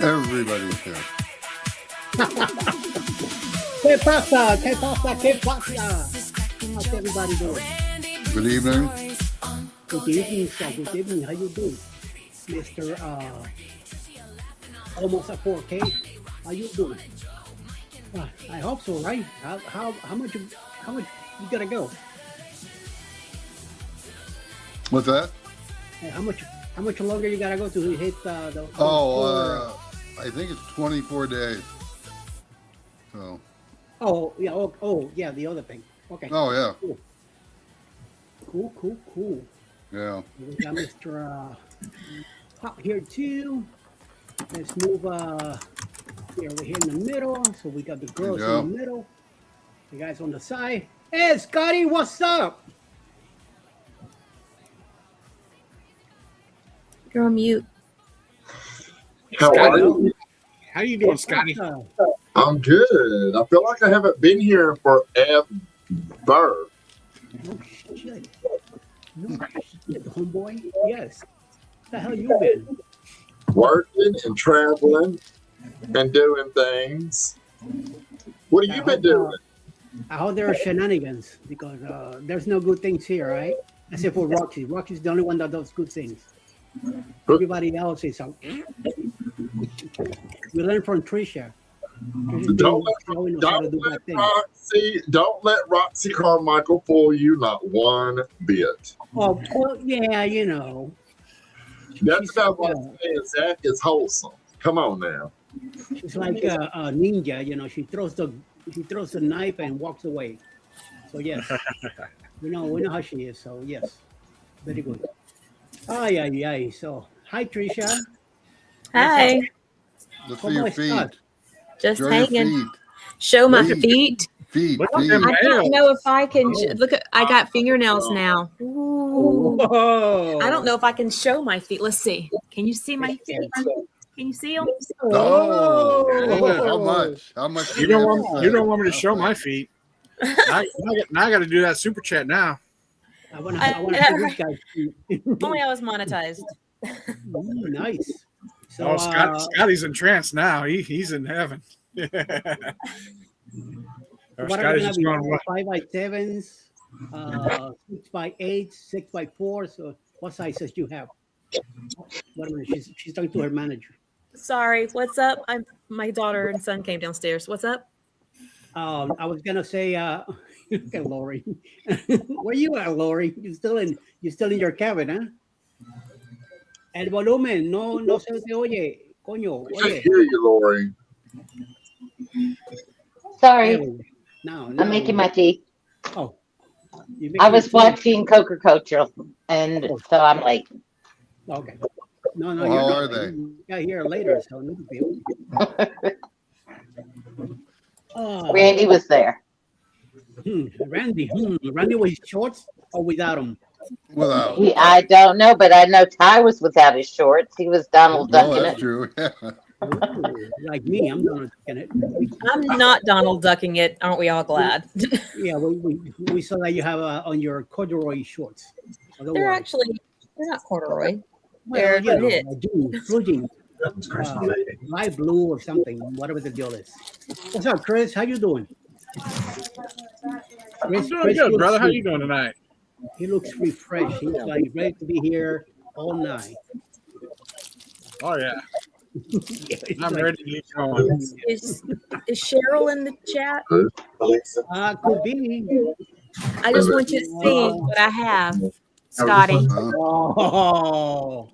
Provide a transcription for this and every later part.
Everybody's here. ¿Qué pasa? ¿Qué pasa? ¿Qué pasa? How's everybody doing? Good evening. Good evening, sir. Good evening. How you doing, Mister? Almost at 4K. How you doing? I hope so, right? How much you gotta go? What's that? How much longer you gotta go to hit the? I think it's 24 days. So. Oh yeah. Oh yeah. The other thing. Okay. Oh yeah. Cool. Yeah. We got Mr. Pop here too. Let's move here. We're here in the middle. So we got the girls in the middle. The guys on the side. Hey, Scotty, what's up? You're on mute. How are you? How you doing, Scotty? I'm good. I feel like I haven't been here forever. No shit. No shit, homeboy. Yes. What the hell you been? Working and traveling and doing things. What have you been doing? I hope there are shenanigans because there's no good things here, right? Except for Roxy. Roxy's the only one that does good things. Everybody else is out. We learned from Trisha. Don't let Roxy Carmichael fool you, not one bit. Oh, well, yeah, you know. That's about what I'm saying. Zach is wholesome. Come on now. She's like a ninja, you know. She throws the knife and walks away. So yes, we know how she is. So yes, very good. Ay. So hi, Trisha. Hi. Let's see your feet. Just Show hanging. your feet. Show my feet. Feet. I don't know if I can. Look, I got fingernails now. Ooh. Whoa. I don't know if I can show my feet. Let's see. Can you see my feet? Can you see them? Oh, how much? You don't want me to show my feet. Now I got to do that super chat now. I want to see this guy's feet. Only I was monetized. Nice. So, Scotty's entranced now. He's in heaven. What are we going to be? 5x7s, 6x8s, 6x4s. So what sizes do you have? Wait a minute. She's talking to her manager. Sorry. What's up? My daughter and son came downstairs. What's up? I was gonna say, look at Lori. Where you at, Lori? You still in your cabin, huh? El volumen, no se te oye, coño. I hear you, Lori. Sorry. No. I'm making my tea. Oh. I was watching Coca Cola, and so I'm late. Okay. No. Well, how are they? You got here later, so no big deal. Randy was there. Randy with shorts or without them? Without. I don't know, but I know Ty was without his shorts. He was Donald Ducking that's it. True. Ooh, like me, I'm Donald Ducking it. I'm not Donald Ducking it. Aren't we all glad? Yeah, we saw that you have on your corduroy shorts. They're not corduroy. They're knit. blue light blue or something, whatever the deal is. What's up, Chris? How you doing? I'm doing good, brother. How you doing tonight? He looks refreshed. He's like ready to be here all night. Oh yeah. I'm like, ready to get going. Is Cheryl in the chat? Could be. I just want you to see what I have, Scotty. Oh.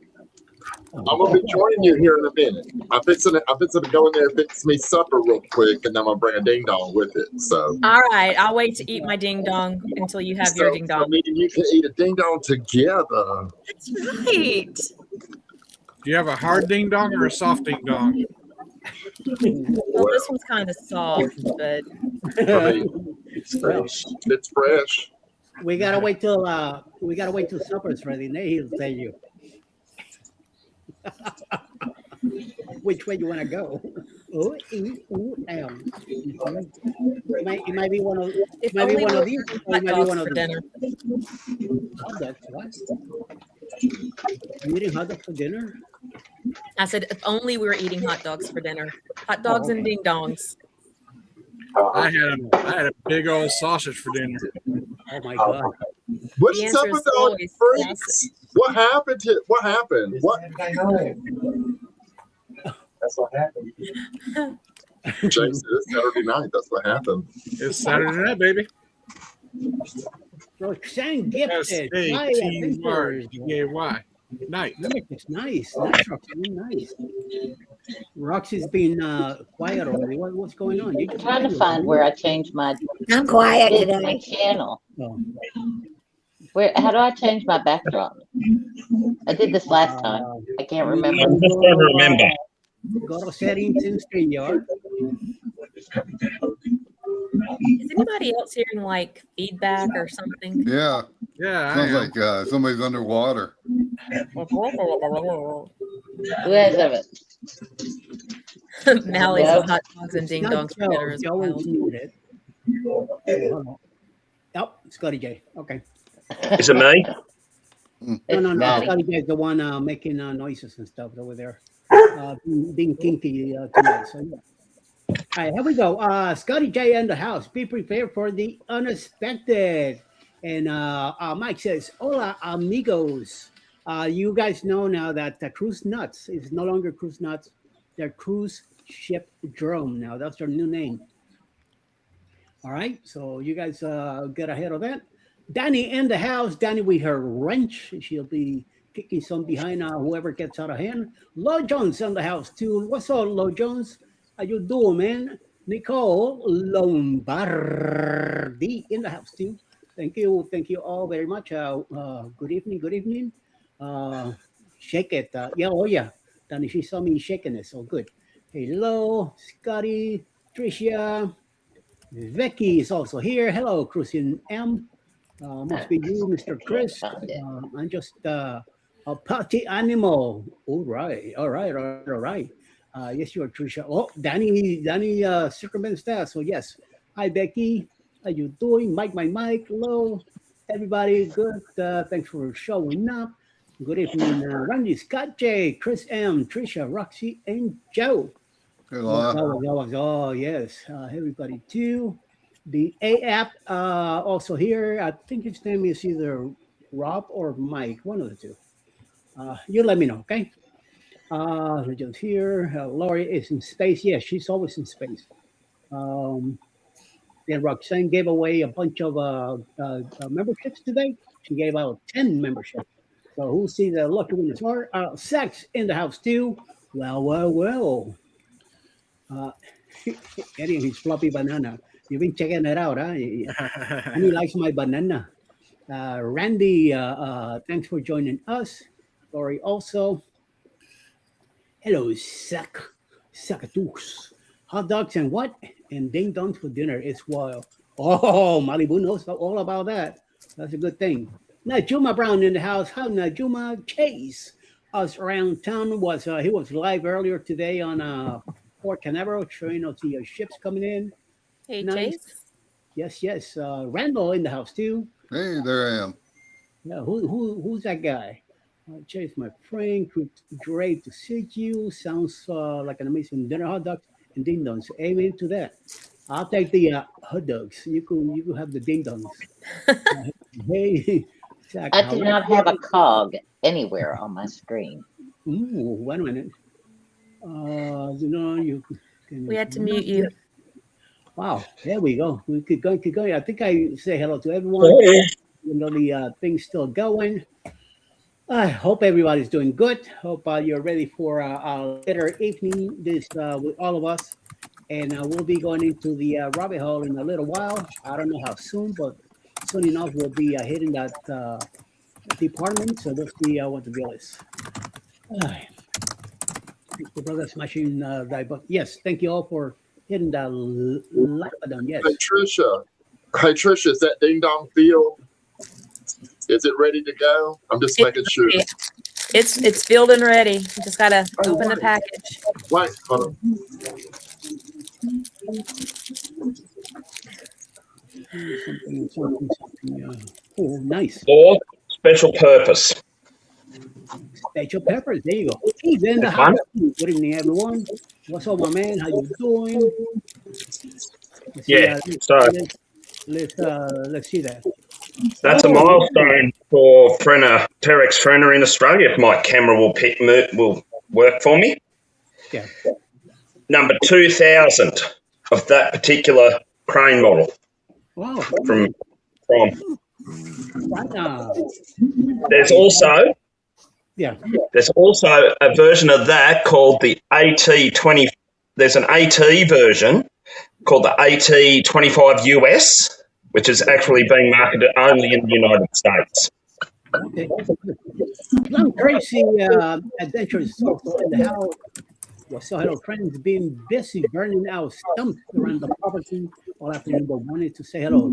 I'm gonna be joining you here in a minute. I'm fixing to go in there and fix me supper real quick, and then I'm gonna bring a ding dong with it. So. All right, I'll wait to eat my ding dong until you have your ding dong. So me and you can eat a ding dong together. That's right. Do you have a hard ding dong or a soft ding dong? Well, this one's kind of soft, but it's fresh. It's fresh. We gotta wait till supper's ready. Then he'll tell you which way you want to go. Oh, It might be one of these. It might be one of for dinner. Hot dogs, what? You eating hot dogs for dinner? I said, if only we were eating hot dogs for dinner. Hot dogs and ding dongs. I had a big old sausage for dinner. Oh my God. What The is up answer with is all you always freaks? What happened? What happened? What? That's what happened. Jake said it's Saturday night. That's what happened. It's Saturday night, baby. Roxanne gifted. Why, thank you. S-A-T-Y-G-A-Y. Night. Nice, nice, Roxanne, nice. Roxy's been quiet already. What's going on? I'm trying to find where I changed my I'm quiet my today. channel. Oh. How do I change my backdrop? I did this last time. I can't remember. I'm just trying to remember. Go to settings in StreamYard. Is anybody else hearing like feedback or something? Yeah, Yeah. sounds like somebody's underwater. Who has of it? Mally's Yeah. hot dogs and ding dongs for dinner as Joe well. is muted. Oh, Scotty J. Okay. Is it me? No. Scotty. Scotty J is the one making noises and stuff over there. Being kinky tonight. So yeah. All right, here we go. Scotty J in the house. Be prepared for the unexpected. And Mike says, "Hola, amigos." You guys know now that the Cruise Nuts is no longer Cruise Nuts. They're Cruise Ship Drone now. That's their new name. All right, so you guys get ahead of that. Danny in the house. Danny with her wrench. She'll be kicking some behind whoever gets out of hand. Lo Jones in the house too. What's up, Lo Jones? How you doing, man? Nicole Lombardi in the house too. Thank you all very much. Good evening. Shake it. Yeah. Danny, she saw me shaking it, so good. Hello, Scotty, Tricia, Vicky is also here. Hello, Christian M. Must be you, Mr. Chris. I'm just a party animal. All right. Yes, you are, Tricia. Oh, Danny circumvents that. So yes. Hi, Becky. How you doing? Mike. Hello, everybody. Good. Thanks for showing up. Good evening, Randy, Scott J, Chris M, Tricia, Roxy, and Joe. Good luck. Oh, yes. Everybody too. The A app also here. I think his name is either Rob or Mike, one of the two. You let me know, okay? We're just here. Lori is in space. Yes, she's always in space. Then Roxanne gave away a bunch of memberships today. She gave out 10 memberships. So who sees the lucky winners are? Sex in the house too. Well. Eddie and his floppy banana. You've been checking it out, huh? And he likes my banana. Randy, thanks for joining us. Lori also. Hello, Sakatooks. Hot dogs and what? And ding dongs for dinner as well. Oh, Malibu knows all about that. That's a good thing. Najuma Brown in the house. How Najuma Chase us around town he was live earlier today on Port Canaveral, showing us the ships coming in. Hey, Nice. Chase. Yes. Randall in the house too. Hey, there I am. Yeah, who's that guy? Chase, my friend. Great to see you. Sounds like an amazing dinner. Hot dogs and ding dongs. Amen to that. I'll take the hot dogs. You can have the ding dongs. Hey, Zach, I do not have a cog anywhere on my screen. Ooh, wait a minute. You can. We had to mute you. Wow, there we go. We could go. I think I say hello to everyone. The thing's still going. I hope everybody's doing good. Hope you're ready for a later evening this with all of us. And we'll be going into the rabbit hole in a little while. I don't know how soon, but soon enough we'll be hitting that department. So let's see what the deal is. Thanks for brother smashing that button. Yes, thank you all for hitting that like button. Yes. Hey Tricia, is that ding dong field? Is it ready to go? I'm just making sure. It's filled and ready. You just gotta open the package. Wait, hold on. Something. Oh, nice. For special purpose. special peppers. There you go. He's in the That's house. fun. Good evening, everyone. What's up, my man? How you doing? Let's see, Yeah. So let's see that. that's a milestone for Terex Frenner in Australia. If my camera will work for me. Yeah. Number 2,000 of that particular crane model Wow. from. Right now. There's also Yeah. a version of that called the AT20. There's an AT version called the AT25 US, which is actually being marketed only in the United States. Okay. Some crazy adventures also in the house. Well, so hello, friends. Being busy burning out stumps around the property all afternoon, but wanted to say hello.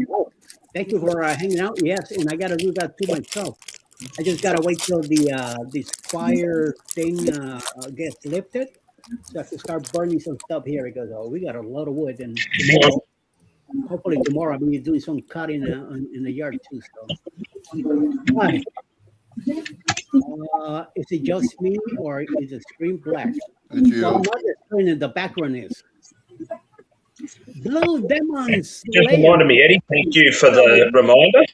Thank you for hanging out. Yes, and I gotta do that to myself. I just gotta wait till the this fire thing gets lifted, so I can start burning some stuff here because we got a lot of wood, and tomorrow, hopefully tomorrow I'll be doing some cutting in the yard too. So, hi. Is it just me or is the screen black? It's Well, you. not the screen in the background is. Blue Demons. Just reminded me, Eddie. Thank you for the reminder.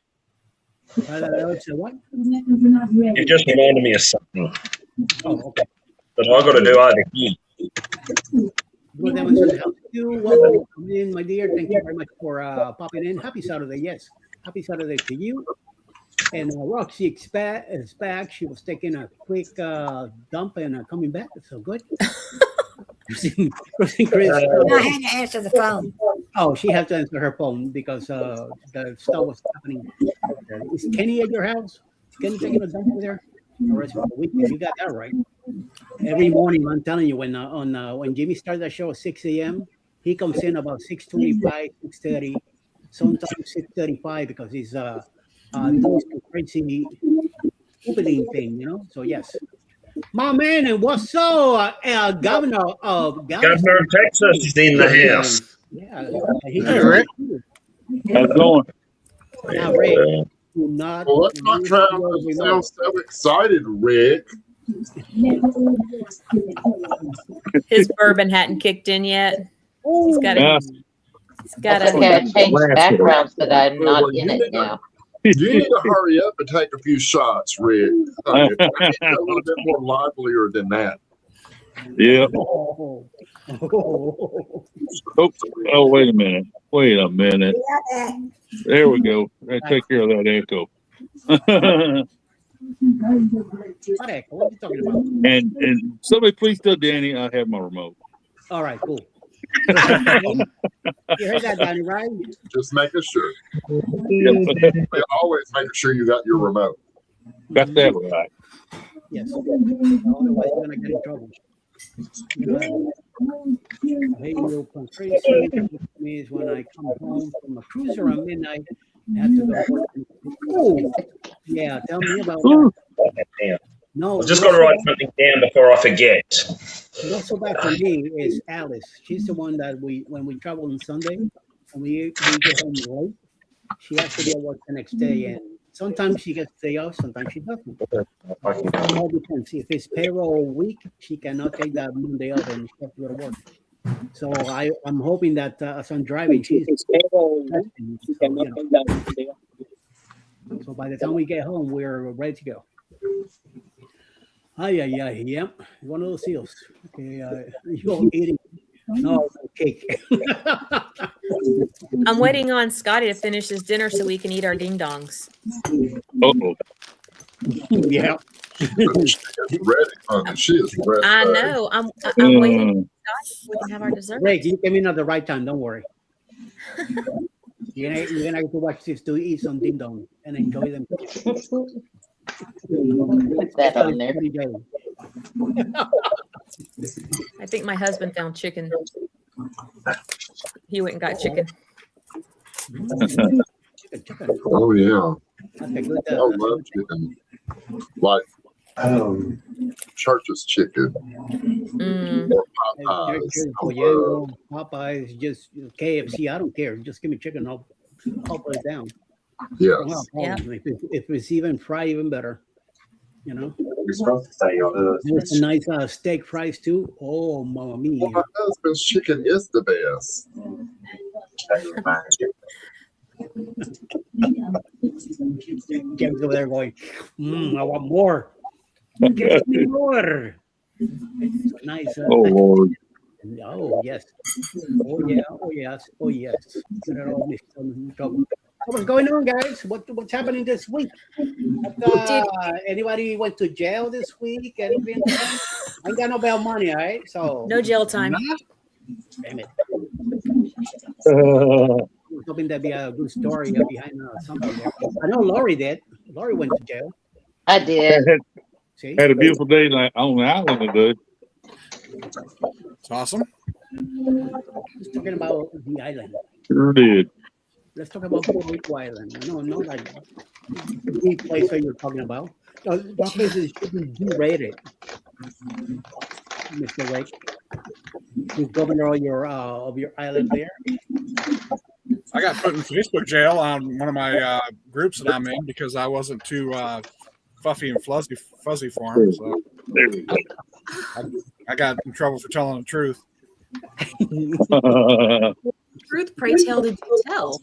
What? You just reminded me of something Oh, okay. that I got to do over here. Blue Demons in the house. You welcome to come in, my dear. Thank you very much for popping in. Happy Saturday. Yes. Happy Saturday to you. And Roxy is back. She was taking a quick dump and coming back. So good. Chris, No, I had to answer the phone. oh, she had to answer her phone because the stuff was happening. Is Kenny at your house? Is Kenny taking a dump over there? The rest of the weekend, you got that right. Every morning, I'm telling you, when Jimmy starts the show at 6 a.m., he comes in about 6:25, 6:30, sometimes 6:35 because he's doing some crazy opening thing, you know. So yes. My man, and what's up, Governor of Governor of Texas is in the house. Yeah, Hey, Rick. How's it going? Now, Ray, do not. Well, let's not try to sound so excited, Rick. His bourbon hadn't kicked in yet. He's got Yeah. That's to. okay. I changed backgrounds so that I'm not in it now. You need to hurry up and take a few shots, Rick. I need a little bit more livelier than that. Yeah. Oh. Oh, wait a minute. Wait a minute. There we go. I take care of that echo. What are you talking about? and somebody please tell Danny I have my remote. All right, cool. You heard that, Danny, right? Just making sure. Yep. Always making sure you got your remote. Got that right. Yes. Otherwise, you're gonna get in trouble. Hey, you come crazy. Means when I come home from a cruise around midnight, I have to go to work. Oh, yeah. Tell me about that. No, I've just got to write something down before I forget. Not so bad for me is Alice. She's the one that when we travel on Sunday and we get home late, she has to be at work the next day, and sometimes she gets day off, sometimes she doesn't. It all depends. If it's payroll week, she cannot take that Monday off and she has to go to work. So I'm hoping that as I'm driving, she's resting, so by the time we get home, we're ready to go. Yeah. One of those seals. Okay, you're eating. No, cake. I'm waiting on Scotty to finish his dinner so we can eat our ding dongs. Uh-oh. Yeah. She is ready, honey. She is ready. I know. I'm waiting. Scotty, we can have our dessert. Greg, you came in at the right time. Don't worry. You're gonna have to watch this to eat some ding dong and enjoy them. Put that on there. I think my husband found chicken. He went and got chicken. Chicken. Oh, yeah. That's a good, I love chicken. Like church's chicken. Or Popeyes. Popeyes, just KFC. I don't care. Just give me chicken. I'll put it down. Yes. If it's even fried, even better. You know. we're supposed to say your There's a nice steak fries too. Oh, mamma mia. Well, my husband's chicken is the best. Jim's over there going, I want more. Give me more. So nice. Oh Lord. Oh, yes. Oh, yeah. Oh, yes. Oh, yes. Get it all mixed up in trouble. So what's going on, guys? What's happening this week? Anybody went to jail this week? Anything? I ain't got no bail money, all right? So No jail time. damn it. I was hoping there'd be a good story behind something there. I know Lori did. Lori went to jail. I did. See? Had a beautiful day on the island today. It's awesome. Just talking about the island. Sure did. Let's talk about Puerto Rico Island. No, like the place that you're talking about. That place should be derated, Mr. Lake. The governor of your island there. I got put in Facebook jail on one of my groups that I'm in because I wasn't too fluffy and fuzzy for him. So There we go. I got in trouble for telling the truth. Truth, pray tell, did you tell?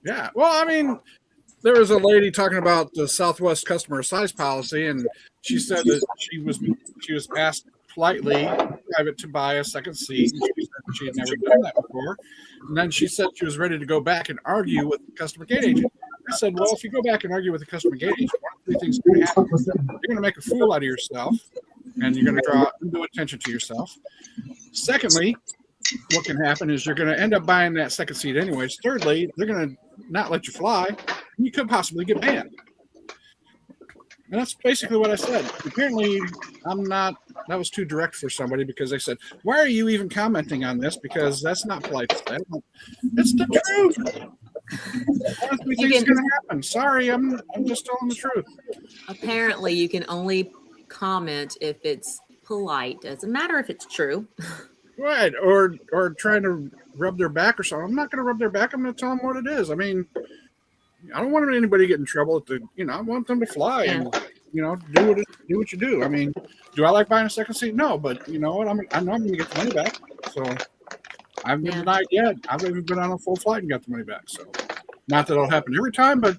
Yeah. Well, I mean, there was a lady talking about the Southwest customer size policy, and she said that she was asked politely private to buy a second seat. And she said that she had never done that before. And then she said she was ready to go back and argue with the customer gate agent. I said, well, if you go back and argue with the customer gate agent, one of three things are going to happen. You're going to make a fool out of yourself, and you're going to draw undue attention to yourself. Secondly, what can happen is you're going to end up buying that second seat anyways. Thirdly, they're going to not let you fly. And you could possibly get banned. And that's basically what I said. Apparently, that was too direct for somebody because they said, why are you even commenting on this? Because that's not polite to say. It's the truth. One of three things is going to happen. Sorry, I'm just telling the truth. Apparently, you can only comment if it's polite. Doesn't matter if it's true. Right, or trying to rub their back or something. I'm not going to rub their back. I'm going to tell them what it is. I mean, I don't want anybody to get in trouble. I want them to fly and do what you do. I mean, do I like buying a second seat? No, but you know what? I know I'm going to get the money back. So I haven't been denied yet. I've even been on a full flight and got the money back. So not that it'll happen every time, but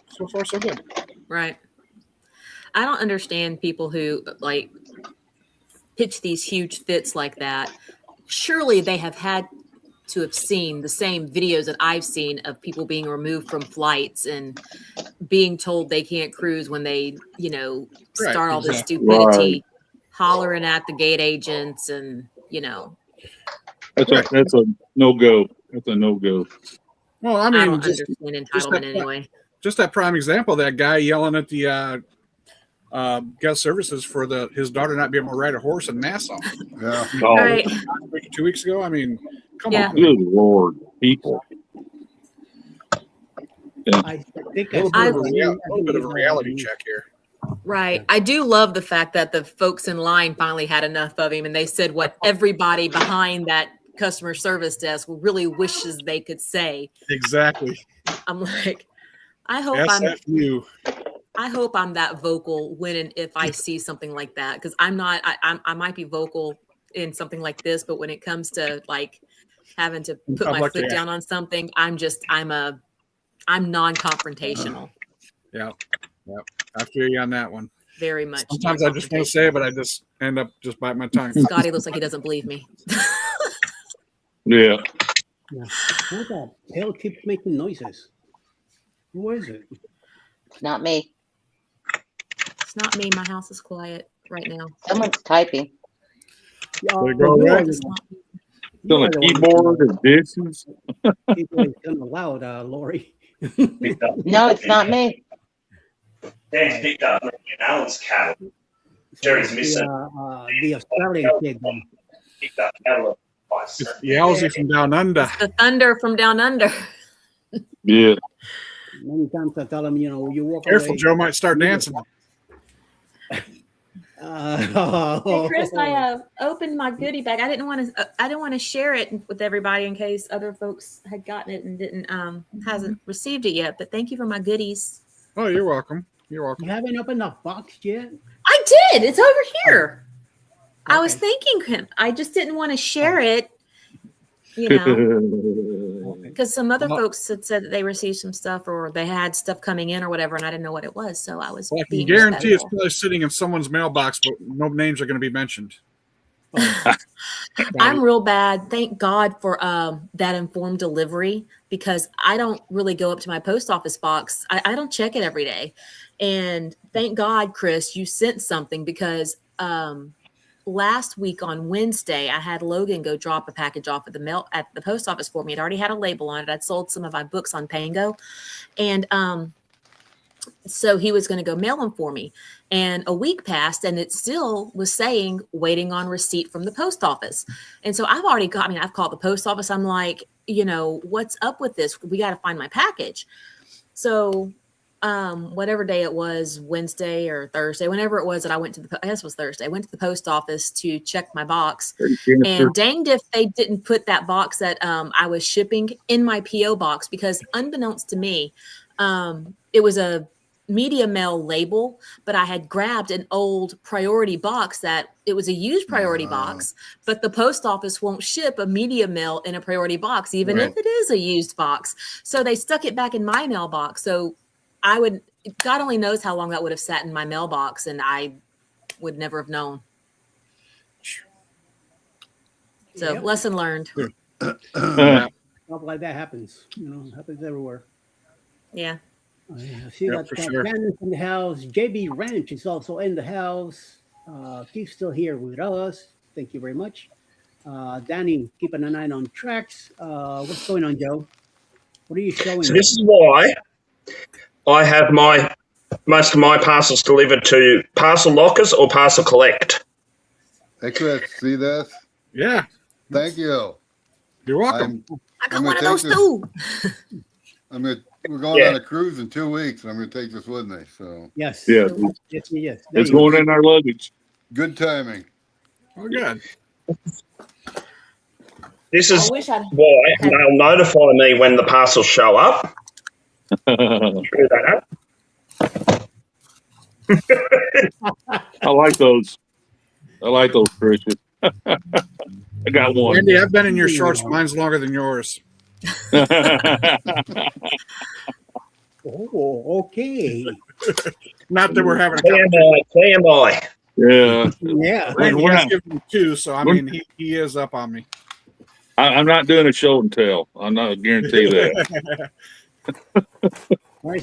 so far so good. Right. I don't understand people who like pitch these huge fits like that. Surely they have had to have seen the same videos that I've seen of people being removed from flights and being told they can't cruise when they, start all this stupidity, hollering at the gate agents and, That's a no-go. That's a no-go. Well, I don't understand entitlement anyway. Just that prime example, that guy yelling at the guest services for his daughter not being able to ride a horse in Nassau. Yeah. Oh, Right. 2 weeks ago. I mean, come Yeah. on. good Lord, people. I think A little bit of a reality check here. Right. I do love the fact that the folks in line finally had enough of him and they said what everybody behind that customer service desk really wishes they could say. Exactly. I'm like, I hope I'm that vocal when and if I see something like that, because I'm not. I might be vocal in something like this, but when it comes to like having to put my foot down on something, I'm non-confrontational. Yeah. I feel you on that one. Very much. Sometimes I just want to say it, but I just end up just biting my tongue. Scotty looks like he doesn't believe me. Yeah. Who the hell keeps making noises? Who is it? Not me. It's not me. My house is quiet right now. Someone's typing. There you go, right? It's not- Still a keyboard and dishes. People is kind of loud, Lori. No, it's not me. Dan's picked up Alan's cattle. Jerry's missing. The Australian kid. Picked up cattle. It's the Elsie from down under. The thunder from down under. Yeah. Many times I tell him, you walk Careful, away. Joe might start dancing. Hey, Chris, I opened my goodie bag. I didn't want to share it with everybody in case other folks had gotten it and hasn't received it yet. But thank you for my goodies. Oh, you're welcome. You're welcome. You haven't opened the box yet? I did. It's over here. I was Okay. thanking him. I just didn't want to share it, you know, because some other folks had said that they received some stuff or they had stuff coming in or whatever, and I didn't know what it was. So I was Well, I can being guarantee it's respectful. probably sitting in someone's mailbox, but no names are going to be mentioned. I'm real bad. Thank God for that informed delivery, because I don't really go up to my post office box. I don't check it every day. And thank God, Chris, you sent something, because last week on Wednesday, I had Logan go drop a package off at the post office for me. It already had a label on it. I'd sold some of my books on Pango. And so he was going to go mail them for me. And a week passed and it still was saying waiting on receipt from the post office. And so I've called the post office. I'm like, what's up with this? We got to find my package. So whatever day it was, Wednesday or Thursday, whenever it was that I went to I guess it was Thursday, I went to the post office to check my box. And danged if they didn't put that box that I was shipping in my PO box, because unbeknownst to me, it was a media mail label, but I had grabbed an old priority box that it was a used priority box, but the post office won't ship a media mail in a priority box, even if it is a used box. So they stuck it back in my mailbox. So God only knows how long that would have sat in my mailbox, and I would never have known. So lesson learned. Stuff like that happens. Happens everywhere. Yeah. I see that Candace in the house. JB Ranch is also in the house. He's still here with us. Thank you very much. Danny, keeping an eye on tracks. What's going on, Joe? What are you showing? So this is why I have most of my parcels delivered to parcel lockers or parcel collect. Hey, Chris, see this? Yeah. Thank you. You're welcome. I got one of those too. We're going on a cruise in 2 weeks, and I'm going to take this with me. So yes, Yeah. yes. There It's you go. going in our luggage. good timing. Oh, good. This is I wish I'd why they'll notify me when the parcels show up. Screw that up. I like those. Christian. I got one. Andy, I've been in your shorts. Mine's longer than yours. Oh, okay. Not that we're having a TMI. Yeah. Yeah. Randy We're has not- given me two, so I mean, he is up on me. I'm not doing a show and tell. I'm not guarantee that. Where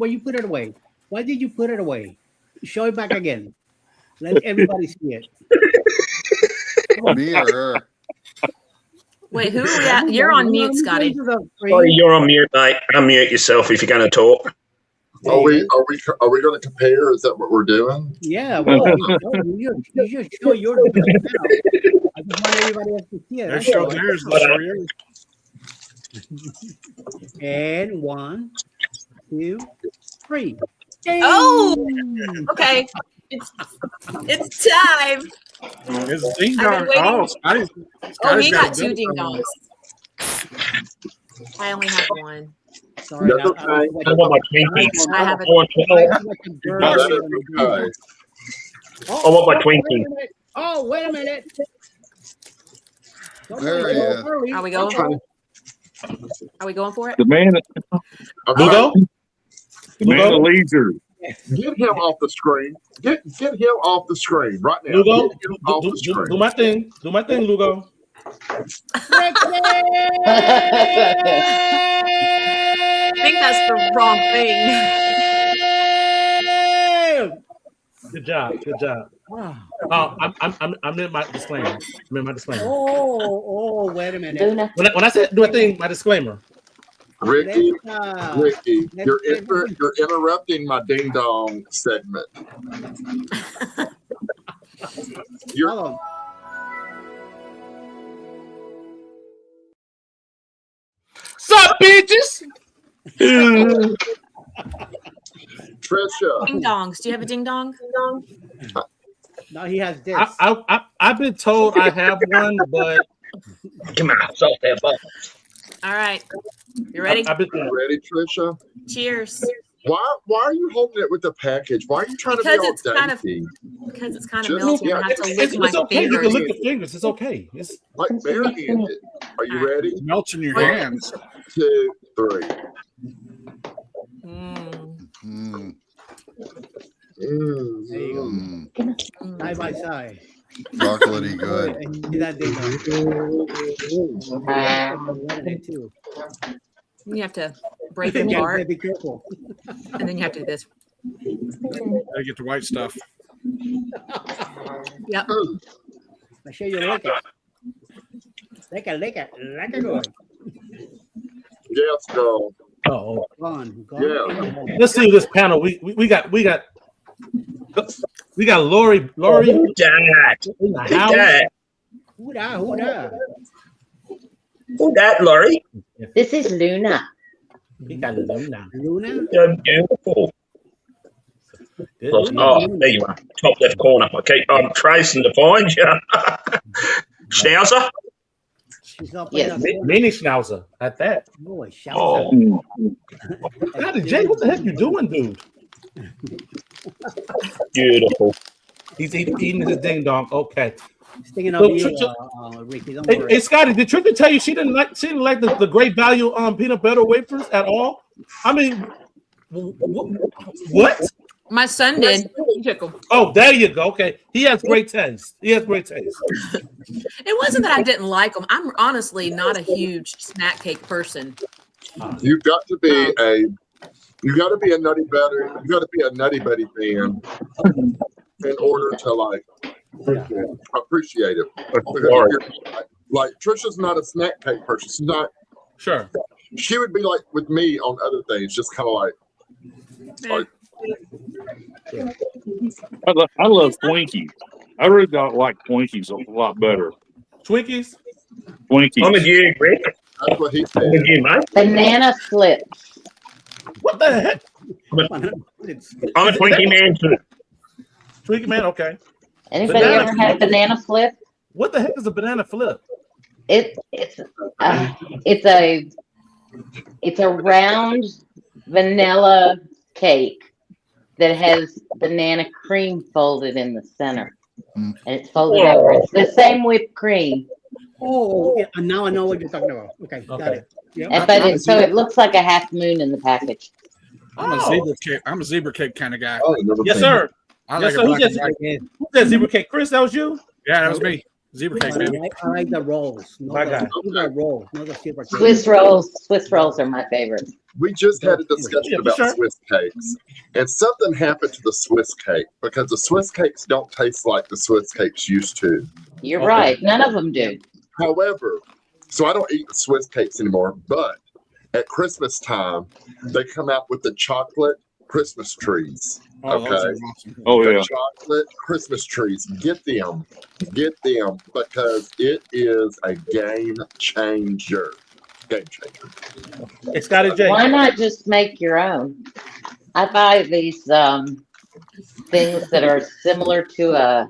you put it away? Why did you put it away? Show it back again. Let everybody see it. Me or her? wait. Who are we at? You're on mute, Scotty. Sorry, you're on mute, mate. Unmute yourself if you're going to talk. Are we going to compare? Is that what we're doing? Yeah, well, you just show yours now. I just want everybody else to see it. They That's show all. theirs. They show yours. And 1, 2, 3. Oh, okay. It's time. It's ding I've dong. been Oh, waiting. Scotty's He got 2 a ding good one. dongs. I only have one. Sorry. That's okay. I want my Twinkies. I have I a want, No, that is okay. I want my Twinkies. Oh, wait a minute. There he is. Are we going for it? Are we going for it? The man, Okay. the man of leisure. Get him off the screen. Get him off the screen right now. Lugo, Get him off the screen. do my thing. Do my thing, Lugo. I think that's the wrong thing. Good job. Good job. Wow. I'm in my disclaimer. I'm in my disclaimer. Oh, wait a Do minute. not. When I said do a thing, my disclaimer. Ricky, Let's, Ricky, let's you're get- you're interrupting my ding dong segment. You're hold on. Sup, bitches? Trisha. Ding dongs. Do you have a ding dong? Now he has this. I've been told I have one, but Come on, salt that butt. All right. You ready? I've been You ready, Trisha? Cheers. Why are you holding it with the package? Why are you trying Because to be it's all kind of dainty? because it's kind of Just- melty. yeah, I have to lick It's my okay. You can fingers. lick your fingers. It's okay. It's Like barehanded. Are you ready? It melts in your One, hands. 2, 3. Mm. Mm, There you go. mm, Side by side. chocolatey good. And see that ding too. You have to break it Yeah, apart, be careful. and then you have to do this. Gotta get the white stuff. Yep. Make sure you lick it. Lick it good. Yes, girl. oh. Gone. Yeah. Let's see this panel. We got Lori Who's that? in the Who's house. that? Who da? Who's that, Laurie? This is Luna. We got Luna. Luna? So beautiful. Oh, there you are. Top left corner. Okay, I'm tracing to find you. Schnauzer? She's up Yes. Mini schnauzer at that. Oh, a shout Oh, Howdy, Jay, what the heck you doing, dude? beautiful. He's eating his ding dong. Okay. Stinging So, up you, Trisha- Ricky. Don't Hey, worry. hey, Scotty, did Trisha tell you she didn't like the great value peanut butter wafers at all? I mean, what? My son did. He took 'em. Oh, there you go. Okay, he has great taste. It wasn't that I didn't like them. I'm honestly not a huge snack cake person. You've got to be a nutty buddy. You got to be a nutty buddy fan in order to like appreciate it. Because like Trisha's not a snack cake person. She's not. Sure. She would be like with me on other things, just kind of like. I love Twinkies. I really don't like Twinkies a lot better. Twinkies? Twinkies. I'm with you, Rick. That's what he I'm with said. you, mate. Banana slips. What the heck? I'm a Twinkie man too. Twinkie man, okay. Anybody Banana ever had banana flip? What the heck is a banana flip? It's a round vanilla cake that has banana cream folded in the center, and it's folded over. It's the same whipped cream, Oh, yeah, now I know what you're talking about. Okay, got Okay. it. Yep. so it looks like a half moon in the package. I'm a zebra cake kind of guy. Oh, never Yes, been. sir. I Yes, like sir. it Who's black and that? white. Who's that zebra cake? Chris, that was you? Yeah, that was me. Zebra cake, baby. I like the rolls. No, My the, guy. the rolls, not the silver cake. Swiss rolls are my favorite. We just had a discussion Yeah, about sure. Swiss cakes, and something happened to the Swiss cake because the Swiss cakes don't taste like the Swiss cakes used to. You're Okay. right. None of them do. However, so I don't eat the Swiss cakes anymore, but at Christmas time, they come out with the chocolate Christmas trees. Oh, those are Okay. awesome. Oh The yeah. chocolate Christmas trees. Get them because it is a game changer. Game changer. Hey, Scotty J. Why not just make your own? I buy these things that are similar to a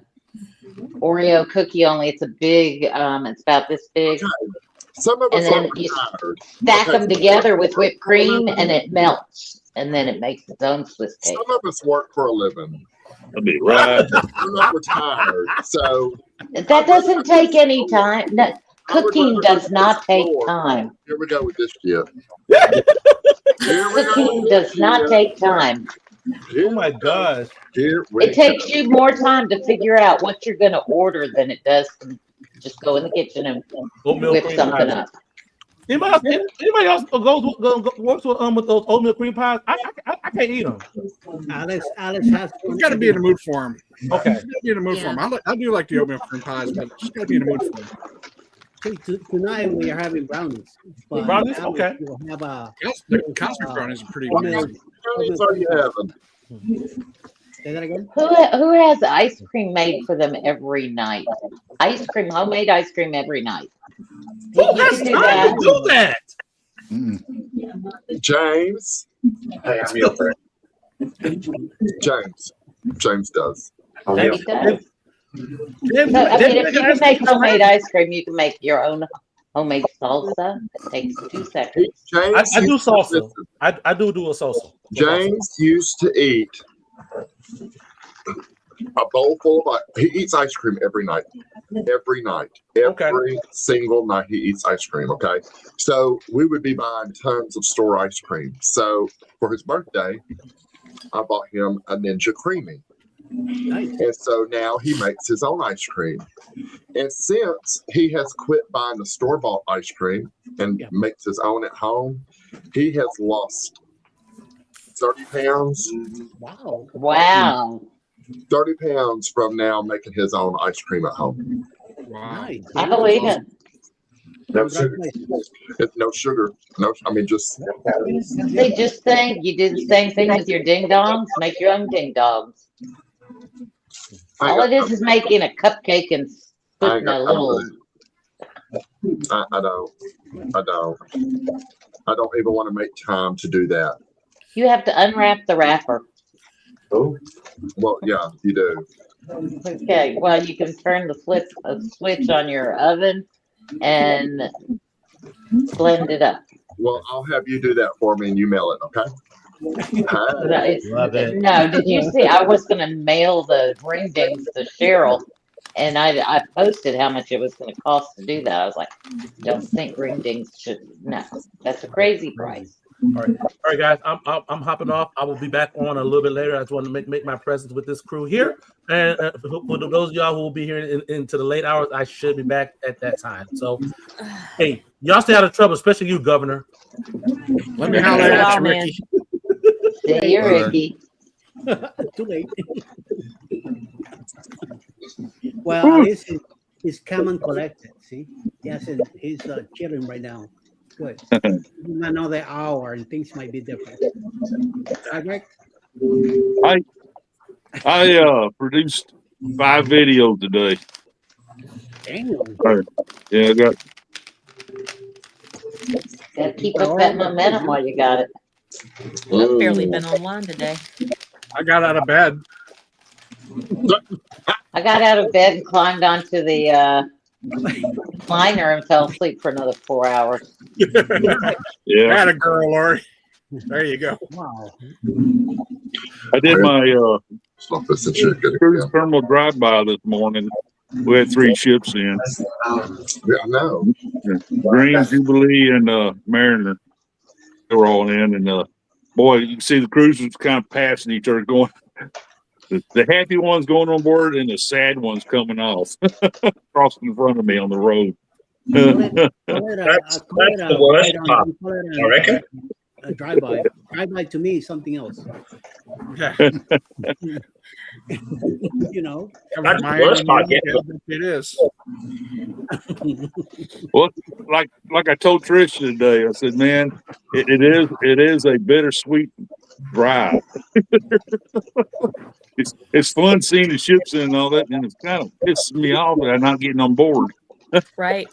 Oreo cookie, only it's a big, it's about this big. Some of And us then are you tired. stack Okay. them together with whipped cream, and it melts, and then it makes its own Swiss cake. Some of us work for a living. That'd be right. We're not retired, so That doesn't take any time. No, cooking does not take time. here we go with this shit. Cooking does not take time. Oh my gosh. Here we It takes you more time to figure out what you're going to order than it does to just go in the kitchen and Oatmeal whip cream something pie. up. Anybody else works with those oatmeal cream pies? I can't eat them. Alex has. You've got to be in the mood for them. Okay. You've got to be in the mood for them. I do like the oatmeal cream pies, but you got to be in the mood for them. Tonight we are having brownies. But Brownies? Alex Okay. will have a The cosmic brownies are pretty oatmeal- good. How many are you having? Say that again. Who has ice cream made for them every night? Homemade ice cream every night. Who You has can do time that. to do that? Mm. James. Hey, I'm your friend. James does. He does. So, I mean, if you can make homemade ice cream, you can make your own Homemade salsa takes 2 seconds. I do used salsa. I do a salsa. James used to eat a bowl full of he eats ice cream every night. Every single night he eats ice cream. Okay. So we would be buying tons of store ice cream. So for his birthday, I bought him a Ninja Creamy. Nice. And so now he makes his own ice cream. And since he has quit buying the store-bought ice cream and makes his own at home, he has lost 30 pounds. Wow. Wow. 30 pounds from now making his own ice cream at home. Wow. Nice. I believe it. No sugar. No sugar. No, I mean, just. See, just think you do the same thing with your ding dongs. Make your own ding dongs. All it is making a cupcake and putting a little. I don't even want to make time to do that. You have to unwrap the wrapper. Oh, well, yeah, you do. Okay, well, you can turn the switch on your oven and blend it up. Well, I'll have you do that for me and you mail it, okay? Love it. No, did you see? I was going to mail the ring dings to Cheryl, and I posted how much it was going to cost to do that. I was like, don't think ring dings should. No, that's a crazy price. All right, guys. I'm hopping off. I will be back on a little bit later. I just want to make my presence with this crew here, and for those of y'all who will be here into the late hours, I should be back at that time. So, hey, y'all stay out of trouble, especially you, Governor. Let me holler at you, Ricky. See you, Ricky. Too late. Well, at least he's calm and collected. See, yes, and he's chilling right now. Good. Another hour, and things might be different. Right? I produced 5 videos today. Damn. Yeah, I got. Gotta keep up that momentum while you got it. I've barely been online today. I got out of bed. I got out of bed and climbed onto the recliner and fell asleep for another 4 hours. Yeah, Had a girl, Lori. There you go. Wow. I did my Cruise terminal drive-by this morning. We had 3 ships in. Yeah, I know. Green, Jubilee, and Mariner. They were all in, and boy, you can see the cruisers kind of passing each other, going. The happy ones going on board, and the sad ones coming off, crossing in front of me on the road. That's the worst part, I reckon. Drive-by. Drive-by to me is something else. You know. That's the worst part. It is. Well, like I told Trish today, I said, man, it is a bittersweet drive. It's fun seeing the ships and all that, and it's kind of pisses me off that I'm not getting on board. Right.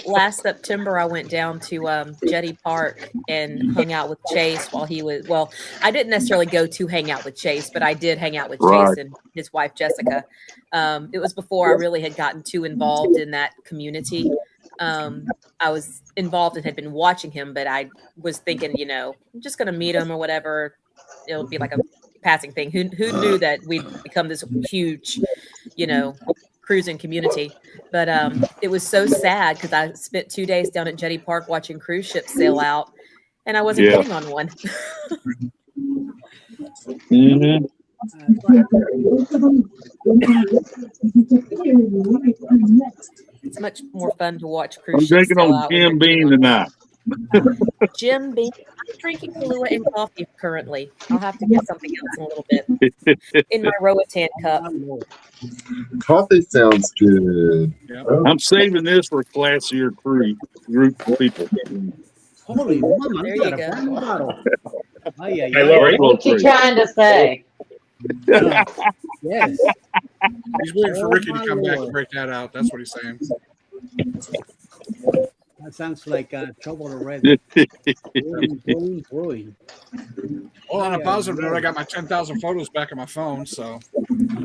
Last September, I went down to Jetty Park and hung out with Chase while he was. Well, I didn't necessarily go to hang out with Chase, but I did hang out with Chase and his wife Jessica. It was before I really had gotten too involved in that community. I was involved and had been watching him, but I was thinking, you know, I'm just going to meet him or whatever. It'll be like a passing thing. Who knew that we'd become this huge, you know, cruising community? But it was so sad because I spent 2 days down at Jetty Park watching cruise ships sail out, and I wasn't getting on one. Mm-hmm. It's much more fun to watch cruise I'm ships drinking sail on out. Jim Beam tonight. Jim Beam. I'm drinking Kahlua and coffee currently. I'll have to get something else in a little bit in my Roatan cup. Coffee sounds good. I'm saving this for a classier group of people. Holy mama, There you you got a go. full bottle. Ay, ay, Hey, ay. Lori. What you trying to say? Yes. He's waiting for Oh, Ricky to my come back Lord. and break that out. That's what he's saying. That sounds like trouble already. Brewing. Well, on a positive note, I got my 10,000 photos back on my phone. So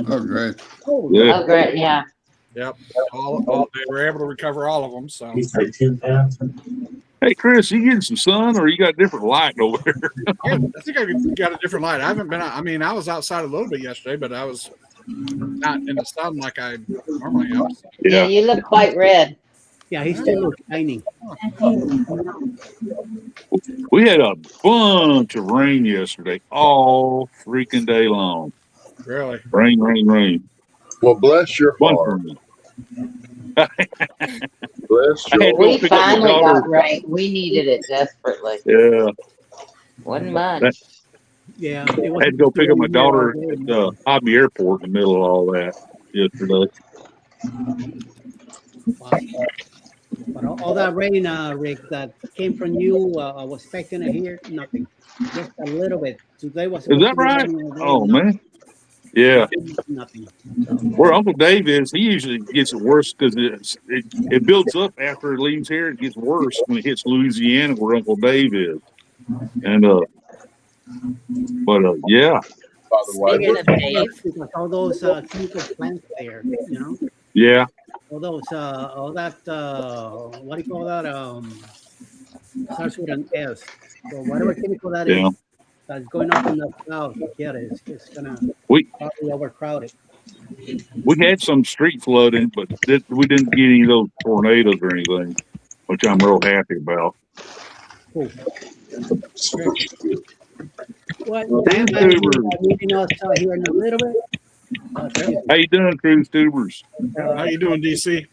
Oh, great. Oh, Yeah. Oh, great. Yeah. Yep. All they were able to recover all of them. So. Hey, Chris, you getting some sun, or you got a different light over there? Yeah, I think I got a different light. I haven't been. I mean, I was outside a little bit yesterday, but I was not in the sun like I normally am. Yeah, you look quite red. Yeah, he still looks shiny. We had a bunch of rain yesterday, all freaking day long. Really? Rain, rain, rain. Well, bless your Bunch heart. of rain. Bless I had to your go We pick up my finally daughter. got rain. We needed it desperately. Yeah, Wasn't much. Yeah, I had to go pick up my daughter at the Hobby Airport in the middle of all that yesterday. Wow. But all that rain, Rick, that came from you, I was expecting to hear nothing. Just a little bit. Today was Is supposed that to be right? raining all day, Oh, nothing. man. Yeah. Nothing. Where Uncle Dave is, he usually gets it worse because it builds up after it leaves here. It gets worse when it hits Louisiana, where Uncle Dave is. And yeah, By the way, Speaking of Dave, Because all those chemical plants there, you know, yeah, all those, all that, what do you call that? Starts with an S. So whatever chemical that yeah. is, that's going up in the clouds, forget it. It's gonna We probably overcrowd it. had some street flooding, but we didn't get any of those tornadoes or anything, which I'm real happy about. Cool. Well, Cruise Batman is tubers. meeting us here in a little bit. How you doing, Cruise tubers? How you doing, DC?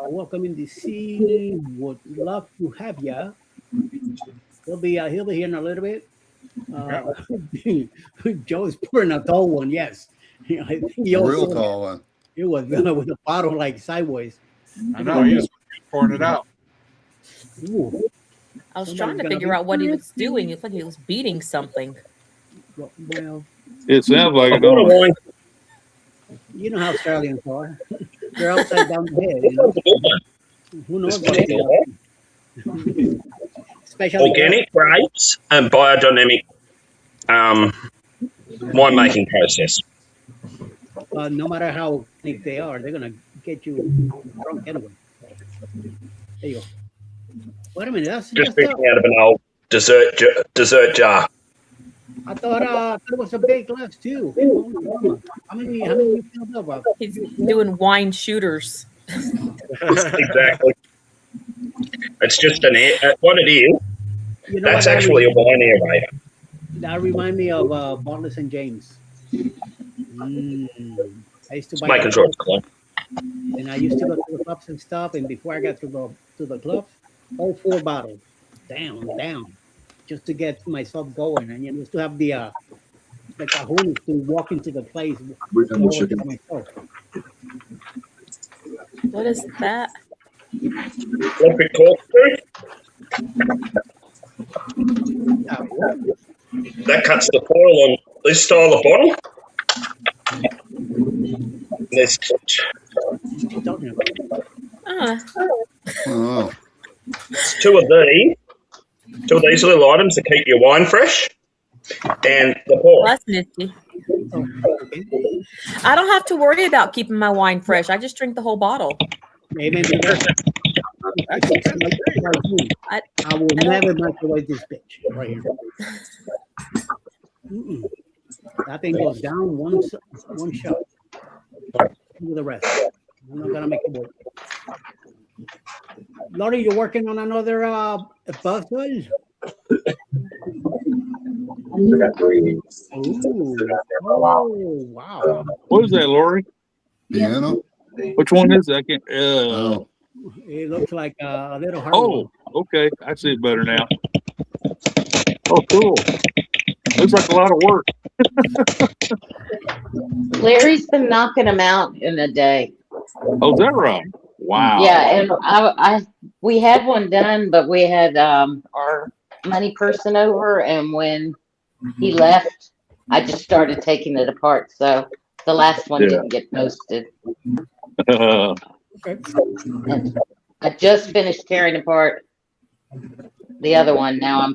Welcome in DC. Would love to have you. He'll be here in a little bit. Joe's pouring a tall one. Yes, I think he A real also tall one. it was with a bottle like sideways. I know he's pouring it out. Ooh. I was Somebody's trying to gonna figure be- out what he was doing. It's like he was beating something. Well, It sounds like I it. bought a Don't it? wine. you know how Australians are. They're upside down the head. You know? Who knows what they are? Especially Organic grapes and biodynamic winemaking process. no matter how thick they are, they're gonna get you drunk anyway. There you go. Wait a minute, that's Just just drinking out of an old dessert jar. I thought it was a big glass too. Holy mama. How many you filled up of? He's doing wine shooters. Exactly. It's just an air. What it is, You know that's what, actually a wine aerator. that remind me of Bartlett and James. I used to Just buy making sure it's clean. and I used to go to the clubs and stuff. And before I got to the clubs, all 4 bottles, down, just to get myself going. And used to have the cajones to walk into the place. Myself. What is that? Olympic corkscrew. That cuts the foil on this style of bottle. There's Oh, two of these little items to keep your wine fresh, and the Well, pour. that's nifty. I don't have to worry about keeping my wine fresh. I just drink the whole bottle. Amen to that. I will never microwave this bitch right here. That thing goes down one shot. Do the rest. I'm not gonna make it work. Laurie, you're working on another buzzword? Oh, wow. What is that, Lori? piano? Which one is that? I can't. Oh, It looks like a little hard. Oh, okay. I see it better now. Oh, cool. Looks like a lot of work. Larry's been knocking them out in a day. Oh, is that right? Wow. Yeah, and we had one done, but we had our money person over, and when he left, I just started taking it apart. So the last one didn't get posted. Okay. And I just finished tearing apart the other one. Now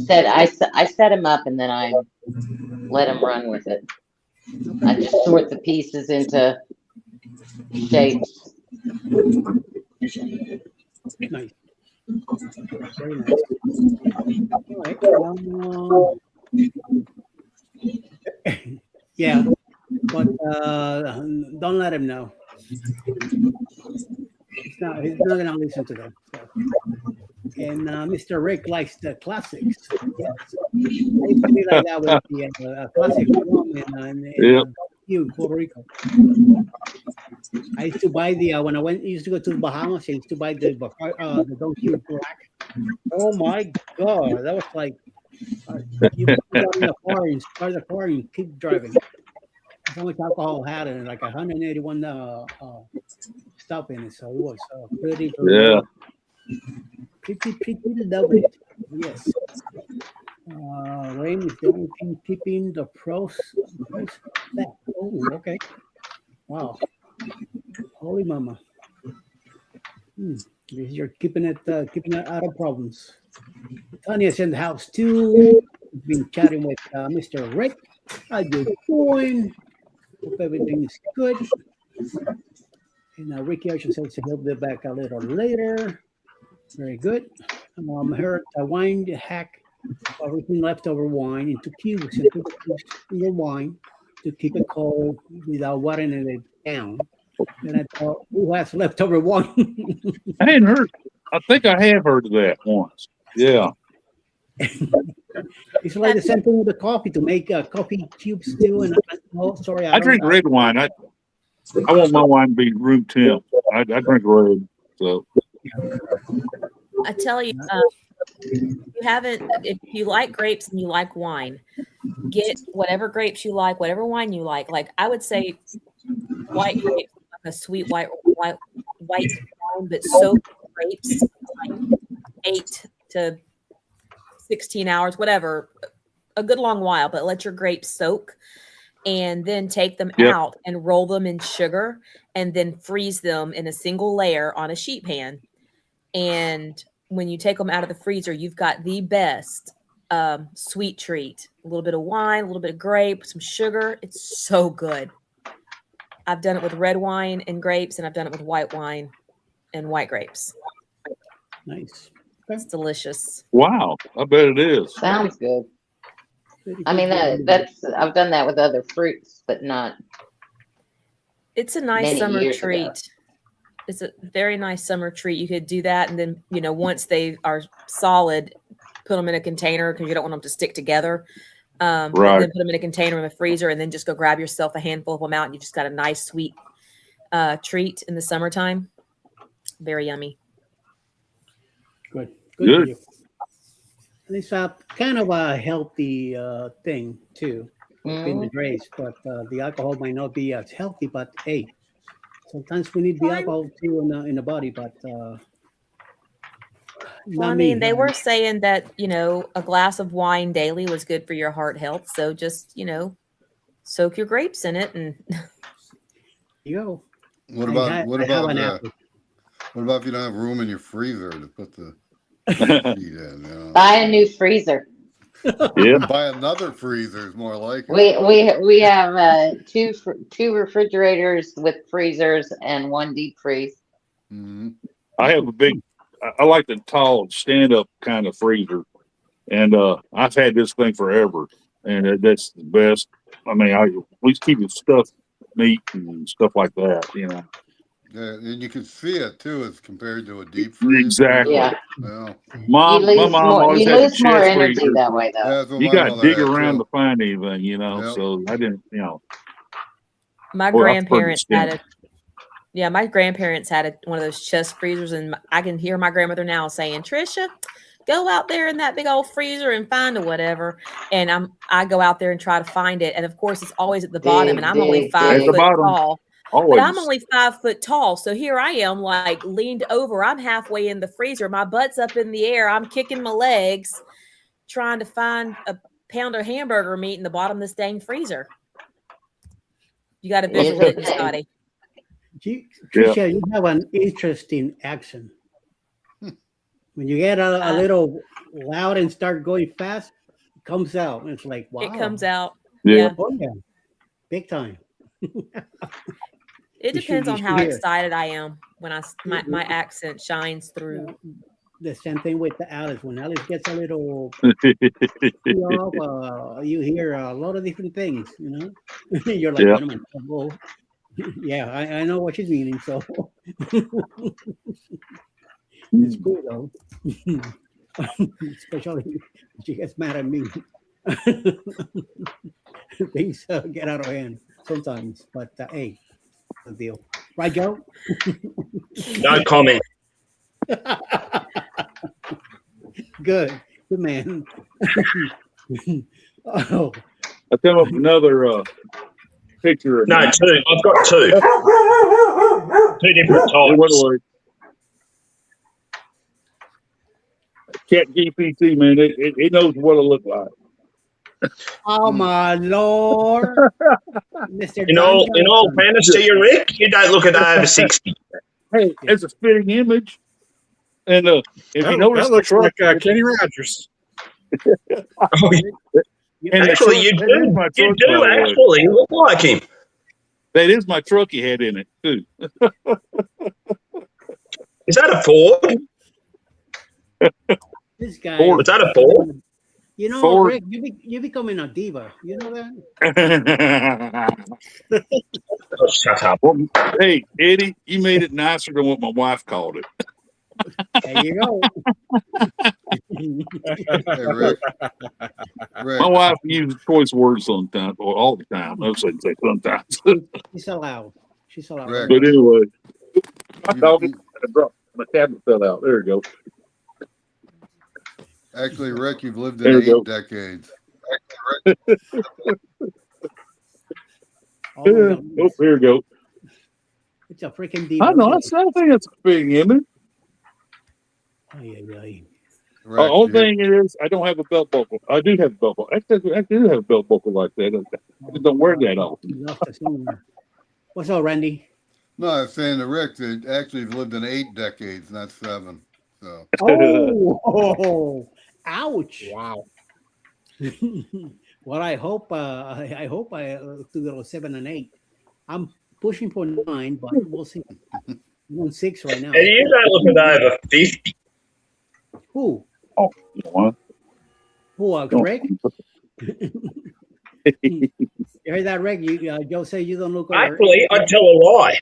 I set him up, and then I let him run with it. I just sort the pieces into shapes. Nice. Very nice. All right. Yeah, but don't let him know. He's not gonna listen to them. So. And Mr. Rick likes the classics. Yes, I used to be like that with the classic rum in Puerto Rico. I used to buy when I used to go to the Bahamas. I used to buy the Don Q Black. Oh my God, that was like you put that in the car and start the car and keep driving. How much alcohol had in it? Like 181 stuff in it, so it was pretty. Yeah. Pretty lovely. Yes. Rain is the only thing keeping the pros back. Oh, okay. Wow. Holy mama. You're keeping it out of problems. Tanya's in the house too. We've been chatting with Mr. Rick. How you doing? Hope everything is good. And Ricky Ocean says he'll be back a little later. Very good. Heard a wine hack, everything leftover wine into cubes and put the cubes in your wine to keep it cold without watering it down. And I thought, who has leftover wine? I hadn't heard. I think I have heard of that once. Yeah. It's like the same thing with the coffee to make coffee cubes too. And sorry, I drink red wine. I want my wine to be room temp. I drink red. So I tell you, if you like grapes and you like wine, get whatever grapes you like, whatever wine you like. Like I would say, white grapes, like a sweet white wine, but soak grapes like 8 to 16 hours, whatever, a good long while. But let your grapes soak, and then take them out and roll them in sugar, and then freeze them in a single layer on a sheet pan. And when you take them out of the freezer, you've got the best sweet treat. A little bit of wine, a little bit of grape, some sugar. It's so good. I've done it with red wine and grapes, and I've done it with white wine and white grapes. Nice. It's delicious. wow, I bet it is. Sounds good. I mean, that's I've done that with other fruits, but not. It's a nice summer treat. It's a very nice summer treat. You could do that, and then once they are solid, put them in a container because you don't want them to stick together. Right. And then put them in a container in the freezer, and then just go grab yourself a handful of them out, and you just got a nice sweet treat in the summertime. Very yummy. Good for you. And it's kind of a healthy thing too, in the grapes, but the alcohol might not be as healthy. But hey, sometimes we need the alcohol too in the body. But well, I mean, they were saying that a glass of wine daily was good for your heart health. So just soak your grapes in it, and you go. What about if you don't have room in your freezer to put the heat in? Buy a new freezer. Yeah. Buy another freezer is more like it. We have two refrigerators with freezers and one deep freeze. Mm-hmm. I have I like the tall stand-up kind of freezer, and I've had this thing forever, and that's the best. I mean, we keep it stuffed meat and stuff like that, Yeah, and you can see it too as compared to a deep freeze. Exactly. Yeah. Well, my mom always had a chest more energy freezer. that way, though. Yeah, You got to dig around to find anything, Yep. So I didn't, my grandparents had it. Yeah, my grandparents had one of those chest freezers, and I can hear my grandmother now saying, "Trisha, go out there in that big old freezer and find a whatever." And I go out there and try to find it, and of course it's always at the bottom, and I'm only 5 foot tall. Always. But I'm only 5 foot tall, so here I am, like leaned over. I'm halfway in the freezer. My butt's up in the air. I'm kicking my legs, trying to find a pound of hamburger meat in the bottom of this dang freezer. You got to visualize it, Scotty. Tricia, you have an interesting accent. When you get a little loud and start going fast, it comes out. It's like, wow. It comes out. Yeah. Oh, yeah. big time. It You depends should- on you how should hear. excited I am when my accent shines through. The same thing with Alice. When Alice gets a little off, you hear a lot of different things. You know, you're like, Yeah. wait a minute, well, yeah, I know what she's meaning. So it's cool though, especially when she gets mad at me. Things get out of hand sometimes, but hey, the deal, right, Joe? No comment. Good man. Oh, I come up with another picture. No, two. I've got two. Two different Hey, what types. do Chat GPT, man, it knows what it look like. oh my lord, Mr. In all Johnson. fairness to you, Rick, you don't look at over 60. Hey, it's a spitting image. And if you That notice the looks truck, like Kenny Rogers. Oh, and the actually, truck, you that is do. my You truck, do by the way. actually look like him. That is my truck he had in it too. Is that a Ford? This guy. Ford. Was that a Ford? You know, Ford. Rick, you becoming a diva. You know that? Oh, shut up. Well, hey, Eddie, you made it nicer than what my wife called it. There you go. Hey, Rick. Rick, My wife uses choice words sometimes, or all the time. I shouldn't say sometimes. She's allowed. She's allowed. Rick. But anyway, my You- dog you- dropped. My tablet fell out. There we go. actually, Rick, you've lived There in we go. 8 decades. Oh, my Oh, goodness. here we go. It's a freaking diva. I know. I don't think that's a big image. Ay, ay, ay. The Rick, only you- thing is, I don't have a belt buckle. I do have a belt buckle. I do have a belt buckle like that. I just don't wear that often. You lost us somewhere. What's up, Randy? no, I was saying to Rick that actually you've lived in 8 decades, not 7. So Oh, ouch. Wow. Well, I hope to go 7 and 8. I'm pushing for 9, but we'll see. I'm on 6 right now. And you don't look at over 50. Who? Oh, you know what? Who? Rick? You heard that, Rick? Joe say you don't look over. Actually, I tell a lie.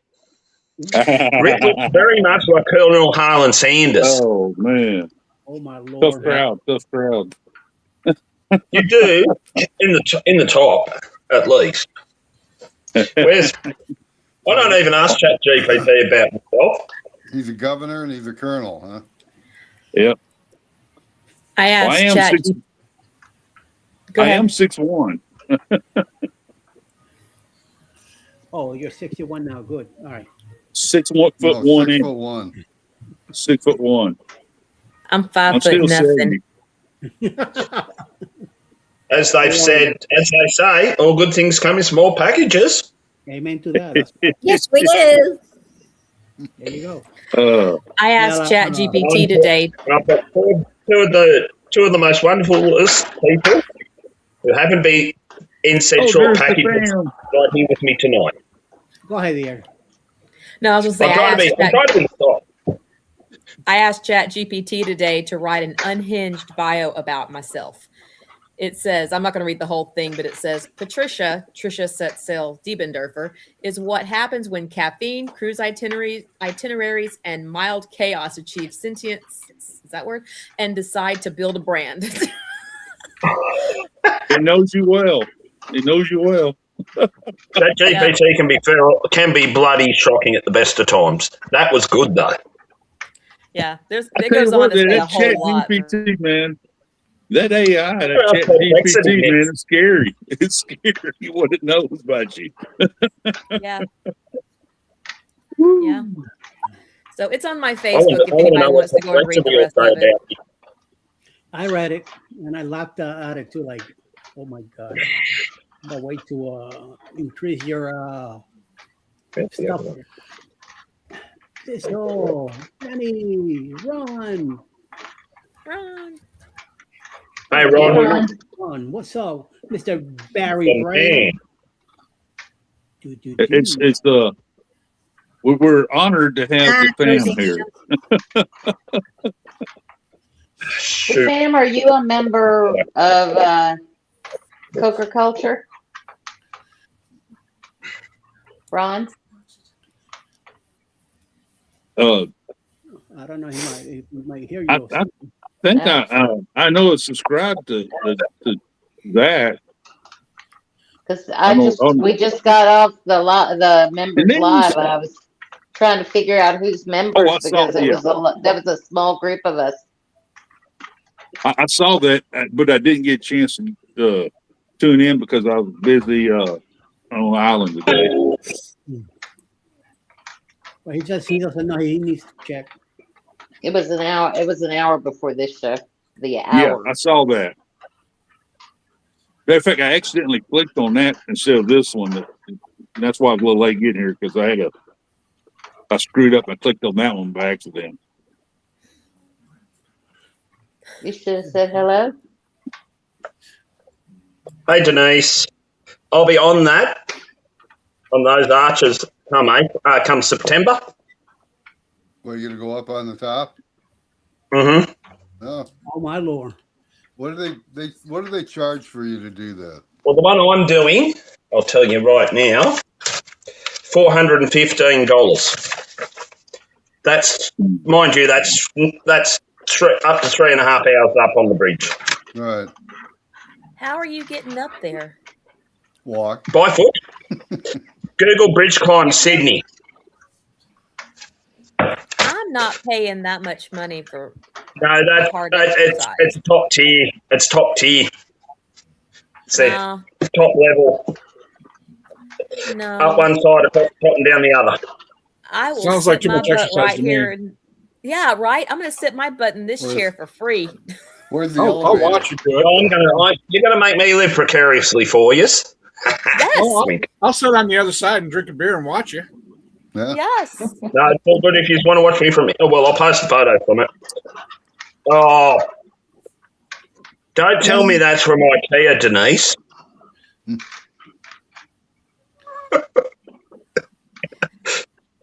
Rick looks very much like Colonel Harlan Sanders. Oh man, Oh my tough lord! crowd, tough crowd. You do in the top, at least. Where's? I don't even ask ChatGPT about myself. he's a governor and he's a colonel, huh? Yep. I Well, asked I am Chat. 6. Go I ahead. am 6'1". Oh, you're 61 now. Good. All right. 6'1" No, foot 1 6 inch. foot 1. 6'1". I'm 5 I'm foot still nothing. 70. As they've said, as they say, all good things come in small packages. Amen to that. That's- Yes, we do. there you go. I asked Yeah, Chat GPT today. And I've got two of the most wonderfulest people who happen to be in said short there's the packages fam. right here with me tonight. Go ahead, there. No, I was going to say, I'm trying to be soft. I asked Chat GPT today to write an unhinged bio about myself. It says, I'm not going to read the whole thing, but it says, Tricia Setzel Diebendorfer is what happens when caffeine, cruise itineraries, and mild chaos achieve sentience, is that word? And decide to build a brand. It knows you well. It knows you well. That GPT can be bloody shocking at the best of times. That was good though. Yeah, I it tell goes you on what, to say a that whole chat lot. GPT, man. That AI, that Well, chat complexity, GPT, Nick. man, it's scary. It's scary what it knows about you. Yeah. Yeah. So it's on my Facebook if anybody wants to go and read the rest of it. I read it and I laughed at it too. Like, oh my god, the way to increase your stuff. So, Danny, run. Hey, Ron. Ron, what's up, Mr. Barry The Brain? It's we're honored to have the fam here. Shoot. Sam, are you a member of Coker Culture? Ron? I don't know. He might hear you. I think I know it's subscribed to that. Because we just got off the members live, and I was trying to figure out who's members because that was a small group of us. I saw that, but I didn't get a chance to tune in because I was busy on the island today. Well, he doesn't know. He needs to check. It was an hour. It was an hour before this show. The hour. Yeah, I saw that. Matter of fact, I accidentally clicked on that instead of this one. And that's why I was a little late getting here because I screwed up. I clicked on that one by accident. You should have said hello. Hey, Denise. I'll be on that, on those arches come September. Well, you gonna go up on the top? Mm-hmm. Oh, Oh my Lord! what do they charge for you to do that? Well, the one I'm doing, I'll tell you right now, $415. That's, mind you, that's up to 3.5 hours up on the bridge. Right. How are you getting up there? Walk. By foot. Google bridge climb Sydney. I'm not paying that much money for No, it's top tier. It's top tier. It's no. Top level. No. Up one side, top and down the other. I will Sounds sit like too my much butt exercise right to me. here. Yeah, right. I'm going to sit my butt in this chair for free. Where's the I'll elevator? watch you do it. You're gonna make me live precariously for you. Yes. I'll sit on the other side and drink a beer and watch you. Yeah. Yes. No, it's all good if you want to watch me from here. Oh, well, I'll post a photo from it. Oh, don't tell me that's from IKEA, Denise.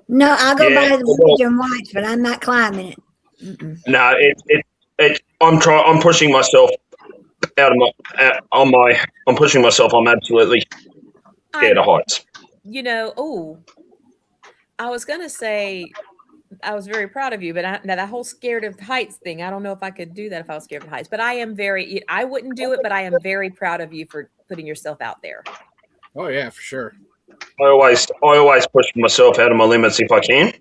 No, I'll go Yeah, by the well- bridge and watch, but I'm not climbing it. No, I'm pushing myself I'm pushing myself. I'm absolutely scared of heights. You know, I was going to say I was very proud of you, but now that whole scared of heights thing, I don't know if I could do that if I was scared of heights, but I wouldn't do it, but I am very proud of you for putting yourself out there. Oh yeah, for sure. I always push myself out of my limits if I can.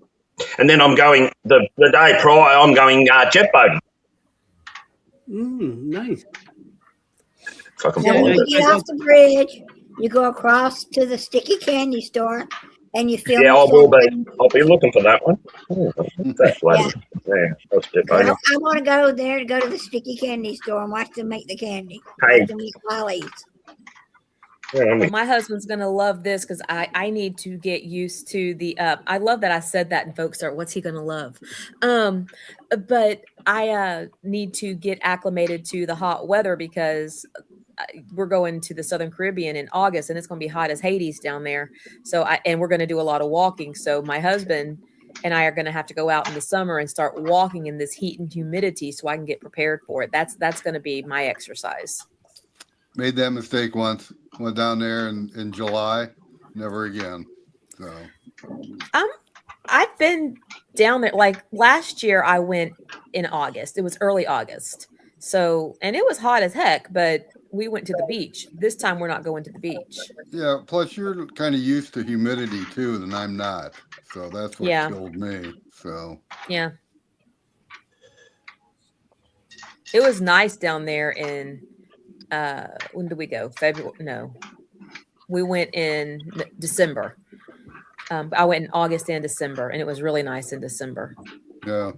And then I'm going the day prior. I'm going jet boating. Nice. Fucking So when brilliant. you get off the bridge, you go across to the sticky candy store, and you film. Yeah, I will be. yourself. I'll be looking for that one. That's Yeah. Yeah, that's jet I boating. want to go there to go to the sticky candy store and watch them make the candy. Hey. Watch them eat lollies. Yeah, I mean, Well, my husband's going to love this because I need to get used to the I love that I said that and folks are, what's he going to love? But I need to get acclimated to the hot weather because we're going to the Southern Caribbean in August and it's going to be hot as Hades down there. So and we're going to do a lot of walking. So my husband and I are going to have to go out in the summer and start walking in this heat and humidity so I can get prepared for it. That's going to be my exercise. Made that mistake once. Went down there in July. Never again. So I've been down there like last year. I went in August. It was early August. So, and it was hot as heck, but we went to the beach. This time we're not going to the beach. yeah. Plus, you're kind of used to humidity too, and I'm not. So that's what Yeah. killed me. So Yeah. It was nice down there in when did we go? February? No. We went in December. I went in August and December, and it was really nice in December. yeah.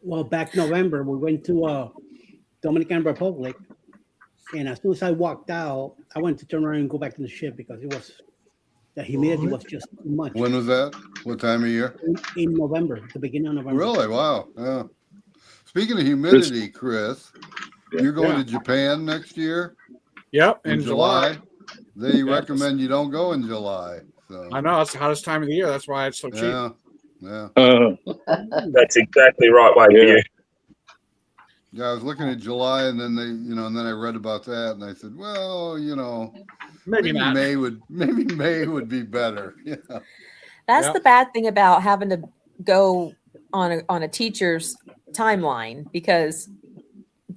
Well, back November, we went to Dominican Republic, and as soon as I walked out, I went to turn around and go back to the ship because the humidity was just too much. When was that? What time of year? In November, the beginning of November. Really? Wow. Yeah. Speaking of humidity, Chris, you're going Yeah. to Japan next year Yep, in July. they recommend you don't go in July. So I know it's the hottest time of the year. That's why it's so cheap. yeah, yeah. That's exactly right, Wakeview. Yeah, I was looking at July, and then and then I read about that, and I said, well, Maybe not. May would be better. Yeah. That's Yep. the bad thing about having to go on a teacher's timeline, because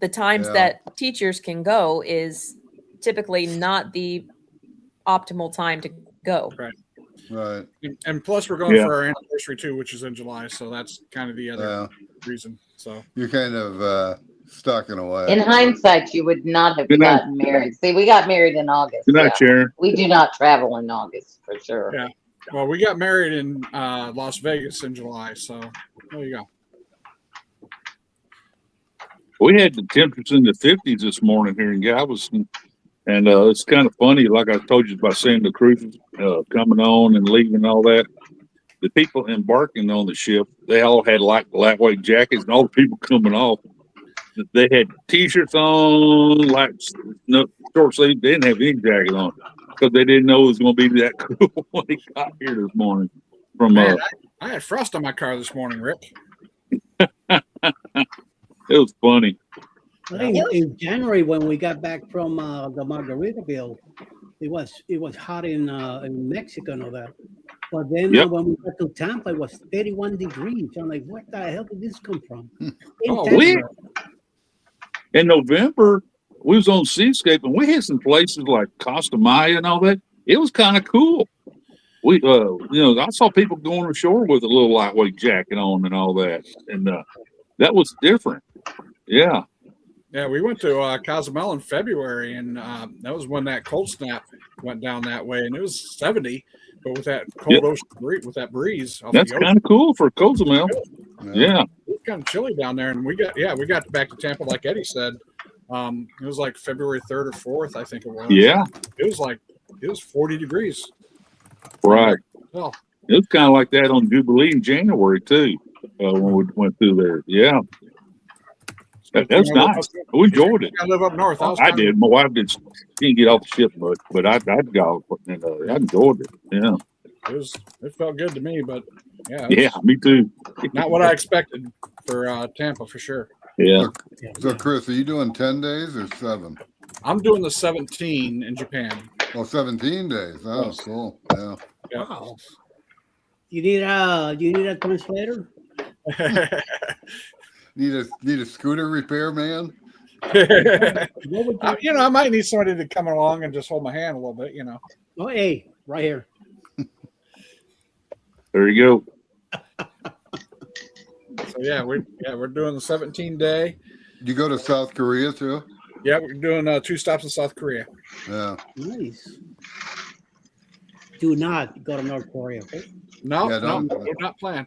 the times Yeah. that teachers can go is typically not the optimal time to go. Right. And plus, we're going Yeah. for our anniversary too, which is in July. So that's kind of the other reason. So You're kind of stuck in a way. In hindsight, you would not have Good night. gotten married. See, we got married in August. Good night, Sharon. We do not travel in August for sure. Yeah. Well, we got married in Las Vegas in July. So there you go. We had the temperatures in the 50s this morning here in Galveston. And it's kind of funny, like I told you about seeing the cruises coming on and leaving and all that. The people embarking on the ship, they all had like lightweight jackets, and all the people coming off, they had T-shirts on, like no short sleeve. They didn't have any jacket on because they didn't know it was going to be that cool when they got here this morning. From Man, I had frost on my car this morning, Rick. it was funny. I think in January when we got back from the Margaritaville, it was hot in Mexico and all that. But then Yep. when we got to Tampa, it was 31 degrees. I'm like, what the hell did this come from? In November, we was on Seascape, and we had some places like Costa Maya and all that. It was kind of cool. We, I saw people going ashore with a little lightweight jacket on and all that, and that was different. Yeah. Yeah, we went to Cozumel in February, and that was when that cold snap went down that way, and it was 70. But with that cold ocean breeze, with that breeze, off That's the ocean, kind of cool for Cozumel. Yeah. it was kind of chilly down there, and we got back to Tampa like Eddie said. It was like February 3rd or 4th, I think it was. Yeah. It was 40 degrees. Right. Oh, It was kind of like that on Jubilee in January too, when we went through there. Yeah. That was nice. We enjoyed it. I live up north. I did. My wife did. She didn't get off the ship much, but I'd go. And I enjoyed it. Yeah. It felt good to me, but yeah. Yeah, me too. Not what I expected for Tampa for sure. Yeah. So Chris, are you doing 10 days or 7? I'm doing the 17 in Japan. Oh, 17 days. Oh, cool. Yeah. Wow. Do you need a translator? Need a scooter repair man? I might need somebody to come along and just hold my hand a little bit, Oh, hey, right here. There you go. So we're doing the 17-day. You go to South Korea too? Yeah, we're doing 2 stops in South Korea. Yeah. Nice. Do not go to North Korea, okay? No, Yeah, no, don't. we're not planning.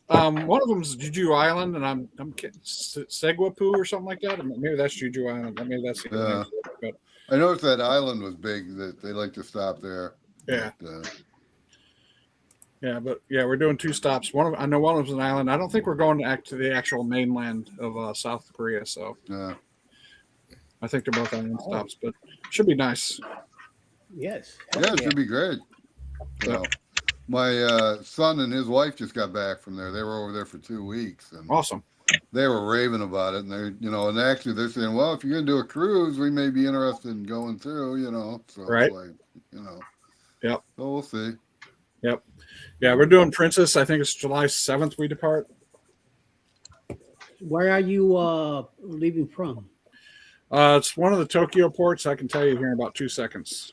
One of them is Jeju Island, and I'm kidding, Segwapu or something like that. Maybe that's Jeju Island. Maybe that's the Yeah. but I noticed that island was big, that they like to stop there. yeah. But, We're doing 2 stops. I know one of them's an island. I don't think we're going to the actual mainland of South Korea. So yeah. I think they're both island stops, but should be nice. Yes. Yeah, it should be great. So, my son and his wife just got back from there. They were over there for 2 weeks, and Awesome. they were raving about it. And and actually they're saying, well, if you're going to do a cruise, we may be interested in going through. So Right. it's like, Yep. So we'll see. Yep. Yeah, we're doing Princess. I think it's July 7th we depart. Where are you leaving from? It's one of the Tokyo ports. I can tell you here in about 2 seconds.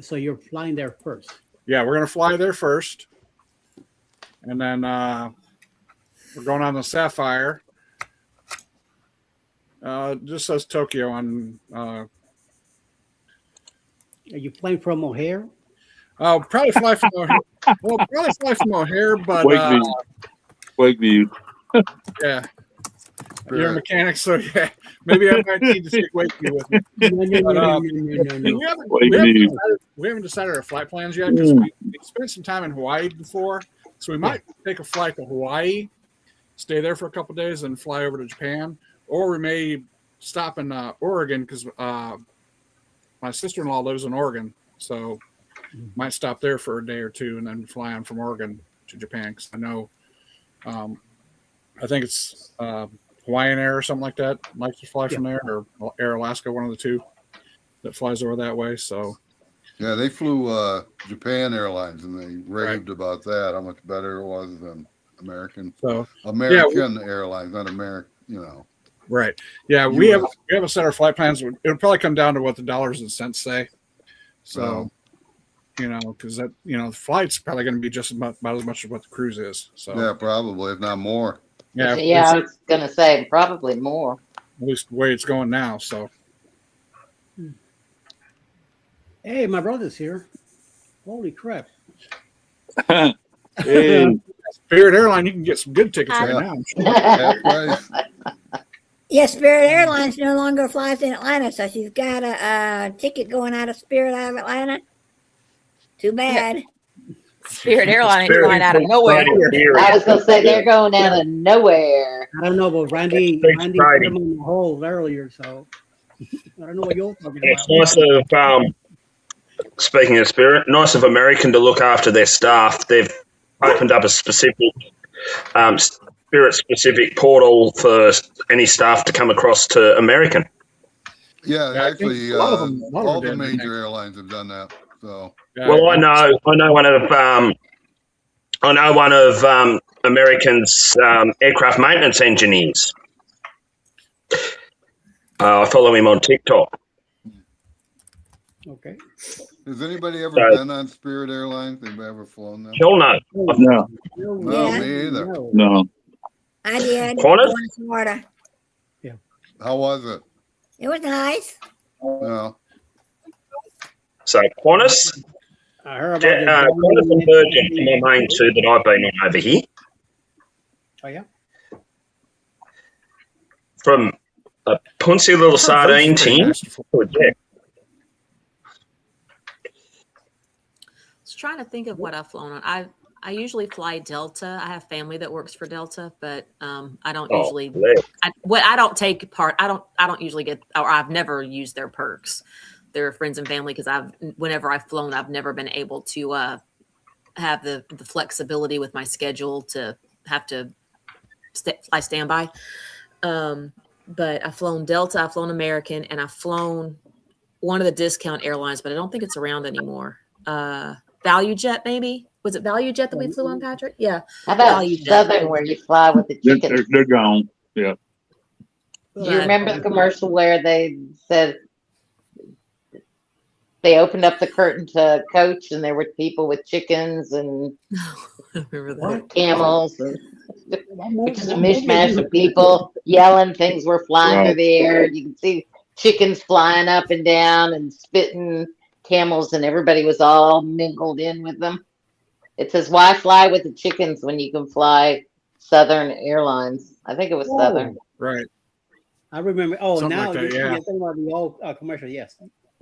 So you're flying there first. Yeah, we're going to fly there first. And then we're going on the Sapphire. It just says Tokyo on. Are you flying from O'Hare? I'll probably fly from O'Hare. Well, probably fly from O'Hare, but Wakeview. yeah. You're a mechanic, so yeah. Maybe I might need to take Wakeview with me. No. We haven't decided our flight plans yet because we spent some time in Hawaii before. So we might take a flight to Hawaii, stay there for a couple of days, and fly over to Japan. Or we may stop in Oregon because my my sister-in-law lives in Oregon, so might stop there for a day or two and then fly on from Oregon to Japan. Because I know, I think it's Hawaiian Air or something like that. Likes to fly from there, or Air Alaska, one of the two that flies over that way. So yeah, they flew Japan Airlines, and they raved about that. How much better it was than American. So American Airlines, not American. You know. Right. Yeah, we haven't set our flight plans. It'll probably come down to what the dollars and cents say. So, you know, because that, you know, the flight's probably going to be just about as much as what the cruise is. So yeah, probably, if not more. Yeah, I was gonna say probably more. At least the way it's going now. So, Hey, my brother's here. Holy crap! Hey, Spirit Airline, you can get some good tickets right now. Half price. Yes, Spirit Airlines no longer flies in Atlanta, so she's got a ticket going out of Spirit out of Atlanta. Too bad. Spirit Airline ain't flying out of nowhere. I was gonna say they're going out of nowhere. I don't know, but Randy put them on the hold earlier, so I don't know what you're talking It's about. nice of, speaking of Spirit, nice of American to look after their staff. They've opened up a specific Spirit-specific portal for any staff to come across to American. Yeah, actually, a lot of them all the did, major airlines have done that. So, Well, I know one of American's aircraft maintenance engineers. I follow him on TikTok. Okay. has anybody ever been on Spirit Airlines? Anybody ever flown them? Hell no. no, No, Yeah. me either. no. I did. Qantas? Going to Florida. How was it? It was nice. No. So Qantas, I heard about Qantas and Virgin are my main two that I've been on over here. Oh yeah. From a punsy little sardine tin to a jet. I was trying to think of what I've flown on. I usually fly Delta. I have family that works for Delta, but I don't usually. I don't take part. I don't usually get, or I've never used their perks. They're friends and family because whenever I've flown, I've never been able to have the flexibility with my schedule to have to fly standby. But I've flown Delta, I've flown American, and I've flown one of the discount airlines, but I don't think it's around anymore. Value Jet, maybe. Was it Value Jet that we flew on, Patrick? Yeah. How about Value Jet. Southern, where you fly with the chicken? They're gone. Yeah. Do you remember the commercial where they said they opened up the curtain to coach and there were people with chickens and camels, and which is a mishmash of people yelling. Things were flying through the air. You can see chickens flying up and down and spitting camels, and everybody was all mingled in with them. It says, "Why fly with the chickens when you can fly Southern Airlines?" I think it was Southern. Right. I remember. Oh, Something now like that, you're yeah. talking about the old commercial. Yes.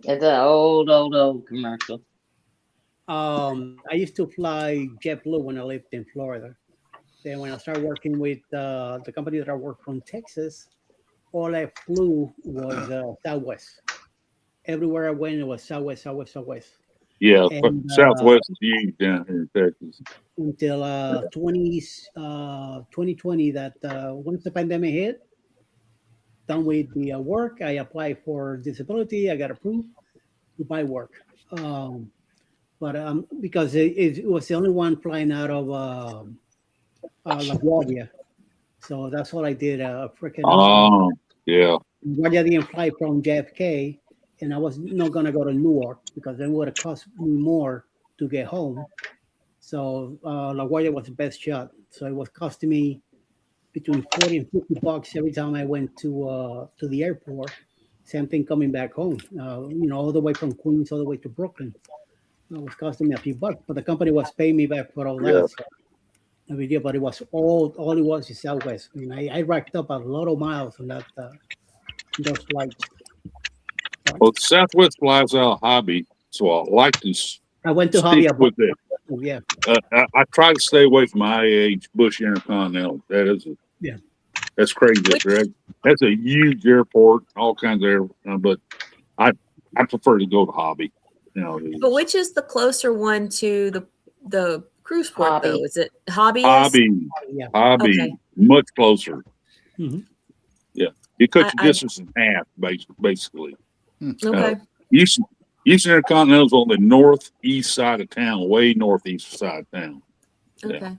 It's an old commercial. I used to fly JetBlue when I lived in Florida. Then when I started working with the company that I worked from Texas, all I flew was Southwest. Everywhere I went, it was Southwest. Yeah, And, Southwest is huge down here in Texas. Until 2020, that once the pandemic hit, done with the work, I applied for disability. I got approved to buy work. But because it was the only one flying out of LaGuardia. So that's all I did. Freaking yeah. LaGuardia didn't fly from JFK, and I was not going to go to Newark because then it would have cost me more to get home. So LaGuardia was the best shot. So it was costing me between $40 and $50 every time I went to the airport. Same thing coming back home. All the way from Queens all the way to Brooklyn. It was costing me a few bucks, but the company was paying me back for all that. Yeah. So, no big deal, but it was all it was is Southwest. I mean, I racked up a lot of miles on that those flights. Well, Southwest flies out of Hobby, so I like to I went to stick Hobby with it. Yeah. I try to stay away from IAH Bush Intercontinental. That's crazy. Right? That's a huge airport, all kinds of air. But I prefer to go to Hobby. You know, But which is the closer one to the cruise port, Hobby. though? Is it Hobby? Hobby, Yeah. Hobby, Okay. much closer. Mhm. Yeah, you cut your I- distance in half, basically. Okay. Houston Intercontinental is on the northeast side of town, way northeast side of town. Yeah. Okay.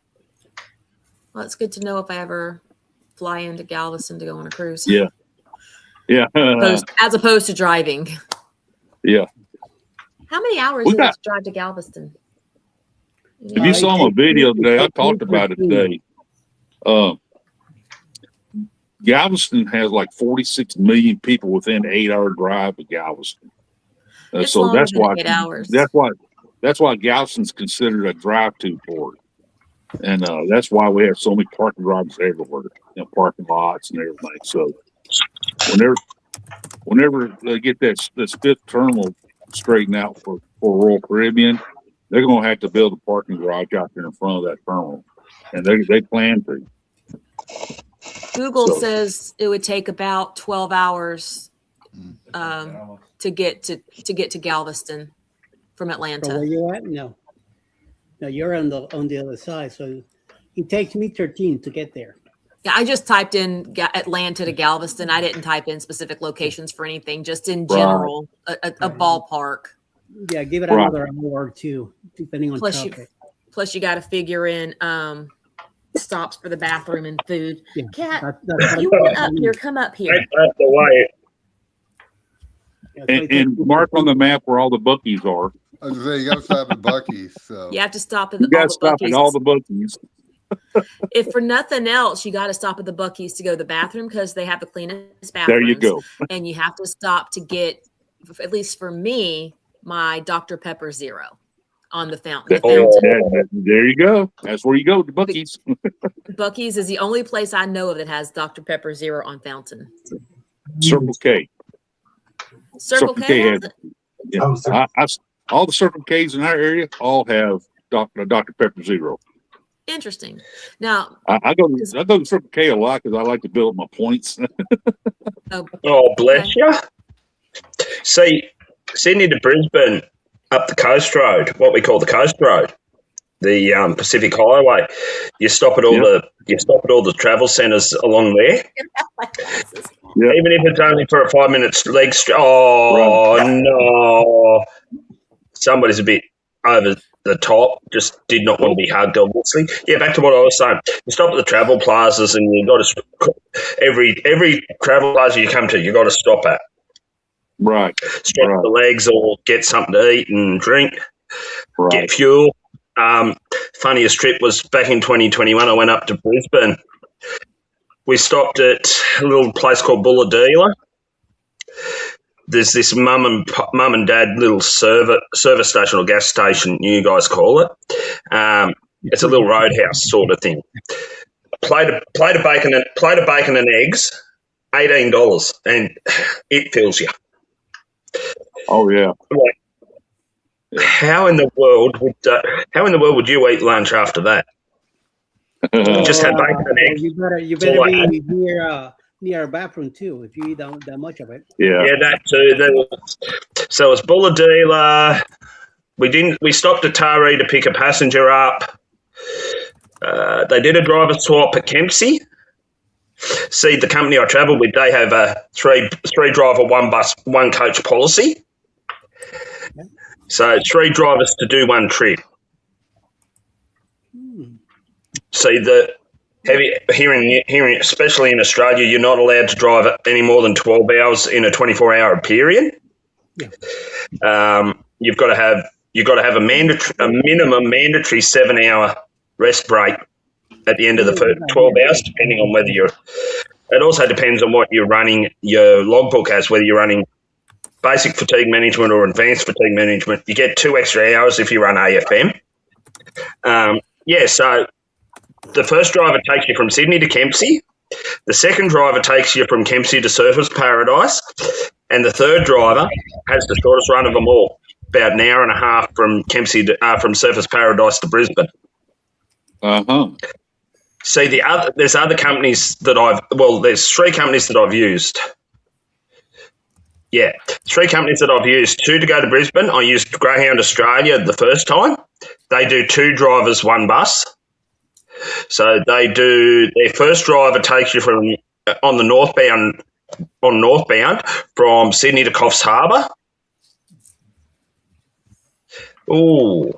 Well, it's good to know if I ever fly into Galveston to go on a cruise. Yeah. Yeah. As opposed to driving. Yeah. How many hours We is it got- to drive to Galveston? If you saw my video today, I talked about it today. Galveston has like 46 million people within an 8-hour drive to Galveston. It's So longer that's than why 8 hours. that's why Galveston's considered a drive-to port, and that's why we have so many parking garages everywhere, parking lots and everything. So whenever they get this fifth terminal straightened out for Royal Caribbean, they're going to have to build a parking garage out there in front of that terminal, and they plan to. Google So- says it would take about 12 hours to get to Galveston from So Atlanta. where you at? No, you're on the other side. So it takes me 13 to get there. Yeah, I just typed in Atlanta to Galveston. I didn't type in specific locations for anything, just in Right. general, a ballpark. Yeah, give it Right. another hour or two, depending on Plus traffic. Plus, you got to figure in stops for the bathroom and food. Yeah, Cat, that's you want up here? Come up here. That's the way. Yeah, so it And takes- mark on the map where all the Buc-ee's are. I was gonna say, you gotta stop at Buc-ee's, so. You have to stop at You got all to the stop Buc-ee's. at all the Buc-ee's. If for nothing else, you got to stop at the Buc-ee's to go to the bathroom because they have the cleanest bathrooms. There you go. And you have to stop to get, at least for me, my Dr. Pepper Zero on the fountain. The fountain. There you go. That's where you go, the Buc-ee's. Buc-ee's is the only place I know of that has Dr. Pepper Zero on fountain. Circle K. Circle K has has it? Yeah. Oh, sir. All the Circle K's in our area all have Dr. Pepper Zero. Interesting. Now, I go to Circle K a lot because I like to build my points. Oh, bless you. See, Sydney to Brisbane up the coast road, what we call the coast road, the Pacific Highway. You stop at all the travel centres along there. Yeah. Even if it's only for a 5-minute leg stretch. Oh, no. Somebody's a bit over the top, just did not want to be hugged, obviously. Yeah, back to what I was saying. You stop at the travel plazas and you've got to, every travel plaza you come to, you've got to stop at. Right. Stretch Right. the legs or get something to eat and drink, Right. get fuel. Funniest trip was back in 2021. I went up to Brisbane. We stopped at a little place called Bulladila. There's this mum and dad little service station or gas station, you guys call it. It's a little roadhouse sort of thing. Plate of bacon and eggs, $18, and it fills you. Oh yeah. Like, how in the world would you eat lunch after that? Just had bacon and eggs. You That's all I better had. be near a bathroom too if you eat that much of it. Yeah. Yeah, that too. So it's Bulladila. We stopped at Taree to pick a passenger up. They did a driver swap at Kempsey. See, the company I travel with, they have a three driver, one bus, one coach policy. So 3 drivers to do 1 trip. See, the hearing, especially in Australia, you're not allowed to drive any more than 12 hours in a 24-hour period. Yeah. You've got to have a minimum mandatory 7-hour rest break at the end of the first 12 hours, depending on whether you're. It also depends on what you're running your logbook as, whether you're running basic fatigue management or advanced fatigue management. You get 2 extra hours if you run AFM. So the first driver takes you from Sydney to Kempsey. The second driver takes you from Kempsey to Surfers Paradise. And the third driver has the shortest run of them all, about an hour and a half from Kempsey from Surfers Paradise to Brisbane. Uh-huh. See, there's other companies that there's 3 companies that I've used. Yeah, 3 companies that I've used. 2 to go to Brisbane. I used Greyhound Australia the first time. They do 2 drivers, 1 bus. So they do, their first driver takes you from on northbound from Sydney to Coffs Harbour. Ooh.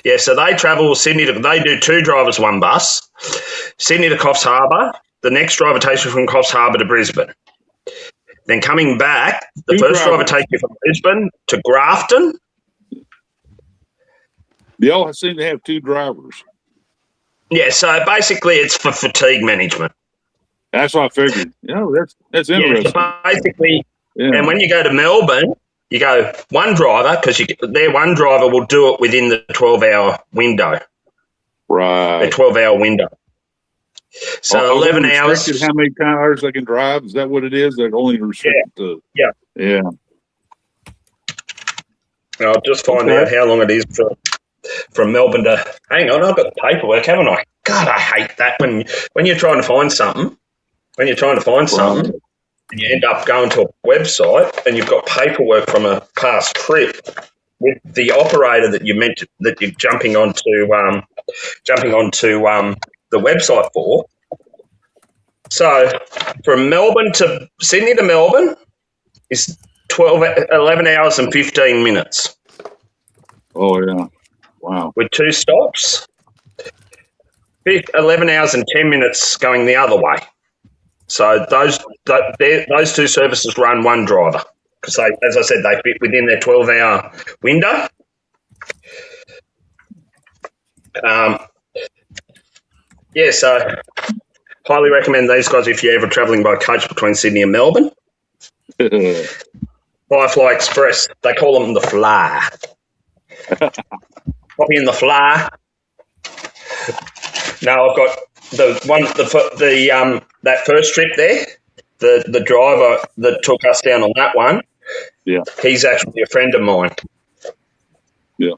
Yeah, so they travel they do 2 drivers, 1 bus. Sydney to Coffs Harbour. The next driver takes you from Coffs Harbour to Brisbane. Then coming back, the 2 first driver drivers. takes you from Brisbane to Grafton. They all seem to have 2 drivers. Yeah, so basically it's for fatigue management. That's what I figured. That's Yeah, interesting. so basically, Yeah. and when you go to Melbourne, you go 1 driver because their 1 driver will do it within the 12-hour window. Right. The 12-hour window. So Are they 11 hours. restricted how many hours they can drive? Is that what it is? They're only restricted to. Yeah. I'll just find Okay. out how long it is from Melbourne to. Hang on, I've got the paperwork, haven't I? God, I hate that when you're trying to find something. When you're trying to find something, and you end up going to a website and you've got paperwork from a past trip with the operator that you're jumping onto the website for. So from Melbourne to Sydney to Melbourne is 11 hours and 15 minutes. Oh, yeah. Wow. With 2 stops. 11 hours and 10 minutes going the other way. So those 2 services run 1 driver because, as I said, they fit within their 12-hour window. So highly recommend these guys if you're ever travelling by coach between Sydney and Melbourne. Firefly Express, they call them the Fly. Copy in the Fly. Now I've got that first trip there. The driver that took us down on that one. Yeah, he's actually a friend of mine. Yeah,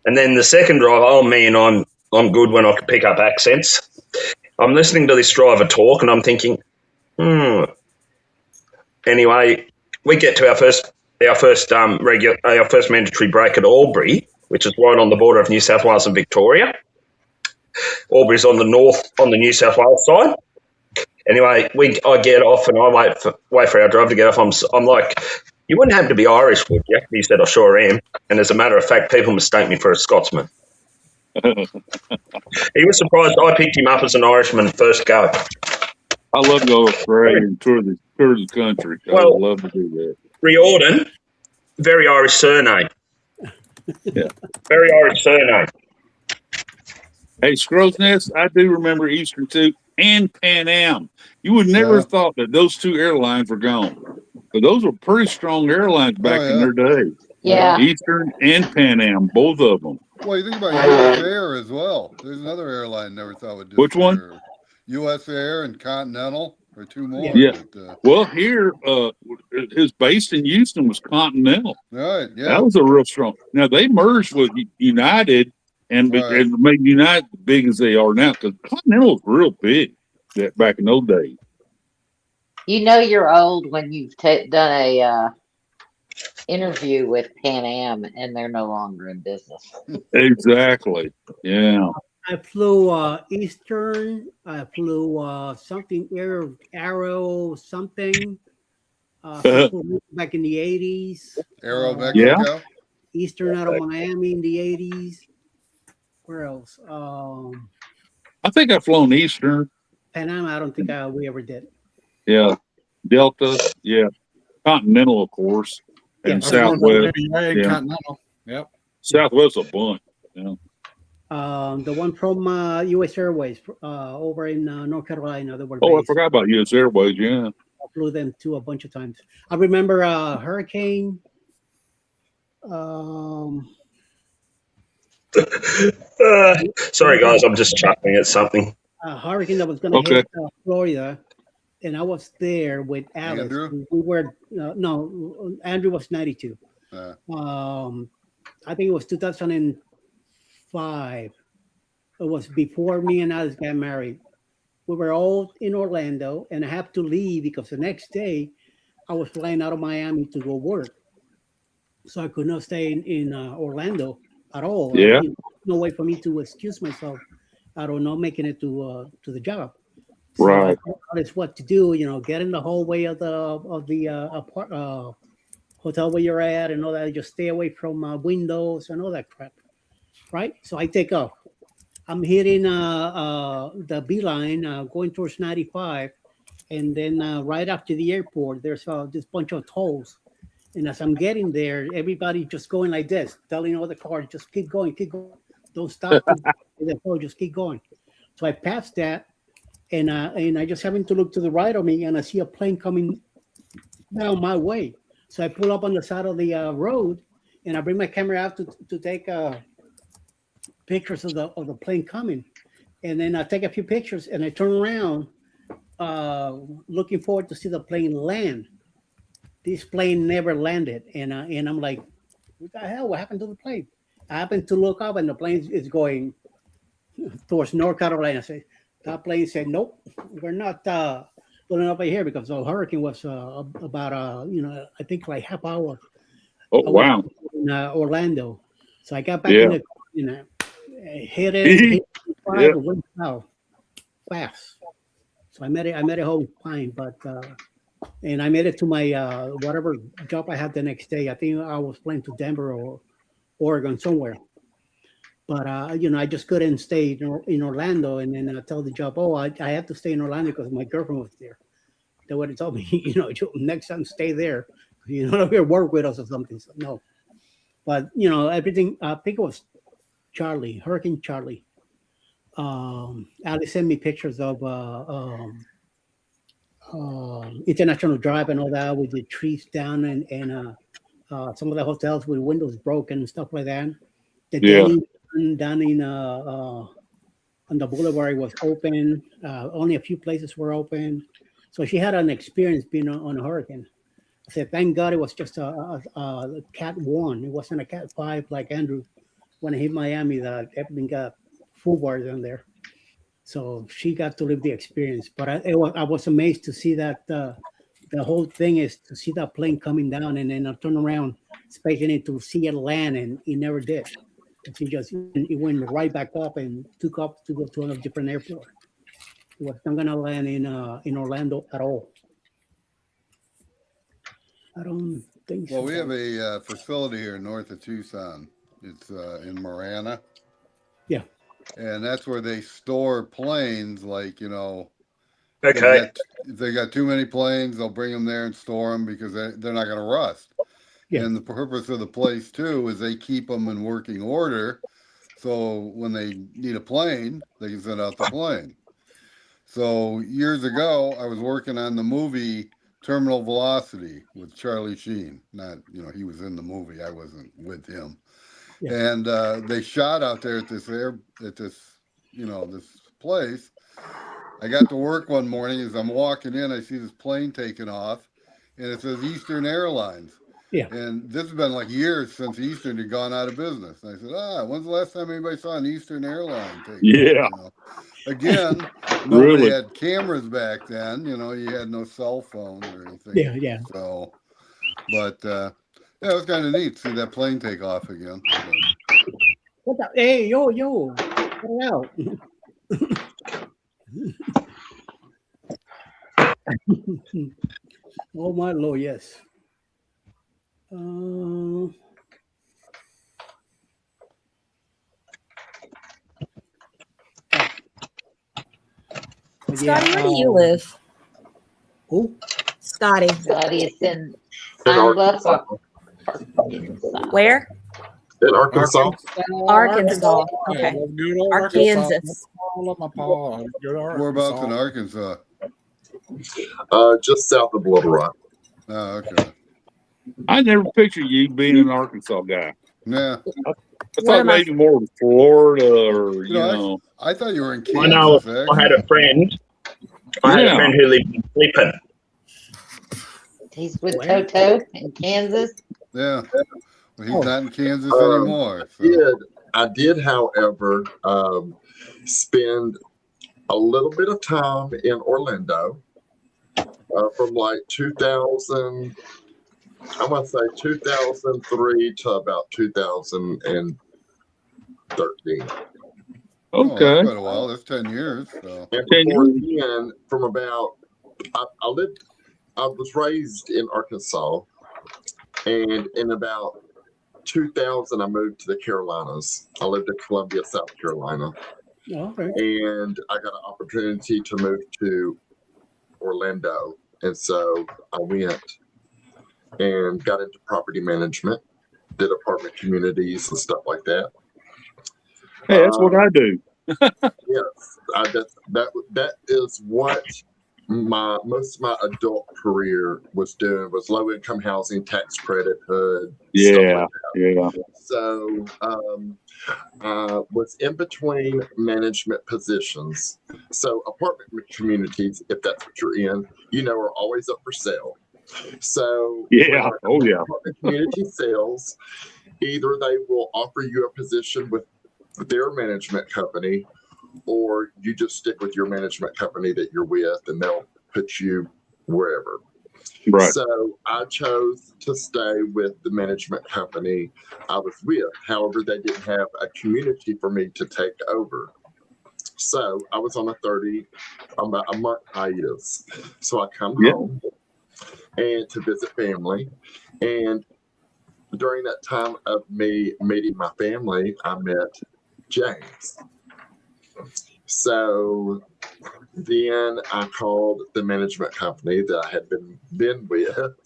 and then the second driver. Oh man, I'm good when I can pick up accents. I'm listening to this driver talk, and I'm thinking, Anyway, we get to our first mandatory break at Albury, which is right on the border of New South Wales and Victoria. Albury's on the New South Wales side. Anyway, I get off and I wait for our driver to get off. I'm like, you wouldn't have to be Irish, would you? He said, I sure am. And as a matter of fact, people mistake me for a Scotsman. He was surprised I picked him up as an Irishman first go. I love to go to Australia and tour the country. I would love to do that. Riordan, very Irish surname. Yeah. Very Irish surname. Hey, Scrow's Nest, I do remember Eastern too, and Pan Am. You would never have thought that those 2 airlines were gone. But those were pretty strong airlines back in their day. Yeah. Eastern and Pan Am, both of them. Well, you think about US Air as well. There's another airline never thought would do. Which one? US Air and Continental, or 2 more. Yeah. Well, here, his base in Houston was Continental. Right. Yeah. That was a real strong. Now they merged with United and made United big as they are now, because Continental was real big back in those days. You know you're old when you've done a interview with Pan Am and they're no longer in business. Exactly. Yeah. I flew Eastern. I flew something Arrow something. Back in the 80s. Aero Mexico. Eastern out of Miami in the 80s. Where else? I think I've flown Eastern. Pan Am, I don't think we ever did. Yeah. Delta. Yeah. Continental, of course. And Southwest. Continental. Yep. Southwest a bunch. Yeah. The one from U.S. Airways over in North Carolina. That were I based. forgot about U.S. Airways. Yeah. I flew them too a bunch of times. I remember Hurricane. Sorry, guys, I'm just chuckling at something. Hurricane that was going to hit Florida, and I was there with Alex. Andrew? We were Andrew was 92. I think it was 2005. It was before me and Alex got married. We were all in Orlando, and I had to leave because the next day I was flying out of Miami to go work, so I could not stay in Orlando at all. Yeah. No way for me to excuse myself out of not making it to the job. So Right. I noticed what to do. Get in the hallway of the hotel where you're at and all that. Just stay away from windows and all that crap. Right. So I take off. I'm hitting the beeline going towards 95, and then right after the airport, there's this bunch of tolls. And as I'm getting there, everybody just going like this, telling all the cars, just keep going, don't stop. Just keep going. So I passed that, and I just happen to look to the right of me, and I see a plane coming down my way. So I pull up on the side of the road, and I bring my camera out to take pictures of the plane coming, and then I take a few pictures, and I turn around, looking forward to see the plane land. This plane never landed, and I'm like, what the hell? What happened to the plane? I happened to look up, and the plane is going towards North Carolina. That plane said, nope, we're not pulling up right here, because the hurricane was about I think like half hour. Oh, wow. In Orlando. So I got back Yeah. in the hit it Yeah. went south fast. So I made it home fine, but and I made it to my whatever job I had the next day. I think I was flying to Denver or Oregon somewhere. But I just couldn't stay in Orlando, and then I tell the job, oh, I have to stay in Orlando because my girlfriend was there. They would have told me, next time stay there. You're not here work with us or something. So no. But everything. I think it was Charlie, Hurricane Charlie. Ali sent me pictures of International Drive and all that, with the trees down, and some of the hotels with windows broken and stuff like that. The dining down in on the boulevard was open. Only a few places were open. So she had an experience being on a hurricane. I said, thank God it was just a Cat 1. It wasn't a Cat 5 like Andrew. When I hit Miami, that everything got full bars in there. So she got to live the experience. But I was amazed to see that the whole thing is to see that plane coming down, and then I turn around, expecting it to see it land, and it never did. It went right back up and took off to go to a different airport. It was not gonna land in Orlando at all. I don't think so. Well, we have a facility here north of Tucson. It's in Marana. Yeah. And that's where they store planes, like, Okay. if they got too many planes, they'll bring them there and store them because they're not going to rust. Yeah. And the purpose of the place, too, is they keep them in working order. So when they need a plane, they can send out the plane. So years ago, I was working on the movie Terminal Velocity with Charlie Sheen. Not, he was in the movie. I wasn't with him. Yeah. And they shot out there at this place. I got to work one morning. As I'm walking in, I see this plane taking off, and it says Eastern Airlines. Yeah. And this has been like years since Eastern had gone out of business. And I said, when's the last time anybody saw an Eastern airline take off? Again, nobody had cameras back then. You had no cell phone or anything. Yeah. So, but it was kind of neat to see that plane take off again. What the? Hey, yo, get it out. Oh my Lord, yes. Scotty, where do you live? Who? Scotty. Scotty is in Arkansas. Where? In Arkansas. Arkansas. Okay. Good old Arkansas. All of my paw. Good old Whereabouts in Arkansas. Arkansas? Just south of Little Rock. Oh, okay. I never pictured you being an Arkansas guy. Yeah. I thought maybe more Florida or, I thought you were in Kansas. I know. I had a friend. I had a friend who lived in Flippin. He's with Toto in Kansas. Yeah. Well, he's not in Kansas anymore. So. I did, however, spend a little bit of time in Orlando. from like 2000. I want to say 2003 to about 2013. Oh, Okay. that's quite a while. That's 10 years. So. And 10 before years. then, from about, I was raised in Arkansas, and in about 2000, I moved to the Carolinas. I lived in Columbia, South Carolina, Okay. and I got an opportunity to move to Orlando. And so I went and got into property management, did apartment communities and stuff like that. Hey, that's what I do. Yes, that is what most of my adult career was doing, was low income housing, tax credit, HUD. Yeah, yeah. So was in between management positions. So apartment communities, if that's what you're in, are always up for sale. So Yeah. Oh yeah. apartment community sales, either they will offer you a position with their management company, or you just stick with your management company that you're with, and they'll put you wherever. Right. So I chose to stay with the management company I was with. However, they didn't have a community for me to take over. So I was on a month hiatus. So I come home and to visit family. And during that time of me meeting my family, I met James. So then I called the management company that I had been with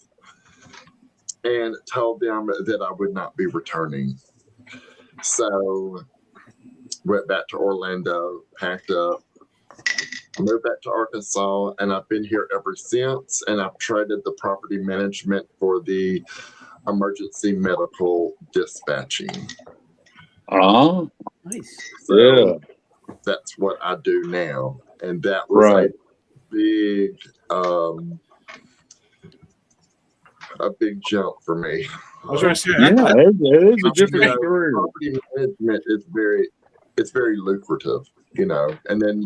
and told them that I would not be returning. So went back to Orlando, packed up, moved back to Arkansas, and I've been here ever since. And I've traded the property management for the emergency medical dispatching. Nice. So Yeah. that's what I do now. And that was a big jump for me. I was going to say, Yeah, it is a different career. Property management is very lucrative, and then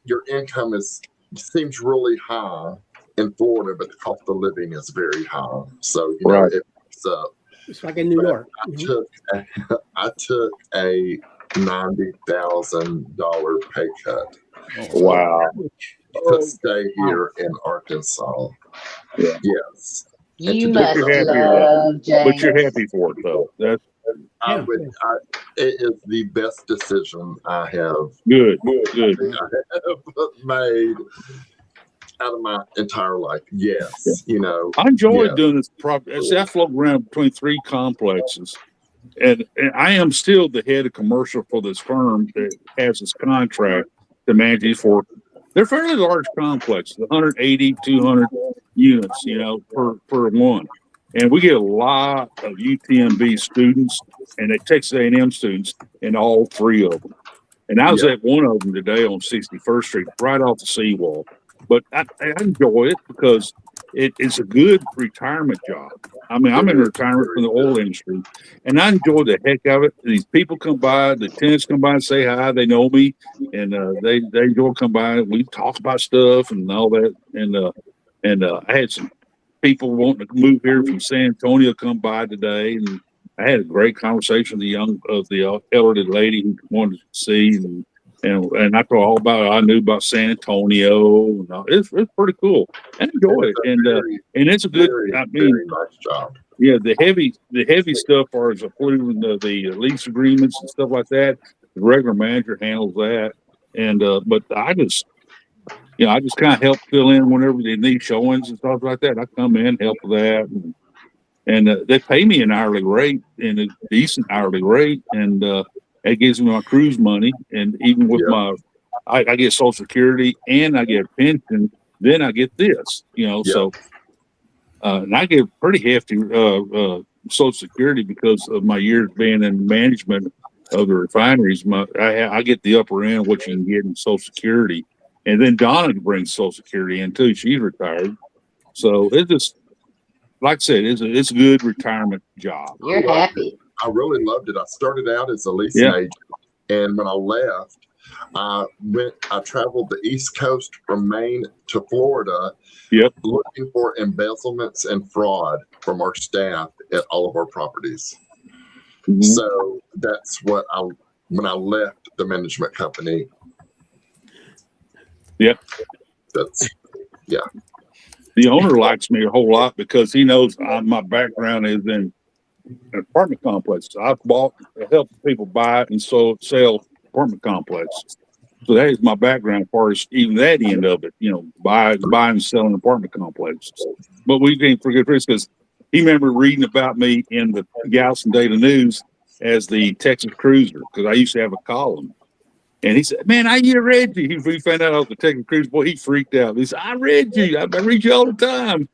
your income seems really high in Florida, but the cost of living is very high. So it picks up. It's like in New York. I took a $90,000 pay cut. Wow. To stay here in Arkansas. Yeah. Yes. You must love James. But you're happy for it, though. It is the best decision I have. Good. I have made out of my entire life. Yes. I enjoy doing this property. I float around between 3 complexes, and I am still the head of commercial for this firm that has this contract to manage these for. They're fairly large complexes, 180, 200 units, per one. And we get a lot of UTMB students and Texas A&M students in all 3 of them. And I was at one of them today on 61st Street, right off the seawall. But I enjoy it because it's a good retirement job. I mean, I'm in retirement from the oil industry, and I enjoy the heck of it. These people come by, the tenants come by and say hi. They know me, and they enjoy come by. We talk about stuff and all that. And I had some people wanting to move here from San Antonio come by today, and I had a great conversation with the elderly lady who wanted to see, and I told all about it. I knew about San Antonio. And it's pretty cool. I enjoy it, and it's a good. Very nice job. Yeah, the heavy stuff, as approving the lease agreements and stuff like that. The regular manager handles that, and but I just kind of help fill in whenever they need showings and stuff like that. I come in, help with that, and they pay me an hourly rate and a decent hourly rate, and it gives me my cruise money, and even with I get Social Security and I get a pension. Then I get this, So, and I get pretty hefty Social Security because of my years being in management of the refineries. I get the upper end of what you can get in Social Security, and then Donna brings Social Security in too. She's retired, so it just, like I said, it's a good retirement job. You're happy. I really loved it. I started out as a leasing agent, and when I left, I traveled the East Coast from Maine to Florida. Yep. Looking for embezzlements and fraud from our staff at all of our properties. Mm-hmm. So that's what when I left the management company. Yep. Yeah. The owner likes me a whole lot because he knows my background is in apartment complexes. I've helped people buy and sell apartment complexes. So that is my background as far as even that end of it, buying and selling apartment complexes. But we didn't forget this because he remembered reading about me in the Galveston Daily News as the Texas Cruiser because I used to have a column. And he said, "Man, I read you." He found out I was the Texas Cruiser. Boy, he freaked out. He said, "I read you. I read you all the time."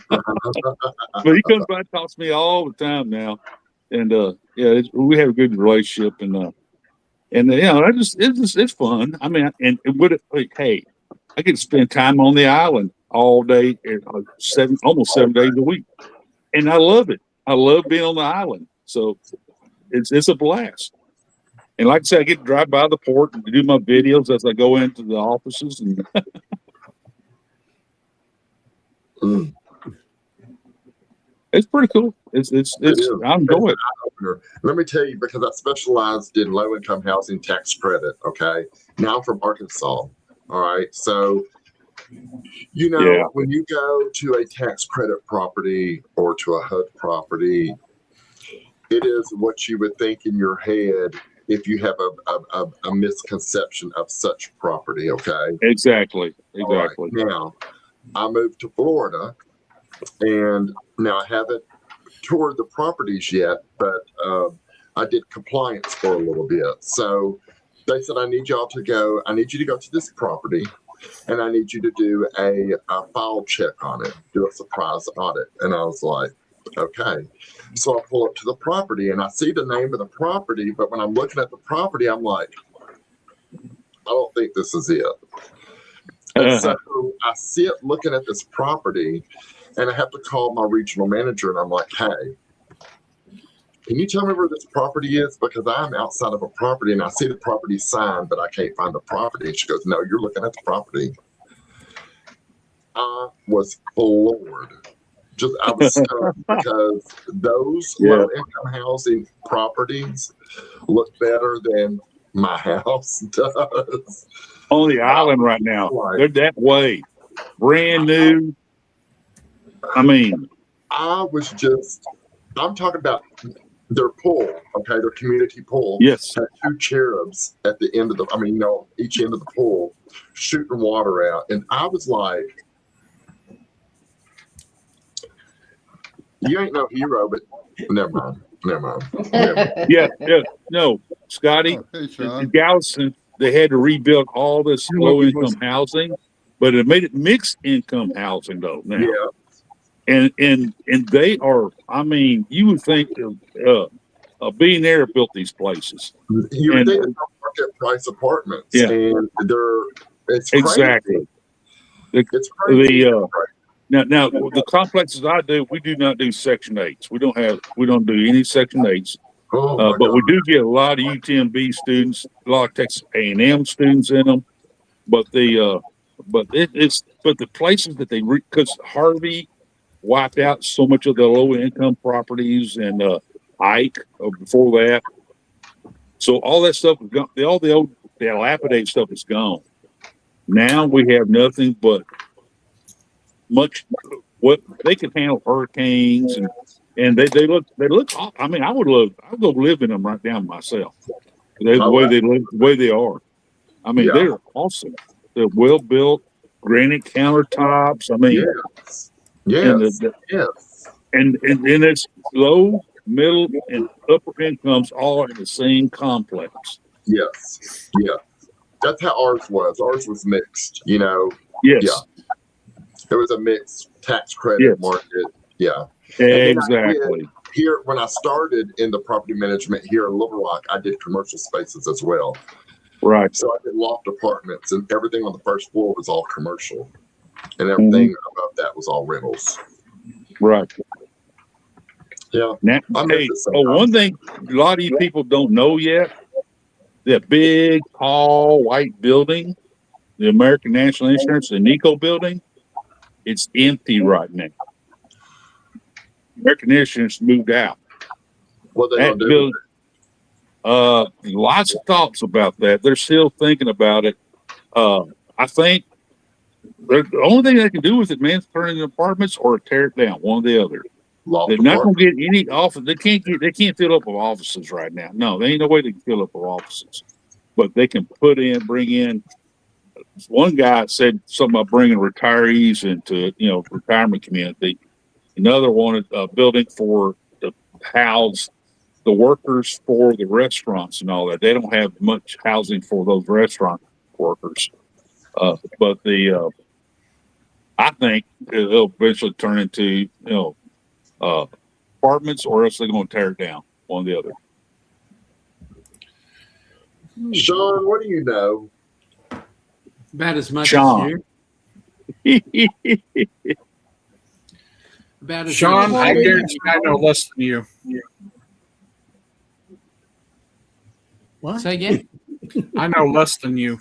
But he comes by and talks to me all the time now. And we have a good relationship, it's fun. I mean, hey, I get to spend time on the island all day, almost 7 days a week, and I love it. I love being on the island, so it's a blast. And like I said, I get to drive by the port and do my videos as I go into the offices, and it's pretty cool. It's I enjoy it. Let me tell you, because I specialized in low income housing tax credit. Okay. Now I'm from Arkansas. All right. So, when you go to a tax credit property or to a HUD property, it is what you would think in your head if you have a misconception of such property. Okay. Exactly. Right. Now, I moved to Florida, and now I haven't toured the properties yet, but I did compliance for a little bit. So they said, I need you to go to this property, and I need you to do a file check on it, do a surprise audit. And I was like, okay. So I pull up to the property, and I see the name of the property, but when I'm looking at the property, I'm like, I don't think this is it. And so I sit looking at this property, and I have to call my regional manager, and I'm like, hey, can you tell me where this property is? Because I'm outside of a property, and I see the property sign, but I can't find the property. And she goes, no, you're looking at the property. I was floored. I was stunned because those low-income housing properties look better than my house does. On the island right now, they're that way. Brand new. I mean, I'm talking about their pool, okay, their community pool. Yes. Had 2 cherubs at the end of each end of the pool shooting water out. And I was like, you ain't no hero, but never mind. Yeah. No, Scotty, in Galveston, they had to rebuild all this low-income housing, but it made it mixed-income housing, though, now. Yeah. And they are, I mean, you would think a billionaire built these places. You would think they're market price apartments. Yeah. And it's crazy. Exactly. It's crazy. Now the complexes I do, we do not do Section 8s. We don't do any Section 8s. But we do get a lot of UTMB students, a lot of Texas A&M students in them. But the places that because Harvey wiped out so much of the low income properties, and Ike before that. So all that stuff is gone. All the old dilapidated stuff is gone. Now we have nothing but what they can handle hurricanes, and they look. I mean, I'd go live in them right now myself. The way they are. I mean, they're awesome. They're well built, granite countertops. I mean, yes. And it's low, middle, and upper incomes all in the same complex. Yes. Yeah. That's how ours was. Ours was mixed, Yes. Yeah. It was a mixed tax credit market. Yeah. Exactly. Here, when I started in the property management here in Little Rock, I did commercial spaces as well. Right. So I did loft apartments, and everything on the first floor was all commercial, and everything above that was all rentals. Right. Yeah. Now, one thing a lot of you people don't know yet, that big, tall, white building, the American National Insurance, the Nico building, it's empty right now. American Insurance moved out. What they That gonna do? building, lots of thoughts about that. They're still thinking about it. I think the only thing they can do with it, man, is turn it into apartments or tear it down. One or the other. Loft They're not going apartment. to get any office. They can't fill up with offices right now. No, there ain't no way they can fill up with offices. But they can bring in. One guy said something about bringing retirees into, retirement community. Another wanted a building for the house the workers for the restaurants and all that. They don't have much housing for those restaurant workers. But I think it'll eventually turn into, apartments, or else they're going to tear it down, one or the other. Sean, what do you know? About as much Sean. as you. About as Sean, much I as you. guarantee I know less than you. What? Say again. I know less than you.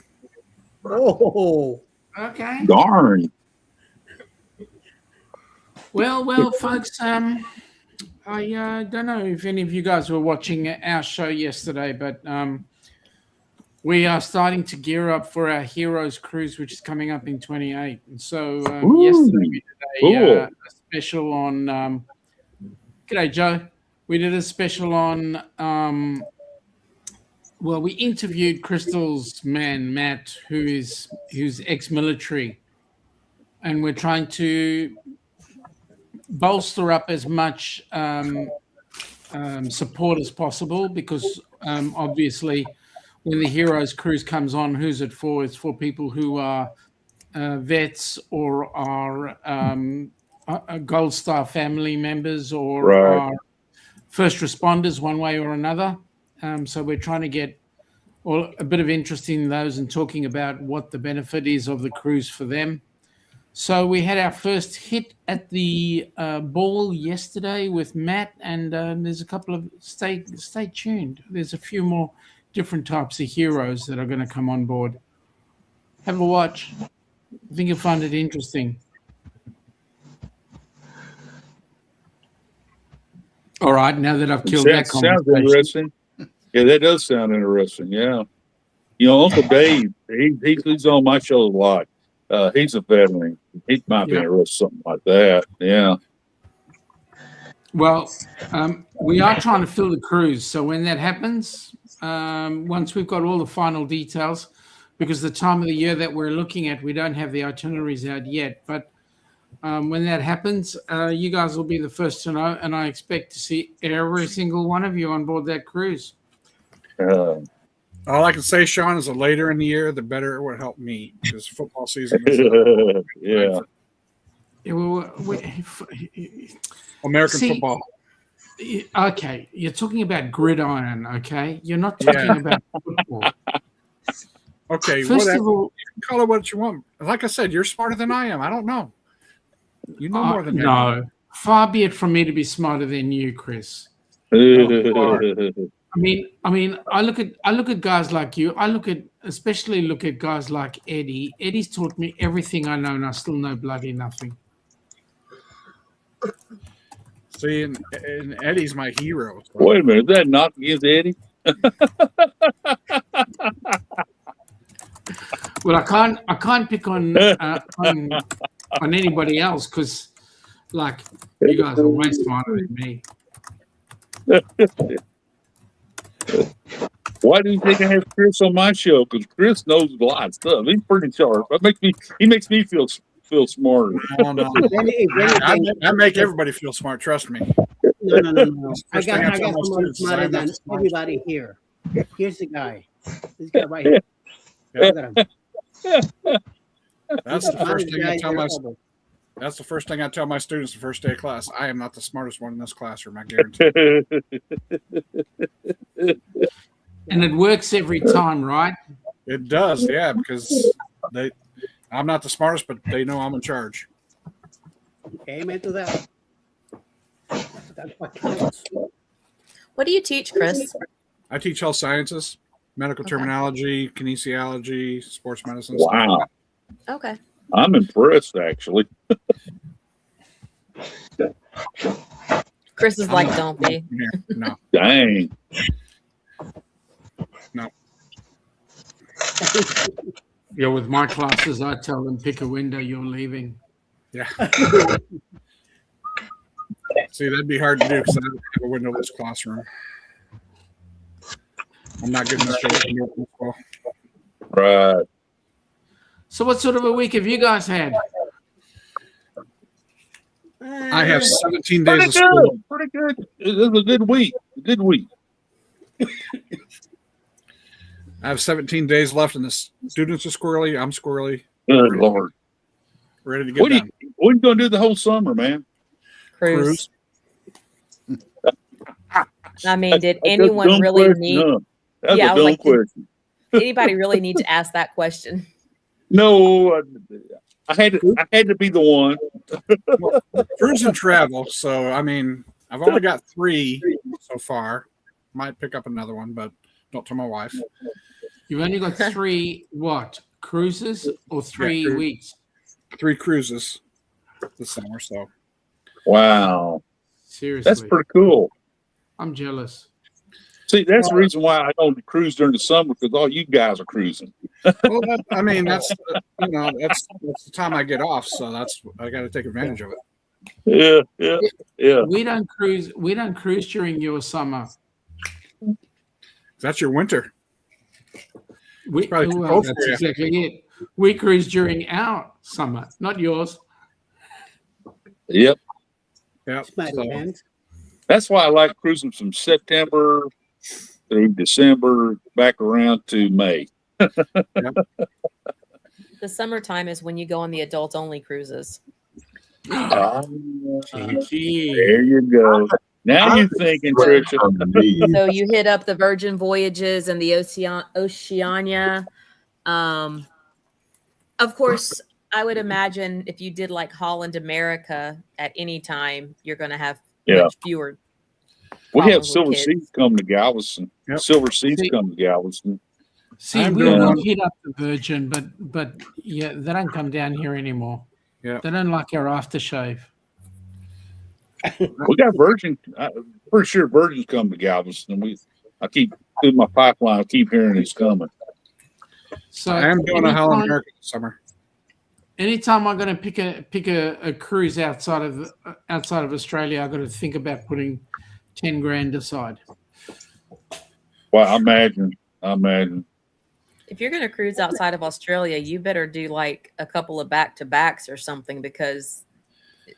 Oh, Okay. Darn. Well, folks. I don't know if any of you guys were watching our show yesterday, but we are starting to gear up for our Heroes Cruise, which is coming up in 28. And so yesterday we did a special on. G'day, Joe. We did a special on. Well, we interviewed Crystal's man, Matt, who's ex-military, and we're trying to bolster up as much support as possible, because obviously when the Heroes Cruise comes on, who's it for? It's for people who are vets or are Gold Star family members or are first responders one way or another. So we're trying to get a bit of interest in those and talking about what the benefit is of the cruise for them. So we had our first hit at the ball yesterday with Matt, and there's a couple of stay tuned. There's a few more different types of heroes that are going to come on board. Have a watch. I think you'll find it interesting. All right, now that I've killed that Sounds conversation. interesting. Yeah, that does sound interesting. Yeah. Uncle Dave, he's on my show a lot. He's a veteran. He might be interested in something like that. Yeah. Well, we are trying to fill the cruise. So when that happens, once we've got all the final details, because the time of the year that we're looking at, we don't have the itineraries out yet. But when that happens, you guys will be the first to know. And I expect to see every single one of you on board that cruise. All I can say, Sean, is the later in the year, the better it would help me, because football season is yeah. American football. Okay, you're talking about gridiron, okay? You're not talking about football. Okay, First whatever. of all, You can call it what you want. Like I said, you're smarter than I am. I don't know. You know more than me. no. Far be it from me to be smarter than you, Chris. I mean, I look at guys like you. Especially look at guys like Eddie. Eddie's taught me everything I know, and I still know bloody nothing. See, and Eddie's my hero. So. Wait a minute, is that not against Eddie? Well, I can't pick on anybody else, because, like, you guys are way smarter than me. Why do you think I have Chris on my show? Because Chris knows a lot of stuff. He's pretty sharp. He makes me feel smarter. No. I make everybody feel smart. Trust me. No. I got someone smarter than everybody here. Here's the guy. This guy right here. Look at him. That's the first thing I tell my. That's the first thing I tell my students the first day of class. I am not the smartest one in this classroom, I guarantee. And it works every time, right? It does, yeah, because I'm not the smartest, but they know I'm in charge. Amen to that. That's what counts. What do you teach, Chris? I teach health sciences. medical Okay. terminology, kinesiology, sports medicine. Stuff Wow. like Okay. I'm impressed, actually. Chris is like, don't be. that. Yeah, no. Dang. Yeah, with my classes, I tell them pick a window, you're leaving. Yeah. See, that'd be hard to do because I don't have a windowless classroom. I'm not good enough to window as well. Right. So, what sort of a week have you guys had? I have 17 days Pretty of school. good. Pretty good. It was a good week. A good week. I have 17 days left, and the students are squirrely. I'm squirrely. Good Lord. Ready to get What are done. you going to do the whole summer, man? Cruise. I mean, did That's a anyone dumb really question, need? huh? That's Yeah, I a was dumb like, did question. anybody really need to ask that question? No, I had to be the one. Well, cruise and travel. So, I mean, I've only got 3 so far. Might pick up another one, but don't tell my wife. You've only got 3 what? Cruises or 3 cruise. weeks? 3 cruises this summer. So, Wow. Seriously. That's pretty cool. I'm jealous. See, that's the reason why I don't cruise during the summer, because all you guys are cruising. well, I mean, that's that's the time I get off. So I got to take advantage of it. Yeah. We don't cruise. We don't cruise during your summer. That's your winter. We, probably too well, cold that's for you. exactly it. We cruise during our summer, not yours. Yep. Yeah. Smarty So, pants. That's why I like cruising from September through December back around to May. The summertime is when you go on the adult only cruises. There Gee. you go. Now you're thinking, Tricia. So you hit up the Virgin Voyages and the Oceania. Of course, I would imagine if you did like Holland America at any time, you're going to have much fewer. We have problems with Silver kids. Seas come to Galveston. Yep. Silver Seas See- come to Galveston. See, I'm we doing will one. hit up the Virgin, but yeah, they don't come down here anymore. Yeah. They don't like our aftershave. We got Virgin. I'm pretty sure Virgin's come to Galveston. I keep through my pipeline. I keep hearing it's coming. So I am doing a Holland anytime- America this summer. Anytime I'm going to pick a cruise outside of Australia, I've got to think about putting 10 grand aside. Well, I imagine. If you're going to cruise outside of Australia, you better do like a couple of back-to-backs or something, because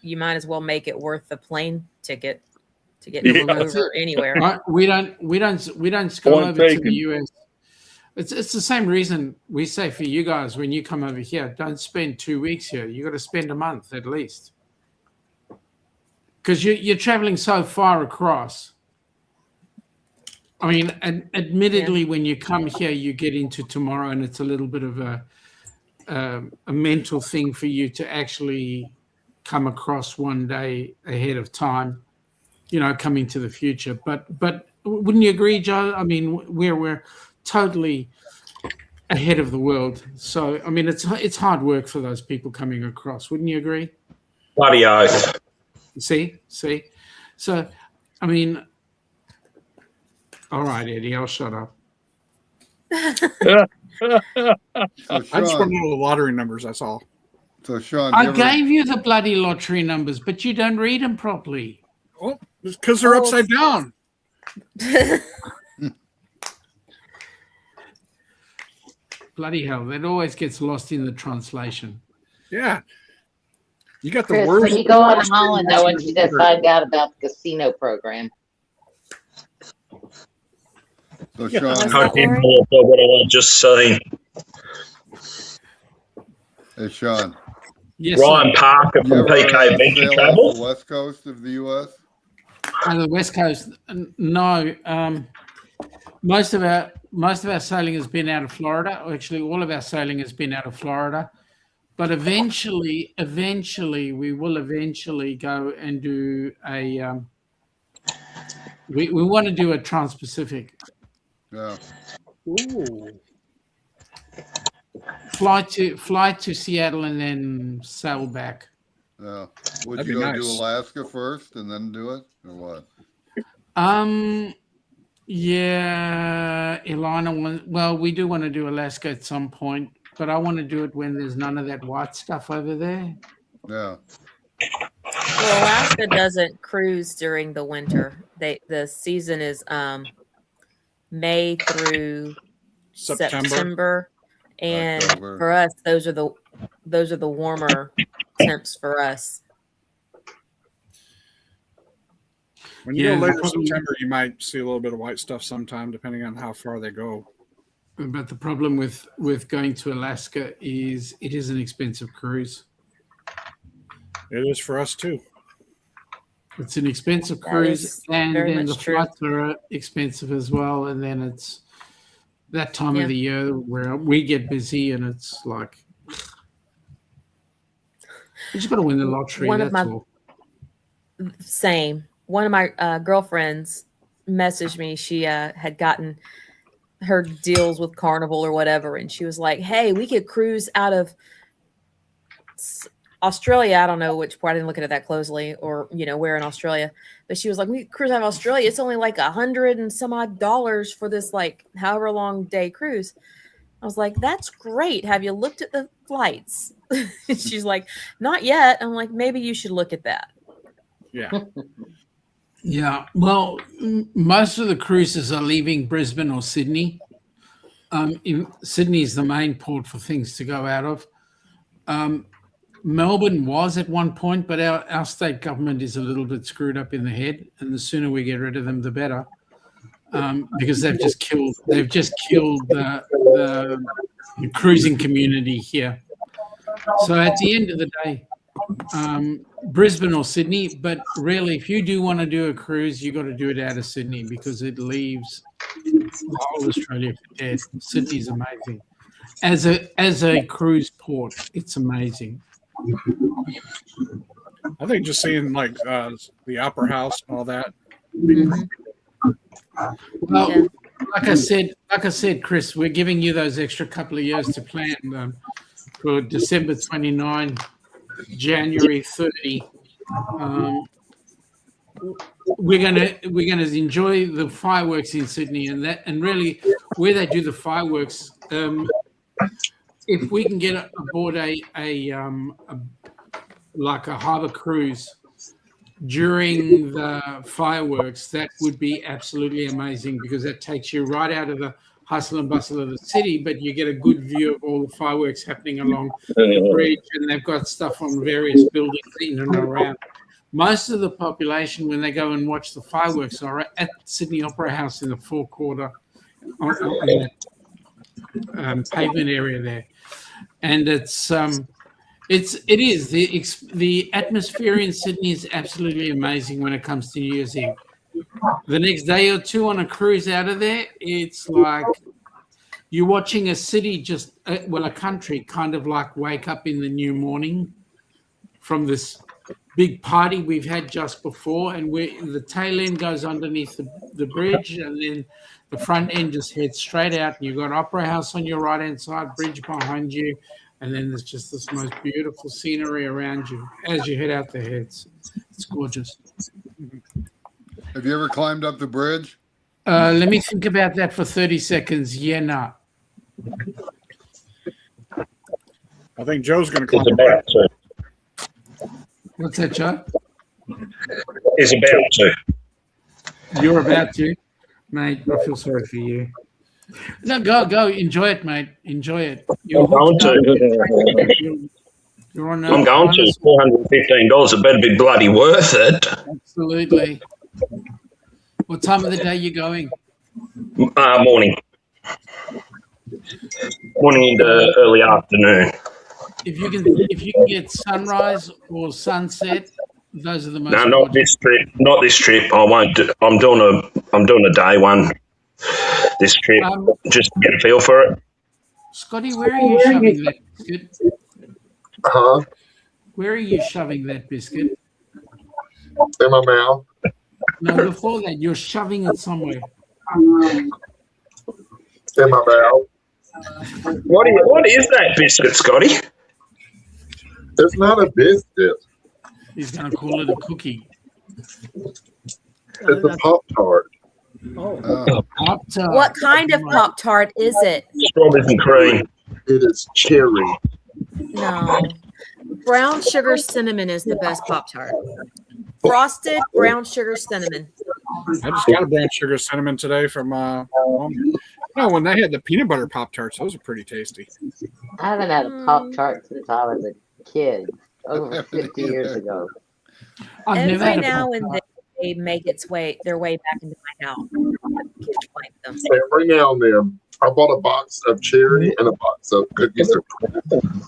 you might as well make it worth the plane ticket to get Yeah. over anywhere. Right? We don't go Point over to taken. the US. It's the same reason we say for you guys, when you come over here, don't spend 2 weeks here. You got to spend a month at least, because you're traveling so far across. I mean, and admittedly, when you come here, you get into tomorrow, and it's a little bit of a mental thing for you to actually come across one day ahead of time, coming to the future. But wouldn't you agree, Joe? I mean, we're totally ahead of the world. So, I mean, it's hard work for those people coming across. Wouldn't you agree? Bloody oath. See. So, I mean, all right, Eddie, I'll shut up. So I just want to Sean, know the lottery numbers. That's all. so Sean, I you ever- gave you the bloody lottery numbers, but you don't read them properly. Oh, because they're upside down. Bloody hell, that always gets lost in the translation. Yeah. You got the Chris, worst. when you go on Holland, I want you to find out about the casino program. so What's Sean, that, I didn't Lori? know what I just seen. hey Sean, Yes, Ryan Parker you from ever PK Venture sail off Travel. the west coast of the U.S.? On the west coast, no. Most of our sailing has been out of Florida. Actually, all of our sailing has been out of Florida. But eventually, we will eventually go and do a. We want to do a Trans-Pacific. Yeah. Ooh. Fly to Seattle and then sail back. Yeah. Would That'd you be go nice. do Alaska first and then do it, or what? Yeah, Elena. Well, we do want to do Alaska at some point, but I want to do it when there's none of that white stuff over there. Yeah. Well, Alaska doesn't cruise during the winter. The season is May through September. And October. for us, those are the warmer temps for us. When you Yeah, go the later problem- September, you might see a little bit of white stuff sometime, depending on how far they go. But the problem with going to Alaska is it is an expensive cruise. It is for us too. It's an expensive That cruise, is and very then the much true. flights are expensive as well. And then it's that time Yeah. of the year where we get busy, and it's like you just got to win the lottery. One of That's my- all. Same. One of my girlfriends messaged me. She had gotten her deals with Carnival or whatever, and she was like, "Hey, we could cruise out of Australia." I don't know which part. I didn't look at it that closely, or where in Australia. But she was like, "We could cruise out of Australia. It's only like $100 and some odd dollars for this like however long day cruise." I was like, "That's great. Have you looked at the flights?" She's like, "Not yet." I'm like, "Maybe you should look at that." Yeah. Yeah, well, most of the cruises are leaving Brisbane or Sydney. Sydney is the main port for things to go out of. Melbourne was at one point, but our state government is a little bit screwed up in the head, and the sooner we get rid of them, the better, because they've just killed the cruising community here. So at the end of the day, Brisbane or Sydney, but really, if you do want to do a cruise, you got to do it out of Sydney because it leaves the whole Australia for dead. Sydney's amazing as a cruise port. It's amazing. I think just seeing like the Opera House and all that. Well, Yeah. like I said, Chris, we're giving you those extra couple of years to plan for December 29, January 30. We're gonna enjoy the fireworks in Sydney, and really where they do the fireworks. If we can get aboard a harbour cruise during the fireworks, that would be absolutely amazing because that takes you right out of the hustle and bustle of the city, but you get a good view of all the fireworks happening along the bridge, and they've got stuff on various buildings in and around. Most of the population, when they go and watch the fireworks, are at Sydney Opera House in the forecourt on that pavement area there, and it is the atmosphere in Sydney is absolutely amazing when it comes to New Year's Eve. The next day or two on a cruise out of there, it's like you're watching a city a country kind of like wake up in the new morning from this big party we've had just before, and the tail end goes underneath the bridge, and then the front end just heads straight out, and you've got Opera House on your right-hand side, bridge behind you, and then there's just this most beautiful scenery around you as you head out the heads. It's gorgeous. Have you ever climbed up the bridge? Let me think about that for 30 seconds. Yeah, no. I think Joe's going to It's climb. about to. What's that, Joe? Is about to. You're about to, mate. I feel sorry for you. No, go. Enjoy it, mate. Enjoy it. I'm going to. You're on. I'm going to. $415. It better be bloody worth it. Absolutely. What time of the day you going? Morning. Morning into early afternoon. If you can get sunrise or sunset, those are the most. No, not this trip. Not this trip. I won't. I'm doing a day one. This trip, just to get a feel for it. Scotty, where are you shoving that biscuit? Huh? Where are you shoving that biscuit? In my mouth. No, before that, you're shoving it somewhere. in my mouth. What is that biscuit, Scotty? It's not a biscuit. He's going to call it a cookie. It's a Pop-Tart. Oh. Pop-Tart. What kind of Pop Tart is it? Strawberries and cream. It is cherry. No. Brown sugar cinnamon is the best Pop Tart. Frosted brown sugar cinnamon. I just got a brown sugar cinnamon today from Mom. When they had the peanut butter Pop Tarts, those are pretty tasty. I haven't had a Pop-Tart since I was a kid, over 50 years ago. I've never Every had a now and Pop-Tart. then they make their way back into my house. Kids like them. Every now and then, I bought a box of cherry and a box of cookies and cream.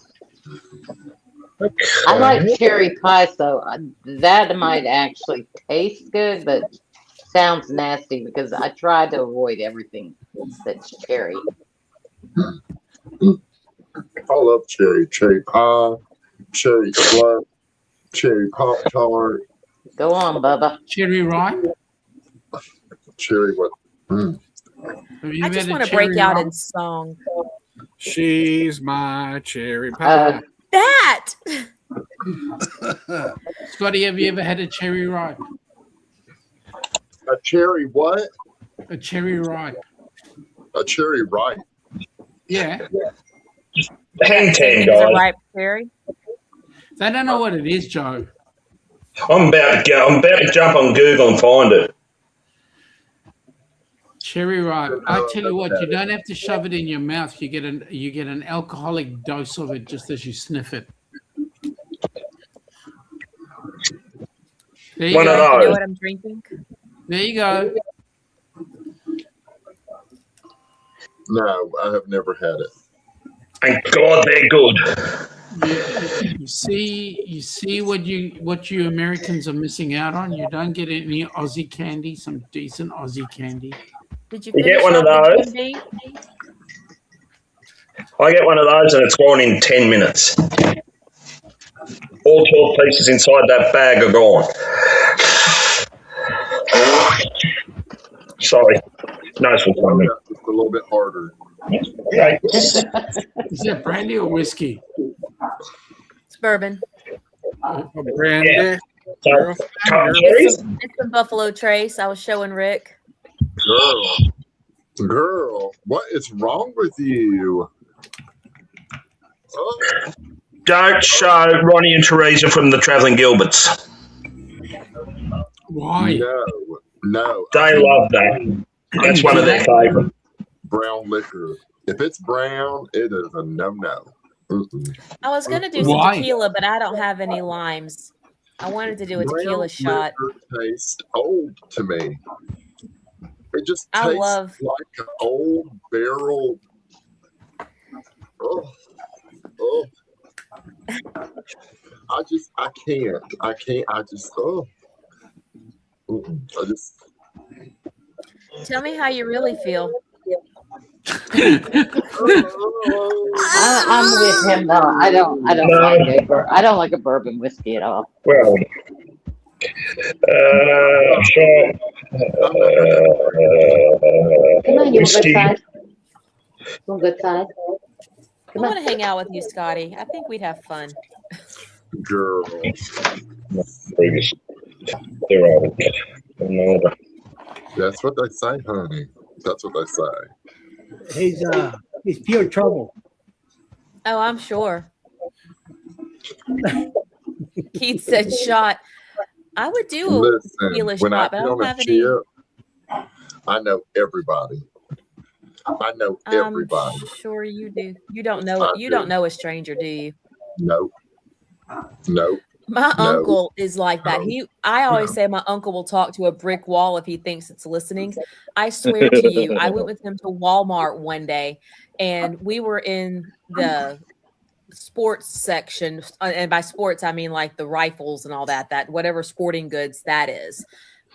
I like cherry pie, so that might actually taste good, but sounds nasty because I try to avoid everything that's cherry. I love cherry pie, cherry fluff, cherry Pop-Tart, Go on, Bubba. Cherry ripe? cherry what? Have you I ever just had a want to break cherry out ripe? in song. She's my cherry pie. That Scotty, have you ever had a cherry ripe? A cherry what? A cherry ripe. A cherry ripe. Yeah. Hang ten, is a guys. ripe cherry. They don't know what it is, Joe. I'm about to jump on Google and find it. Cherry ripe. I tell you what, you don't have to shove it in your mouth. You get an alcoholic dose of it just as you sniff it. There you One of go. You know those. what I'm drinking? There you go. No, I have never had it. Thank God they're good. You see what you Americans are missing out on. You don't get any Aussie candy, some decent Aussie candy. Did you You finish get one of up the those? candy? I get one of those and it's gone in 10 minutes. All 12 pieces inside that bag are gone. Sorry. Nose was running. Just a little bit harder. Okay. Is that brandy or whiskey? It's bourbon. Brandy. Yeah. So, Girl. cut Girl. cherries. It's some Buffalo Trace. I was showing Rick. Girl, what is wrong with you? Oh, Don't show Ronnie and Teresa from the Travelling Gilberts. Why? no. They love that. That's one of their favourite. Brown liquor. If it's brown, it is a no-no. Mm-mm. I was gonna do some Why? tequila, but I don't have any limes. I wanted to do a Brown tequila shot. liquor tastes old to me. It just I tastes love- like an old barrel. Oh. I can't. Mm-mm. Tell me how you really feel. I'm with him though. I don't like a bourbon whiskey at all. Where are we? Sure. Come on, you want Whiskey. good side? Want good side? I want to hang out with you, Scotty. I think we'd have fun. Girl. Previous. There are we. That's what they say, honey. That's what they say. He's pure trouble. Oh, I'm sure. Keith said shot. I would do a Listen, tequila when I shot, but I get don't on a have any. ship, I know everybody. I'm sure you do. You don't know it. You don't know a stranger, do you? Nope. My No. uncle is like that. I always say my uncle will talk to a brick wall if he thinks it's listening. I swear to you, I went with him to Walmart one day and we were in the sports section. And by sports, I mean like the rifles and all that whatever sporting goods that is.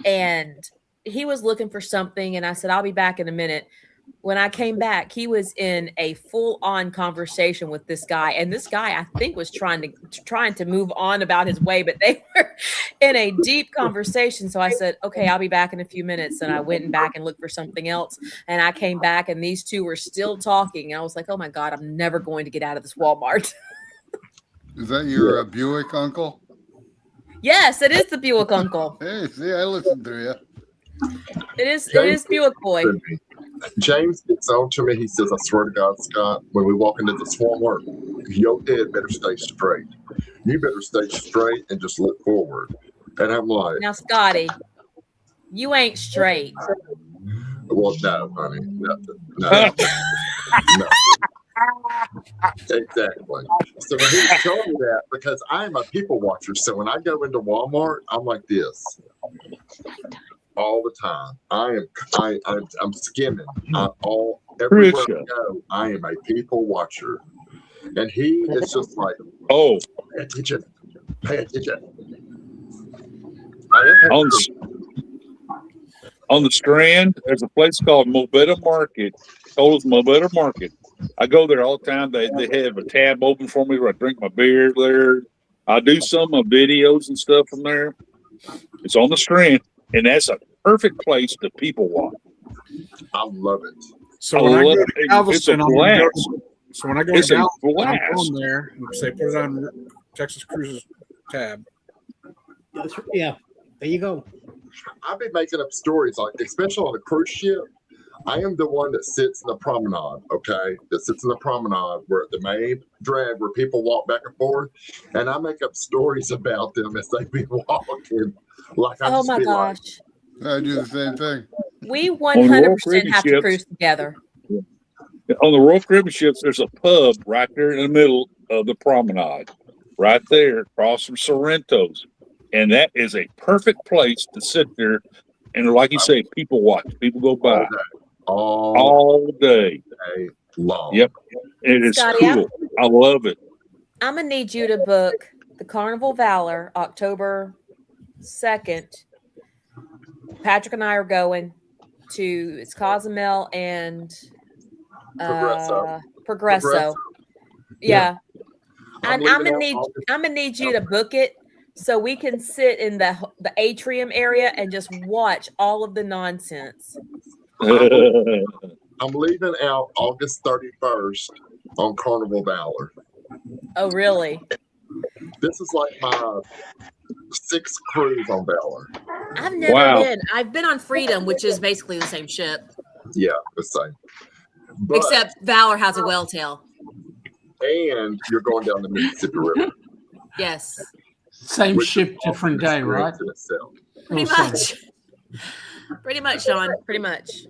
And he was looking for something. And I said, I'll be back in a minute. when I came back, he was in a full-on conversation with this guy, and this guy, I think, was trying to move on about his way, but they were in a deep conversation. So I said, "Okay, I'll be back in a few minutes." And I went back and looked for something else, and I came back, and these two were still talking. And I was like, "Oh my God, I'm never going to get out of this Walmart." Is that your Buick uncle? Yes, it is the Buick uncle. Hey, see, I listened to you. It is Buick boy. James gets on to me. He says, "I swear to God, Scott, when we walk into this Walmart, your head better stay straight. You better stay straight and just look forward." And I'm like, Now, Scotty, you ain't straight. "Well, no, honey, no. Exactly." So when he told me that, because I am a people watcher, so when I go into Walmart, I'm like this all the time. I'm skimming. Everywhere I go, I am a people watcher, and he is just like, Oh, pay attention, pay attention. On the Strand, there's a place called Mobetta Market. Told us Mobetta Market. I go there all the time. They have a tab open for me where I drink my beer there. I do some of videos and stuff from there. It's on the Strand, and that's a perfect place to people watch. I love it. So when I go to Galveston, it's a blast. So when I go to Galveston, I'm on there and say, put it on Texas Cruises tab. Yeah, there you go. I've been making up stories, like especially on a cruise ship. I am the one that sits in the promenade, okay? That sits in the promenade where the main drag where people walk back and forth, and I make up stories about them as they be walking. Like Oh my gosh, I do the same thing. we 100% have to cruise together. On the Royal Caribbean ships, there's a pub right there in the middle of the promenade, right there across from Sorrento's. And that is a perfect place to sit there. And like you say, people watch, people go by all day long. Yep. It is Scotty, cool. I love it. I'm going to need you to book the Carnival Valor October 2nd. Patrick and I are going to, it's Cozumel and Progresso. Yeah. And I'm gonna need you to book it so we can sit in the atrium area and just watch all of the nonsense. I'm leaving out August 31st on Carnival Valor. Oh, really? This is like my 6th cruise on Valor. I've never been. I've been on Freedom, which is basically the same ship. Yeah, the same. But, except Valor has a whale tail. And you're going down the Mississippi River. Yes. Same ship, different day, right? Pretty much. Pretty much, Sean. Pretty much.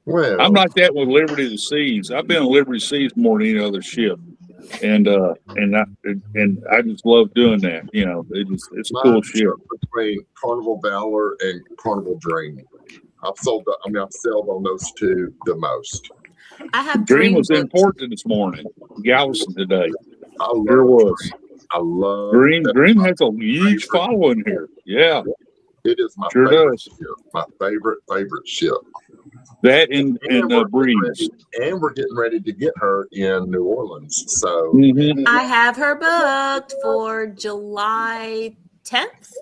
Well, I'm like that with Liberty of the Seas. I've been on Liberty Seas more than any other ship, and I just love doing that. You know, it's a cool ship. Between Carnival Valor and Carnival Dream, I've sailed on those two the most. I have Dream was important this morning. Galveston today. I love was. I love Dream. Dream has a huge following here. Yeah, it is my favorite ship. My favorite ship. That and Breeze. And we're getting ready to get her in New Orleans. So I have her booked for July 10th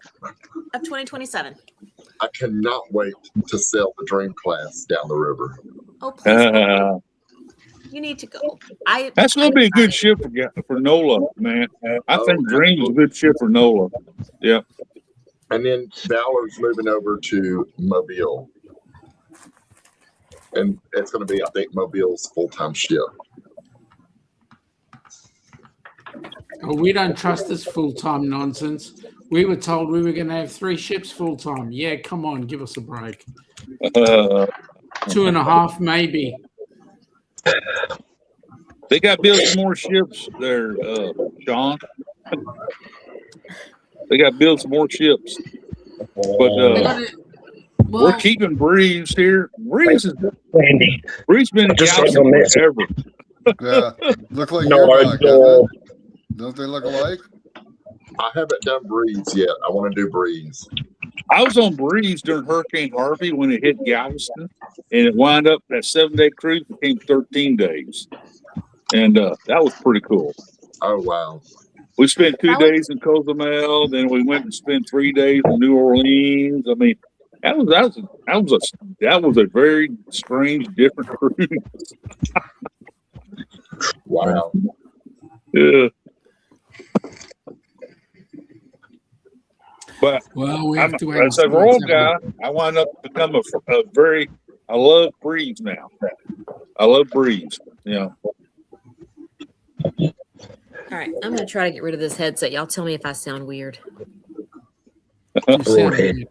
of 2027. I cannot wait to sail the Dream class down the river. Oh, please. You need to go. That's going to be a good ship for NOLA, man. I think Dream is a good ship for NOLA. Yeah. And then Valor's moving over to Mobile. And it's going to be, I think, Mobile's full-time ship. Oh, we don't trust this full-time nonsense. We were told we were going to have 3 ships full-time. Yeah, come on, give us a break. 2.5, maybe. They got built some more ships there, Sean. They got built some more ships. But we're keeping Breeze here. Breeze been in Galveston forever. Yeah, look like your dog, doesn't it? Don't they look alike? I haven't done Breeze yet. I want to do Breeze. I was on Breeze during Hurricane Harvey when it hit Galveston, and it wound up that 7-day cruise became 13 days, and that was pretty cool. Oh wow. We spent 2 That was- days in Cozumel, then we went and spent 3 days in New Orleans. I mean, that was a very strange, different cruise. Wow. Yeah. But Well, we I'm, have to wait. as a rural guy, I wound up becoming I love Breeze now. I love Breeze. Yeah. All right, I'm gonna try to get rid of this headset. Y'all tell me if I sound weird. You sound weird.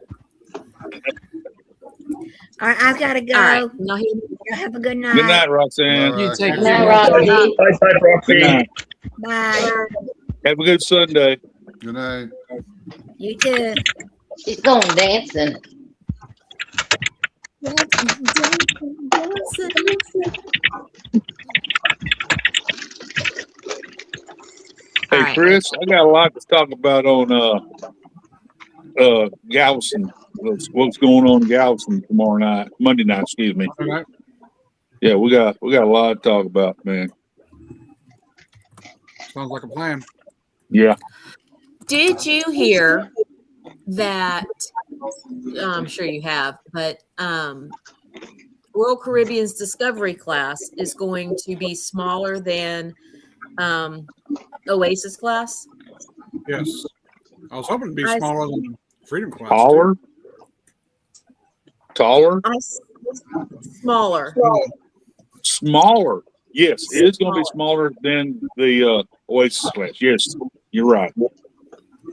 All right, I've got to go. All right, y'all hear me? Y'all have a good night. Good night, Roxanne. You take Good night, care. Roxy. Bye, bye, Roxy. Good night. Bye. Have a good Sunday. Good night. You too. She's going dancing. Hey, All right. Chris, I got a lot to talk about on Galveston. What's going on in Galveston tomorrow night, Monday night, excuse me. All right. Yeah, we got a lot to talk about, man. Sounds like a plan. Yeah. Did you hear that? I'm sure you have, but Royal Caribbean's Discovery class is going to be smaller than Oasis class. Yes. I was hoping to be I- smaller than Freedom Class. Taller? Taller? Smaller. Smaller. Yes, it is going to be smaller than the Oasis class. Yes, you're right.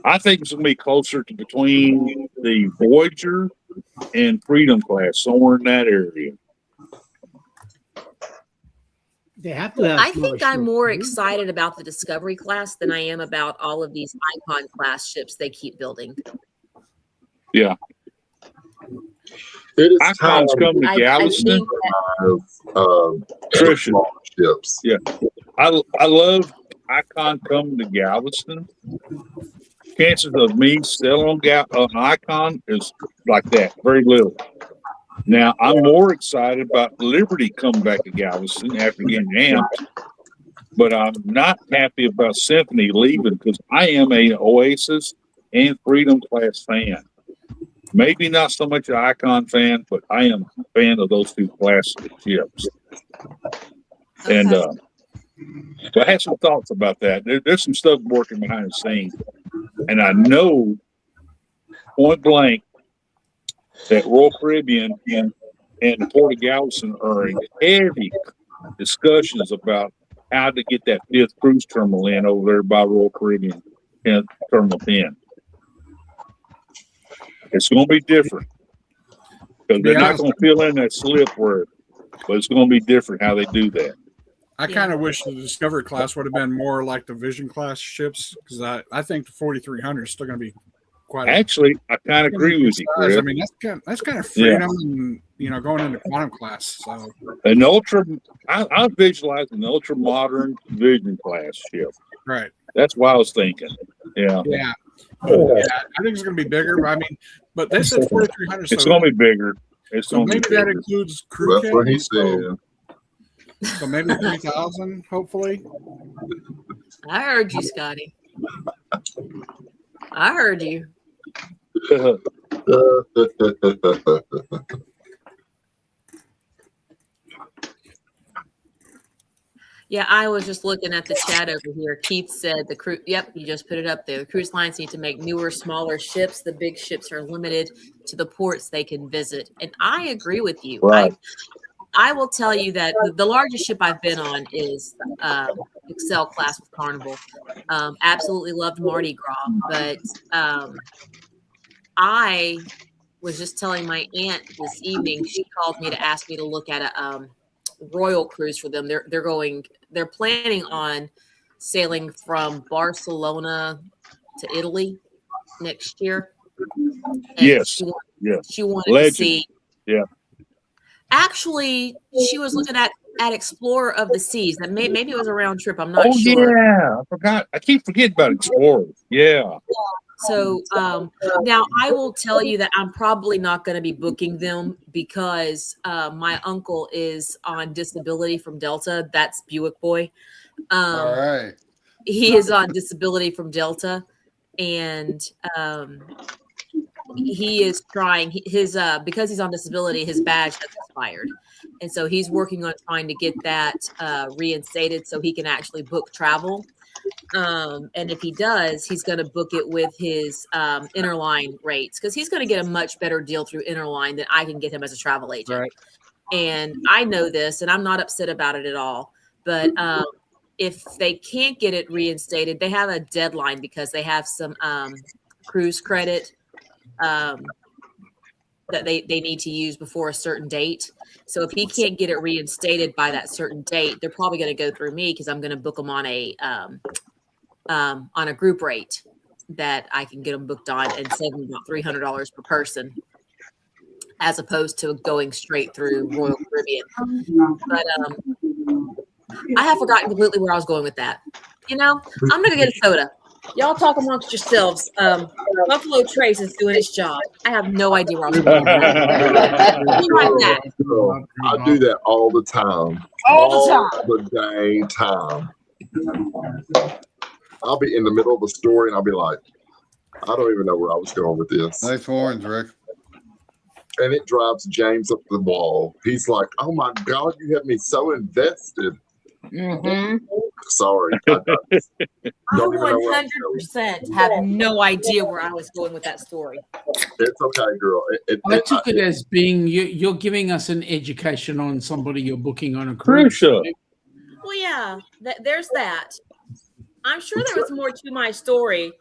I think it's going to be closer to between the Voyager and Freedom class, somewhere in that area. They have to have. I smaller think I'm ships. more excited about the Discovery class than I am about all of these Icon class ships they keep building. Yeah. It is time Icon's coming to I Galveston. think that of Trisha. small ships. Yeah. I love Icon coming to Galveston. Chances of me selling on Icon is like that, very little. Now, I'm more excited about Liberty coming back to Galveston after getting amped, but I'm not happy about Symphony leaving because I am a Oasis and Freedom class fan. Maybe not so much an Icon fan, but I am a fan of those two class ships. And so I had some thoughts about that. There's some stuff working behind the scenes. And I know point blank that Royal Caribbean and the Port of Galveston are in heavy discussions about how to get that 5th cruise terminal in over there by Royal Caribbean and Terminal 10. It's going to be different because they're not going to fill in that slip word, but it's going to be different how they do that. I kind of wish the Discovery class would have been more like the Vision class ships because I think the 4300 is still going to be quite. Actually, I kind of agree with you, Chris. I mean, that's kind of freedom, and going into quantum class. So an ultra, I visualize an ultra modern Vision class ship. Right. That's what I was thinking. Yeah. Yeah. Yeah, I think it's going to be bigger. But I mean, but they said 4300. It's going to be bigger. So maybe that includes crew. That's what he cabins, said. So maybe 3,000, hopefully. I heard you, Scotty. I heard you. Yeah, I was just looking at the chat over here. Keith said the crew. Yep, you just put it up there. The cruise lines need to make newer, smaller ships. The big ships are limited to the ports they can visit, and I agree with you. Right. I will tell you that the largest ship I've been on is Excel class with Carnival. Absolutely loved Mardi Gras, but I was just telling my aunt this evening. She called me to ask me to look at a Royal cruise for them. They're planning on sailing from Barcelona to Italy next year. And Yes. she wanted Legend. to see. Yeah. Actually, she was looking at Explorer of the Seas. That maybe it was a round trip. I'm not Oh sure. yeah, I forgot. I keep forgetting about Explorer. Yeah. So now I will tell you that I'm probably not going to be booking them because my uncle is on disability from Delta. That's Buick Boy. All right. He is on disability from Delta, and he is trying his because he's on disability, his badge has expired, and so he's working on trying to get that reinstated so he can actually book travel. And if he does, he's going to book it with his Interline rates because he's going to get a much better deal through Interline than I can get him as a travel agent. Right. And I know this, and I'm not upset about it at all. But if they can't get it reinstated, they have a deadline because they have some cruise credit that they need to use before a certain date. So if he can't get it reinstated by that certain date, they're probably going to go through me because I'm going to book them on a group rate that I can get them booked on and save them about $300 per person, as opposed to going straight through Royal Caribbean. But I have forgotten completely where I was going with that. You know, I'm going to get a soda. Y'all talk amongst yourselves. Buffalo Trace is doing its job. I have no idea where I was going with that. Be right back. I do that all the time. All the dang time. I'll be in the middle of a story and I'll be like, I don't even know where I was going with this. Nice orange, Rick. And it drives James up the wall. He's like, oh my God, you have me so invested. Mm-hmm. Sorry. I 100% have no idea where I was going with that story. It's okay, girl. I took it as being you're giving us an education on somebody you're booking on a cruise ship. Well, yeah, there's that. I'm sure there was more to my story.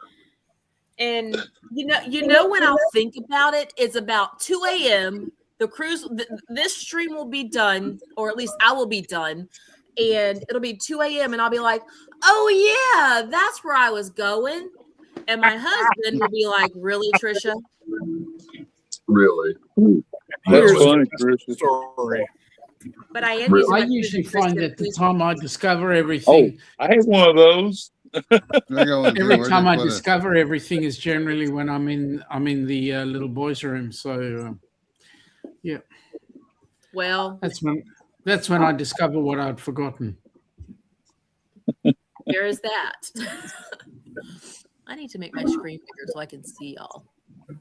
And you know when I'll think about it, it's about 2 a.m. The cruise, this stream will be done, or at least I will be done. And it'll be 2 a.m. and I'll be like, oh yeah, that's where I was going. And my husband will be like, really, Trisha? Really? That's funny, Trisha. Story. But I am. I usually find that the time I discover everything. Oh, I have one of those. Every time I discover everything is generally when I'm in the little boys' room. So, yeah. Well, that's when I discover what I'd forgotten. There is that. I need to make my screen bigger so I can see y'all.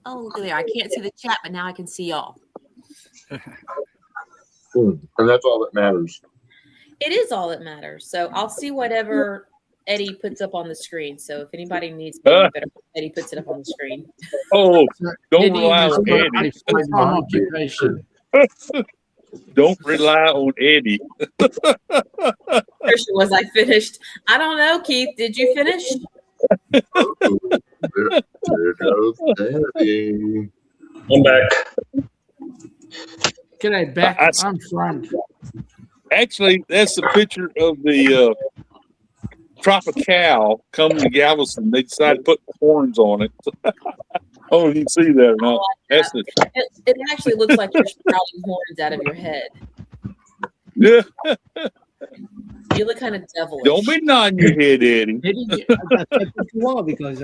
Oh, look at there. I can't see the chat, but now I can see y'all. And that's all that matters. It is all that matters. So I'll see whatever Eddie puts up on the screen. So if anybody needs me, better Eddie puts it up on the screen. Oh, don't rely on Eddie. Occupation. Don't rely on Eddie. Trisha, was I finished? I don't know, Keith. Did you finish? There goes Eddie. I'm back. G'day, back. I'm front. Actually, that's a picture of the Tropical coming to Galveston. They decided to put horns on it. Oh, you can see that or not. That's the. It actually looks like you're sprouting horns out of your head. Yeah. You look kind of devilish. Don't be nodding your head, Eddie. Because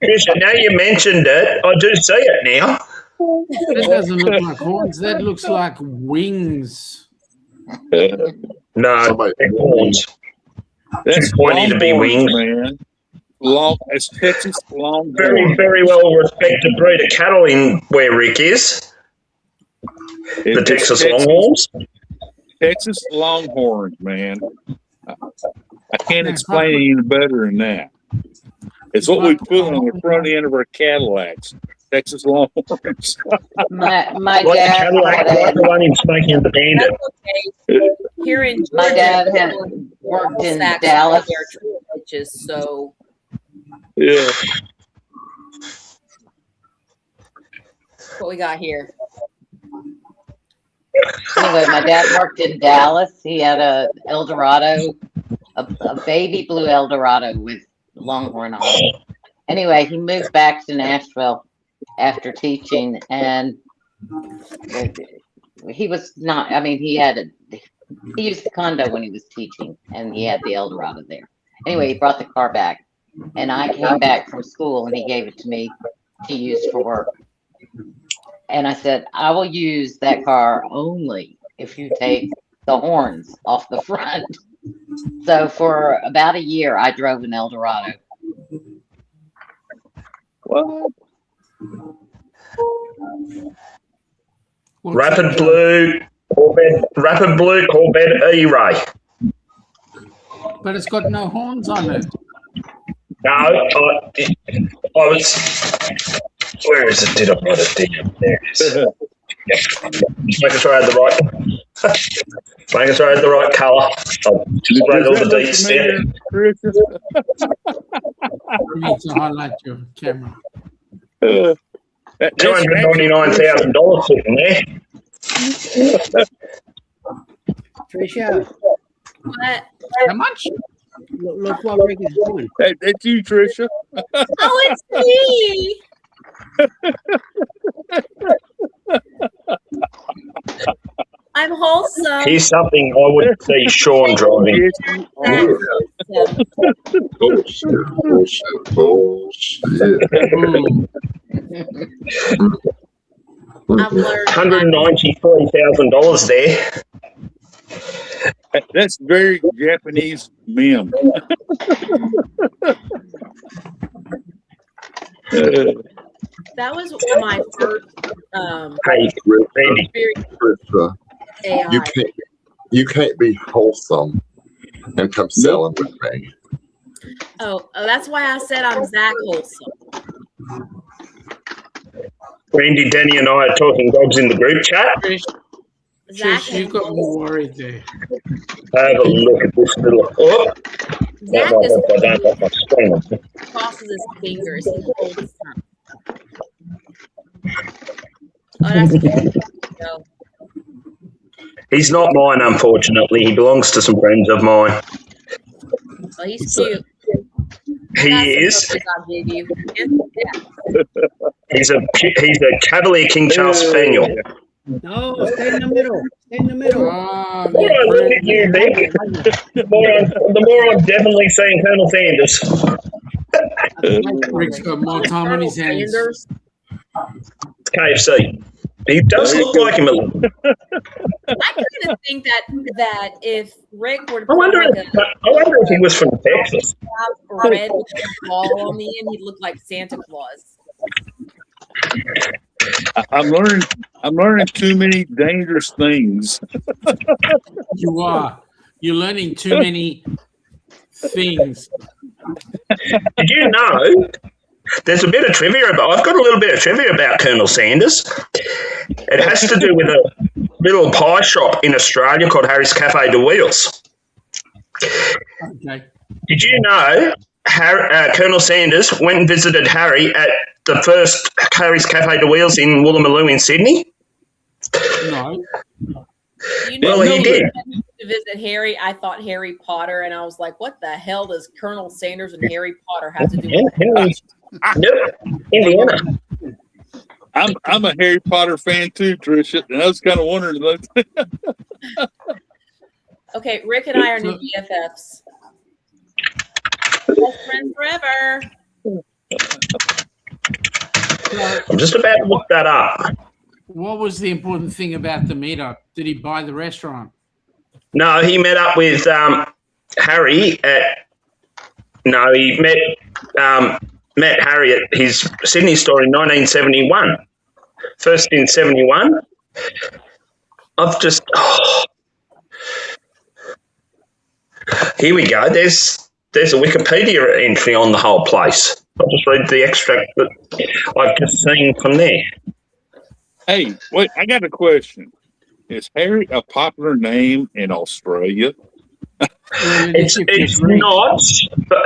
Trisha, now you mentioned it, I do see it now. That doesn't look like horns. That looks like wings. No, they're horns. That's pointy to be winged, man. Long, it's Texas Longhorn. Very, very well respected breed of cattle in where Rick is. The Texas Longhorns. Texas Longhorns, man. I can't explain it even better than that. It's what we put on the front end of our Cadillacs. Texas Longhorns. My Like dad Cadillac, like the one in Smokey and the Bandit. Okay. Here in Georgia, my dad had worked in Dallas. So Yeah. what we got here? Anyway, my dad worked in Dallas. He had a Eldorado, a baby blue Eldorado with Longhorn on it. Anyway, he moved back to Nashville after teaching, and he was not. I mean, he used the condo when he was teaching, and he had the Eldorado there. Anyway, he brought the car back. and I came back from school and he gave it to me to use for work. And I said, I will use that car only if you take the horns off the front. So for about a year, I drove an Eldorado. What? What's Rapid that, Joe? Blue Corvette E-Ray. But it's got no horns on it. No, I was. Where is it? Did I write it down? There it is. Yep. Just making sure I had the right. Making sure I had the right colour. I just wrote all the deets there. You need to highlight your camera. $299,000 sitting there. Tricia, What? How much? look what Rick is doing. That's you, Tricia. Oh, it's me. I'm wholesome. Here's something I would see Sean driving. Bullshit. I've learned $193,000 there. That's very Japanese meme. that was my first Hey, Randy. Tricia, AI. you can't be wholesome and come selling with me. Oh, that's why I said I'm Zach Wholesome. Randy, Danny, and I are talking dogs in the group chat. Zach Trish, you got me worried there. Have a look at this little. Oh, Zach I is don't have my screen. crosses his fingers. He holds his tongue. Oh, that's cute. No. He's not mine, unfortunately. He belongs to some friends of mine. Oh, he's cute. He is. I'll give you. Yeah. He's a Cavalier King Charles Spaniel. No, stay in the middle. Stay in the middle. Ah, The more I look at you, Nick, the more I'm definitely seeing Colonel Sanders. Rick's got more time on his hands. Sanders. It's KFC. He does look like him a little. I kind of think that if Rick were to I put wonder like if he was from Texas. a red ball on the end, he'd look like Santa Claus. I'm learning too many dangerous things. You are. You're learning too many things. Did you know? There's a bit of trivia about. I've got a little bit of trivia about Colonel Sanders. It has to do with a little pie shop in Australia called Harry's Cafe de Wheels. Okay. Did you know Colonel Sanders went and visited Harry at the first Harry's Cafe de Wheels in Woolloomooloo in Sydney? No. You know, Well, he did. To visit Harry, I thought Harry Potter, and I was like, "What the hell does Colonel Sanders and Harry Potter have to do with it?" Nope, Indiana. I'm a Harry Potter fan too, Tricia, and I was kind of wondering. Okay, Rick and I are new BFFs. Best friends forever. I'm just about to look that up. What was the important thing about the meetup? Did he buy the restaurant? No, he met up with Harry at. No, he met Harry at his Sydney store in 1971. First in 71. I've just. Oh. Here we go. There's a Wikipedia entry on the whole place. I'll just read the extract that I've just seen from there. Hey, wait! I got a question. Is Harry a popular name in Australia? It's not,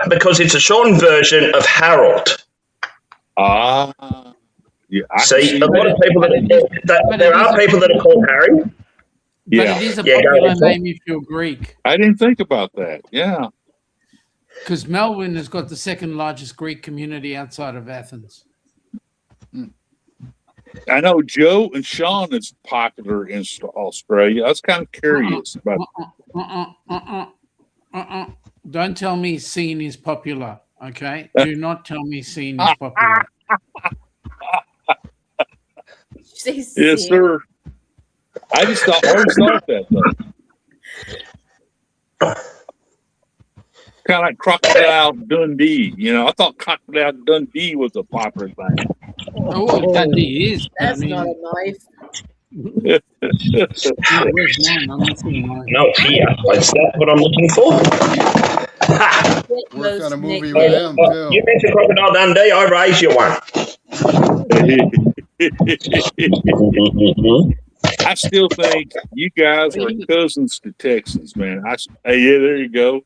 because it's a shortened version of Harold. Yeah. See, a lot of people there are people that are called Harry. But it is a popular name if you're Greek. I didn't think about that. Yeah. Because Melbourne has got the second largest Greek community outside of Athens. I know Joe and Sean is popular in Australia. I was kind of curious about. Don't tell me Scene is popular. Okay, do not tell me scene is popular. Yes, sir. I just always thought that though. Kind of like Crocodile Dundee, you know. I thought Crocodile Dundee was a popular thing. Oh, Dundee is. That's I mean, not a knife. yeah, where's mine? I'm missing mine. No, it's here. Is that what I'm looking for? Ha! Worked on a movie Oh, with him too. you mentioned Crocodile Dundee, I raised you one. I still think you guys are cousins to Texans, man. Hey, yeah, there you go.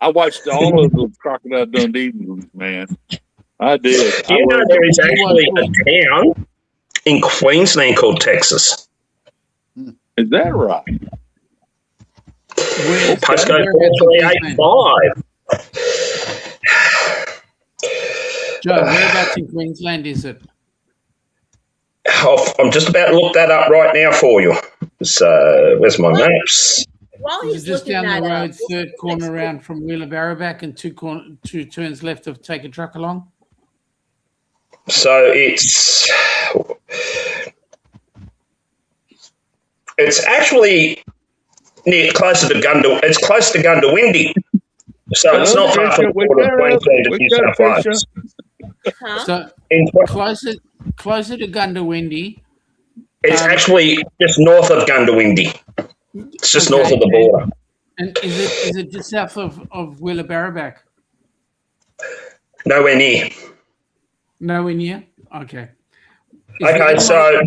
I watched all of those Crocodile Dundee movies, man. I did. Do you know there is actually a town in Queensland called Texas? Is that right? Postcode 4385. Joe, whereabouts in Queensland is it? I'm just about to look that up right now for you. So, where's my maps? While Is he's it just looking down the that road, up, third corner around from Wheeler Barrow-back, and two turns left of Take a Truck Along? So it's actually closer to It's close to Gundawindi. So it's not far from the border of Queensland and New South Wales. So closer to Gundawindi. It's actually just north of Gundawindi. It's just north of the border. And is it just south of Wheeler Barrow-back? Nowhere near. Okay. Okay, so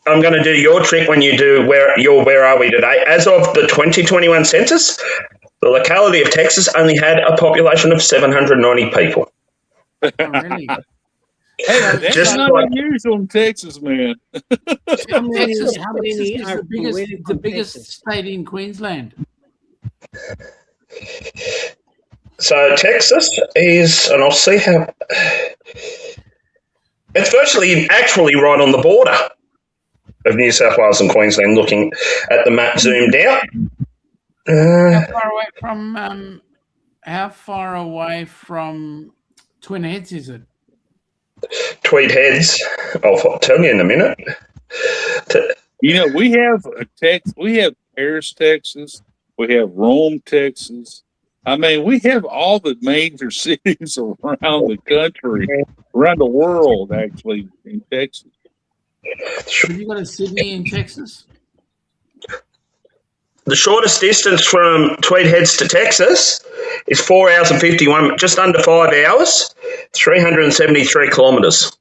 I'm going to do your trick when you do Where Are We Today? As of the 2021 census, the locality of Texas only had a population of 790 people. Oh, really? Hey, that's Just not like- unusual in Texas, man. How many Texas are the biggest state in Queensland. So Texas is, and I'll see how, it's virtually actually right on the border of New South Wales and Queensland, looking at the map zoomed out. How far away from Twin Heads is it? Tweed Heads, I'll tell you in a minute. You know, we have Paris, Texas. We have Rome, Texas. I mean, we have all the major cities around the country, around the world, actually, in Texas. Have you got a Sydney in Texas? The shortest distance from Tweed Heads to Texas is 4 hours and 51, just under 5 hours, 373 kilometres.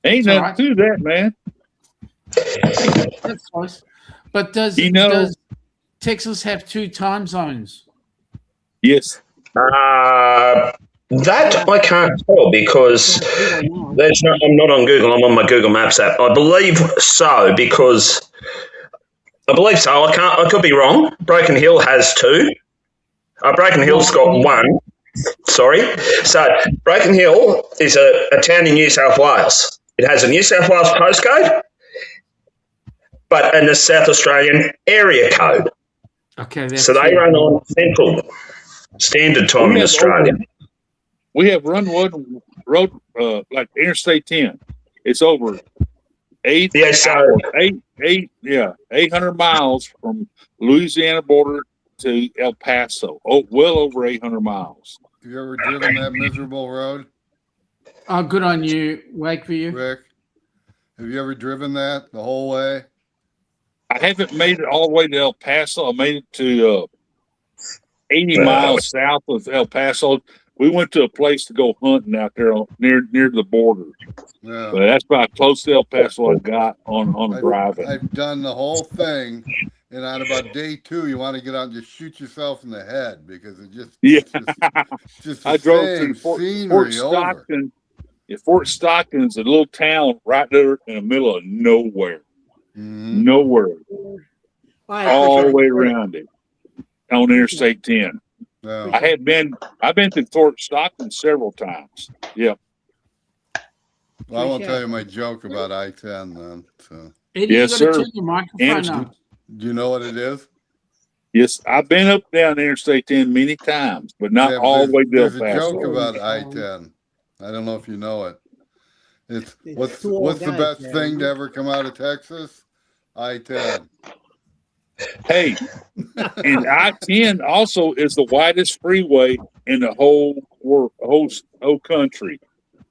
Ain't nothing to that, man. That's close. But does Texas have 2 time zones? Yes. That I can't tell because I'm not on Google. I'm on my Google Maps app. I believe so because I believe so. I could be wrong. Broken Hill has 2. Broken Hill's got 1. Sorry. So Broken Hill is a town in New South Wales. It has a New South Wales postcode, but in the South Australian area code. Okay. So they run on Central Standard Time in Australia. We have Runwood Road, like Interstate 10. It's over 800 miles from Louisiana border to El Paso. Oh, well over 800 miles. Have you ever driven that miserable road? Oh, good on you. Wake for you. Rick, have you ever driven that the whole way? I haven't made it all the way to El Paso. I made it to 80 miles south of El Paso. We went to a place to go hunting out there near the border. Yeah. But that's about close to El Paso I got on driving. I've done the whole thing, and on about day 2, you want to get out and just shoot yourself in the head because it just just I drove through Fort Stockton. Yeah, Fort Stockton's a little town right there in the middle of nowhere. Mm-hmm. Nowhere. All the way around it on Interstate 10. No. I've been to Fort Stockton several times. Yep. Well, I won't tell you my joke about I-10 then. So. Eddie, yes, you got to sir. turn your microphone up. Do you know what it is? Yes, I've been up down Interstate 10 many times, but not Yeah, all the way to El there's a joke Paso. about I-10. I don't know if you know it. It's It's two old what's the guys best there, thing you to know? ever come out of Texas? I-10. Hey, and I-10 also is the widest freeway in the whole world, whole country.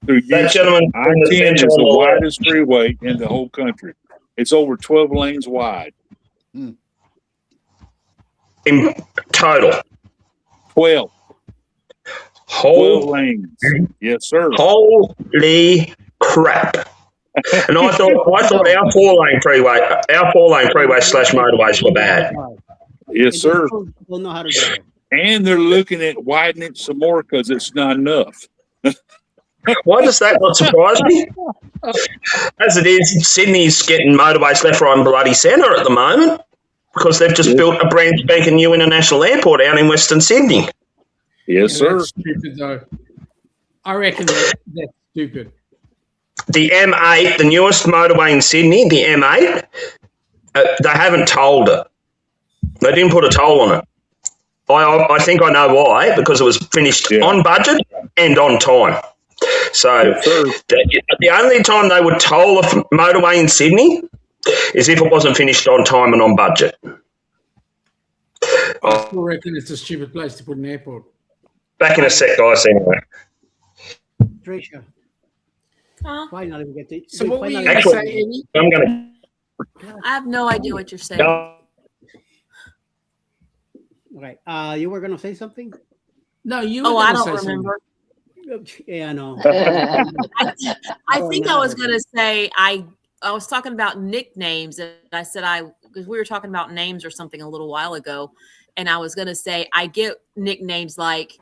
Through That Houston, gentleman in the I-10 centre is on the the left. widest freeway in the whole country. It's over 12 lanes wide. In total. 12 lanes. Yes, sir. Holy crap. And I thought our four-lane freeway slash motorways were bad. Yes, sir. Don't know how to drive. And they're looking at widening it some more because it's not enough. Why does that not surprise me? As it is, Sydney's getting motorways left, right, and bloody centre at the moment because they've just built a brand spanking new international airport out in Western Sydney. Yes, sir. That's stupid, though. I reckon that's stupid. The M8, the newest motorway in Sydney, the M8, they haven't tolled it. They didn't put a toll on it. I think I know why, because it was finished on budget and on time. So the only time they would toll a motorway in Sydney is if it wasn't finished on time and on budget. I still reckon it's a stupid place to put an airport. Back in a sec, guys, anyway. Tricia. Why not even get the? So what were you going to say, Eddie? I'm going I have no idea what you're saying. Okay. You were gonna say something? No, you. Were I gonna don't say remember. Yeah, I know. I think I was gonna say I was talking about nicknames, and I said because we were talking about names or something a little while ago, and I was gonna say I get nicknames like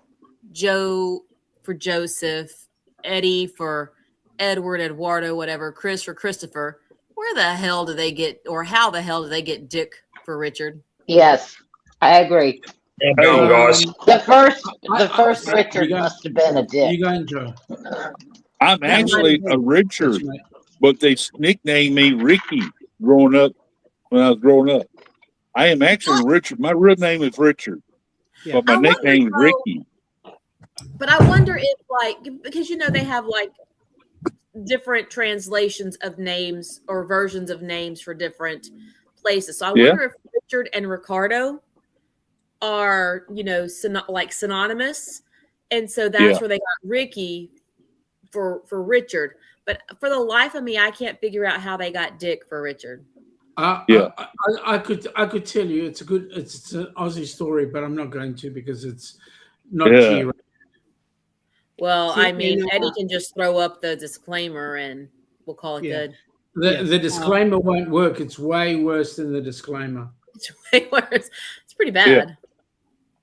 Joe for Joseph, Eddie for Edward, Eduardo, whatever, Chris for Christopher. Where the hell do they get, or how the hell do they get Dick for Richard? Yes, I agree. Go on, guys. The first Richard must have been a dick. You going, Joe? I'm actually a Richard, but they nicknamed me Ricky growing up when I was growing up. I am actually Richard. My real name is Richard, but my nickname is Ricky. But I wonder if, because they have different translations of names or versions of names for different places. So I wonder if Richard and Ricardo are, synonymous. And so that's where they got Ricky for Richard. But for the life of me, I can't figure out how they got Dick for Richard. I could tell you it's an Aussie story, but I'm not going to because it's not G. Well, I mean, Eddie can just throw up the disclaimer and we'll call it good. The disclaimer won't work. It's way worse than the disclaimer. It's way worse. It's pretty bad. Yeah.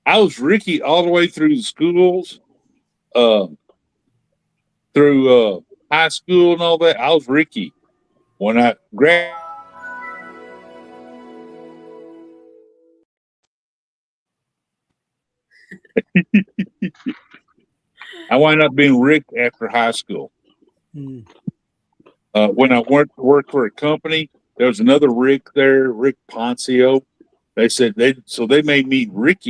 I was Ricky all the way through the schools, through high school and all that. I was Ricky. When I graduated, I wound up being Rick after high school. When I worked for a company, there was another Rick there, Rick Poncio. They said they made me Rick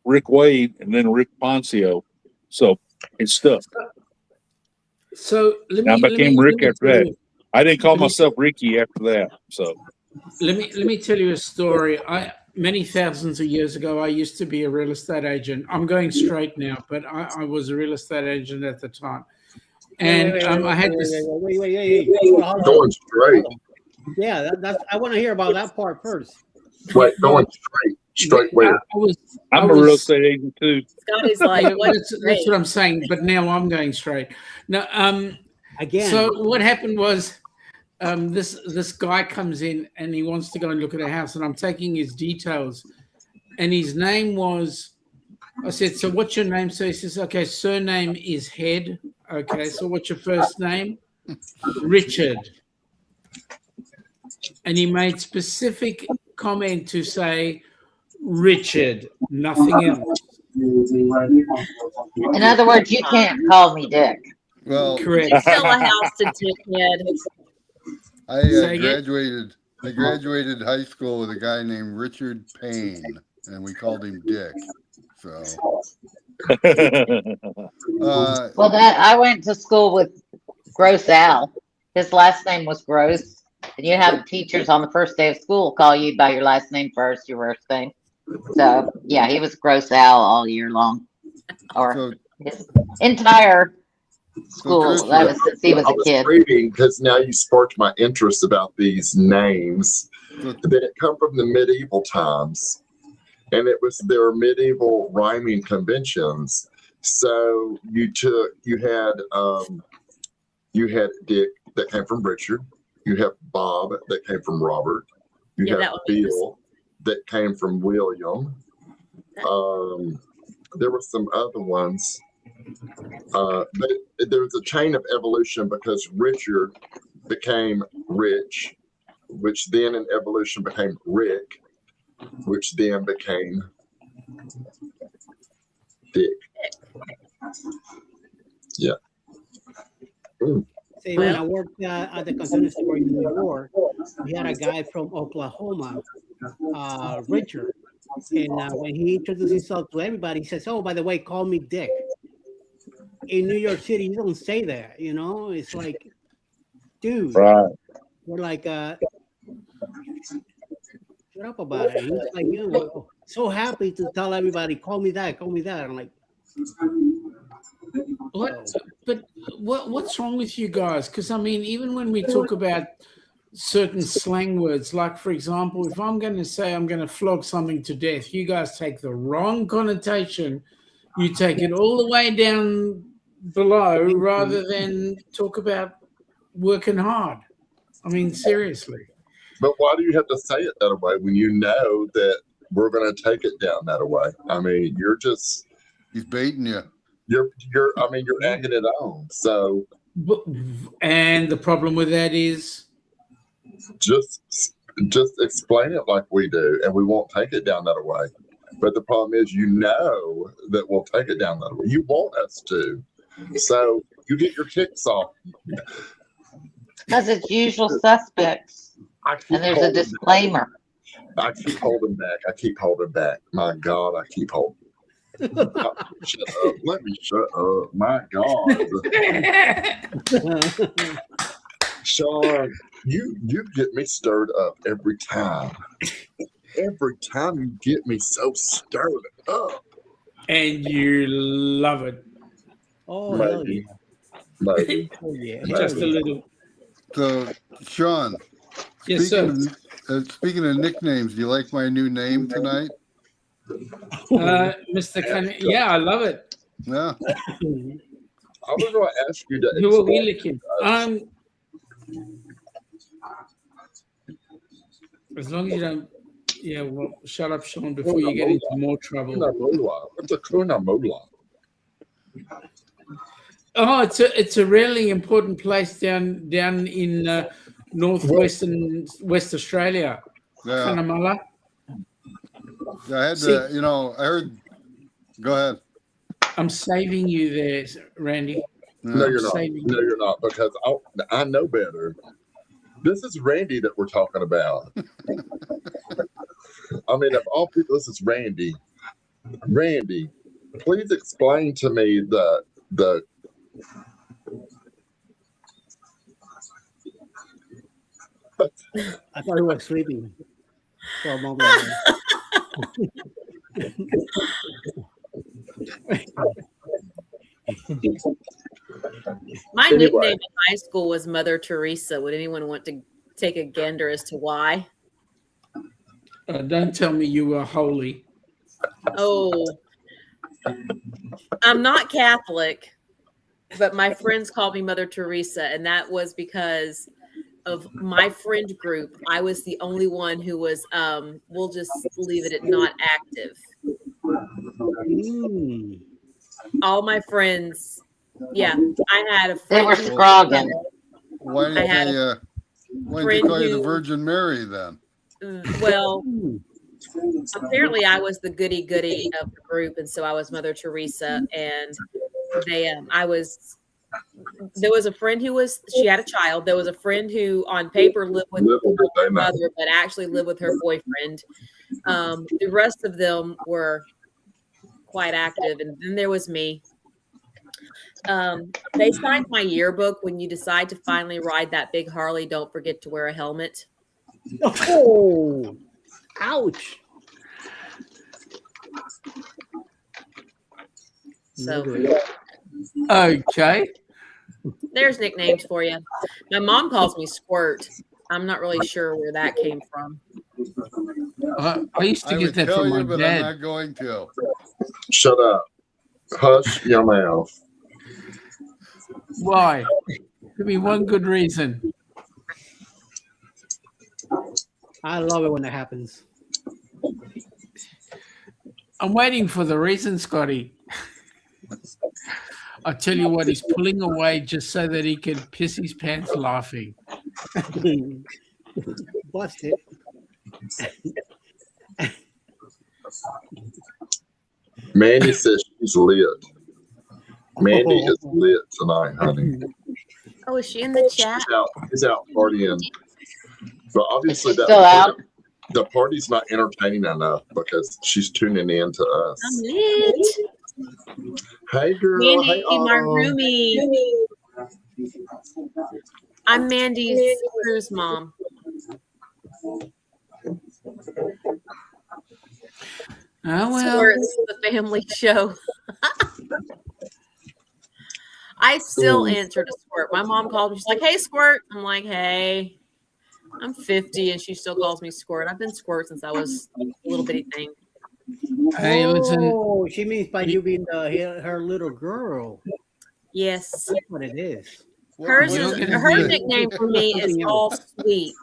Wade, and then Rick Poncio. So it's stuck. So I became Rick after that. I didn't call myself Ricky after that. So let me tell you a story. Many thousands of years ago, I used to be a real estate agent. I'm going straight now, but I was a real estate agent at the time. And I had this. Wait. Going straight. Yeah, that's. I want to hear about that part first. Wait, going straight where? I'm a real estate agent too. Scotty's like, that's what I'm saying. But now I'm going straight. Now, again. So what happened was, this guy comes in and he wants to go and look at a house, and I'm taking his details, and his name was. I said, so what's your name? So he says, okay, surname is Head. Okay, so what's your first name? Richard. And he made specific comment to say Richard, nothing else. In other words, you can't call me Dick. Well, correct. Sell a house to Dick Head. I graduated I graduated high school with a guy named Richard Payne, and we called him Dick. So, Well, that I went to school with Gross Al. His last name was Gross, and you have teachers on the first day of school call you by your last name first, your first name. So yeah, he was Gross Al all year long, or so, his entire school. Tricia, That was since he was I a was kid. reading because now you sparked my interest about these names so that it come from the medieval times, and it was their medieval rhyming conventions. So you had Dick that came from Richard. You have Bob that came from Robert. You Yeah, that have would be Bill that came from William. There were some other ones. But there's a chain of evolution because Richard became Rich, which then in evolution became Rick, which then became Dick. Yeah. See, when I worked at the container store in New York, we had a guy from Oklahoma, Richard. And when he introduced himself to everybody, he says, "Oh, by the way, call me Dick." In New York City, you don't say that, you know? It's like, dude, Right. we're like, shut up about it. He's like, you know, so happy to tell everybody, call me that, call me that. I'm like, What's wrong with you guys? Because I mean, even when we talk about certain slang words, like for example, if I'm going to say I'm going to flog something to death, you guys take the wrong connotation. You take it all the way down below rather than talk about working hard. I mean, seriously. But why do you have to say it that way when you know that we're going to take it down that way? I mean, he's baiting you. You're egging it on. So, and the problem with that is just explain it like we do, and we won't take it down that way. But the problem is, you know that we'll take it down that way. You want us to, so you get your kicks off. Because it's usual suspects, and there's a disclaimer. I keep holding back. My God, I keep holding. Shut up. Let me shut up. My God. Sean, you get me stirred up every time. Every time you get me so stirred up. And you love it. Oh, hell yeah. Maybe. Oh, yeah. Just a little. So, Sean, Yes, sir. Speaking of nicknames, do you like my new name tonight? Mr. Yeah, I love it. Yeah. I was going to ask you to. Who are we looking? As long as you don't. Yeah, well, shut up, Sean, before you get into more trouble. What's a kuna mula? Oh, it's a really important place down in northwestern West Australia. Yeah. Cunnamulla. I had to, I heard. Go ahead. I'm saving you there, Randy. No, you're not. No, you're not, because I know better. This is Randy that we're talking about. I mean, of all people, this is Randy. Randy, please explain to me the. I thought he was sleeping for a moment. My nickname in high school was Mother Teresa. Would anyone want to take a gander as to why? Don't tell me you were holy. Oh, I'm not Catholic, but my friends called me Mother Teresa, and that was because of my friend group. I was the only one who was, we'll just leave it at not active. All my friends, yeah, I had a friend. They were scrogging. Why didn't you call you the Virgin Mary then? Well, apparently I was the goody-goody of the group, and so I was Mother Teresa, and they, I was there was a friend she had a child. There was a friend who on paper lived with her mother, but actually lived with her boyfriend. The rest of them were quite active. And then there was me. They signed my yearbook. When you decide to finally ride that big Harley, don't forget to wear a helmet. Oh, ouch. So Okay. there's nicknames for you. My mom calls me Squirt. I'm not really sure where that came from. I used to I get would that tell from my you, but I'm dad. not going to. Shut up. Hush your mouth. Why? Give me one good reason. I love it when that happens. I'm waiting for the reason, Scotty. I tell you what, he's pulling away just so that he can piss his pants laughing. Busted. Mandy says she's lit. Mandy is lit tonight, honey. Oh, is she in the chat? She's out partying. But obviously Is she still out? The party's not entertaining enough because she's tuning in to us. I'm lit. Hey girl. Mandy, hey, my roomie. I'm Mandy's cruise mom. Oh, well. Squirt, this is a family show. I still answer to Squirt. My mom called me. She's like, "Hey, Squirt." I'm like, "Hey." I'm 50 and she still calls me Squirt. I've been Squirt since I was a little bitty thing. Hey, listen. Oh, she means by you being her little girl. Yes. That's what it is. Her be- nickname for me is Something All else. Sweet.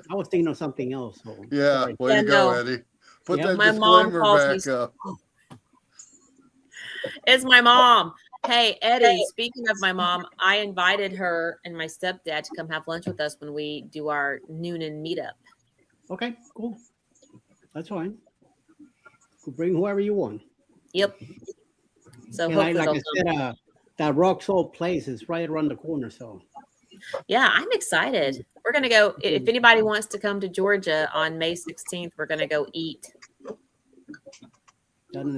I was thinking of something else. So Yeah, sorry. way Yeah, to go, no. Eddie. Put Yeah, that my mom disclaimer calls me back up. It's my mom. Hey, Eddie, speaking of my mom, I invited her and my stepdad to come have lunch with us when we do our Noonan meetup. Okay, cool. That's fine. Could bring whoever you want. Yep. So And hopefully like they'll I come. said, that Rock Salt place is right around the corner. So Yeah, I'm excited. We're going to go. If anybody wants to come to Georgia on May 16th, we're going to go eat.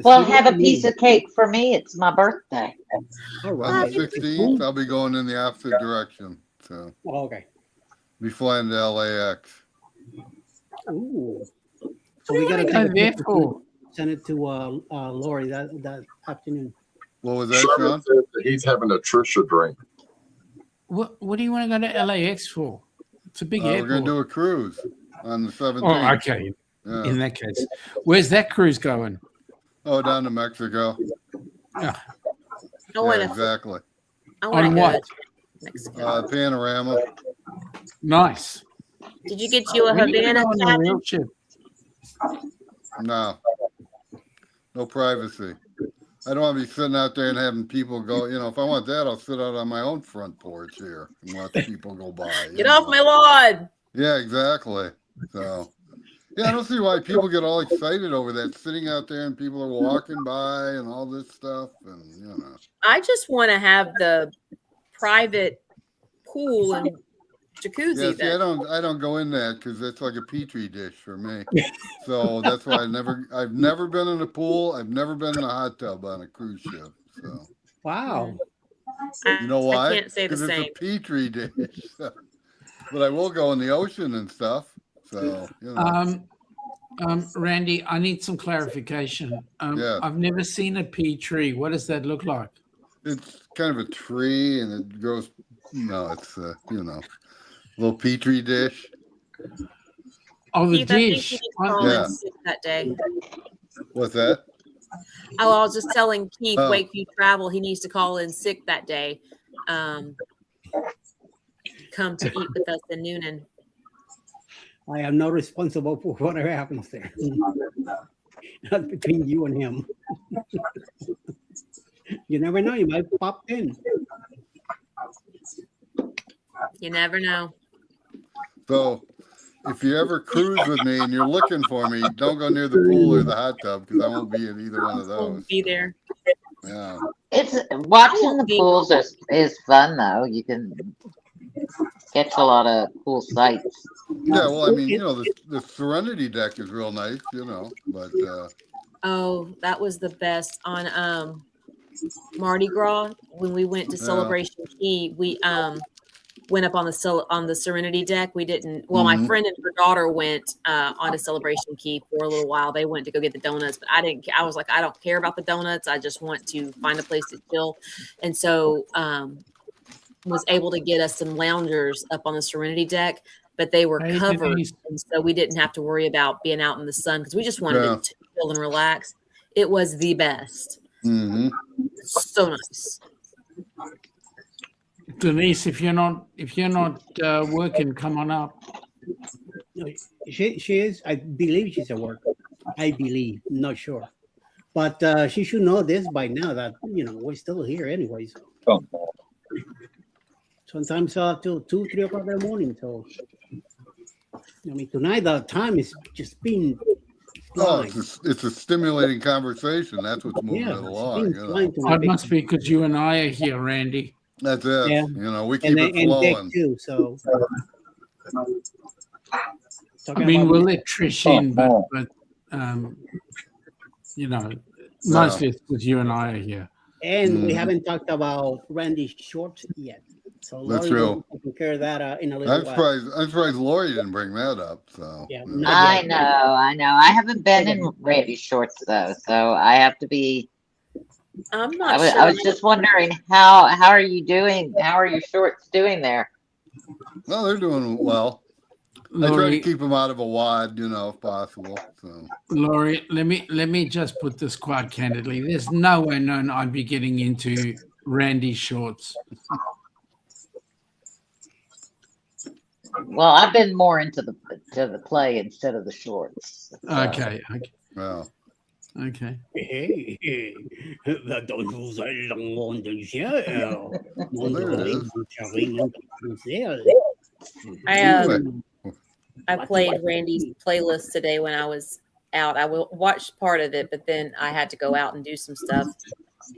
Well, have a piece of cake for me. It's my birthday. All On right. the 16th, I'll be going in the opposite direction. So Oh, okay. be flying to LAX. Ooh. So What we do got to you take want a to go there picture for? send it to Lori that afternoon. What was that, Sherman Sean? says that he's having a Trisha drink. What do you want to go to LAX for? It's a big We're airport. going to do a cruise on the 17th. Oh, okay. Yeah. In that case, where's that cruise going? Oh, down to Mexico. Ah, I want to. Exactly. I want to on go what? to Mexico. Panorama. Nice. Did you get you a When are you Havana going on a cabin? real ship? No. No privacy. I don't want to be sitting out there and having people go, if I want that, I'll sit out on my own front porch here and watch people go by. Get off my lawn. Yeah, exactly. So, yeah, I don't see why people get all excited over that, sitting out there and people are walking by and all this stuff. And, I just want to have the private pool and jacuzzi. Yeah, see, then. I don't go in that because it's like a petri dish for me. So that's why I've never been in a pool. I've never been in a hot tub on a cruise ship. So Wow. you know why? I can't say the Because same. it's a petri dish. But I will go in the ocean and stuff. So Randy, I need some clarification. Yeah. I've never seen a pea tree. What does that look like? It's kind of a tree and it grows. No, it's little petri dish. Oh, the Keith, I think dish. you need to call Yeah. in sick that day. What's that? Oh, I was just telling Keith, Oh. Wakeview Travel, he needs to call in sick that day. Come to eat with us in Noonan. I am not responsible for whatever happens there. Not between you and him. You never know. You might pop in. You never know. So if you ever cruise with me and you're looking for me, don't go near the pool or the hot tub because I won't be in either one of those. Be there. Yeah. It's watching the pools is fun though. You can catch a lot of cool sights. Yeah, well, I mean, the Serenity deck is real nice, but Oh, that was the best on Mardi Gras when we went to Celebration Key. We went up on the Serenity deck. We didn't. Well, my friend and her daughter went onto Celebration Key for a little while. They went to go get the donuts, but I didn't. I was like, I don't care about the donuts. I just want to find a place to chill, and so was able to get us some loungers up on the Serenity deck, but they were covered, and so we didn't have to worry about being out in the sun because we just wanted to chill and relax. It was the best. So nice. Denise, if you're not working, come on up. No, she is. I believe she's at work. I believe, not sure, but she should know this by now that we're still here anyway. So sometimes till 2, 3 o'clock in the morning. So I mean, tonight the time is just being. It's a stimulating conversation. That's what's moving it along. It must be because you and I are here, Randy. That's it. Yeah. We keep it flowing. Too, so. I mean, we'll let Trish in, but mostly it's because you and I are here. And we haven't talked about Randy's shorts yet. So that's true. Taking care of that in a little while. I'm surprised Lori didn't bring that up. So yeah, I know. I haven't been in Randy's shorts though, so I have to be. I'm not sure. I was just wondering how are you doing? How are your shorts doing there? Well, they're doing well. Lori, I try to keep them out of a wad, if possible. So, Lori, let me just put this quite candidly. There's no way known I'd be getting into Randy's shorts. Well, I've been more into the play instead of the shorts. So. Okay. Well. Okay. I played Randy's playlist today when I was out. I watched part of it, but then I had to go out and do some stuff,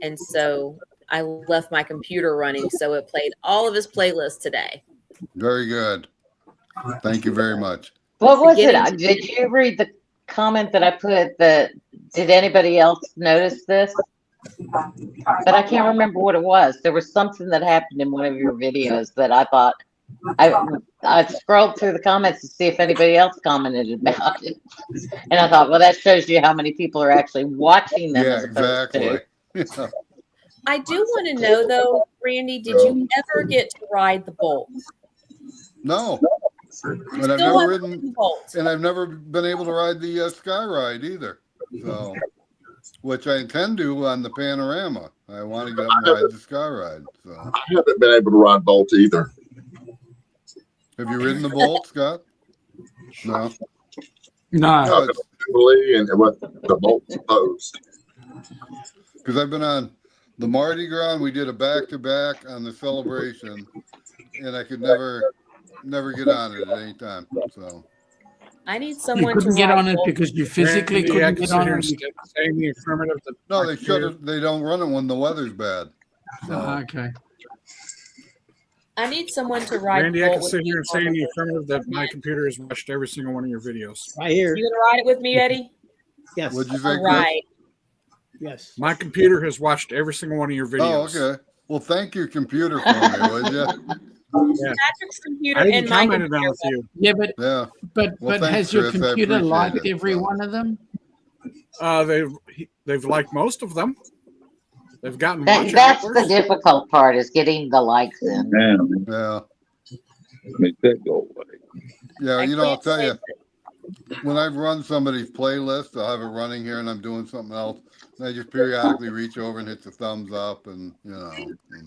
and so I left my computer running, so it played all of his playlists today. Very good. Thank you very much. What was it? Did you read the comment that I put? Did anybody else notice this? But I can't remember what it was. There was something that happened in one of your videos that I thought I scrolled through the comments to see if anybody else commented about it, and I thought, well, that shows you how many people are actually watching them. Yeah, exactly. I do want to know though, Randy, did you ever get to ride the Bolt? No. And I've never ridden, and I've never been able to ride the Sky Ride either. So, which I intend to on the Panorama. I want to get up and ride the Sky Ride. So I haven't been able to ride Bolt either. Have you ridden the Bolt, Scott? No. No. And what the Bolt proposed. Because I've been on the Mardi Gras, and we did a back-to-back on the Celebration, and I could never get on it at any time. So I need someone to get on it because you physically couldn't get on it. Saying the affirmative. No, they shut it. They don't run it when the weather's bad. So. Okay. I need someone to ride. Randy, I can sit here and say in the affirmative that my computer has watched every single one of your videos. Right here. You gonna ride it with me, Eddie? Yes. What'd you say? Right. Yes. My computer has watched every single one of your videos. Oh, okay. Well, thank your computer for me, would you? Yeah. Patrick's computer and my computer. on with you. Yeah, but Well, thanks, has your Chris. I computer appreciate liked it. every one of them? They've liked most of them. They've gotten that's the difficult part is getting the likes in. Yeah. Make that go away. Yeah, I'll tell you, when I've run somebody's playlist, I'll have it running here and I'm doing something else. And I just periodically reach over and hit the thumbs up and,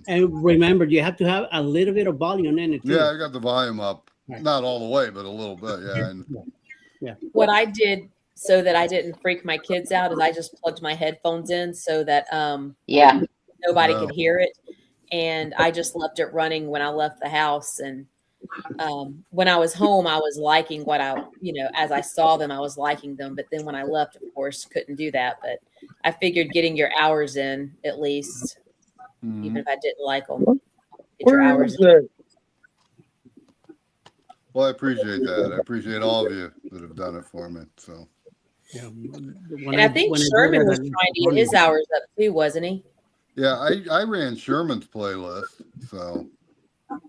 And remember, you have to have a little bit of volume in it, too. Yeah, I got the volume up. Right. Not all the way, but a little bit, yeah. Yeah. What I did so that I didn't freak my kids out is I just plugged my headphones in so that nobody could hear it. And I just left it running when I left the house. And when I was home, I was liking what as I saw them, I was liking them. But then when I left, of course, couldn't do that. But I figured getting your hours in at least. even if I didn't like them. What? Get your Where hours is in. that? Well, I appreciate that. I appreciate all of you that have done it for me. So Yeah. And I think Sherman was trying to get his hours up too, wasn't he? yeah, I ran Sherman's playlist. So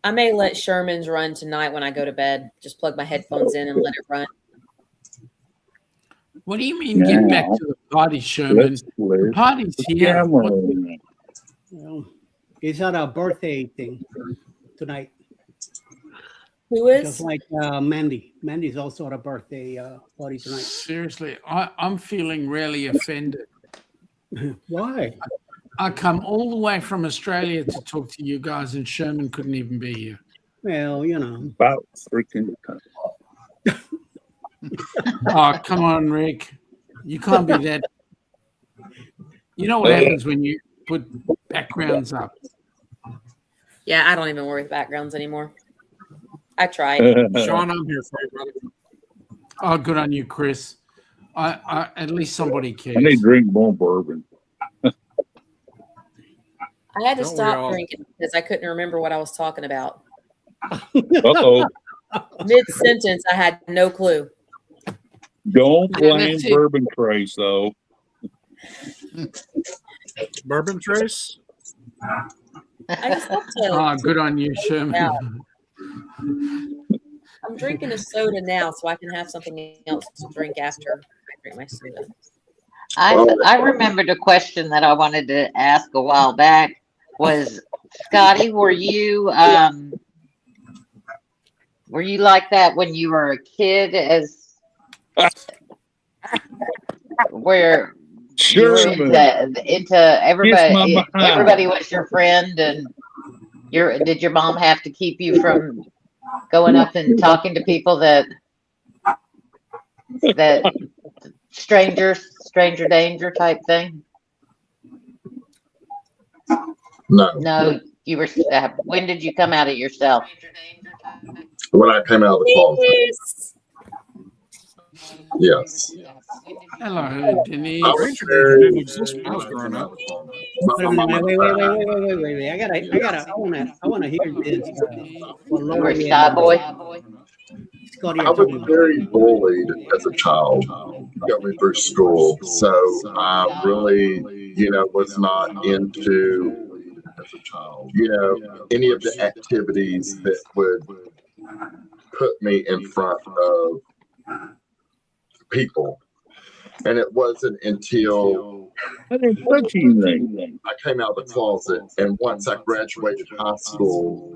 I may let Sherman's run tonight when I go to bed. Just plug my headphones in and let it run. What do you mean get back to the party, Sherman? The party's here. Well, it's not a birthday thing tonight. Who is? Just like Mandy. Mandy's also at a birthday party tonight. Seriously, I'm feeling really offended. Why? I come all the way from Australia to talk to you guys, and Sherman couldn't even be here. Well, you know. About freaking. Oh, come on, Rick. You can't be that. You know what happens when you put backgrounds up? Yeah, I don't even worry with backgrounds anymore. I tried. Sean, I'm here for you, brother. Oh, good on you, Chris. I at least somebody cares. I need to drink more bourbon. I had to Don't we stop all? drinking because I couldn't remember what I was talking about. Uh-oh. Mid-sentence, I had no clue. Don't blame that's it. Bourbon Trace, though. Bourbon Trace? I just love to. Oh, good on you, Sherman. Yeah. I'm drinking a soda now, so I can have something else to drink after I drink my soda. I remembered a question that I wanted to ask a while back. Was Scotty, were you like that when you were a kid? As where you were into everybody? Everybody was your friend, and did your mom have to keep you from going up and talking to people that stranger danger type thing? No, you were. When did you come out of yourself? When I came out of the closet. Yes. Hello, Denise. I was very- Didn't exist when I was growing up. Wait. I wanna hear this. What You were a Lori shy and boy. Scotty I are was talking about. very bullied as a child going through school. So I really, was not into, any of the activities that would put me in front of people. And it wasn't until I didn't touch anything. I came out of the closet, and once I graduated high school,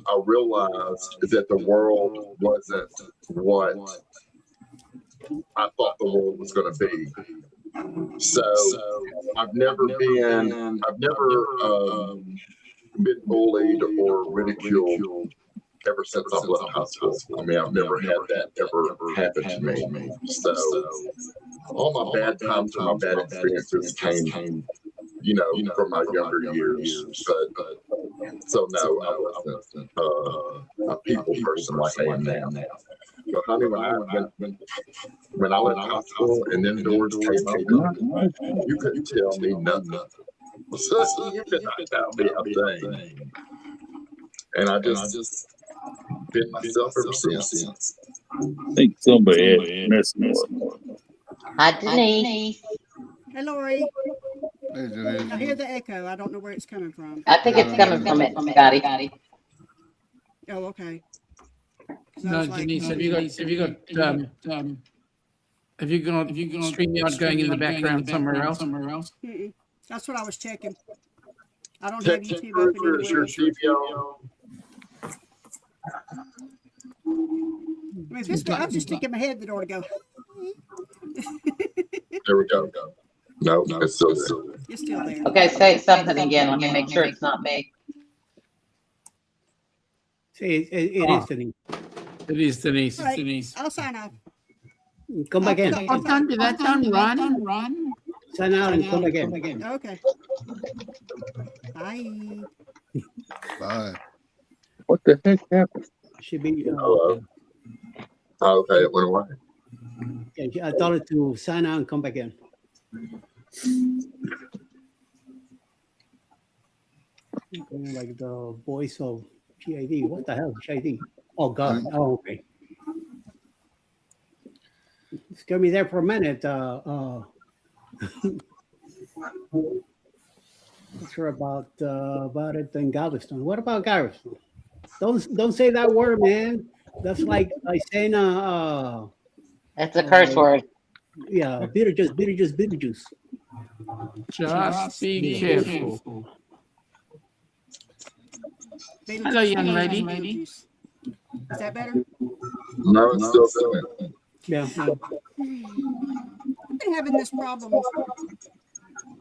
I realized that the world wasn't what I thought the world was going to be. So I've never been bullied or ridiculed ever since I've left high school. I mean, I've never had that ever happen to me. So all my bad times and my bad experiences came, from my younger years. But so no, I wasn't a people person like I am now. But honey, when I went to high school and then doors came open, you couldn't tell me nothing. You could not tell me a thing. And I just been myself ever since. I think somebody had messed me up. Hi, Denise. Hey, Lori. hey, Denise. I hear the echo. I don't know where it's coming from. I think it's coming from it, Scotty. Oh, okay. 'Cause I No, was like, Denise, have you got StreamYard going in the background somewhere else? Mm-mm. That's what I was checking. I don't have Tech YouTube Cruiser open is your anywhere. TV on. I mean, this way, I'm just sticking my head in the door to go. There we go. No, it's still there. It's still there. Okay, say something again. Let me make sure it's not me. See, it is Denise. It is Denise. All right, Denise. I'll sign off. Come back in. Don't do that. Don't run. Sign out and come back in. Okay. Bye. Bye. What the heck happened? Should be. Hello. Okay, it went away. Yeah, I told her to sign out and come back in. Like the voice of GID. What the hell is GID? Oh God. Oh, okay. Scared me there for a minute. Not sure about it in Galveston. What about Galveston? Don't say that word, man. That's like saying That's a curse word. yeah, Beetlejuice. Just be careful. Hello, young lady. Is that better? No, it's still doing it. Yeah. I've been having this problem.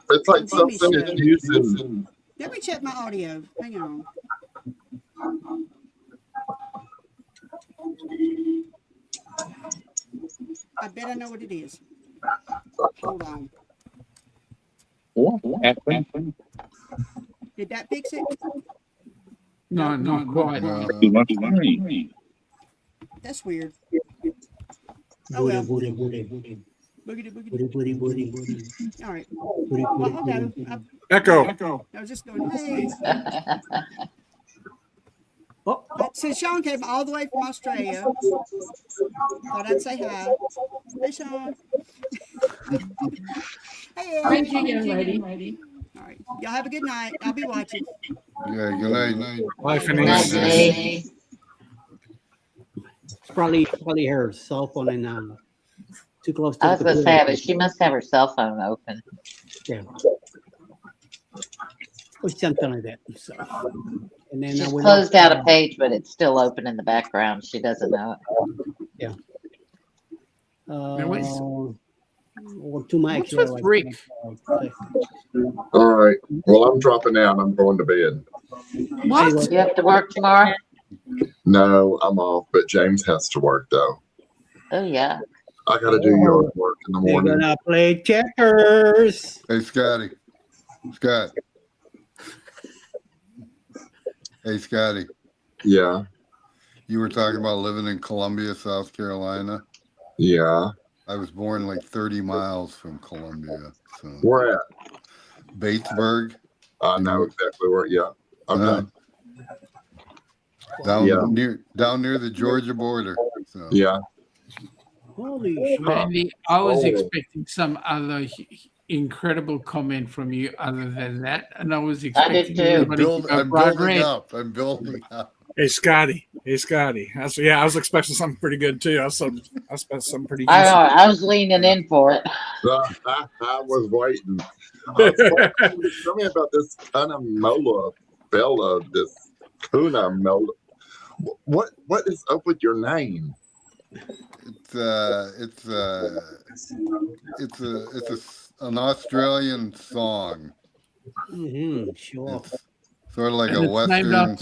It's like Jimmy something show. is using. Let me check my audio. Hang on. I bet I know what it is. Hold on. What happened? Did that fix it? No, not quite. Too much rain. That's weird. Oh well. Boogity. All right. Well, okay. Echo. I was just going, hey. Oh, So Sean came all the way from Australia. Thought I'd say hi. Hey, Sean. Hey. Thank you, young lady. All right. Y'all have a good night. I'll be watching. Yeah, good night. Life and Nice ease. day. it's probably her cell phone and too close to I was the gonna say, computer. but she must have her cell phone open. Yeah. Or something like that. So, and then She's we closed out a page, but it's still open in the background. She doesn't know it. or to my What's with Rick? All right. Well, I'm dropping out. I'm going to bed. What? You have to work tomorrow? No, I'm off, but James has to work though. Oh yeah. I got to do yard work in the They're morning. gonna play checkers. Hey, Scott. Hey, Scotty. Yeah. You were talking about living in Columbia, South Carolina. Yeah. I was born like 30 miles from Columbia. So Where at? Batesburg. I know exactly where. Yeah. Okay. Down Yeah. near the Georgia border. So. Yeah. Holy shit. Randy, I was Oh. expecting some other incredible comment from you other than that, and I was I did expecting too. everybody to I'm go bright building red. up. I'm building up. Hey, Scotty. I was expecting something pretty good too. I expected something pretty I know. juicy. I was leaning in for it. I was waiting. Tell me about this Cunnamola fella, this Cunnamola. What is up with your name? It's an Australian song. Sure. It's sort of like And a Western.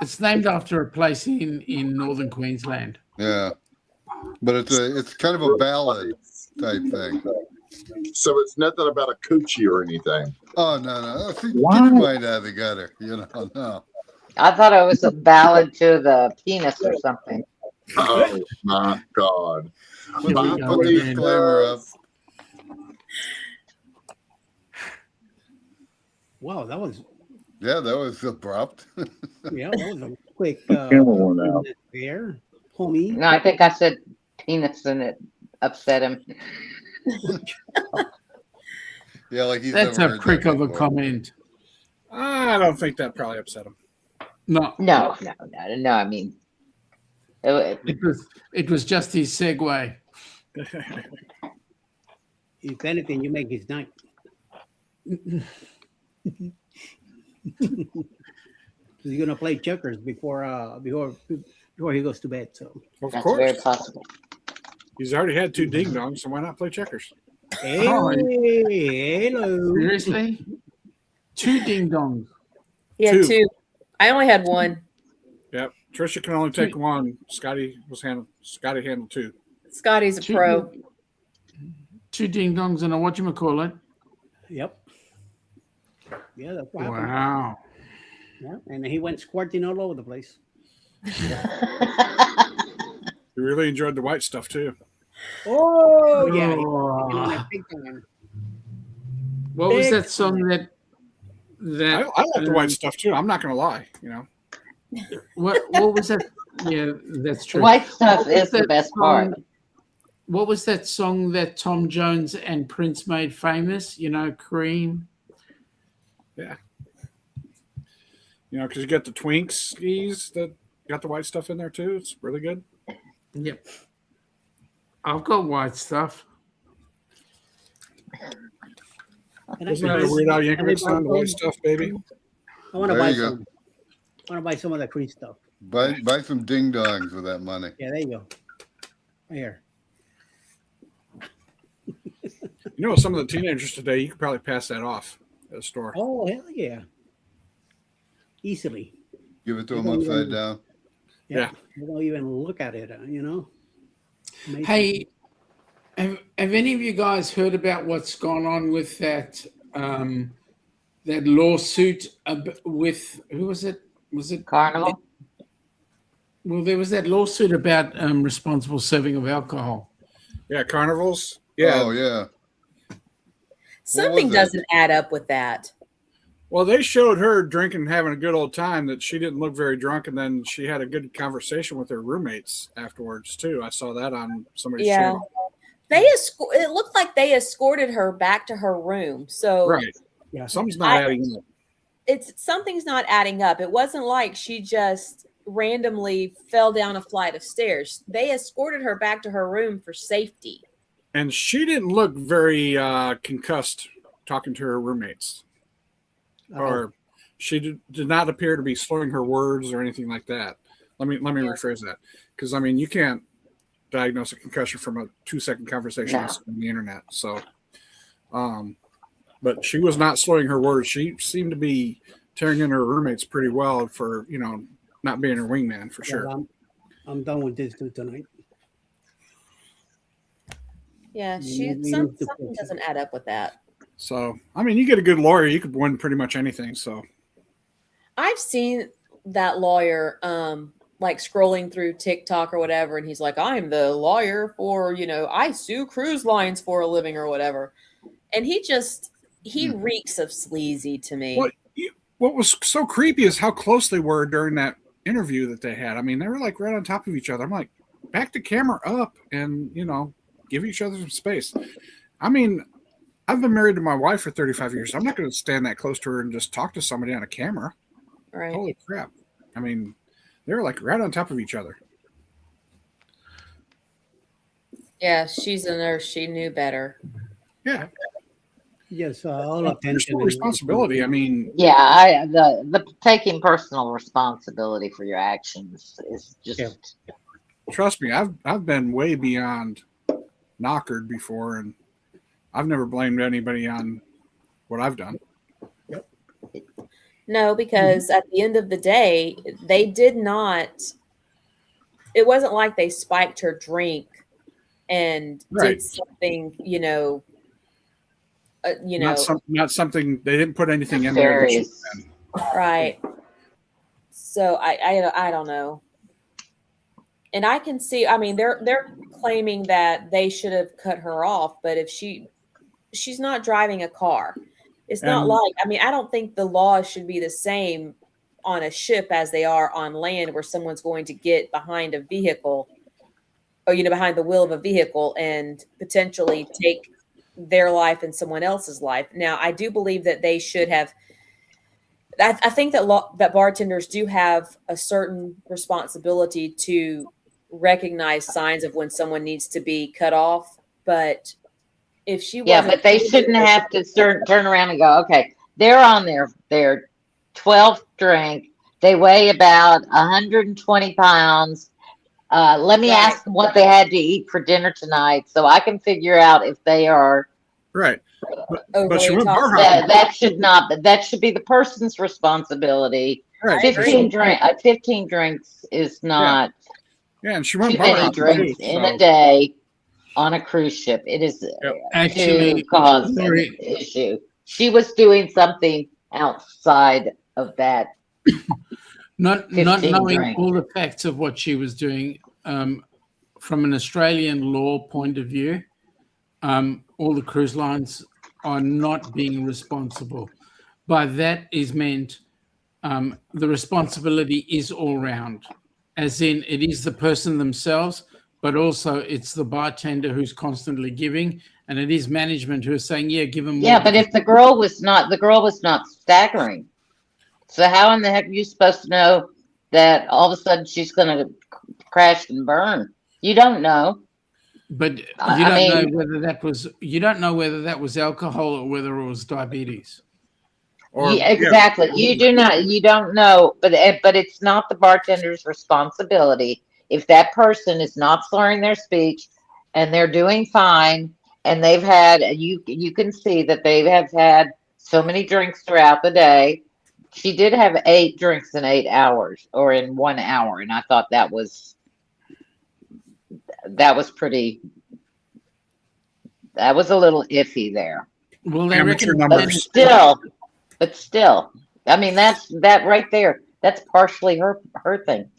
it's named after a place in northern Queensland. Yeah, but it's kind of a ballad type thing. So it's nothing about a coochie or anything. Oh no! See, get your mind out of the gutter. No. I thought it was a ballad to the penis or something. Oh my God! Here we Put go the again. disclaimer up. Wow, that was abrupt. that was a quick Camera went out. there, homie. No, I think I said penis and it upset him. Yeah, like he's That's never a heard prick that of a before. comment. I don't think that probably upset him. No, No. I mean, it was just his segue. If anything, you make his night. He's gonna play checkers before he goes to bed. So Of that's course. very possible. He's already had 2 ding dongs, so why not play checkers? hey, Oh, hello. Seriously? 2 ding dongs. Yeah, 2. 2. I only had 1. Yep. Trisha can only take 1. Scotty handled 2. Scotty's a pro. 2 ding dongs and a whatchamacallit. Yep. Yeah, that's what happened. Wow. Yeah, and he went squirting all over the place. We really enjoyed the white stuff too. Oh yeah. Oh. On a big time. What was Big that song that I like the white stuff too. I'm not going to lie. You know, what was that? Yeah, that's The true. white stuff What was is the that best part. What was that song that Tom Jones and Prince made famous? You know, Cream. yeah. You know, because you got the Twinks skis that got the white stuff in there too. It's really good. Yep. I've got white stuff. And Isn't that a Weird Al Yankovic song, the white some? stuff, baby? I want to There buy you go. some. I want to buy some of the Creed stuff. Buy some ding dongs with that money. Yeah, there you go. Right here. You know, some of the teenagers today, you could probably pass that off at a store. Oh, hell yeah. Easily. Give it to They them don't upside even- down. Yeah. They don't even look at it, you know? Amazing. Hey, have any of you guys heard about what's gone on with that that lawsuit with who was it? Was it Carnival? Well, there was that lawsuit about responsible serving of alcohol. Yeah, carnivals. Yeah. Oh yeah. Something was it? doesn't add up with that. Well, they showed her drinking and having a good old time, that she didn't look very drunk, and then she had a good conversation with her roommates afterwards too. I saw that on somebody's Yeah. channel. It looked like they escorted her back to her room. So Right. Yeah. Something's not adding up. something's not adding up. It wasn't like she just randomly fell down a flight of stairs. They escorted her back to her room for safety. And she didn't look very concussed talking to her roommates. Or she did not appear to be slurring her words or anything like that. Let me rephrase that, because I mean, you can't diagnose a concussion from a 2-second conversation on the internet. So, but she was not slurring her words. She seemed to be tearing in her roommates pretty well for, you know, not being her wingman for sure. Well, I'm done with this too tonight. Yeah, We something need to- doesn't add up with that. So, I mean, you get a good lawyer, you could win pretty much anything. So, I've seen that lawyer like scrolling through TikTok or whatever, and he's like, I'm the lawyer for, I sue cruise lines for a living or whatever. And he reeks of sleazy to me. what was so creepy is how close they were during that interview that they had. I mean, they were like right on top of each other. I'm like, back the camera up and, give each other some space. I mean, I've been married to my wife for 35 years. I'm not going to stand that close to her and just talk to somebody on a camera. Right. Holy crap. I mean, they were like right on top of each other. Yeah, she's a nurse. She knew better. Yeah. Yes, all attention. Personal responsibility. I mean, Yeah, the taking personal responsibility for your actions is just. trust me, I've been way beyond knockered before, and I've never blamed anybody on what I've done. No, because at the end of the day, they did not. It wasn't like they spiked her drink and Right. did something, Not something. They didn't put anything in there. that shouldn't have been. right. So I don't know. And I can see. I mean, they're claiming that they should have cut her off, but if she's not driving a car. It's not And- like, I mean, I don't think the laws should be the same on a ship as they are on land, where someone's going to get behind a vehicle or, behind the wheel of a vehicle and potentially take their life and someone else's life. Now, I do believe that they should have, I think that bartenders do have a certain responsibility to recognize signs of when someone needs to be cut off. But if she wasn't, But they shouldn't have to turn around and go, okay, they're on their 12th drink. They weigh about 120 pounds. Let me ask them what they had to eat for dinner tonight so I can figure out if they are. Right. But she overly went bar intoxicated. hopping. That should be the person's responsibility. Right. 15 drinks is not Yeah, and she went too bar many hopping drinks too, in so- a day on a cruise ship. It is Actually, to cause an Lori- issue. She was doing something outside of that. not 15 knowing drink. all the facts of what she was doing, from an Australian law point of view, all the cruise lines are not being responsible. by that is meant the responsibility is all round, as in it is the person themselves, but also it's the bartender who's constantly giving, and it is management who is saying, yeah, give them more. Yeah, but if the girl was not staggering, so how in the heck are you supposed to know that all of a sudden she's going to crash and burn? You don't know. But you I don't know mean, whether that was alcohol or whether it was diabetes. Or yeah, exactly. You don't know, but it's not the bartender's responsibility if that person is not slurring their speech and they're doing fine and they've had you can see that they have had so many drinks throughout the day. She did have 8 drinks in 8 hours or in 1 hour, and I thought that was pretty. That was a little iffy there. Well, they amateur reckon numbers. But still, I mean, that right there. That's partially her thing.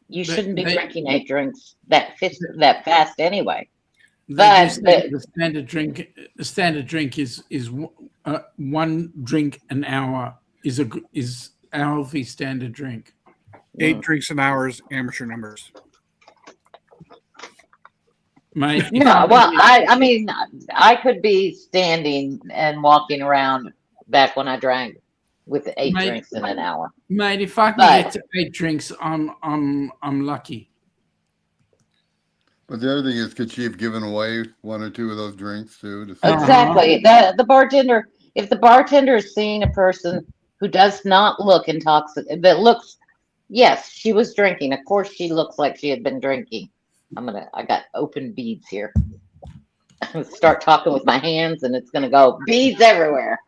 You But shouldn't be they- drinking 8 drinks that fast anyway. they But- do say the standard drink is 1 drink an hour is a healthy standard drink. 8 drinks an hour is amateur numbers. Mate, if No, you- well, I mean, I could be standing and walking around back when I drank with 8 Mate. drinks in an hour. mate, if I can But- get to 8 drinks, I'm lucky. But the other thing is, could she have given away 1 or 2 of those drinks too? to Uh-huh. Exactly. The bartender, if the bartender is seeing a person who does not look intoxicated, that looks, yes, she was drinking. Of course, she looks like she had been drinking. I got open beads here. Start talking with my hands, and it's gonna go beads everywhere.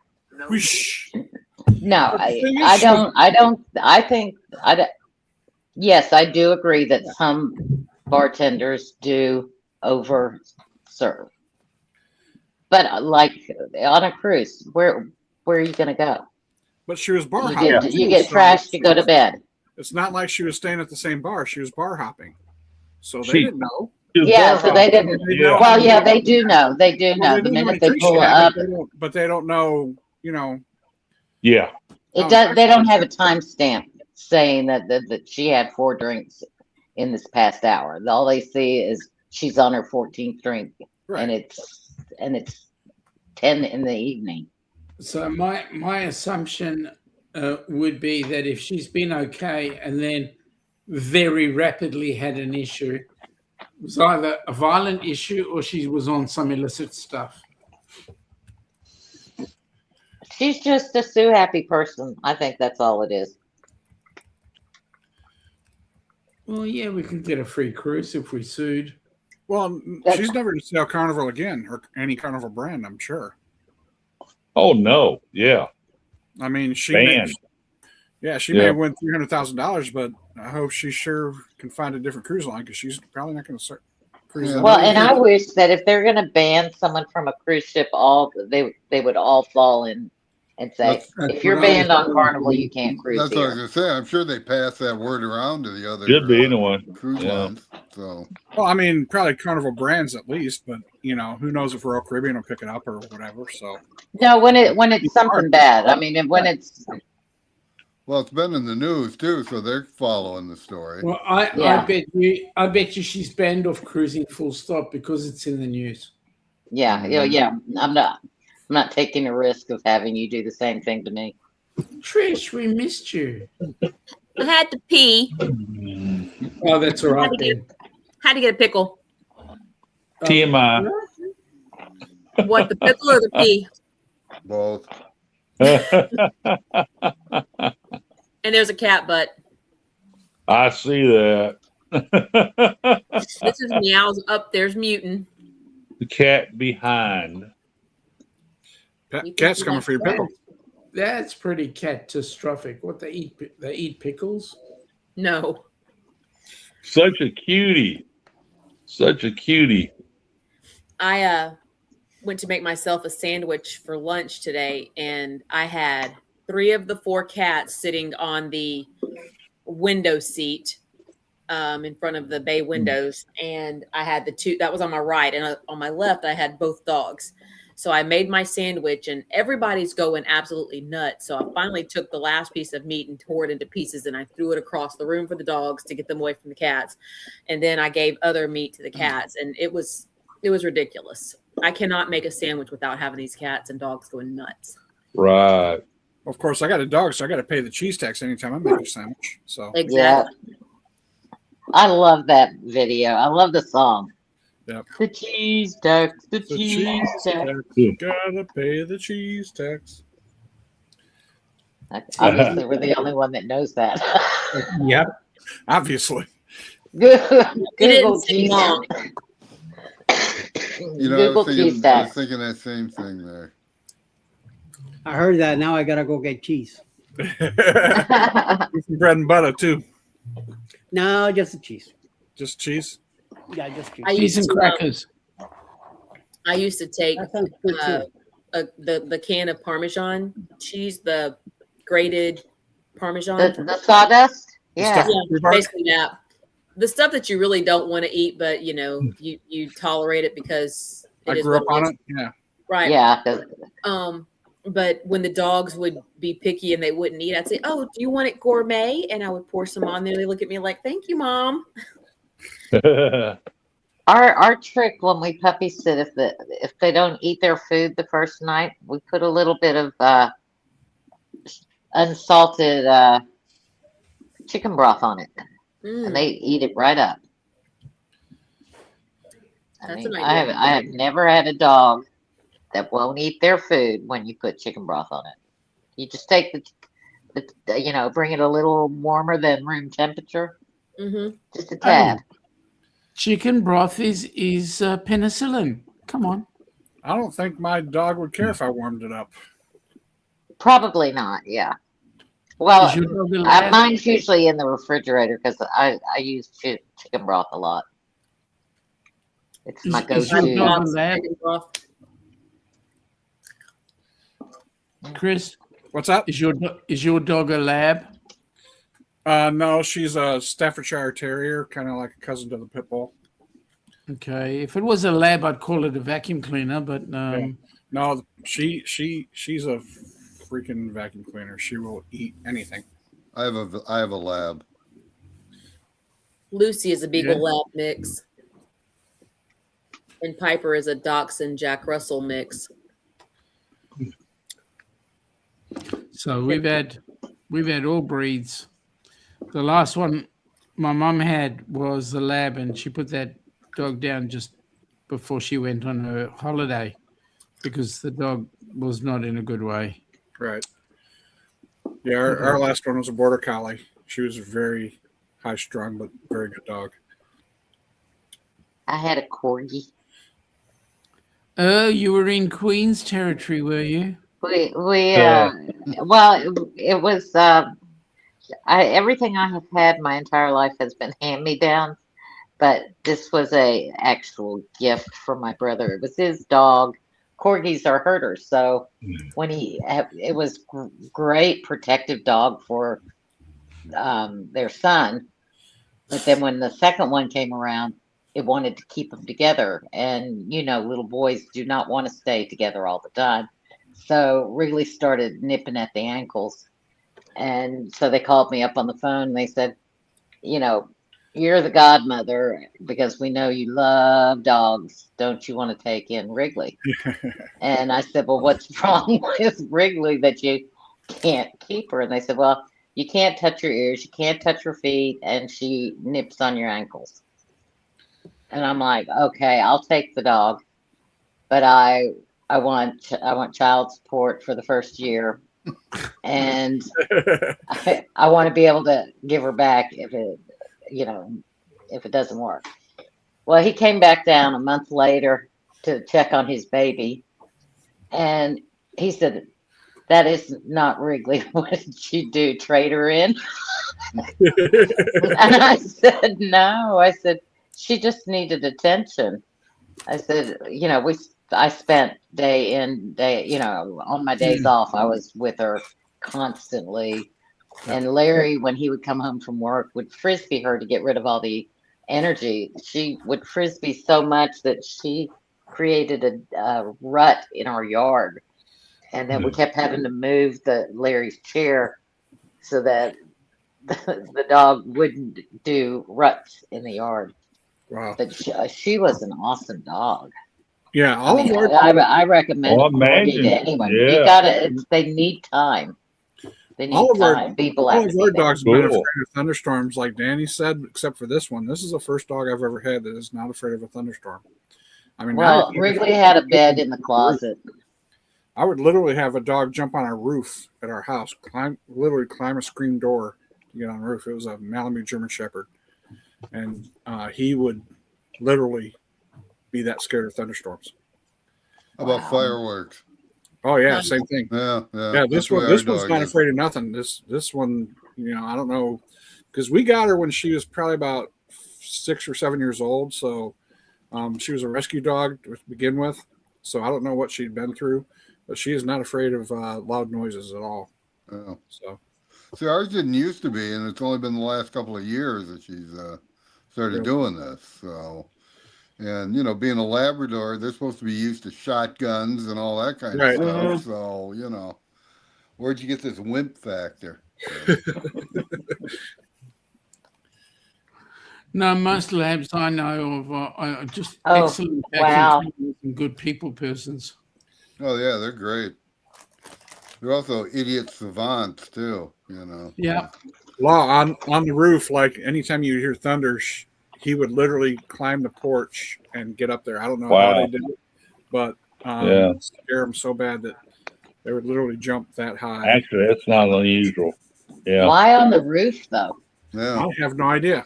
Whoosh. No, But the thing is, I think, yes, I do agree that some bartenders do over serve. But like on a cruise, where are you gonna go? But she was bar You hopping. get, you too, get so trashed, you go to bed. It's not like she was staying at the same bar. She was bar hopping. So they She- didn't know. Yeah, so they didn't. Yeah. Well, yeah, they do know. They do Well, know. they The know how many minute they drinks she pull had, up, but they don't know, you know. Yeah. it does. They don't have a timestamp saying that she had 4 drinks in this past hour. All they see is she's on her 14th drink, Right. and it's 10 in the evening. So my assumption would be that if she's been okay and then very rapidly had an issue, it was either a violent issue or she was on some illicit stuff. She's just a Sue happy person. I think that's all it is. Well, yeah, we could get a free cruise if we sued. Well, That's- she's never going to sell Carnival again, or any Carnival brand, I'm sure. Oh no. Yeah. I mean, she Banned. she Yeah. may win $300,000, but I hope she sure can find a different cruise line because she's probably not going to start cruising. Yeah. Well, and I wish that if they're going to ban someone from a cruise ship, they would all fall in and say, That's if you're what I was banned on thinking. Carnival, you can't cruise That's what I was here. gonna say. I'm sure they pass that word around to the other Should be anyway. cruise Yeah. lines. So Well, I mean, probably Carnival brands at least, but you know, who knows if Royal Caribbean will pick it up or whatever. So No, when it's something bad. I mean, when it's well, it's been in the news too, so they're following the story. Well, I Yeah. bet you she's banned off cruising full stop because it's in the news. yeah. I'm not taking a risk of having you do the same thing to me. Trish, we missed you. I had to pee. Oh, that's all right Had to then. Had to get a pickle. TMI. What, the pickle or the pee? Both. And there's a cat butt. I see that. This is meows up. There's mutant. The cat behind. cat's coming for your pickle. That's pretty catastrophic. What they eat? They eat pickles. No. Such a cutie. Such a cutie. I went to make myself a sandwich for lunch today, and I had 3 of the 4 cats sitting on the window seat in front of the bay windows, and I had the 2 that was on my right, and on my left I had both dogs. So I made my sandwich and everybody's going absolutely nuts. So I finally took the last piece of meat and tore it into pieces and I threw it across the room for the dogs to get them away from the cats. And then I gave other meat to the cats, and it was ridiculous. I cannot make a sandwich without having these cats and dogs going nuts. Right. Of course, I got a dog, so I got to pay the cheese tax anytime I make a sandwich. So Exactly. Yeah. I love that video. I love the song. Yep. The cheese tax, the the cheese cheese tax. tax, gotta pay the cheese tax. Obviously, we're the only one that knows that. Yep. Obviously. Google say cheese. mom. You know, Google cheese I was tax. thinking that same thing there. I heard that. Now I gotta go get cheese. Some bread and butter too. No, just the cheese. Just cheese. Yeah, just cheese. I Cheese used and to, crackers. I used to take That sounds good too. the can of Parmesan cheese, the grated Parmesan. The sawdust? The Yeah. stuff Yeah, with bark. basically that. The stuff that you really don't want to eat, but you know, you tolerate it because it I is grew up what it on is. it. Yeah. Right. Yeah. But when the dogs would be picky and they wouldn't eat, I'd say, "Oh, do you want it gourmet?" And I would pour some on there. They look at me like, "Thank you, Mom." Our trick when we puppy sit, if they don't eat their food the first night, we put a little bit of unsalted chicken broth on it, and they eat it right up. That's an I idea. have never had a dog that won't eat their food when you put chicken broth on it. You just take the bring it a little warmer than room temperature, Mm-hmm. just a tad. Chicken broth is penicillin. Come on. I don't think my dog would care if I warmed it up. Probably not. Yeah. Well, Is your dog a lab? mine's usually in the refrigerator because I use chicken broth a lot. It's my Is your go-to. dog a lab, Chicken broth. Chris? What's that? Is your dog a lab? No, she's a Staffordshire Terrier, kind of like a cousin to the pit bull. Okay. If it was a lab, I'd call it a vacuum cleaner, but No, she's a freaking vacuum cleaner. She will eat anything. I have a lab. Lucy is a Beagle Yeah. Lab mix, and Piper is a Dachshund Jack Russell mix. so we've had all breeds. The last one my mum had was the lab, and she put that dog down just before she went on her holiday because the dog was not in a good way. Right. Yeah, our last one was a border collie. She was very high strung, but very good dog. I had a corgi. Oh, you were in Queen's territory, were you? Well, it was everything I have had my entire life has been hand me down, but this was a actual gift from my brother. It was his dog. Corgis are herders, so when it was great protective dog for their son, but then when the second one came around, it wanted to keep them together, and little boys do not want to stay together all the time, so Wrigley started nipping at the ankles, and so they called me up on the phone and they said, you're the godmother because we know you love dogs. Don't you want to take in Wrigley? And I said, well, what's wrong with Wrigley that you can't keep her? And they said, well, you can't touch her ears, you can't touch her feet, and she nips on your ankles. And I'm like, okay, I'll take the dog, but I want child support for the first year, and I want to be able to give her back if it doesn't work. Well, he came back down a month later to check on his baby, and he said, that is not Wrigley. What did you do? Trade her in? And I said, no. I said, she just needed attention. I said, I spent day in, day, on my days off, I was with her constantly. And Larry, when he would come home from work, would frisbee her to get rid of all the energy. She would frisbee so much that she created a rut in our yard, and then we kept having to move Larry's chair so that the dog wouldn't do ruts in the yard. Wow. But she was an awesome dog. Yeah, I all mean, of our I recommend Oh, Corgi to imagine. anyone. Yeah. You gotta. They need time. They need all of our time. People all have of to be our there. dogs have been Cool. afraid of thunderstorms, like Danny said, except for this one. This is the first dog I've ever had that is not afraid of a thunderstorm. I mean, Well, Wrigley had a bed in the closet. I would literally have a dog jump on our roof at our house, literally climb a screen door to get on the roof. It was a Malamute German Shepherd, and he would literally be that scared of thunderstorms. How about fireworks? Oh yeah, same thing. Yeah. Yeah, That's the way our this one's dog not is. afraid of nothing. This one, I don't know, because we got her when she was probably about 6 or 7 years old. So she was a rescue dog to begin with. So I don't know what she'd been through, but she is not afraid of loud noises at all. Yeah. So See, ours didn't used to be, and it's only been the last couple of years that she's started doing this. So, and being a Labrador, they're supposed to be used to shotguns and all that kind Right. of stuff. So, where'd you get this wimp factor? No, most labs I know of are just Oh, excellent wow. and good people persons. Oh yeah, they're great. They're also idiot savants too. Yeah. Law on the roof, like anytime you hear thunder, he would literally climb the porch and get up there. I don't know how they did it, but scare them so bad that they would literally jump that high. Actually, that's not unusual. Yeah. Why on the roof though? Yeah. I have no idea.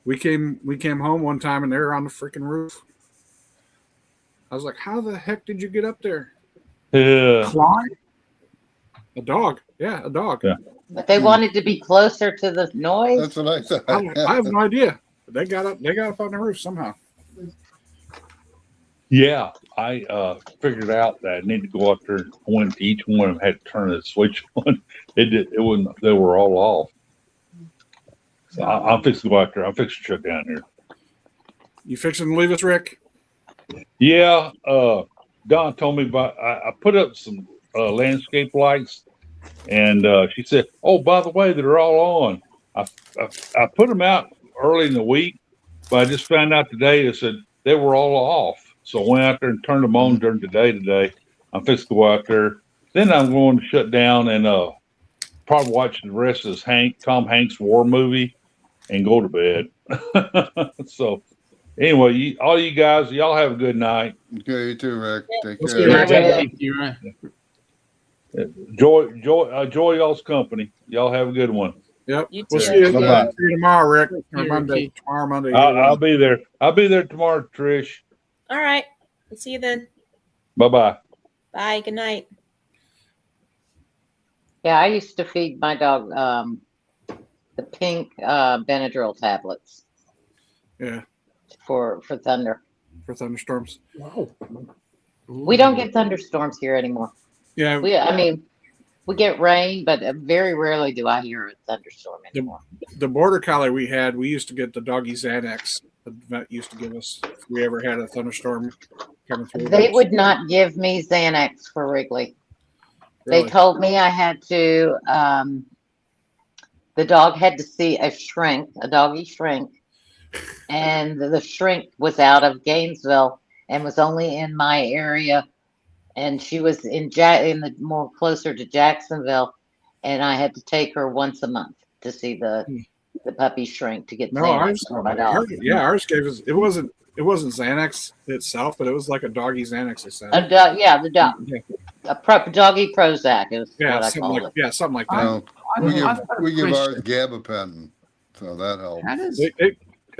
We came home one time and they were on the freaking roof. I was like, "How the heck did you get up there?" Yeah. Climb? A dog. Yeah, a dog. Yeah. But they wanted to be closer to the noise. That's what I said. I have no idea. They got up on the roof somehow. Yeah, I figured out that I need to go up there and point to each one and had to turn the switch on. It wouldn't. They were all off. So I'm fixing to go out there. I'm fixing to shut down here. You fixing to leave us, Rick? Yeah. Don told me about. I put up some landscape lights, and she said, "Oh, by the way, they're all on." I put them out early in the week, but I just found out today. They said they were all off. So I went out there and turned them on during the day today. I'm fixing to go out there. Then I'm going to shut down and probably watch the rest of this Tom Hanks war movie and go to bed. So anyway, all you guys, y'all have a good night. Okay, you too, Rick. Take Let's care. get Thank you, Ray. Enjoy y'all's company. Y'all have a good one. Yep. You We'll too. see you Bye-bye. tomorrow, Rick. Or Thank you, Monday. Ricky. Tomorrow, Monday. I'll be there. I'll be there tomorrow, Trish. All right. We'll see you then. Bye-bye. Bye. Good night. Yeah, I used to feed my dog the pink Benadryl tablets Yeah, for thunder. for thunderstorms. Wow. We don't get thunderstorms here anymore. Yeah, We get rain, but very rarely do I hear a thunderstorm anymore. the border collie we had, we used to get the doggy Xanax. The vet used to give us if we ever had a thunderstorm coming through. They would not give me Xanax for Wrigley. Really? They told me I had to, the dog had to see a doggy shrink, and the shrink was out of Gainesville and was only in my area, and she was in the more closer to Jacksonville, and I had to take her once a month to see the puppy shrink to get No, Xanax for my dog. ours gave us. It wasn't Xanax itself, but it was like a doggy Xanax. They said. The dog. Yeah. Doggy Prozac is Yeah, what I something call like it. something like that. No, we give, I've got a we give ours question. gabapentin, so that helps. How does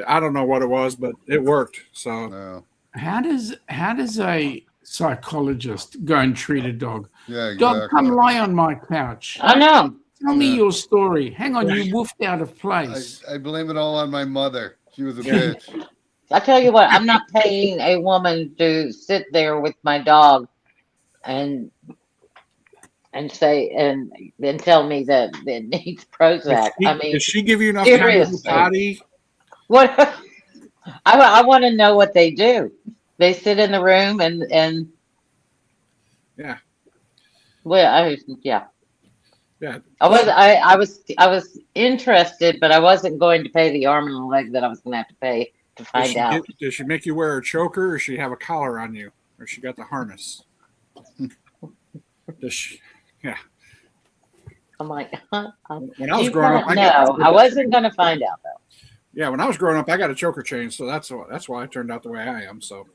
I don't know what it was, but it worked. So Yeah, how does a psychologist go and treat a dog? yeah, Dog, exactly. come lie on my couch. I know. Tell me Yeah. your story. Hang on, you woofed out of place. I blame it all on my mother. She was a bitch. I tell you what, I'm not paying a woman to sit there with my dog and say and then tell me that it needs Prozac. Does she give you enough time to seriously. potty? What? I want to know what they do. They sit in the room and Yeah. well, yeah. Yeah. I was interested, but I wasn't going to pay the arm and a leg that I was going to have to pay to find out. Does she make you wear a choker, or she have a collar on you, or she got the harness? Does she? Yeah. I'm like, When I was growing up, I wasn't going to find out though. Yeah, when I was growing up, I got a choker chain, so that's why I turned out the way I am. So.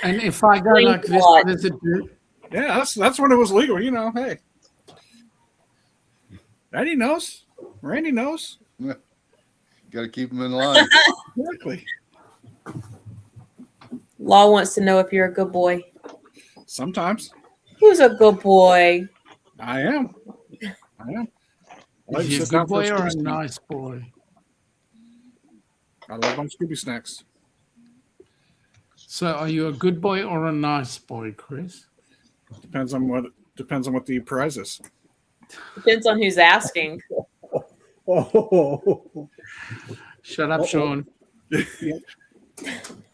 And if I go like this, what does it do? Yeah, that's when it was legal. You know, hey, Randy knows. Randy knows. Yeah. Got to keep them in line. Exactly. Law wants to know if you're a good boy. Sometimes. Who's a good boy? I am. Is he a good boy or a nice boy? I love my Scooby snacks. So, are you a good boy or a nice boy, Chris? Depends on what the prize is. Depends on who's asking. Shut up, Sean.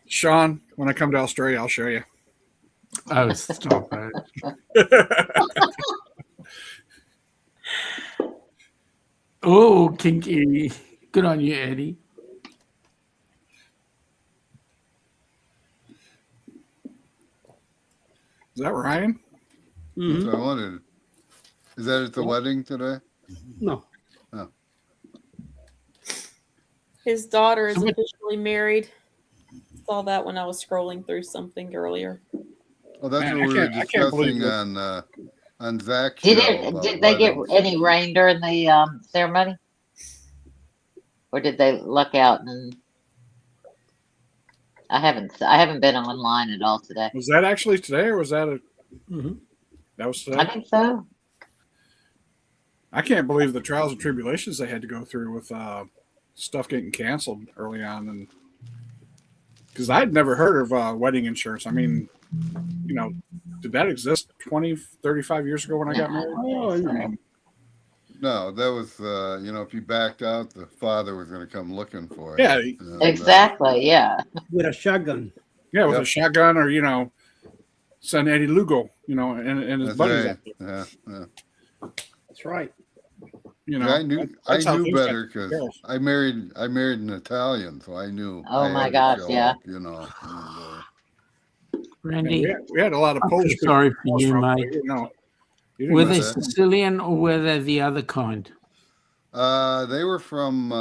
Sean, when I come to Australia, I'll show you. Oh, stop it. Oh, kinky. Good on you, Eddie. Is that Ryan? That's what I wanted. Is that at the wedding today? No. Oh. His daughter is officially married. Saw that when I was scrolling through something earlier. Oh, that's Man, what we were discussing on Zach's Did show. they get any rain during the ceremony, or did they luck out? And I haven't been online at all today. Was that actually today, or was that a? Mm-hmm. That was today. I think so. I can't believe the trials and tribulations they had to go through with stuff getting canceled early on, and because I'd never heard of wedding insurance. I mean, you know, did that exist 20, 35 years ago when I got married? Oh, no. No, that was, if you backed out, the father was going to come looking for you. Yeah, exactly. Yeah, with a shotgun. Yeah, with a shotgun, or send Eddie Lugo, and his That's buddies. right. Yeah. That's right. I knew that's how things better got because I married an Italian, so I knew. Oh, I had my to gosh, show yeah. up, and, Randy, we had a lot of Polish people. sorry for you, from, mate. You didn't Were know they that. Sicilian or were they the other kind? they were from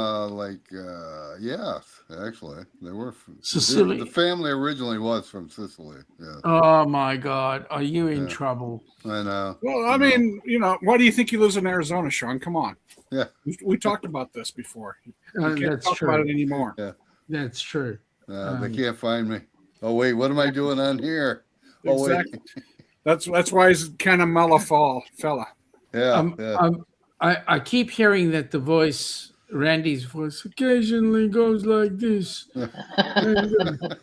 yes, actually, they were from Sicily. The family originally was from Sicily. Yeah, Oh my God, are you in trouble? I know. Well, I mean, why do you think he lives in Arizona, Sean? Come on. Yeah, we talked about this before. You can't That's talk true. about it anymore. Yeah, That's true. they can't find me. Oh wait, what am I doing on here? Oh Exactly. wait, That's why he's kind of mellow fella. yeah. I keep hearing that the voice, Randy's voice, occasionally goes like this. And,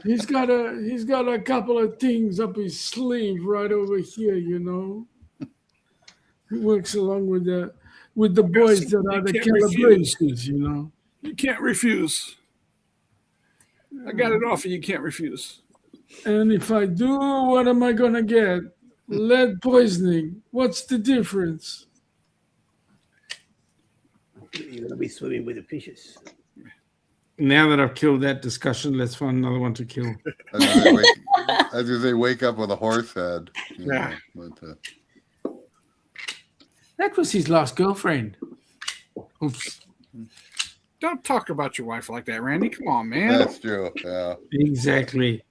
he's got a couple of things up his sleeve right over here. He works along with the boys that are the calibrations. You can't refuse. I got it off, and you can't refuse. And if I do, what am I gonna get? Lead poisoning. What's the difference? You're gonna be swimming with the fishes. Now that I've killed that discussion, let's find another one to kill. As they wake up with a horse head. Yeah. That was his last girlfriend. Oops. Don't talk about your wife like that, Randy. Come on, man. That's true. Yeah. Exactly.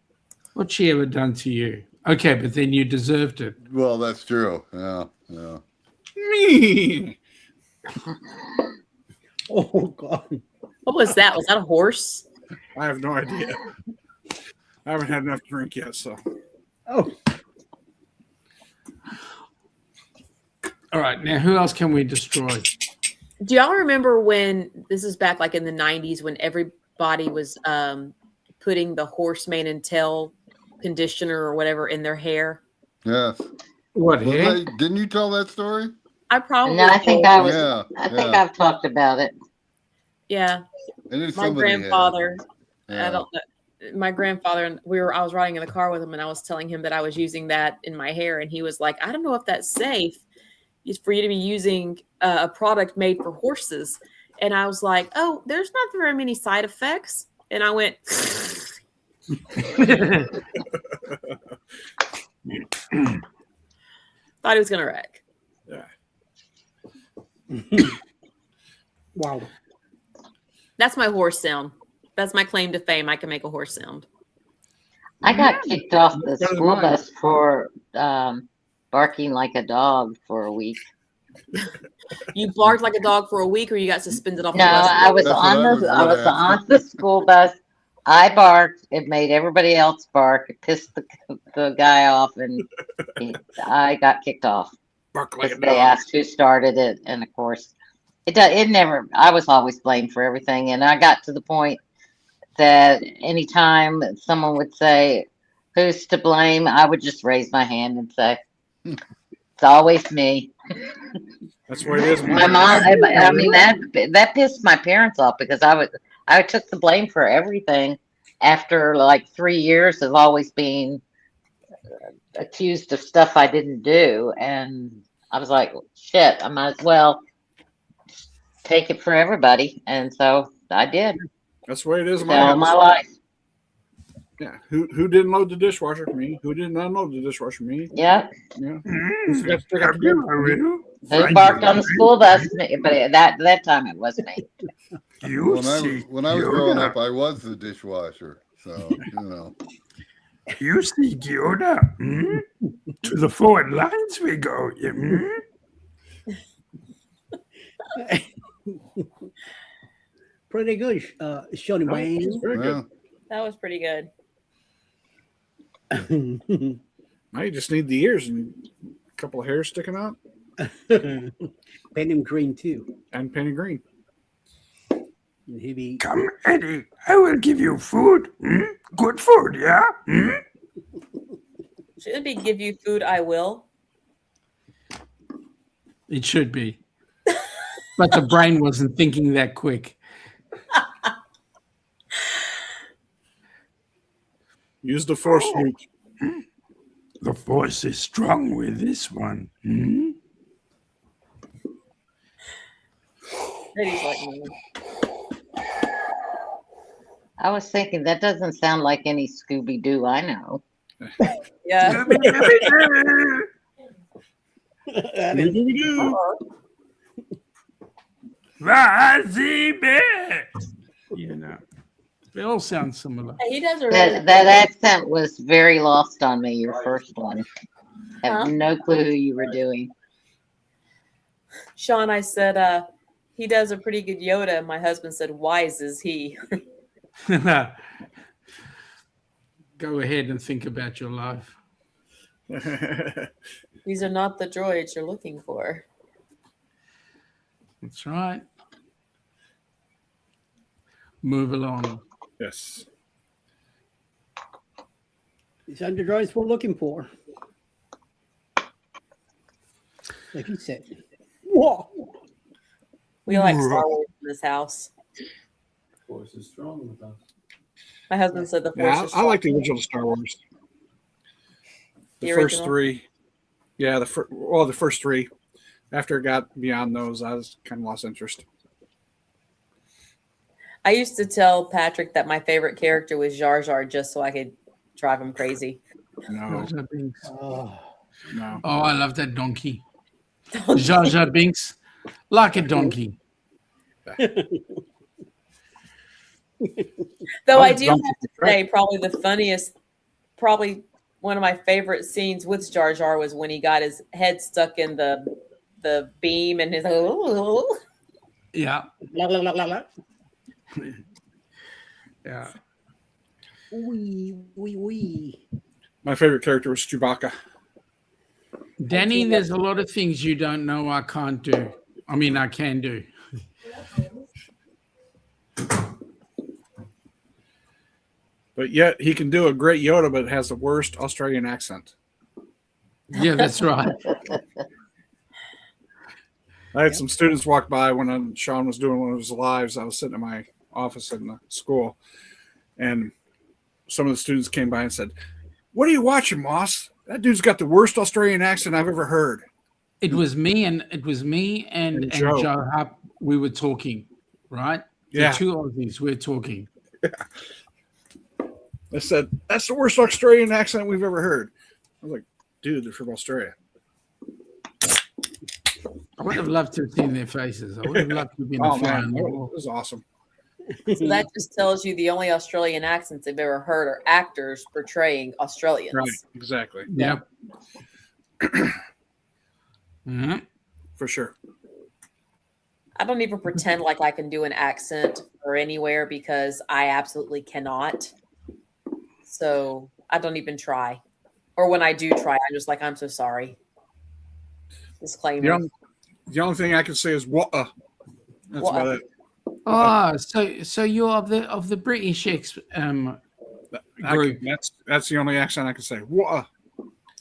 What's she ever done to you? Okay, but then you deserved it. Well, that's true. Yeah. Me. Oh God. What was that? Was that a horse? I have no idea. I haven't had enough to drink yet, so. Oh. All right, now who else can we destroy? Do y'all remember when this is back like in the 90s when everybody was putting the horse mane and tail conditioner or whatever in their hair? Yes. What hair? Didn't you tell that story? I probably no, I think did. I was. Yeah, I think I've talked about it. Yeah. I knew My somebody had it. grandfather. Yeah. I don't know. my grandfather and I was riding in the car with him and I was telling him that I was using that in my hair and he was like, I don't know if that's safe. It's for you to be using a product made for horses. And I was like, oh, there's not very many side effects. And I went, thought he was going to wreck. Yeah. Wow. That's my horse sound. That's my claim to fame. I can make a horse sound. I got kicked off the school bus for barking like a dog for a week. You barked like a dog for a week, or you got suspended off No, the bus? I was That's on what I was the I gonna was ask. on the school bus. I barked. It made everybody else bark. It pissed the guy off, and I got kicked off. Bark like a Because they dog. asked who started it, and of course, it never. I was always blamed for everything, and I got to the point that anytime someone would say, "Who's to blame?" I would just raise my hand and say, "It's always me." That's what it is. My mom. I mean that pissed my parents off because I took the blame for everything after like 3 years of always being accused of stuff I didn't do, and I was like, shit, I might as well take it for everybody, and so I did. That's the way it is in my All house. my life. Yeah. Who didn't load the dishwasher? Me. Who didn't unload the dishwasher? Me. Yep. Yeah. Who forgot to take out the garbage? Who barked on the school bus? Me, but that time it was me. When I was growing up, I was the dishwasher. So, you know. You see, Yoda, to the forward lines we go. Pretty good, Shoney That's very good. Yeah. That was pretty good. Wayne. Now you just need the ears and a couple of hairs sticking out, Paint him green too. and penny green. And he'll be Come, Eddie, I will give you food. Good food, yeah? Should it be give you food? I will. It should be. But the brain wasn't thinking that quick. Use the force, Luke. The force is strong with this one. Eddie's like me. I was thinking that doesn't sound like any Scooby Doo I know. Yeah. Razzie Bear. You know, they all sound similar. He does a That accent was very lost on me. Your first one. I have Huh? no clue who you were doing. Sean, I said, he does a pretty good Yoda. And my husband said, wise is he. Go ahead and think about your life. These are not the droids you're looking for. That's right. Move along. Yes. these are the droids we're looking for. Like he said. Whoa. We like Star Wars in this house. Force is strong with us. My husband said the Force Yeah, is I like the strong. original Star Wars. The The first original? three. Yeah, the first three. After it got beyond those, I was kind of lost interest. I used to tell Patrick that my favorite character was Jar Jar just so I could drive him crazy. No, Jar Jar Binks. Oh, no. Oh, I love that donkey. Jar Jar Binks, like a donkey. Though I Oh, do donkey, have to right. say, probably one of my favorite scenes with Jar Jar was when he got his head stuck in the beam and his Yeah. la, la, la, la, la. Yeah. Wee. My favorite character was Chewbacca. Danny, there's a lot of things you don't know I can't do. I mean, I can do. But yet he can do a great Yoda, but has the worst Australian accent. Yeah, that's right. I had some students walk by when Sean was doing one of his lives. I was sitting in my office in the school, and some of the students came by and said, "What are you watching, Moss? That dude's got the worst Australian accent I've ever heard." It was me and And Joe. Joe Hupp. We were talking, right? Yeah. The two Aussies we're talking. They said, "That's the worst Australian accent we've ever heard." I was like, "Dude, they're from Australia." I would have loved to have seen their faces. I would have loved to have been Oh a fly man, on the it wall. was awesome. So that just tells you the only Australian accents they've ever heard are actors portraying Australians. Right, exactly. Yep. Mhm. For sure. I don't even pretend like I can do an accent or anywhere because I absolutely cannot. So I don't even try. Or when I do try, I'm just like, I'm so sorry. Disclaimer. The only thing I can say is "what." That's about it. Oh, so you're of the British group. That's the only accent I can say. "What."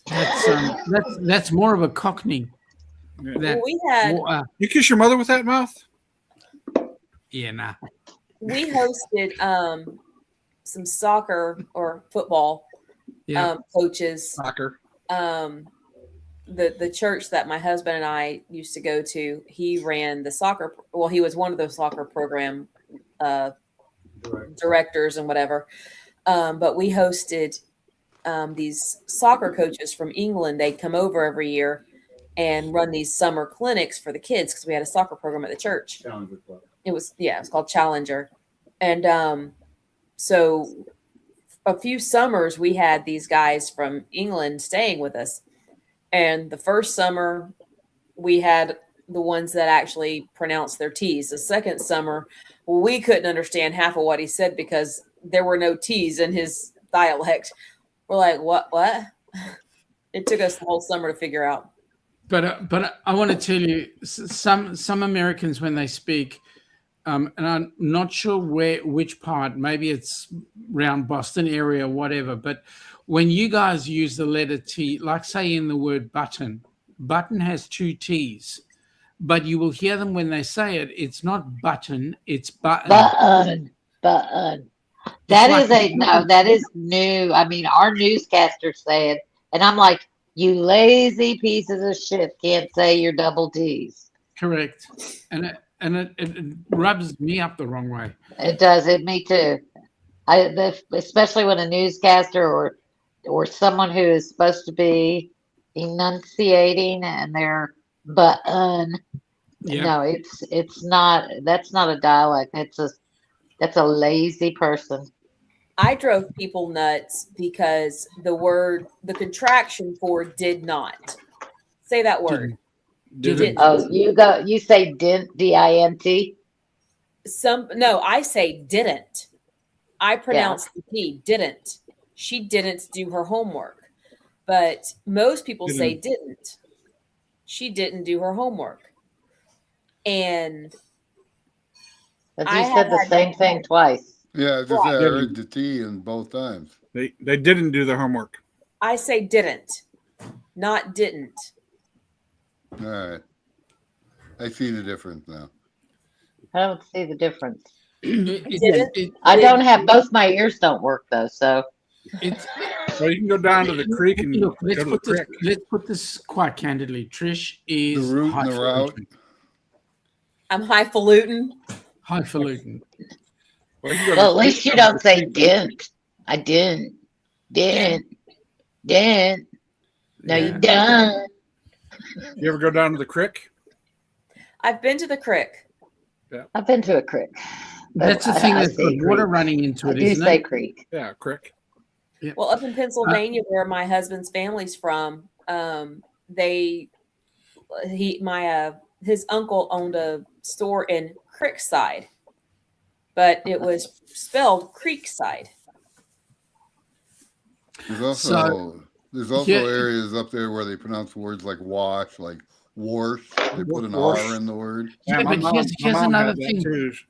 That's more of a Cockney. Yeah. That, we had You kiss your mother with that mouth? yeah, nah. we hosted some soccer or football coaches. Soccer. The church that my husband and I used to go to, he ran the soccer. Well, he was one of those soccer program directors and whatever. But we hosted these soccer coaches from England. They come over every year and run these summer clinics for the kids because we had a soccer program at the church. Challenger Club. It was called Challenger. And so a few summers we had these guys from England staying with us. And the first summer we had the ones that actually pronounced their T's. The second summer, we couldn't understand half of what he said because there were no T's in his dialect. We're like, what? It took us the whole summer to figure out. But I want to tell you, some Americans when they speak, and I'm not sure which part. Maybe it's around Boston area, whatever. But when you guys use the letter T, like say in the word button has two T's, but you will hear them when they say it. It's not button, it's button. Button. It's That is new. I mean, our newscasters say it, and I'm like, you lazy pieces of shit can't say your double T's. Correct, and it rubs me up the wrong way. It does it. Me too. Especially when a newscaster or someone who is supposed to be enunciating and they're button. Yeah. No, it's not. That's not a dialect. That's a lazy person. I drove people nuts because the contraction for did not. Say that word. Didn't. Oh, you say dint, D-I-N-T? No, I say didn't. I pronounce the T, didn't. She didn't do her homework. But most people say didn't. She didn't do her homework. And But you said the same thing twice. Yeah, I just said I heard the T in both times. They didn't do their homework. I say didn't, not didn't. All right. I see the difference now. I don't see the difference. Didn't. I don't have both my ears don't work though, so So you can go down to the creek and Look, go to the creek. let's put this quite candidly. Trish is The route and the route. I'm highfalutin. Highfalutin. well, at least you don't say didn't. I didn't. Didn't. No, you don't. You ever go down to the creek? I've been to the creek. I've been to a creek. That's the thing that's got water running into it, I do isn't say it? creek. Yeah, creek. Well, up in Pennsylvania, where my husband's family's from, his uncle owned a store in Creekside, but it was spelled Creekside. There's also areas up there where they pronounce words like wash, like wash. They put an R in the word. Yeah, but here's another thing. Here's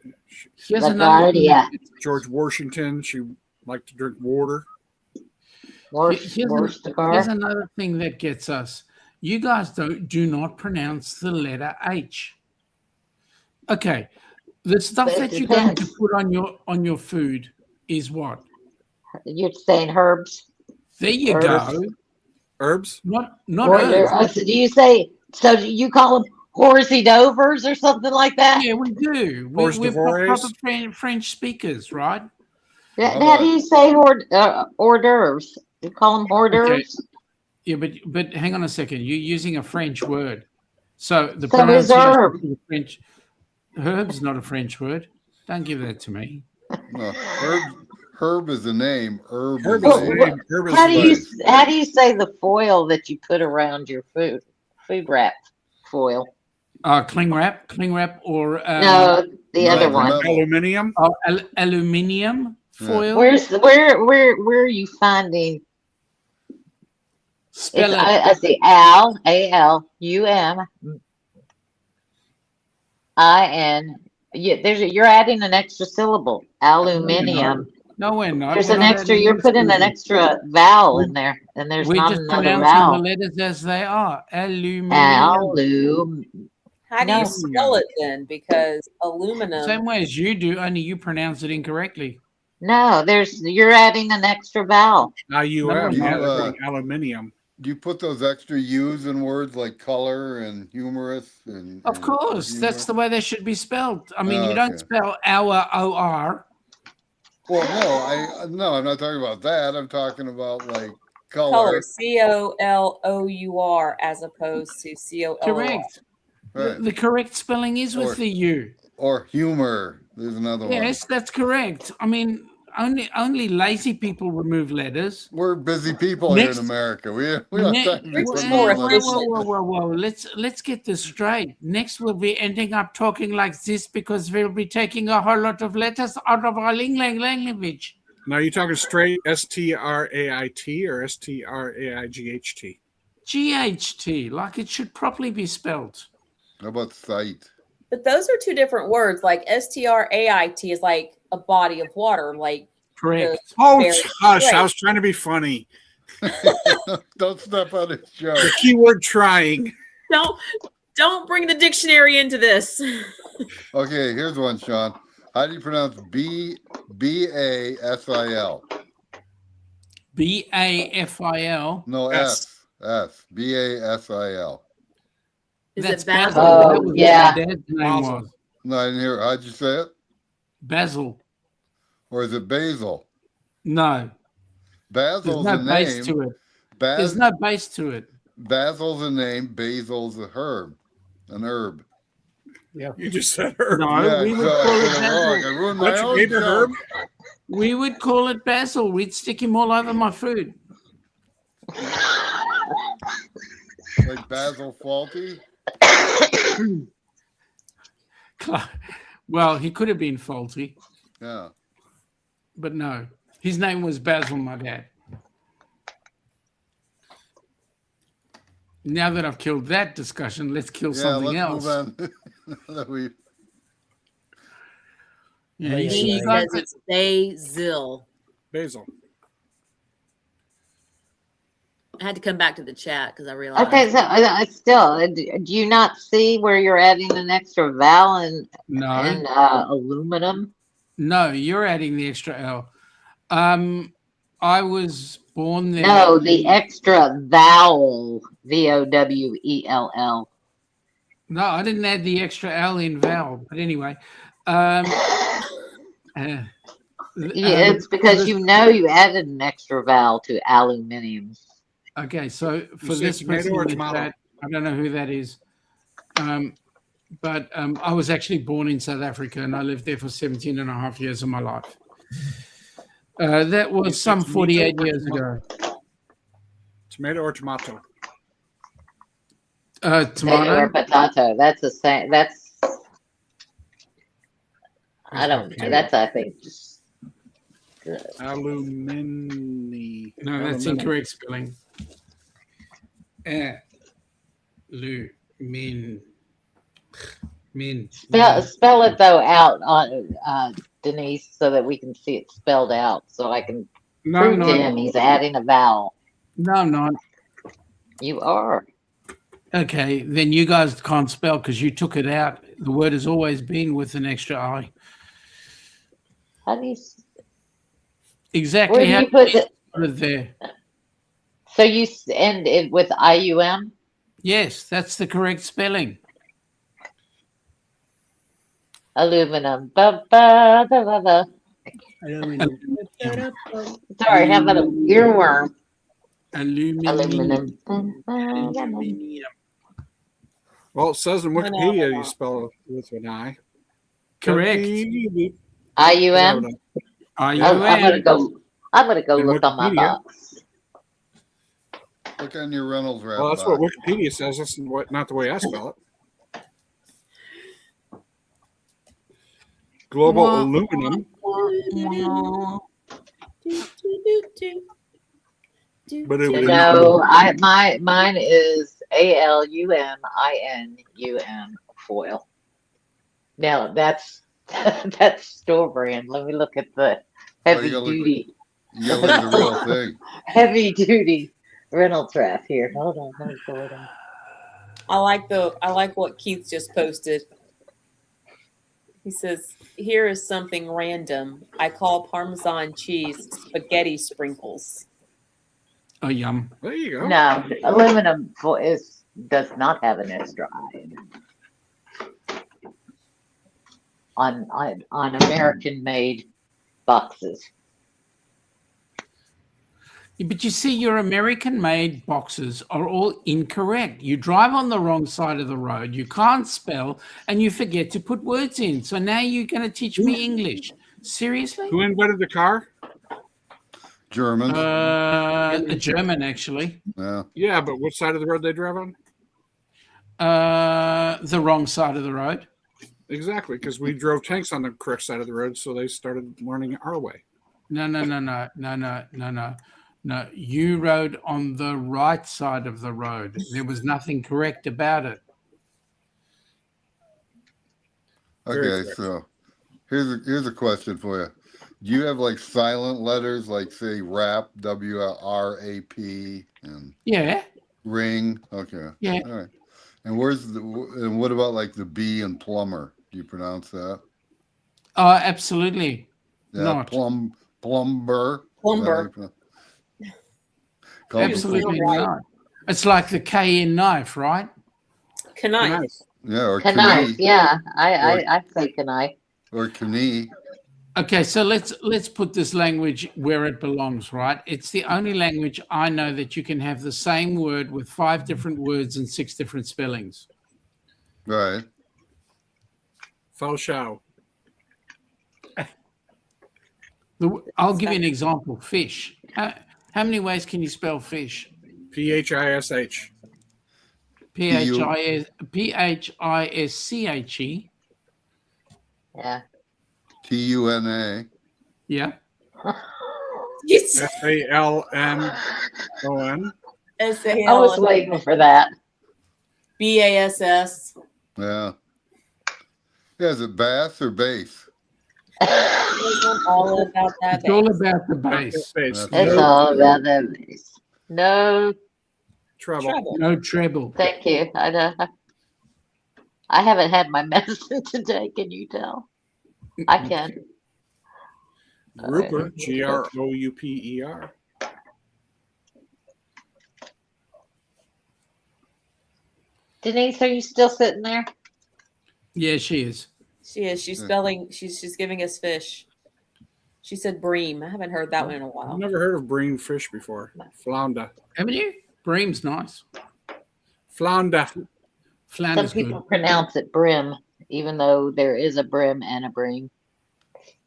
Like another thing. yeah. George Washington, she liked to drink water. Here's another thing that gets us. You guys do not pronounce the letter H. Okay, the stuff But it that you're going to depends. put on your food is what? You're saying herbs? There you Herbs. go. Herbs? Not Or herbs. do you say, so do you call them horsey dovers or something like that? Yeah, we do. Hors We're d'oeuvres. proper French speakers, right? How do you say hors d'oeuvres? You call them hors d'oeuvres? Yeah, but hang on a second. You're using a French word. So the So is pronunciation herb. of the French herb's not a French word. Don't give that to me. No, herb is the name. Herb Herb is is the the name. name. Herb is How the do you place. how do you say the foil that you put around your food wrap foil? Cling wrap, or No, the other the one. metal. Aluminium. Aluminium foil. Where are you finding? Spell it. I see ALUMIN. You're adding an extra syllable. Aluminium. No, we're not. There's We're an not extra. adding You're putting an syllable. extra vowel in there, and there's We're not just another pronouncing the vowel. letters as they are. Aluminium. How do you No. spell it then? Because aluminum. Same way as you do, only you pronounce it incorrectly. No, you're adding an extra vowel. IUM. You, Yeah, they're going aluminium. Do you put those extra U's in words like color and humorous? Of course, humor? that's the way they should be spelled. I mean, you Okay. don't spell our O-R. Well, no, I'm not talking about that. I'm talking about like color. Color. COLOUR as opposed to COLOR. Correct. Right. The correct spelling is with the U. Or humor. There's another one. Yes, that's correct. I mean, only lazy people remove letters. We're busy people here in America. We don't have time to be putting those letters. Whoa. Let's get this straight. Next, we'll be ending up talking like this because we'll be taking a whole lot of letters out of our language. Now, are you talking straight STRAIT or STRAIGHT? GHT, like it should properly be spelled. How about sight? But those are two different words. Like STRAIT is like a body of water. Like correct. Oh, hush! I was trying to be funny. Don't step on his joke. The keyword trying. Don't bring the dictionary into this. Okay, here's one, Sean. How do you pronounce BASIL? BAFIL. No, S. BASIL. That's Basil? Basil. Oh, That was yeah. what my dad's name was. No, I didn't hear. How'd you say it? Basil. Or is it basil? No. Basil's There's a no base name. to it. There's no base to it. Basil's a name. Basil's a herb. An herb. Yeah. You just said herb. No, Yeah, we would so call I it said it wrong. I basil. ruined my Don't you own hate a joke. herb? We would call it basil. We'd stick him all over my food. Like Basil Faulty? Well, he could have been faulty, Yeah. but no. His name was Basil, my dad. Now that I've killed that discussion, let's kill something else. Move on. That we Yeah, you He see, you got says it's basil. Basil. I had to come back to the chat because I realized. Okay, so still, do you not see where you're adding an extra vowel in aluminum? No, you're adding the extra L. I was born there. No, the extra vowel, VOWELL. No, I didn't add the extra L in vowel. But anyway, It's because you added an extra vowel to aluminium. Okay, so for said this tomato person or in the tomato? chat, I don't know who that is. But I was actually born in South Africa and I lived there for 17 and a half years of my life. That was some 48 years ago. Tomato or tomato? Tomato or Tomato. potato. That's the same. That's I don't. That's I think. Just, Alumini. No, that's Aluminum. incorrect spelling. Min. spell it though out on Denise so that we can see it spelled out. So I can prove to him he's adding a vowel. No, I'm not. You are. Okay, then you guys can't spell because you took it out. The word has always been with an extra I. How do you? Exactly Where do how you put it is, it? put it there. So you end it with IUM? Yes, that's the correct spelling. Aluminum. Ba, ba, ba, ba, ba. Aluminum. Sorry, how about a earworm? Aluminium. Aluminum. Aluminium. Well, it says in Wikipedia you spell it with an I. Correct. IUM? IUM. I'm gonna go In look on my Wikipedia. box. Look on your Reynolds wrap Well, that's box. what Wikipedia says. That's not the way I spell it. Global Aluminum. But it would No, mine is ALUMINUM foil. Now that's that's store brand. Let me look at the heavy duty. You gotta look at the real thing. Heavy duty Reynolds wrap here. Hold on, let me pull it up. I like what Keith just posted. He says, "Here is something random. I call Parmesan cheese spaghetti sprinkles." Oh, yum. There you go. No, aluminum does not have an extra I in it. On American made boxes. But you see, your American-made boxes are all incorrect. You drive on the wrong side of the road, you can't spell, and you forget to put words in. So now you're going to teach me English. Seriously? Who invented the car? Germans. A German, actually. Yeah. Yeah, but which side of the road they drive on? The wrong side of the road. Exactly, because we drove tanks on the correct side of the road, so they started learning our way. No. No, you rode on the right side of the road. There was nothing correct about it. Okay, so here's a question for you. Do you have like silent letters, like say rap, WRAP, and ring? Okay. Yeah. All right. And and what about like the B in plumber? Do you pronounce that? Oh, absolutely. Yeah, Not. plumber. Absolutely not. It's like the K in knife, right? Knife. Yeah, or Knife. Yeah, Or- I say knife. Or knee. Okay, so let's put this language where it belongs, right? It's the only language I know that you can have the same word with 5 different words and 6 different spellings. Right. Faux show. I'll give you an example. Fish. How many ways can you spell fish? PHISH. PHISCHE. Yeah. TUNA. Yeah. Yes. SALMON. I was waiting for that. BASS. Yeah. Yeah, is it bass or base? All about that. It's all about the base. It's all about the base. No Treble. No treble. Thank you. I haven't had my medicine today. Can you tell? I can. Grouper. GROUPER. Denise, are you still sitting there? Yeah, she is. She is. She's spelling. She's giving us fish. She said bream. I haven't heard that one in a while. I've never heard of bream fish before. Flounder. Haven't you? Bream's nice. Flounder. Some people pronounce it brim, even though there is a brim and a bream.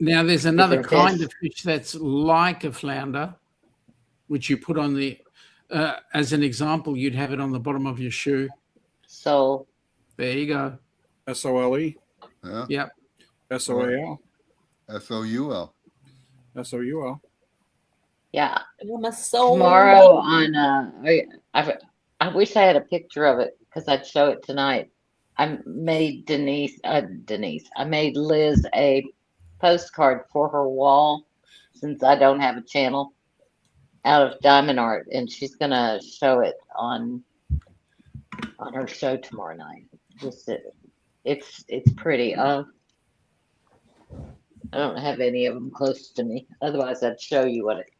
Now, there's another Different kind of fish that's like a flounder, which you put on the, as an example, you'd have it on the bottom of your shoe. So there you go. SOLE. Yeah. Yep. SOAL. SOUL. SOUL. yeah. My soul. Tomorrow on I wish I had a picture of it because I'd show it tonight. I made Denise. I made Liz a postcard for her wall since I don't have a channel out of diamond art, and she's gonna show it on her show tomorrow night. Just it's pretty. I don't have any of them close to me. Otherwise, I'd show you what it.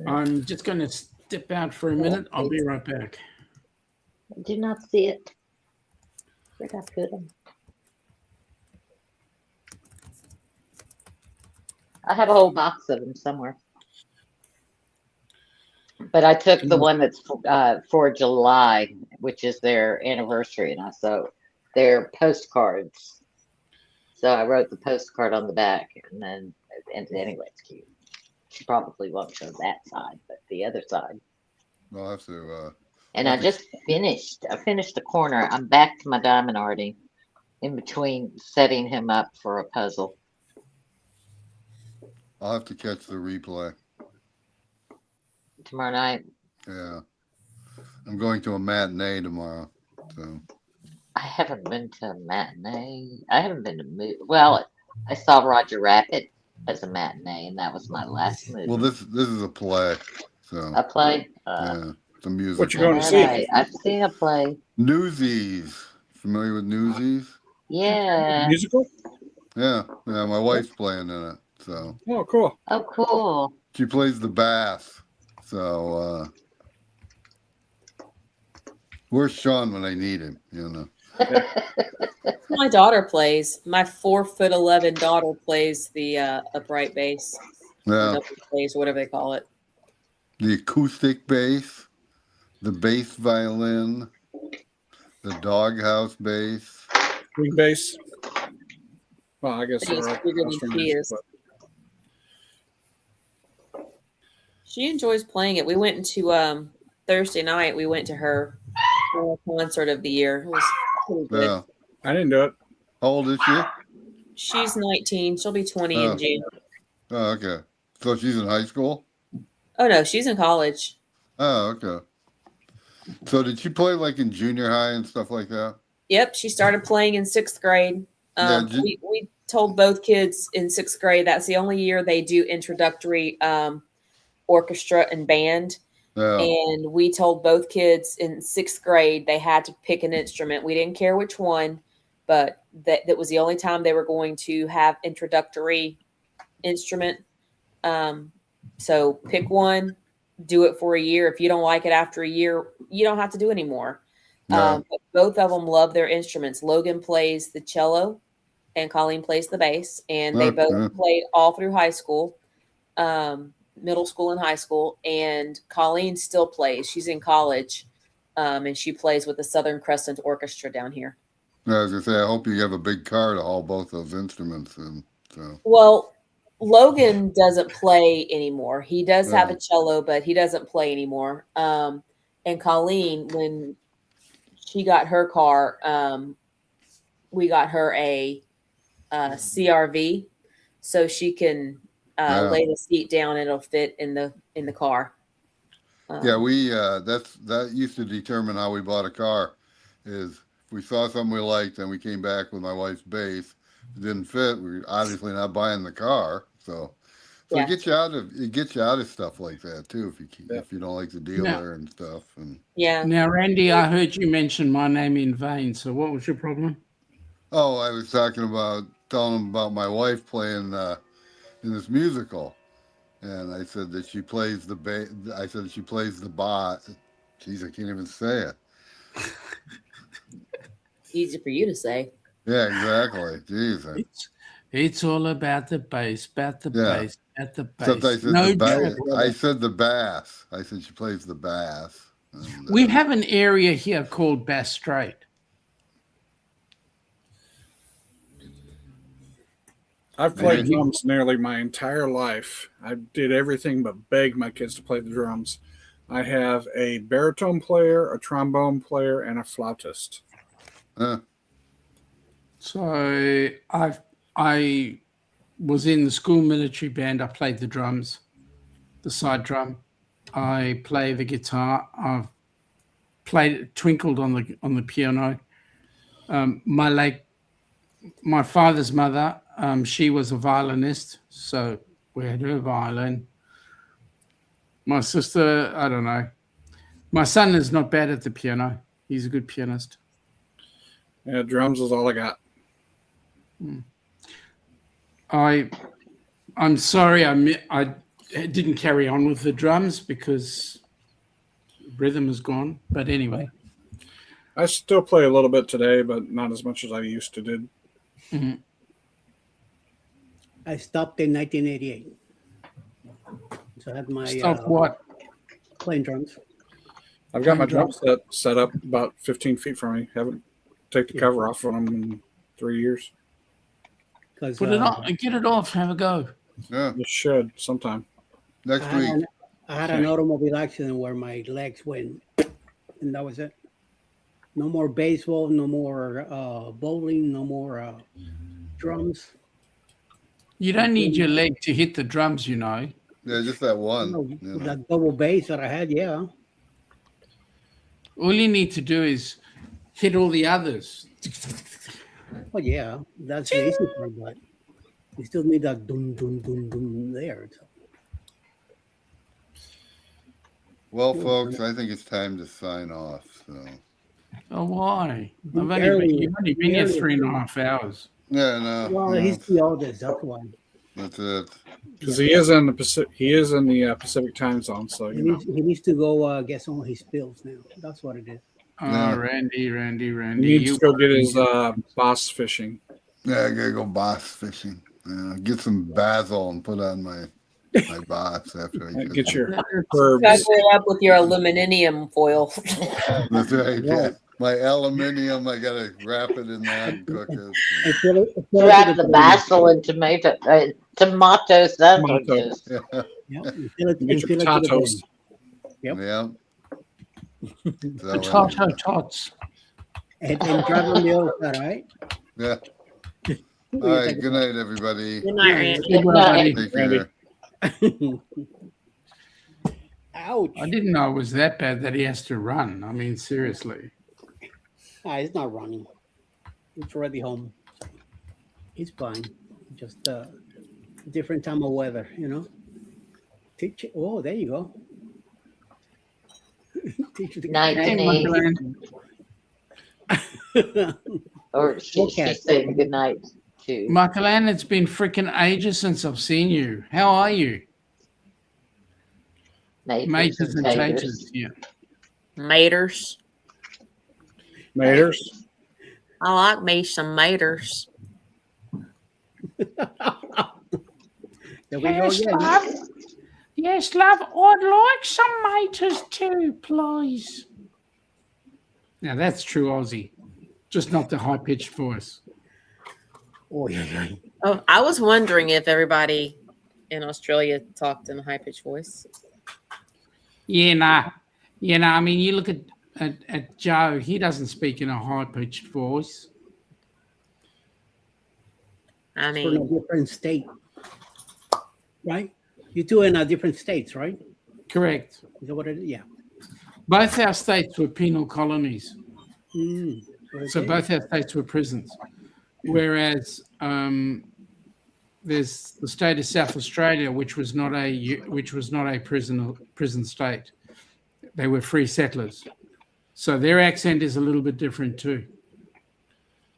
I'm just going to step out for a minute. I'll be right back. I do not see it. Where'd I put them? I have a whole box of them somewhere. But I took the one that's for July, which is their anniversary, and I saw their postcards. So I wrote the postcard on the back, and anyway, it's cute. She probably won't show that side, but the other side. I'll have to. And I just finished. I finished the corner. I'm back to my diamond already, in between setting him up for a puzzle. I'll have to catch the replay. Tomorrow night. Yeah, I'm going to a matinee tomorrow. So I haven't been to a matinee. I haven't been to movie. Well, I saw Roger Rabbit as a matinee, and that was my last movie. well, this is a play. So A play? yeah, it's a musical. What you going to see? I've seen a play. Newsies. Familiar with Newsies? Yeah. Musical? Yeah, my wife's playing in it. So. Oh, cool. Oh, cool. She plays the bass. So where's Sean when I need him? You know. My daughter plays. My 4'11" daughter plays the upright bass. Yeah. Bass, whatever they call it. The acoustic bass, the bass violin, the doghouse bass. String bass. Well, I guess She's there are bigger than she is. but She enjoys playing it. We went into Thursday night. We went to her concert of the year. It was pretty good. Yeah. I didn't do it. How old is she? She's 19. She'll be 20 in June. Oh, okay. So she's in high school? Oh no, she's in college. Oh, okay. So did she play like in junior high and stuff like that? Yep, she started playing in 6th grade. Yeah, We told both kids in 6th grade that's the only year they do introductory orchestra and band. Yeah. And we told both kids in 6th grade they had to pick an instrument. We didn't care which one, but that was the only time they were going to have introductory instrument. So pick one, do it for a year. If you don't like it after a year, you don't have to do anymore. No. But both of them love their instruments. Logan plays the cello and Colleen plays the bass, and they both played all through high school, middle school and high school. And Colleen still plays. She's in college, and she plays with the Southern Crescent Orchestra down here. I was gonna say, I hope you have a big car to haul both those instruments in. So. Well, Logan doesn't play anymore. He does have a cello, but he doesn't play anymore. And Colleen, when she got her car, we got her a CRV, so she can lay the seat down and it'll fit in the car. Yeah, we that used to determine how we bought a car. Is if we saw something we liked and we came back with my wife's bass, it didn't fit. We're obviously not buying the car. So it gets you out of stuff like that too. If you don't like the dealer and stuff. And Now, Randy, I heard you mention my name in vain. So what was your problem? Oh, I was telling him about my wife playing in this musical, and I said that she plays the bass. I said she plays the bass. Jeez, I can't even say it. Easy for you to say. Yeah, exactly. Jeez. It's all about the bass, about the bass, about the bass. Except I said No the bass. trouble. I said the bass. I said she plays the bass. And, We have an area here called Bass Strait. I've played drums nearly my entire life. I did everything but beg my kids to play the drums. I have a baritone player, a trombone player, and a flautist. So I was in the school military band. I played the drums, the side drum. I play the guitar. I've twinkled on the piano. My father's mother, she was a violinist, so we had her violin. My sister, I don't know. My son is not bad at the piano. He's a good pianist. Yeah, drums is all I got. I'm sorry I didn't carry on with the drums because rhythm is gone. But anyway, I still play a little bit today, but not as much as I used to did. mhm. I stopped in 1988. So I had my Stop what? playing drums. I've got my Playing drum set set up about 15 feet from me. Haven't taken the cover off on them in 3 years. Because Put it on, get it off, have a go. Yeah, You should sometime. next week. I had an automobile accident where my legs went, and that was it. No more baseball, no more bowling, no more drums. You don't need your leg to hit the drums, you know. Yeah, just that one. No, You know. that double bass that I had, yeah. All you need to do is hit all the others. Oh yeah, that's the easy part, but you still need that dum dum dum dum there. So. Well, folks, I think it's time to sign off. So. Oh, why? You've only been here 3.5 hours. Yeah, no. Well, no, he's the oldest. That's why. That's it. Because he is in the Pacific. He is in the Pacific time zone, so He you know. needs to go get some of his pills now. That's what it is. Oh, Yeah. Randy. He needs to go get his boss fishing. Yeah, I gotta go bass fishing. Get some basil and put on my boss after I Get your Cover herbs. it up with your aluminum foil. That's right. Yeah. My aluminium, I gotta wrap it in that and cook it. Wrap the basil in tomato sandwiches. Yeah. Get your potatoes. Yep. Yeah. So, Potato tots. And drive on the other side, right? yeah. All right. Good night, everybody. Good night, Randy. Good night. Take care. Ouch. I didn't know it was that bad that he has to run. I mean, seriously. He's not running. He's already home. He's fine. Just different time of weather, you know. Teach it. Oh, there you go. Teach it. Night, Denise. Or she said good night too. Michael Ann, it's been freaking ages since I've seen you. How are you? Maters and taters. Yeah. Maters. Maters. I like me some maters. There we go Yes, again. love. Yes, love. I'd like some maters too, please. Now that's true Aussie, just not the high-pitched voice. Oh, yeah. Oh, I was wondering if everybody in Australia talked in a high pitched voice. Yeah, nah. I mean, you look at Joe. He doesn't speak in a high-pitched voice. I From a mean, different state, right? You two are in different states, right? Correct. Is that what it is? Yeah. Both our states were penal colonies, so Okay. both our states were prisons. Whereas there's the state of South Australia, which was not a prison state. They were free settlers, so their accent is a little bit different too.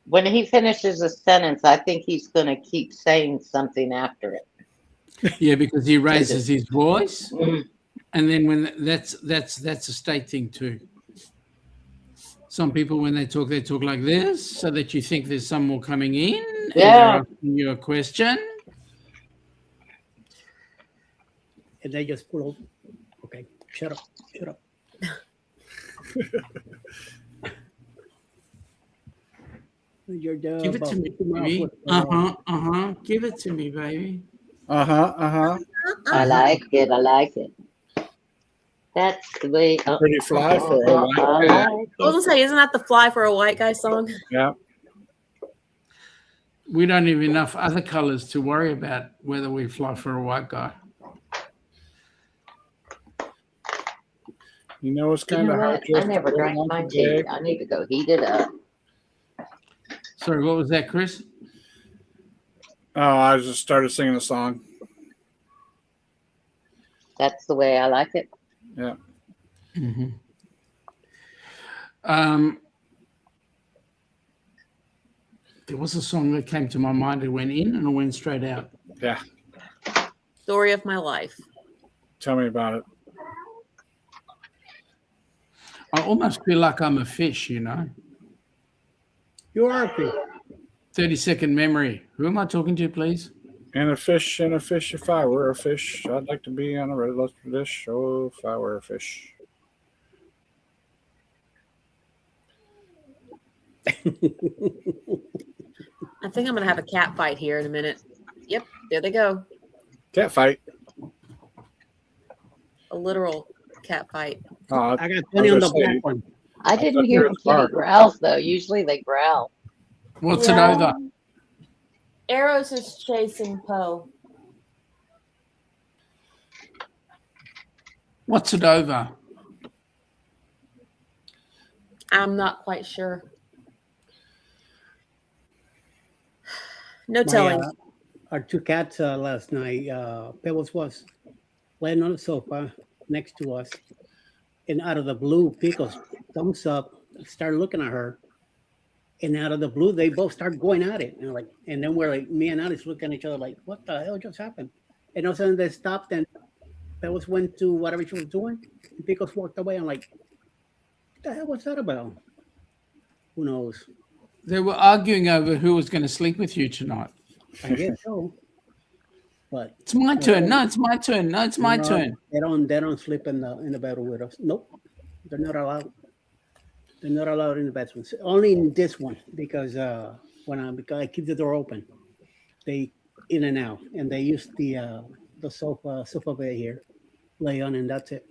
When he finishes a sentence, I think he's going to keep saying something after it. Yeah, because he raises his voice, Mm. and then when that's a state thing too. Some people, when they talk like this, so that you think there's some more coming in, and Yeah. they're asking you a question. And they just pull up. Okay, shut up. You're done. Give it to me, baby. Give it to me, baby. I like it. That's the way. Pretty fly for a white guy. like I was gonna say, isn't that the "Fly for a White Guy" song? Yeah. We don't have enough other colors to worry about whether we fly for a white guy. You know, it's You kind know of hard. what? I never drank my tea. I need to go heat it up. Sorry, what was that, Chris? Oh, I just started singing a song. That's the way I like it. Yeah. Mm-hmm. There was a song that came to my mind. It went in and it went straight out. Yeah. Story of my life. Tell me about it. I almost feel like I'm a fish, you know. You are a fish. 30-second memory. Who am I talking to, please? And a fish, if I were a fish, I'd like to be on a red lobster dish. Oh, if I were a fish. I think I'm going to have a cat fight here in a minute. Yep, there they go. Cat fight. A literal cat fight. I got 20 on the black one. I didn't hear the kitty growls though. Usually they growl. What's it over? Arrows is chasing Poe. What's it over? I'm not quite sure. No telling. Our two cats last night, Pebbles was laying on the sofa next to us, and out of the blue, Pickles thumbs up, started looking at her, and out of the blue, they both start going at it, and then we're like, me and Alice looking at each other like, what the hell just happened? And all of a sudden they stopped, and Pebbles went to whatever she was doing, and Pickles walked away. I'm like, what the hell was that about? Who knows? They were arguing over who was going to sleep with you tonight. I guess so. But it's my turn. No, it's my turn. No, it's my turn. They don't sleep in the bed with us. Nope. They're not allowed. They're not allowed in the bedrooms. Only in this one because because I keep the door open. They in and out, and they use the sofa bed here, lay on, and that's it.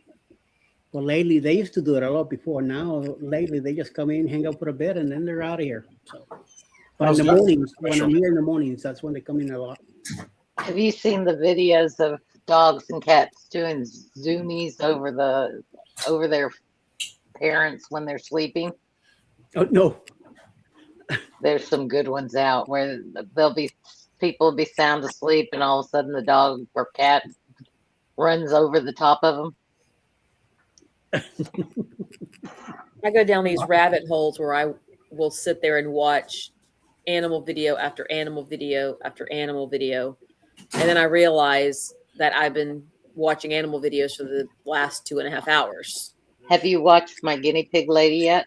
But lately, they used to do it a lot before. Now, lately, they just come in, hang out for a bed, and then they're out of here. So, but in the mornings, when I'm here in the mornings, that's when they come in a lot. Have you seen the videos of dogs and cats doing zoomies over their parents when they're sleeping? Oh no. There's some good ones out where people will be sound asleep, and all of a sudden the dog or cat runs over the top of them. I go down these rabbit holes where I will sit there and watch animal video after animal video after animal video. And then I realize that I've been watching animal videos for the last 2.5 hours. Have you watched My Guinea Pig Lady yet?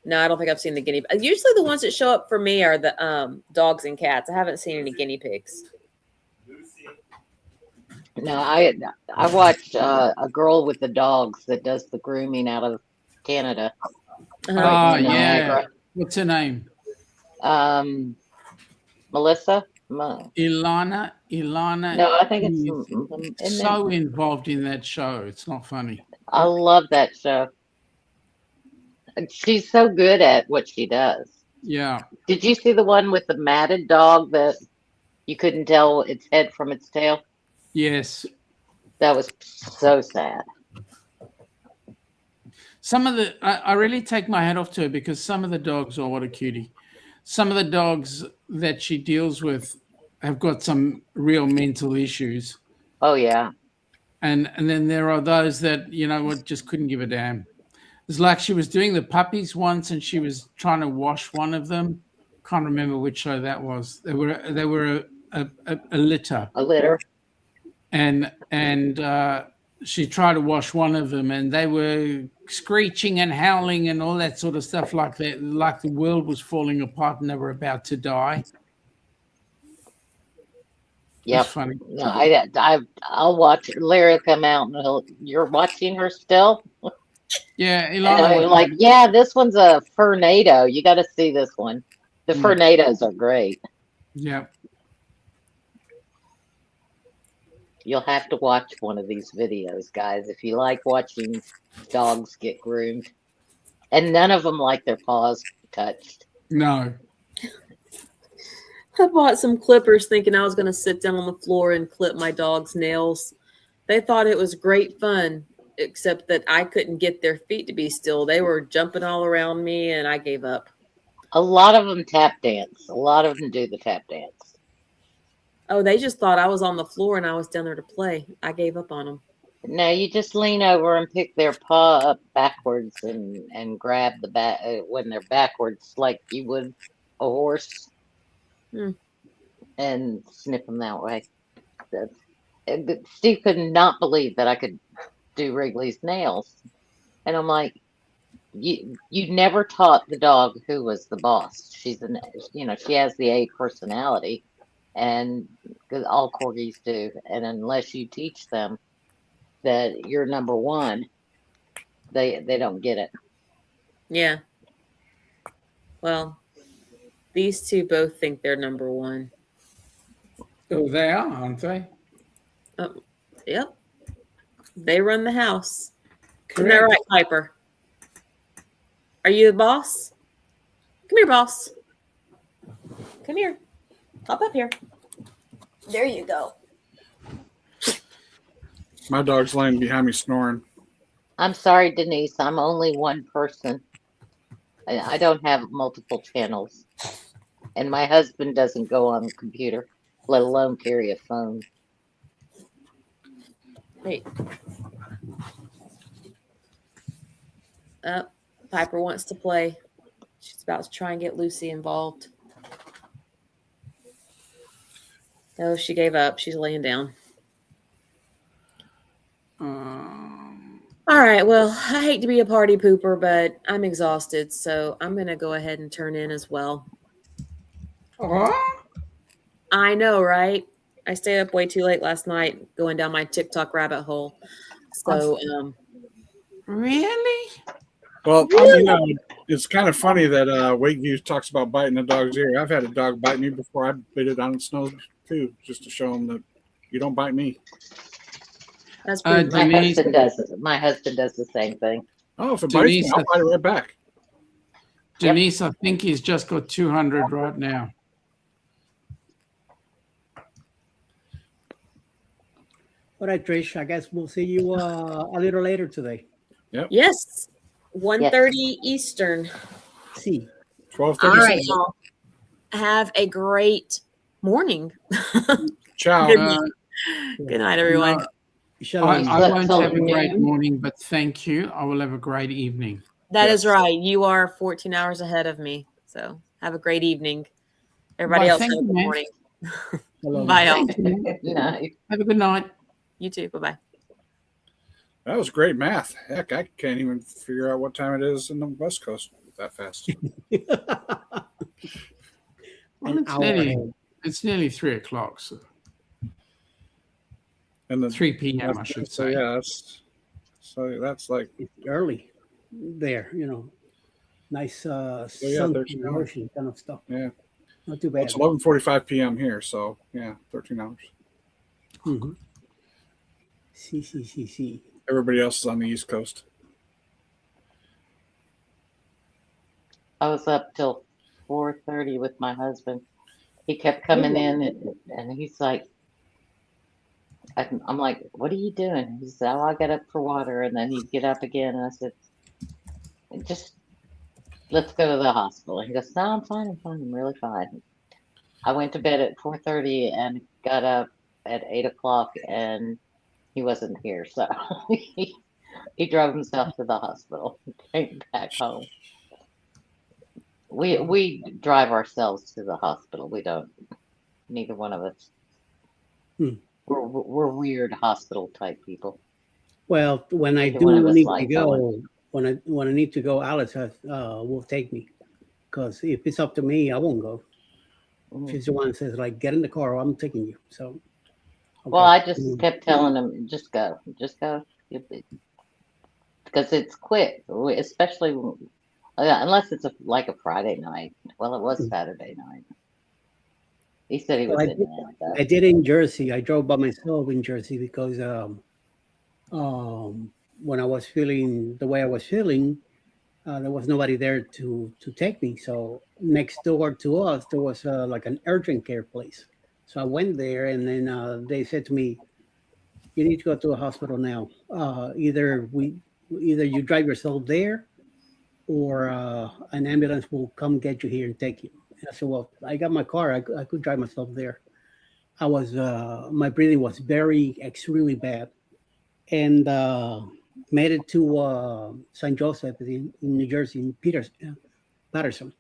No, I don't think I've seen the guinea pigs. Usually the ones that show up for me are the dogs and cats. I haven't seen any guinea pigs. No, I watched a girl with the dogs that does the grooming out of Canada. Oh, yeah. What's her name? Melissa? Ilana. No, I think it's so involved in that show. It's not funny. I love that show. She's so good at what she does. Yeah. Did you see the one with the matted dog that you couldn't tell its head from its tail? Yes. That was so sad. Some of I really take my hat off to her because some of the dogs, what a cutie. Some of the dogs that she deals with have got some real mental issues. Oh, yeah. And then there are those that, just couldn't give a damn. It's like she was doing the puppies once and she was trying to wash one of them. Can't remember which show that was. They were a litter. A litter. And she tried to wash one of them and they were screeching and howling and all that sort of stuff like that, like the world was falling apart and they were about to die. Yeah, funny. No, I'll watch Larry will come out and you're watching her still. Yeah, Ilana, like, yeah, this one's a Fernado. You got to see this one. The Fernados are great. Yeah. You'll have to watch one of these videos, guys, if you like watching dogs get groomed. And none of them like their paws touched. No. I bought some clippers thinking I was going to sit down on the floor and clip my dog's nails. They thought it was great fun, except that I couldn't get their feet to be still. They were jumping all around me, and I gave up. A lot of them tap dance. A lot of them do the tap dance. Oh, they just thought I was on the floor and I was down there to play. I gave up on them. No, you just lean over and pick their paw up backwards and grab the back when they're backwards, like you would a horse. Hmm. and snip them that way. But Steve could not believe that I could do Wrigley's nails, and I'm like, you never taught the dog who was the boss. She's an she has the A personality, and because all corgis do, and unless you teach them that you're number one, they don't get it. Yeah. Well, these two both think they're number one. Oh, they are, aren't they? Oh, yep. They run the house. Isn't Correct. that right, Piper? Are you the boss? Come here, boss. Come here. Hop up here. There you go. My dog's laying behind me snoring. I'm sorry, Denise. I'm only one person. I don't have multiple channels, and my husband doesn't go on the computer, let alone carry a phone. Wait. Piper wants to play. She's about to try and get Lucy involved. Oh, she gave up. She's laying down. All right. Well, I hate to be a party pooper, but I'm exhausted, so I'm going to go ahead and turn in as well. I know, right? I stayed up way too late last night going down my TikTok rabbit hole. So, really? Well, it's kind of funny that Wakeview talks about biting a dog's ear. I've had a dog bite me before. I bit it on its nose too, just to show him that you don't bite me. That's my husband does. My husband does the same thing. Oh, if it bites me, I'll bite it right back. Denise, I think he's just got 200 right now. All right, Trish. I guess we'll see you a little later today. Yep. Yes. 1:30 Eastern. See. 12:30. All right, y'all. Have a great morning. Ciao. Good night, everyone. I won't have a great morning, but thank you. I will have a great evening. That is right. You are 14 hours ahead of me. So have a great evening. Everybody else have a good morning. Bye, y'all. Have a good night. You too. Bye-bye. That was great math. Heck, I can't even figure out what time it is in the West Coast that fast. Well, it's nearly 3 o'clock. So. And then 3 p.m. I should say. Yeah, that's like it's early there. Nice sun, ocean kind of stuff. Yeah, not too bad. It's 11:45 p.m. here, so yeah, 13 hours. Mm-hmm. See. Everybody else is on the East Coast. I was up till 4:30 with my husband. He kept coming in, and he's like, I'm like, what are you doing? He said, oh, I got up for water, and then he'd get up again, and I said, just let's go to the hospital. He goes, no, I'm fine, I'm really fine. I went to bed at 4:30 and got up at 8 o'clock, and he wasn't here, so he drove himself to the hospital and came back home. We drive ourselves to the hospital. We don't. Neither one of us. We're weird hospital type people. Well, when I Neither one of do us need like to go, going. when I need to go, Alice will take me. Because if it's up to me, I won't go. She's the one that says, like, get in the car, I'm taking you. So. Okay. Well, I just kept telling him, just go. Because it's quick, especially unless it's like a Friday night. Well, it was Saturday night. He said he was in there. I did in Jersey. I drove by myself in Jersey because when I was feeling the way I was feeling, there was nobody there to take me. So next door to us, there was like an urgent care place. So I went there, and then they said to me, "You need to go to a hospital now. Either you drive yourself there, or an ambulance will come get you here and take you." And I said, "Well, I got my car. I could drive myself there." I was my breathing was extremely bad, and made it to St. Joseph in New Jersey, in Patterson.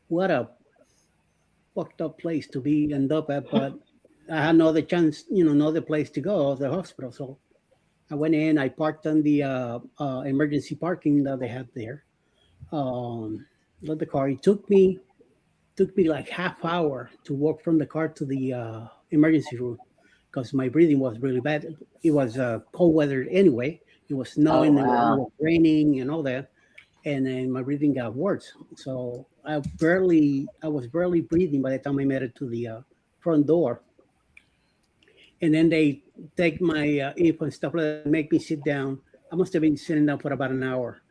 What a fucked up place to be end up at, but I had no other chance, no other place to go, the hospital. So I went in, I parked on the emergency parking that they had there. Let the car. It took me like half hour to walk from the car to the emergency room because my breathing was really bad. It was cold weather anyway. It was Oh snowing, it wow. was raining, and all that, and then my breathing got worse. So I was barely breathing by the time I made it to the front door. And then they take my earphone and stuff like that, make me sit down. I must have been sitting down for about an hour,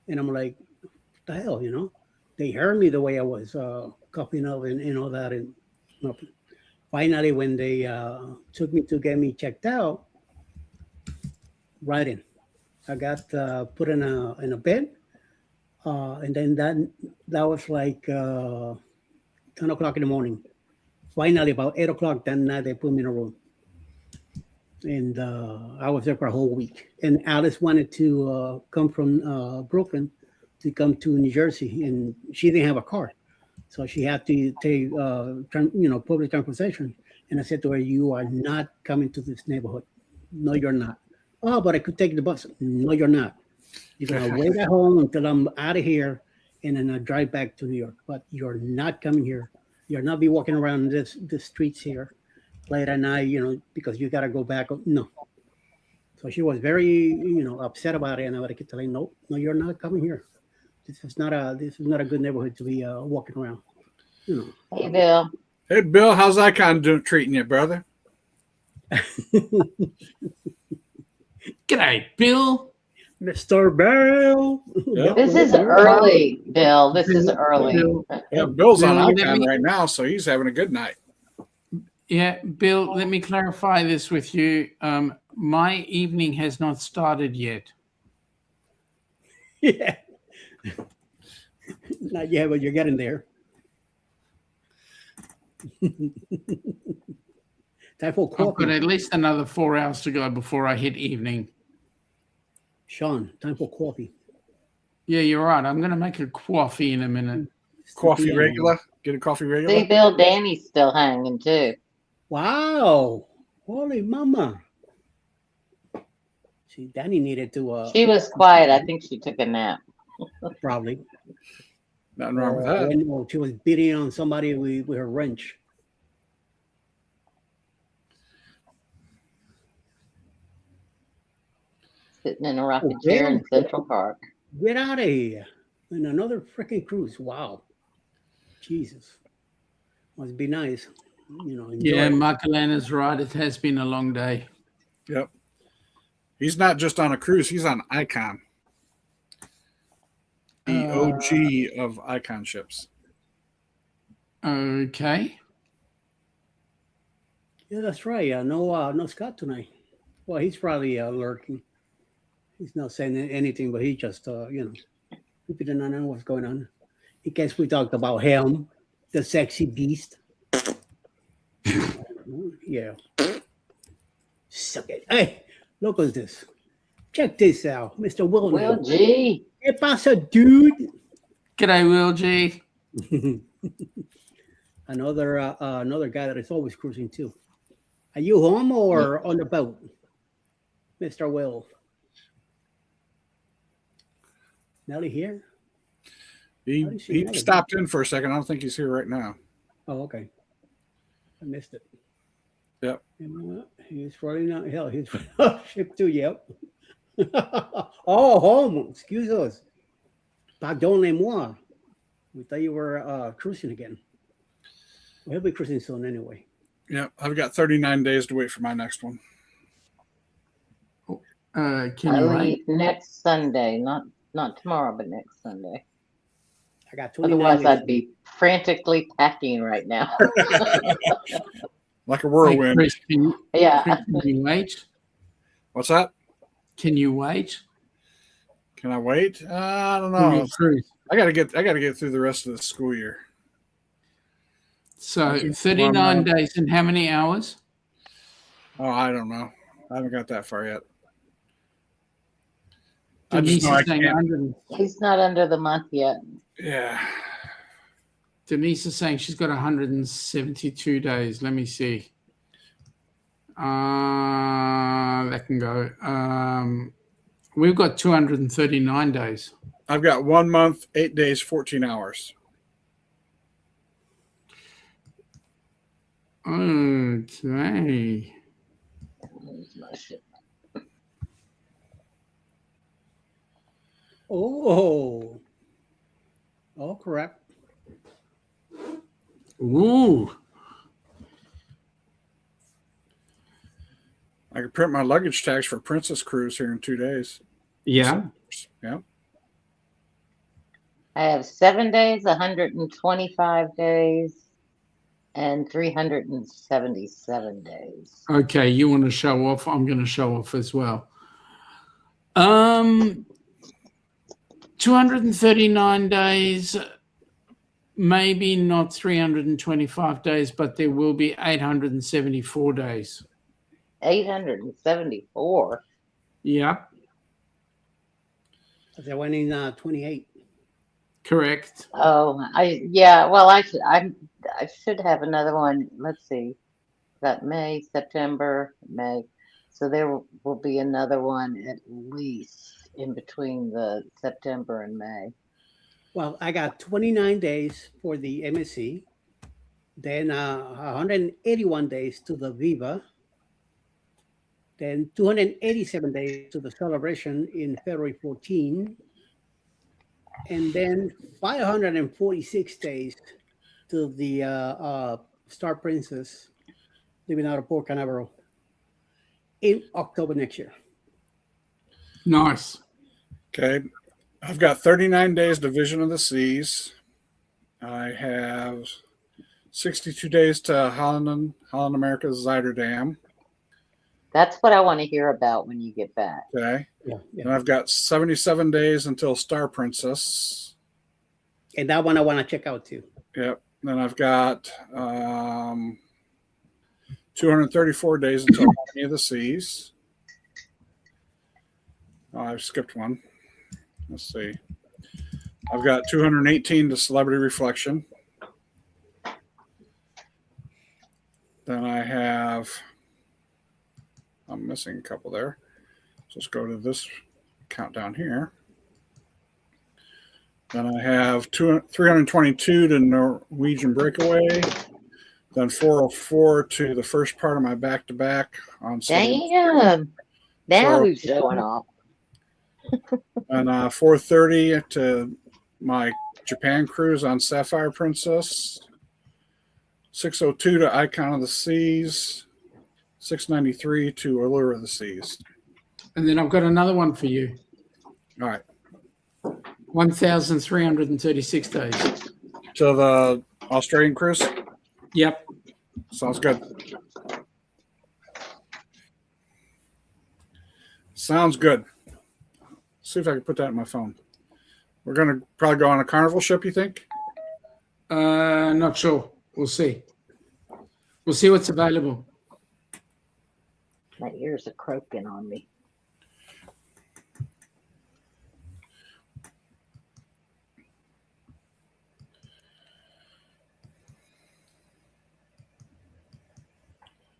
and I'm like, what the hell? They heard me the way I was coughing up and all that, and finally, when they took me to get me checked out, right in, I got put in a bed, and then that was like 10 o'clock in the morning. Finally, about 8 o'clock that night, they put me in a room, and I was there for a whole week. And Alice wanted to come from Brooklyn to come to New Jersey, and she didn't have a car. So she had to take, public transportation. And I said to her, "You are not coming to this neighborhood. No, you're not." "Oh, but I could take the bus." "No, you're not. You're going to wait at home until I'm out of here, and then I drive back to New York. But you're not coming here. You'll not be walking around the streets here late at night, because you got to go back." No. So she was very, upset about it. And I would keep telling, "No, you're not coming here. This is not a good neighborhood to be walking around." Hey, Bill. Hey, Bill, how's Icon treating you, brother? G'day, Bill. Mr. Bill. Yeah. This is early, Bill. This is early. Yeah, Bill's on Bill, Icon right now, so he's having a good night. Yeah, Bill, let me clarify this with you. My evening has not started yet. Yeah. Not yet, but you're getting there. Time for I've coffee. got at least another 4 hours to go before I hit evening. Sean, time for coffee. Yeah, you're right. I'm going to make a coffee in a minute. Coffee regular? Get a coffee regular? See, Bill, Danny's still hanging too. Wow. Holy mama. See, Danny needed to... She was quiet. I think she took a nap. Probably. Nothing wrong with that. When she was beating on somebody with her wrench. Sitting in a rocking chair in Central Park. Get out of here. And another freaking cruise. Wow. Jesus. Must be nice. Enjoy. Yeah, Marcelena's right. It has been a long day. Yep. He's not just on a cruise. He's on Icon. The OG of Icon ships. Okay. Yeah, that's right. No Scott tonight. Well, he's probably lurking. He's not saying anything, but he just, he didn't know what's going on. In case we talked about him, the sexy beast. Yeah. Suck it. Hey, look at this. Check this out, Mr. Will. Will G. ¿Qué pasa, dude? G'day, Will G. Another guy that is always cruising too. Are you home or on the boat, Mr. Will? Nelly here? He stopped in for a second. I don't think he's here right now. Oh, okay. I missed it. Yep. He's running out. Hell, he's ship too. Yep. Oh, home. Excuse us. Pardonnez-moi. We thought you were cruising again. We'll be cruising soon anyway. Yep. I've got 39 days to wait for my next one. Can you I wait? leave next Sunday, not tomorrow, but next Sunday. I got 29 Otherwise, days. I'd be frantically packing right now. Like a whirlwind. Hey, Chris, Yeah. Can you wait? What's that? Can you wait? Can I wait? I don't For know. your cruise? I gotta get through the rest of the school year. So 39 days and how many hours? Oh, I don't know. I haven't got that far yet. I Denise just know I is saying can't. 100. He's not under the month yet. Yeah. Denise is saying she's got 172 days. Let me see. That can go. We've got 239 days. I've got 1 month, 8 days, 14 hours. Okay. Oh, correct. Ooh. I could print my luggage tags for Princess Cruise here in 2 days. Yeah. Yeah. I have 7 days, 125 days, and 377 days. Okay, you want to show off? I'm going to show off as well. 239 days, maybe not 325 days, but there will be 874 days. 874. Yeah, That went in 28. correct. Oh, I should have another one. Let's see. Got May, September, May. So there will be another one at least in between the September and May. Well, I got 29 days for the MSC, then 181 days to the Viva, then 287 days to the celebration in February 14, and then 546 days to the Star Princess living out of Port Canaveral in October next year. Nice. Okay. I've got 39 days Division of the Seas. I have 62 days to Holland America's Zuiderdam. That's what I want to hear about when you get back. Okay. Yeah. And I've got 77 days until Star Princess. And that one I want to check out too. Yep. Then I've got 234 days until Harmony of the Seas. Oh, I've skipped one. Let's see. I've got 218 to Celebrity Reflection. Then I have, I'm missing a couple there. So let's go to this countdown here. Then I have 322 to Norwegian Breakaway. Then 404 to the first part of my back-to-back on Saturday. Damn. Now So- who's showing off? And 430 to my Japan cruise on Sapphire Princess. 602 to Icon of the Seas. 693 to Allure of the Seas. And then I've got another one for you. All right. 1,336 days. To the Australian cruise. Yep. Sounds good. Sounds good. See if I can put that in my phone. We're going to probably go on a Carnival ship, you think? Not sure. We'll see. We'll see what's available. My ears are croaking on me.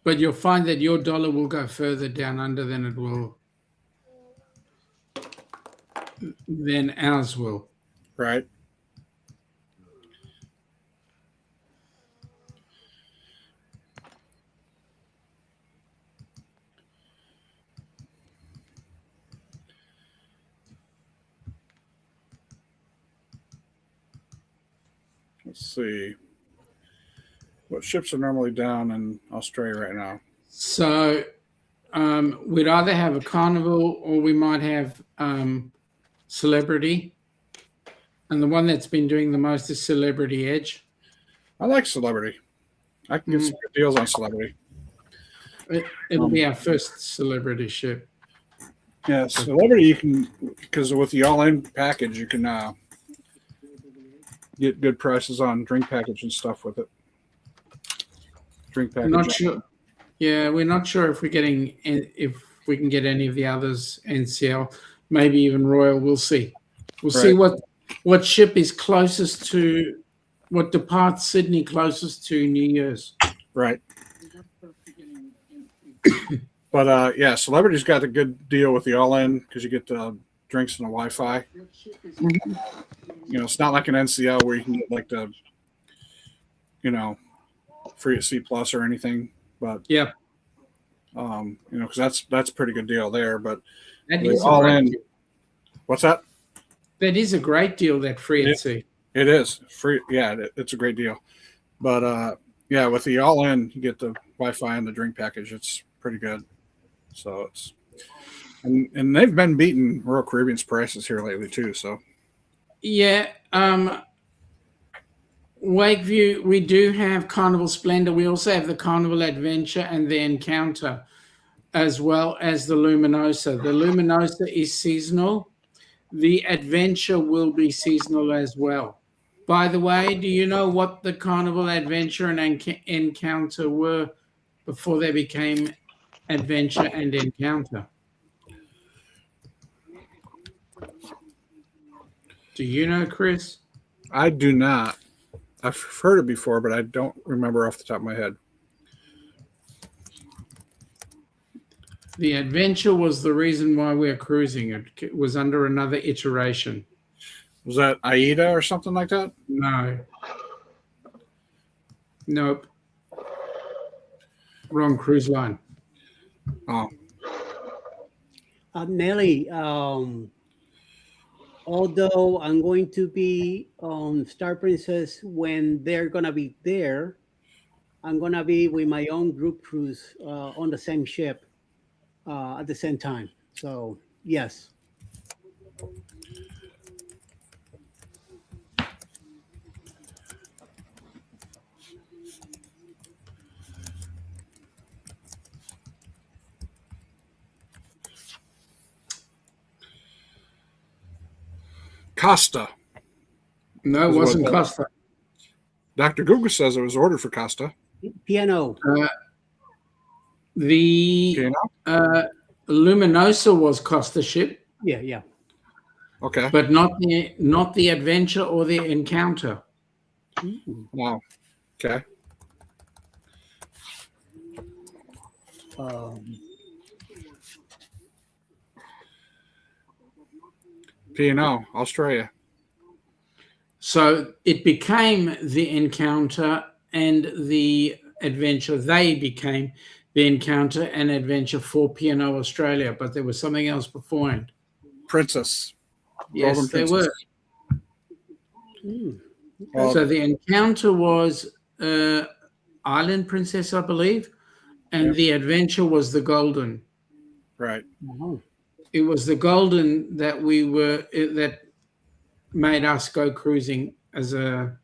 But you'll find that your dollar will go further down under than it will, than ours will. Right. Let's see. What ships are normally down in Australia right now? So we'd either have a Carnival or we might have Celebrity. And the one that's been doing the most is Celebrity Edge. I like Celebrity. I can get some good deals on Celebrity. It'll be our first Celebrity ship. Yeah, Celebrity, you can, because with the all-in package, you can get good prices on drink package and stuff with it. Drink package. Not sure. Yeah, we're not sure if we can get any of the others, NCL, maybe even Royal. We'll see. We'll see what ship is closest to what departs Sydney closest to New Year's. Right. But yeah, Celebrity's got a good deal with the all-in because you get the drinks and the Wi-Fi. It's not like an NCL where you can get like the, free at C Plus or anything. But yeah, because that's a pretty good deal there. But that the is a all great in. deal. What's that? That is a great deal. That free at sea. It is free. Yeah, it's a great deal. But yeah, with the all in, you get the Wi-Fi and the drink package. It's pretty good. So it's and they've been beating Royal Caribbean's prices here lately too. So Yeah. Wakeview, we do have Carnival Splendor. We also have the Carnival Adventure and the Encounter, as well as the Luminosa. The Luminosa is seasonal. The Adventure will be seasonal as well. By the way, do you know what the Carnival Adventure and Encounter were before they became Adventure and Encounter? Do you know, Chris? I do not. I've heard it before, but I don't remember off the top of my head. The Adventure was the reason why we're cruising. It was under another iteration. Was that AIDA or something like that? No. Nope. Wrong cruise line. Oh. Nelly, although I'm going to be on Star Princess when they're going to be there, I'm going to be with my own group cruise on the same ship at the same time. So, yes. Costa. No, it wasn't Costa. Dr. Google says it was ordered for Costa. Piano. The Luminosa was Costa ship. Yeah. Okay. But not the Adventure or the Encounter. Wow. Okay. P&O, Australia. So it became the Encounter and the Adventure. They became the Encounter and Adventure for P&O Australia, but there was something else beforehand. Princess. Yes, Golden they Princess. were. So the Encounter was Island Princess, I believe, and the Adventure was the Golden. Right. It was the Golden that that made us go cruising as a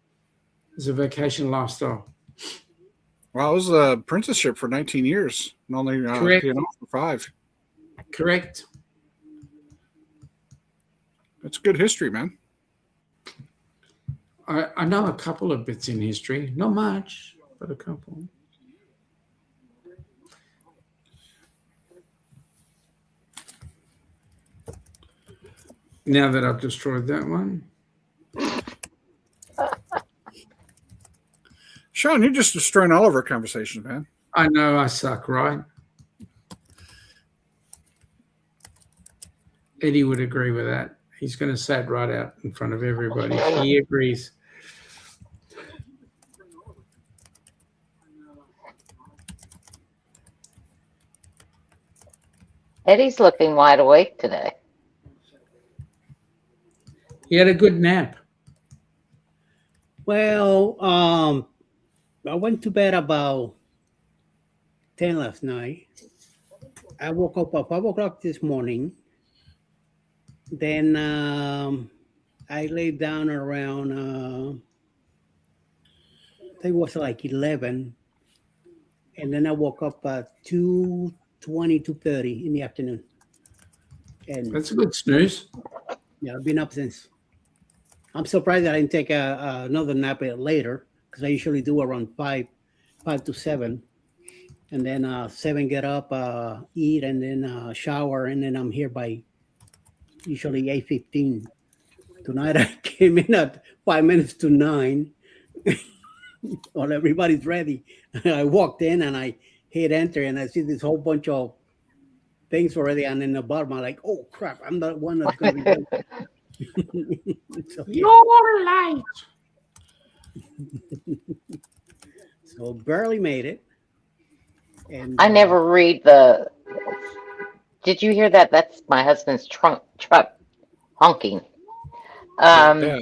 vacation lifestyle. Well, it was a princess ship for 19 years, and only Correct. P&O for 5. Correct. It's good history, man. I know a couple of bits in history, not much, but a couple. Now that I've destroyed that one. Sean, you're just destroying all of our conversations, man. I know I suck, right? Eddie would agree with that. He's going to say it right out in front of everybody. He agrees. Eddie's looking wide awake today. He had a good nap. Well, I went to bed about 10 last night. I woke up at 5 o'clock this morning. Then I laid down around, I think it was like 11. And then I woke up at 2:20, 2:30 in the afternoon. And That's a good snooze. yeah, I've been up since. I'm surprised that I didn't take another nap later, because I usually do around 5 to 7. And then 7 get up, eat, and then shower, and then I'm here by usually 8:15. Tonight I came in at 5 minutes to 9, While everybody's ready. I walked in and I hit enter and I see this whole bunch of things already. And in the bottom, I'm like, oh crap, I'm the one that's going to be ready. So, yeah. Your light. So barely made it. And I never read the. Did you hear that? That's my husband's truck honking. Yeah.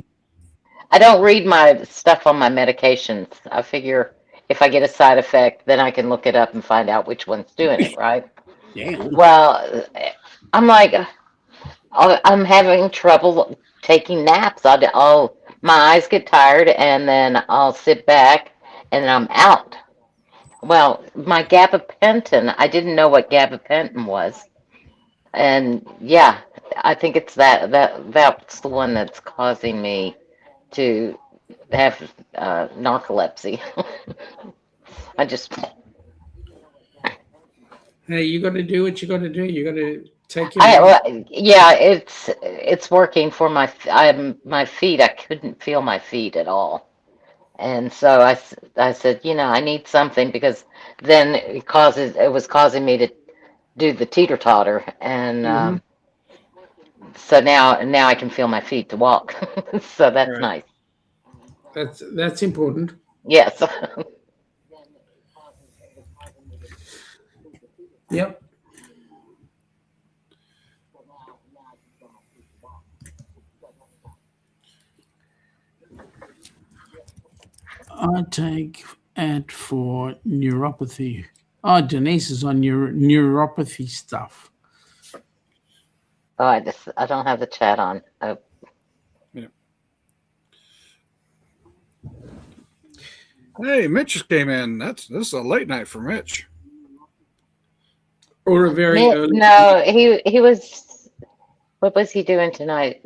I don't read my stuff on my medications. I figure if I get a side effect, then I can look it up and find out which one's doing it, right? Damn. Well, I'm like, I'm having trouble taking naps. My eyes get tired, and then I'll sit back, and then I'm out. Well, my gabapentin, I didn't know what gabapentin was. And yeah, I think it's that's the one that's causing me to have narcolepsy. I just Hey, you got to do what you got to do. You got to take your. yeah, it's working for my feet. I couldn't feel my feet at all. And so I said, I need something because then it was causing me to do the teeter totter, and Mhm. so now I can feel my feet to walk. So that's Right. nice. That's important. Yes. Yep. I take it for neuropathy. Oh, Denise is on neuropathy stuff. Oh, I don't have the chat on. Oh. Yeah. Hey, Mitch just came in. This is a late night for Mitch. Or a very early. No, he was. What was he doing tonight?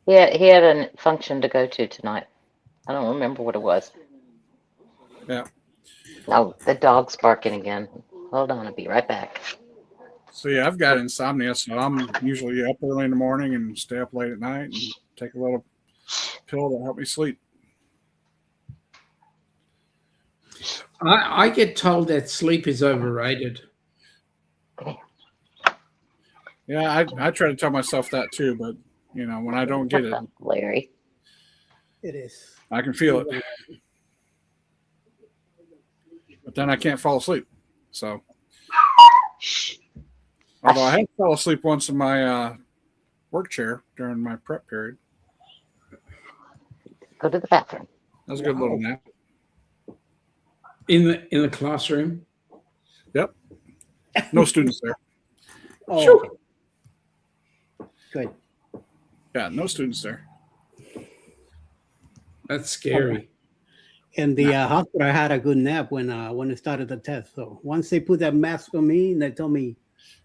He had a function to go to tonight. I don't remember what it was. Yeah. Oh, the dog's barking again. Hold on, I'll be right back. So yeah, I've got insomnia, so I'm usually up early in the morning and stay up late at night and take a little pill to help me sleep. I get told that sleep is overrated. Yeah, I try to tell myself that too, but when I don't get it, Larry, it is. I can feel it, but then I can't fall asleep. So, although I have fell asleep once in my work chair during my prep period. Go to the bathroom. That was a good little nap. In the classroom. Yep. No students there. Oh, Sure. Good. Yeah, no students there. That's scary. In the hospital, I had a good nap when I started the test. So once they put that mask on me and they told me,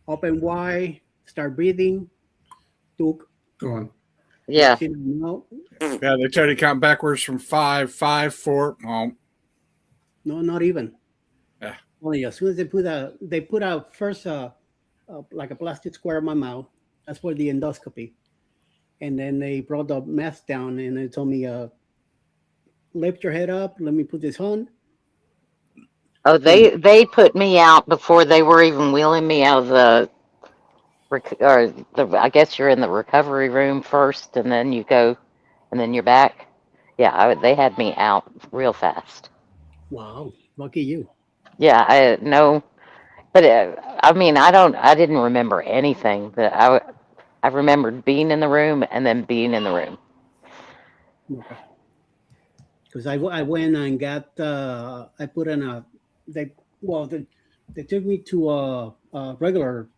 open wide, start breathing, took. Go on. Yeah. Yeah, they try to count backwards from 5, 5, 4. Oh. No, not even. Yeah. Only as soon as they put out first like a plastic square in my mouth. That's for the endoscopy. And then they brought the mask down and they told me, lift your head up. Let me put this on. Oh, they put me out before they were even wheeling me out of I guess you're in the recovery room first, and then you go, and then you're back. Yeah, they had me out real fast. Wow, lucky you. Yeah, I no, but I mean, I didn't remember anything. That I remembered being in the room and then being in the room. Okay. Because I went and got I put in they took me to a regular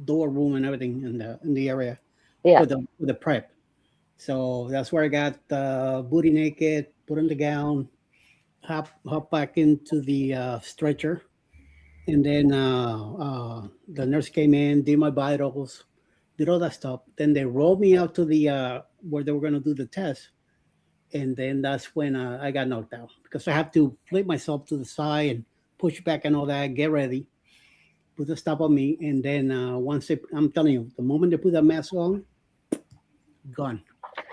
door room and everything in the area for the prep. So that's where I got booty naked, put on the gown, hop back into the stretcher, and then the nurse came in, did my vitals, did all that stuff. Then they rolled me out to the where they were going to do the test. And then that's when I got knocked out because I have to flip myself to the side and push back and all that, get ready, put the stop on me. And then I'm telling you, the moment they put that mask on, gone.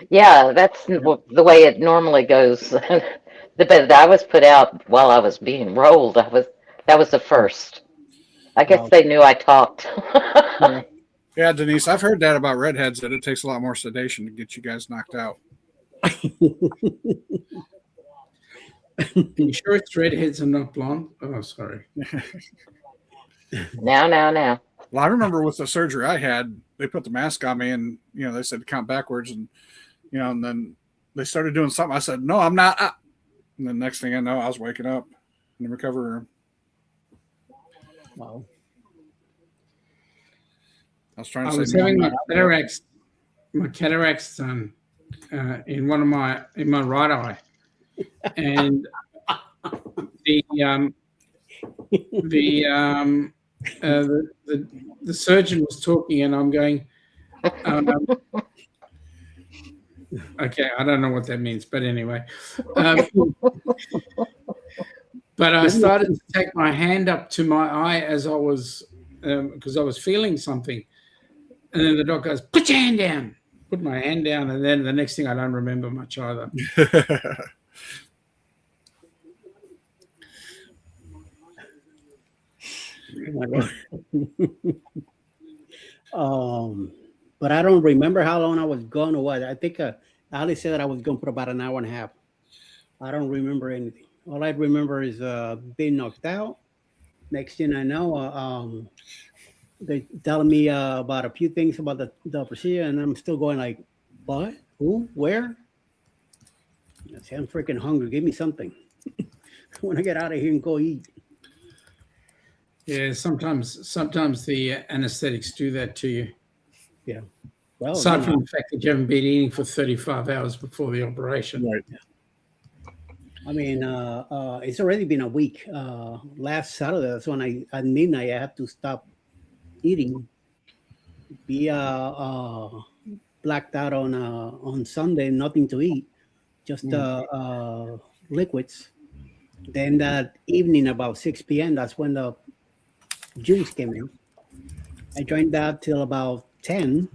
Yeah, that's the way it normally goes. The bed I was put out while I was being rolled. That was the first. I guess Wow. they knew I talked. Yeah. Yeah, Denise, I've heard that about redheads, that it takes a lot more sedation to get you guys knocked out. You sure it's redheads and not blonde? Oh, sorry. Now. Well, I remember with the surgery I had, they put the mask on me, and they said to count backwards, and and then they started doing something. I said, "No, I'm not." And the next thing I know, I was waking up in the recovery room. Wow. I was trying to I say, was "No, having I'm not." my cataracts done in my right eye, and the the surgeon was talking, and I'm going, okay, I don't know what that means, but anyway. But I started to take my hand up to my eye as I was, because I was feeling something. And then the doc goes, "Put your hand down." Put my hand down, and then the next thing I don't remember much either. But I don't remember how long I was gone or what. I think Ali said that I was gone for about an hour and a half. I don't remember anything. All I remember is being knocked out. Next thing I know, they telling me about a few things about the procedure, and I'm still going like, what? Who? Where? I say, I'm freaking hungry. Give me something. I want to get out of here and go eat. Yeah, sometimes the anesthetics do that to you. Yeah. Well, aside from the fact that you haven't been eating for 35 hours before the operation. Right. I mean, it's already been a week. Last Saturday, that's when at midnight, I had to stop eating. Be blacked out on Sunday, nothing to eat, just liquids. Then that evening, about 6 p.m., that's when the juice came in. I drank that till about 10,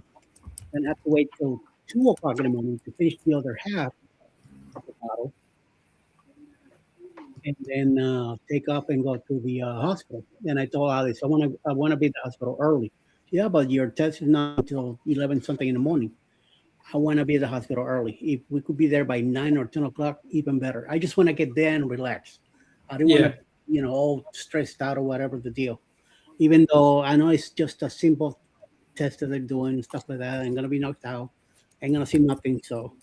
and had to wait till 2 o'clock in the morning to finish the other half of the bottle, and then take off and go to the hospital. And I told Alice, I want to be at the hospital early. Yeah, but your test is not until 11 something in the morning. I want to be at the hospital early. If we could be there by 9 or 10 o'clock, even better. I just want to get there and relax. I didn't want to, all stressed out or whatever the deal. Even though I know it's just a simple test that they're doing, stuff like that. I'm going to be knocked out. I'm going to see nothing. So,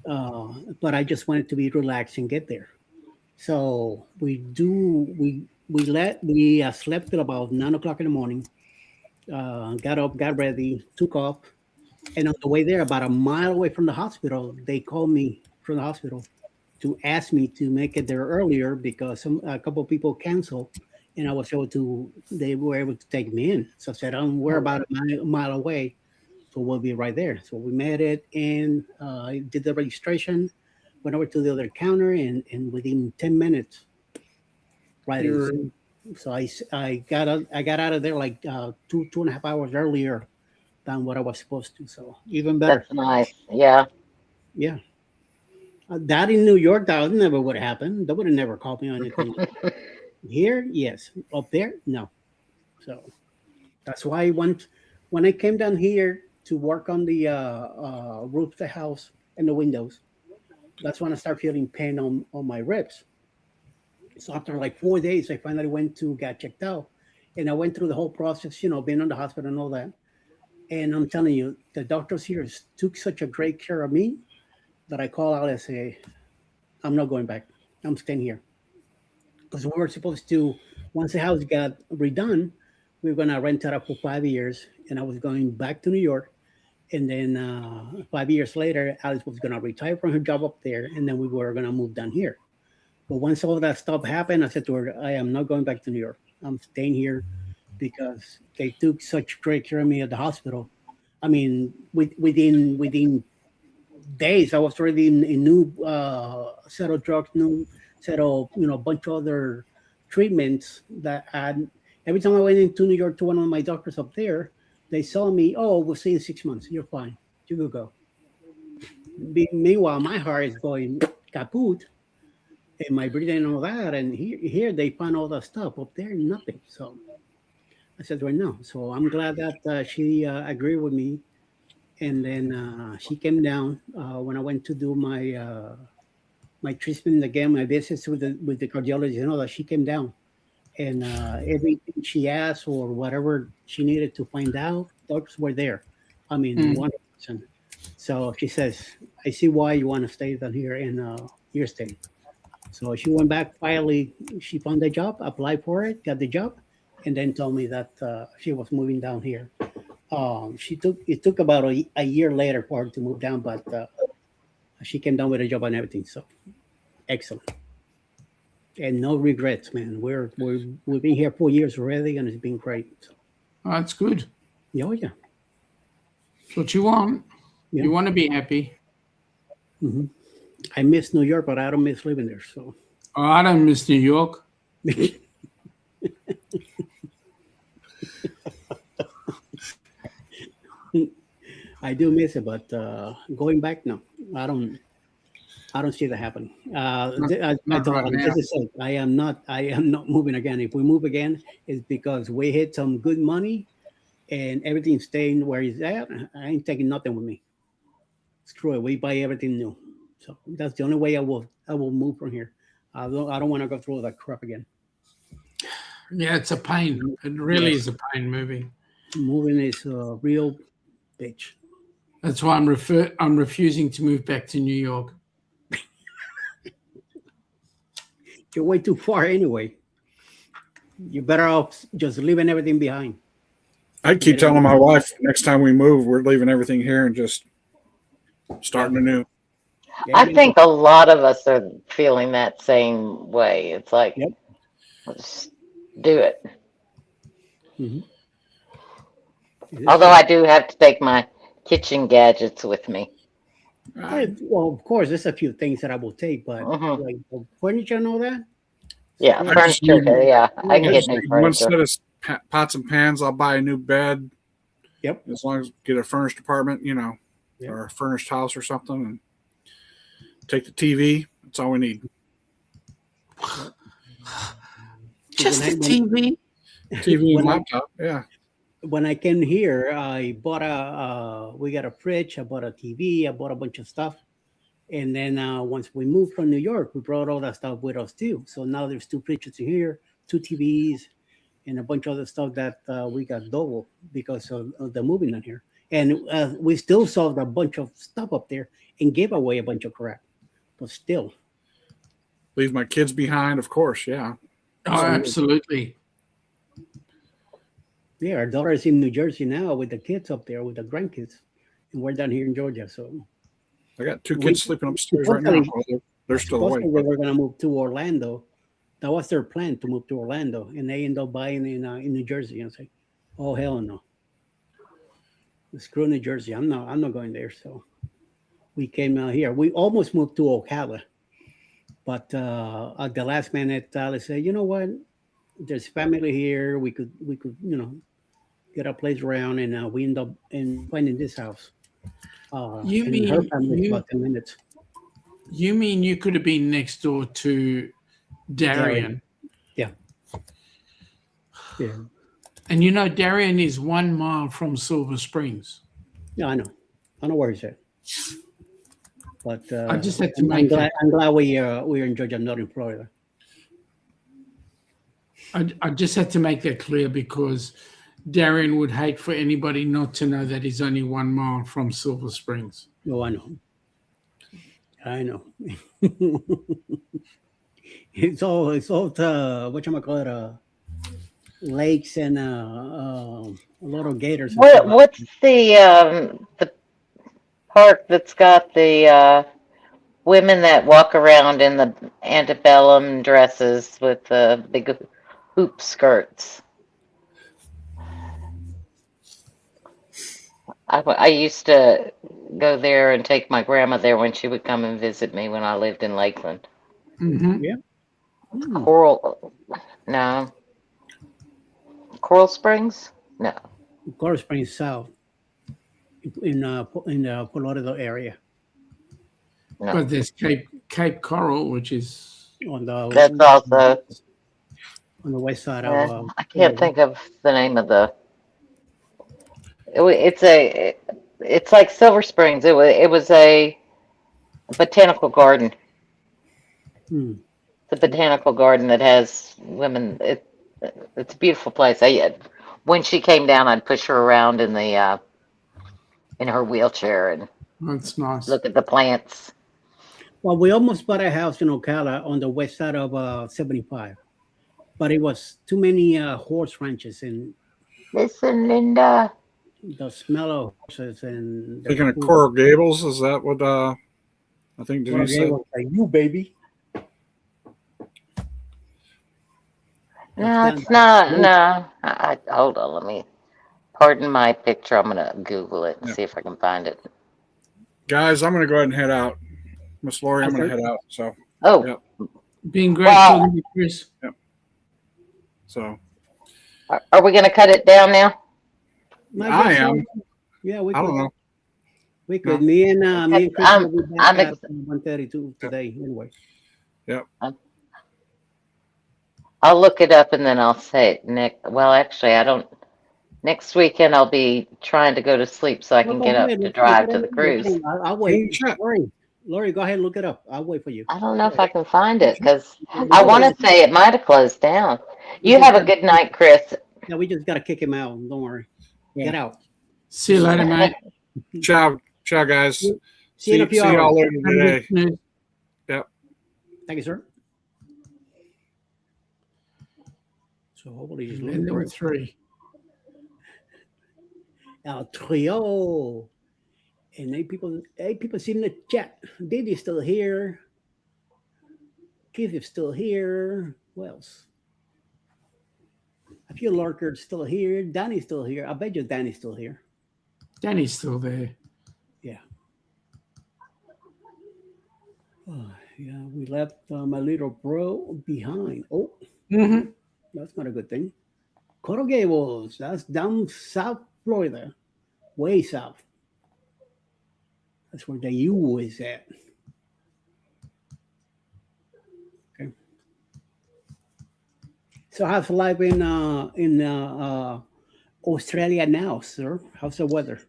but I just wanted to be relaxed and get there. So we slept till about 9 o'clock in the morning. Got up, got ready, took off, and on the way there, about a mile away from the hospital, they called me from the hospital to ask me to make it there earlier because a couple of people canceled, and they were able to take me in. So I said, we're about a mile away, so we'll be right there. So we made it, and I did the registration, went over to the other counter, and within 10 minutes, right. So I got out of there like 2.5 hours earlier than what I was supposed to. So even better. That's nice. Yeah. Yeah. That in New York, that never would have happened. They would have never called me on anything. Here, yes. Up there, no. So that's why when I came down here to work on the roof of the house and the windows, that's when I started feeling pain on my ribs. So after like 4 days, I finally went to get checked out, and I went through the whole process, being in the hospital and all that. And I'm telling you, the doctors here took such a great care of me that I call out and say, I'm not going back. I'm staying here. Because we were supposed to, once the house got redone, we were going to rent it out for 5 years, and I was going back to New York. And then 5 years later, Alice was going to retire from her job up there, and then we were going to move down here. But once all that stuff happened, I said to her, I am not going back to New York. I'm staying here because they took such great care of me at the hospital. I mean, within days, I was already in a new set of drugs, new set of, a bunch of other treatments that every time I went into New York to one of my doctors up there, they saw me, oh, we'll see you in 6 months. You're fine. You could go. Meanwhile, my heart is going kaput, and my breathing and all that. And here they found all the stuff up there, nothing. So I said, well, no. So I'm glad that she agreed with me. And then she came down when I went to do my treatment again, my visits with the cardiologist and all that. She came down, and everything she asked or whatever she needed to find out, doctors were there. I mean, 100%. So she says, I see why you want to stay down here in your state. So she went back. Finally, she found a job, applied for it, got the job, and then told me that she was moving down here. It took about a year later for her to move down, but she came down with a job and everything. So excellent, and no regrets, man. We've been here 4 years already, and it's been great. So, Oh, that's good. oh yeah, That's what you want. Yeah. You want to be happy. hmm I miss New York, but I don't miss living there. So Oh, I don't miss New York. I do miss it, but going back, no, I don't. I don't see that happening. Not right now. As I said, I am not moving again. If we move again, it's because we hit some good money, and everything's staying where it's at. I ain't taking nothing with me. Screw it. We buy everything new. So that's the only way I will move from here. I don't want to go through that crap again. Yeah, it's a pain. It really Yes. is a pain moving. Moving is a real bitch. That's why I'm refusing to move back to New York. You're way too far anyway. You're better off just leaving everything behind. I keep telling my wife next time we move, we're leaving everything here and just starting anew. I think a lot of us are feeling that same way. It's like, Yep. let's do it. Mhm. Although I do have to take my kitchen gadgets with me. Well, of course, there's a few things that I will take, but like furniture and all that. Yeah, I just furniture. need- Yeah, I can I get just new need one furniture. set of pots and pans. I'll buy a new bed. Yep. As long as get a furnished apartment, Yep. or a furnished house or something, and take the TV. That's all we need. Just a TV. TV and When I- laptop. Yeah. When I came here, I bought we got a fridge, I bought a TV, I bought a bunch of stuff. And then once we moved from New York, we brought all that stuff with us too. So now there's 2 fridges here, 2 TVs, and a bunch of other stuff that we got double because of the moving on here. And we still solved a bunch of stuff up there and gave away a bunch of crap. But still. Leave my kids behind, of course. Yeah. Oh, absolutely. Yeah, our daughter is in New Jersey now with the kids up there, with the grandkids. And we're down here in Georgia. So I got 2 kids sleeping upstairs right now. supposedly- They're still supposedly awake. they were going to move to Orlando. That was their plan, to move to Orlando, and they end up buying in New Jersey. And I say, oh hell no, screw New Jersey. I'm not going there. So we came out here. We almost moved to Ocala, but at the last minute, they said, you know what? There's family here. We could get a place around, and we end up finding this house. You and her mean family's about 10 minutes. You mean you could have been next door to Darien? Yeah. Yeah. And Darien is 1 mile from Silver Springs. Yeah, I know. I know where he's at. But I just had to I'm make glad, that. I'm glad we're in Georgia, not in Florida. I just had to make that clear because Darien would hate for anybody not to know that he's only 1 mile from Silver Springs. Oh, I know. I know. it's all whatchamacallit, lakes and a lot of gators. and stuff. What's the park that's got the women that walk around in the antebellum dresses with the big hoop skirts? I used to go there and take my grandma there when she would come and visit me when I lived in Lakeland. Mm-hmm. Yeah. Coral Springs? No. Coral Springs South in the Florida area. No. But there's Cape Coral, which is on the That's also. on the west side of. I can't think of the name of the. It's like Silver Springs. It was a botanical garden. Hmm. The botanical garden that has women. It's a beautiful place. When she came down, I'd push her around in her wheelchair and that's nice. look at the plants. Well, we almost bought a house in Ocala on the west side of 75, but it was too many horse ranches and Listen, Linda. the smell of horses and Thinking of Coral Gables, is that what I think Coral Denise said? Gables, like you baby. No, it's not. No. Hold on. Let me. Pardon my picture. I'm gonna Google it and see if I can find it. Guys, I'm going to go ahead and head out. Miss Lori, I'm going to head out. So. Oh. Yep. Being great talking to you, Chris. Yep. So. Are we gonna cut it down now? I am. Yeah, we I could. don't know. We could. No. Me and Chris will be back I'm at 1:32 today. Anyway. Yep. I'll look it up and then I'll say it. Well, actually, I don't. Next weekend I'll be trying to go to sleep so I can get up to drive to the cruise. I'll wait. Lori, go ahead and look it up. I'll wait for you. I don't know if I can find it because I want to say it might have closed down. You have a good night, Chris. Yeah, we just gotta kick him out. Don't worry. Get out. See you later, mate. Ciao, guys. See you in a few see y'all hours. later today. Yep. Thank you, sir. So hopefully he's And there were 3. El trio. And 8 people see in the chat. Didi's still here. Keith is still here. Who else? A few lurkers still here. Danny's still here. I bet you Danny's still here. Danny's still there. Yeah. Oh, yeah, we left my little bro behind. Oh, that's not a good thing. Coral Gables, that's down South Florida, way south. That's where the U is at. Okay. So how's life in Australia now, sir? How's the weather?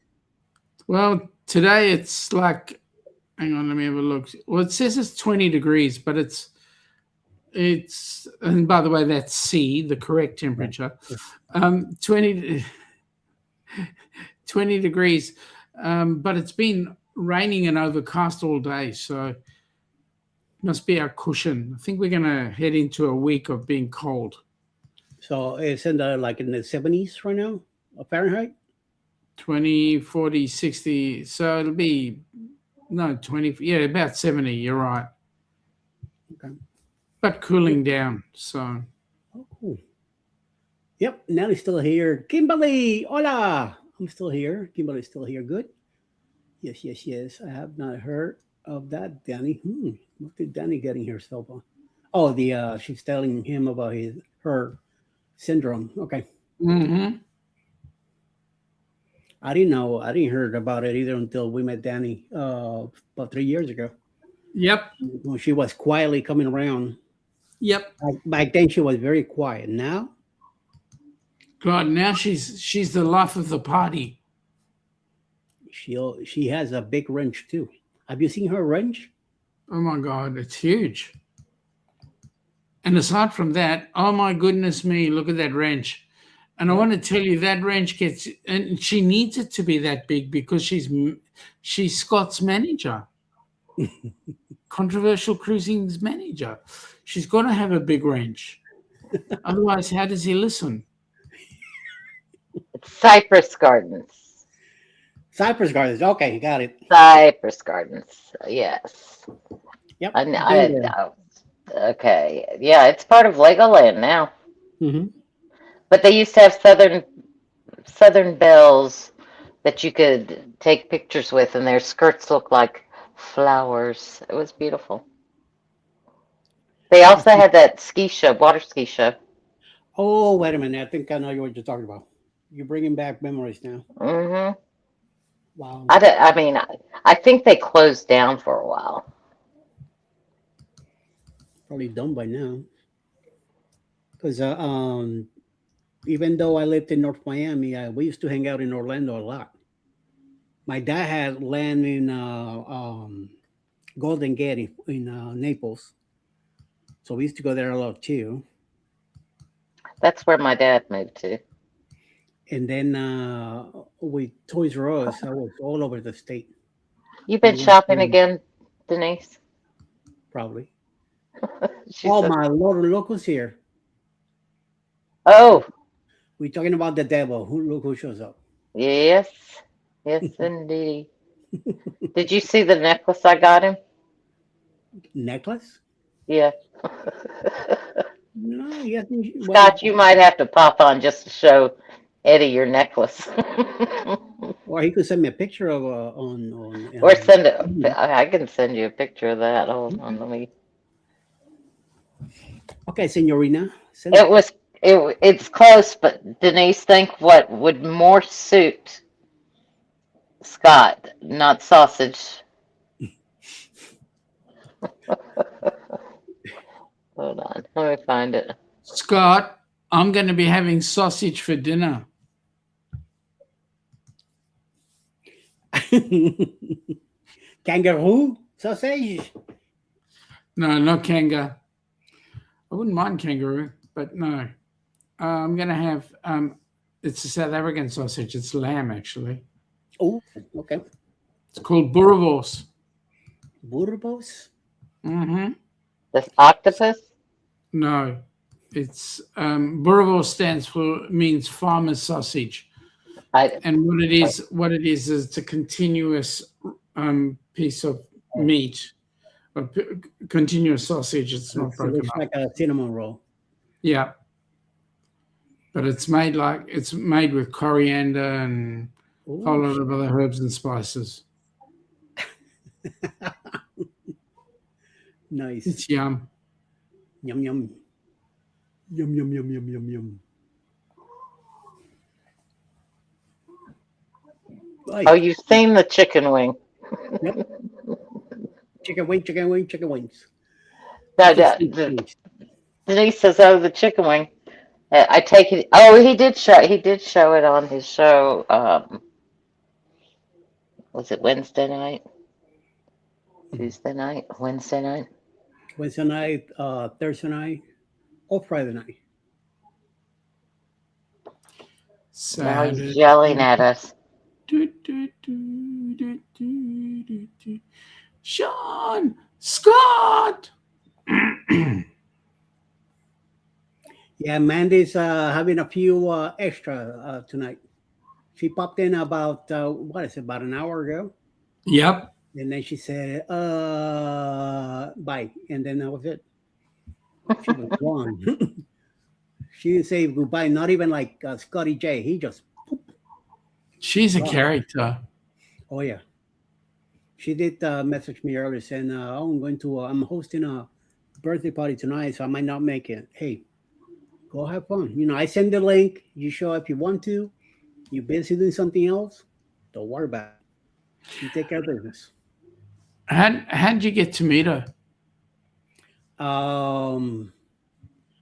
Well, today it's like, hang on, let me have a look. Well, it says it's 20 degrees, but it's, and by the way, that's C, the correct temperature. 20 degrees, but it's been raining and overcast all day, so must be our cushion. I think we're going to head into a week of being cold. So it's in the 70s right now, Fahrenheit? 20, 40, 60. So it'll be, 20, yeah, about 70. You're right. Okay. But cooling down, so. Oh, cool. Yep, Nellie's still here. Kimberly, hola. I'm still here. Kimberly's still here. Good. Yes. I have not heard of that, Danny. What did Danny getting herself on? Oh, she's telling him about her syndrome. Okay. Mm-hmm. I didn't know. I didn't hear about it either until we met Danny about 3 years ago. Yep. When she was quietly coming around. Yep. Back then she was very quiet. Now? God, now she's the life of the party. She has a big wrench too. Have you seen her wrench? Oh my God, it's huge. And aside from that, oh my goodness me, look at that wrench. And I want to tell you that wrench gets, and she needs it to be that big because she's Scott's manager. Controversial Cruising's manager. She's got to have a big wrench. Otherwise, how does he listen? Cypress Gardens. Cypress Gardens. Okay, got it. Cypress Gardens. Yes. Yep. Okay. Yeah, it's part of Legoland now. Mm-hmm. But they used to have Southern Bells that you could take pictures with, and their skirts look like flowers. It was beautiful. They also had that ski show, water ski show. Oh, wait a minute. I think I know what you're talking about. You're bringing back memories now. Mm-hmm. Wow. I think they closed down for a while. Probably done by now. Because even though I lived in North Miami, we used to hang out in Orlando a lot. My dad had land in Golden Gate in Naples, so we used to go there a lot too. That's where my dad moved to. And then with Toys R Us, I was all over the state. You've We been went shopping to again, Denise? probably. She Oh, said, my Lord, look who's here. "Oh, We're talking about the devil. Look who shows up. yes, yes, indeed." Did you see the necklace I got him? Necklace? Yeah. No, he hasn't. Well, Scott, you might have to pop on just to show Eddie your necklace. or he could send me a picture of Or send it. email. I can send you a picture of that. Hold on, let me. Okay, Senorina, send It it. was it's close, but Denise, think what would more suit Scott, not sausage. Hold on, let me find it. Scott, I'm going to be having sausage for dinner. Kangaroo sausage. No, not kangaroo. I wouldn't mind kangaroo, but no. I'm going to have, it's a South African sausage. It's lamb, actually. Oh, okay. It's called boerewors. Boerewors? Mm-hmm. This octopus? No. It's, boerewors stands for, means farmer's sausage. And what it is it's a continuous piece of meat, a continuous sausage. It's not So it broken looks up. like a cinnamon roll. Yeah, but it's made with coriander and a whole lot of other herbs and spices. Nice. It's yum. Yum yum. Yum yum yum yum yum yum. Oh, you've seen the chicken wing. Yep. Chicken wing, chicken wing, chicken wings. No, Denise says, "Oh, the chicken wing." I take it. Oh, he did show it on his show. Was it Wednesday night? Tuesday night? Wednesday night? Wednesday night, Thursday night, or Friday night. Now he's yelling at us. Sean, Scott. Yeah, Mandy's having a few extra tonight. She popped in about about an hour ago. Yep. And then she said, bye. And then that was it. She was gone. She didn't say goodbye, not even like Scotty J. He just She's a gone. character. Oh yeah. She did message me earlier saying, I'm hosting a birthday party tonight, so I might not make it. Hey, go have fun. I send the link. You show up if you want to. You're busy doing something else. Don't worry about it. You take care of business. How'd you get to meet her?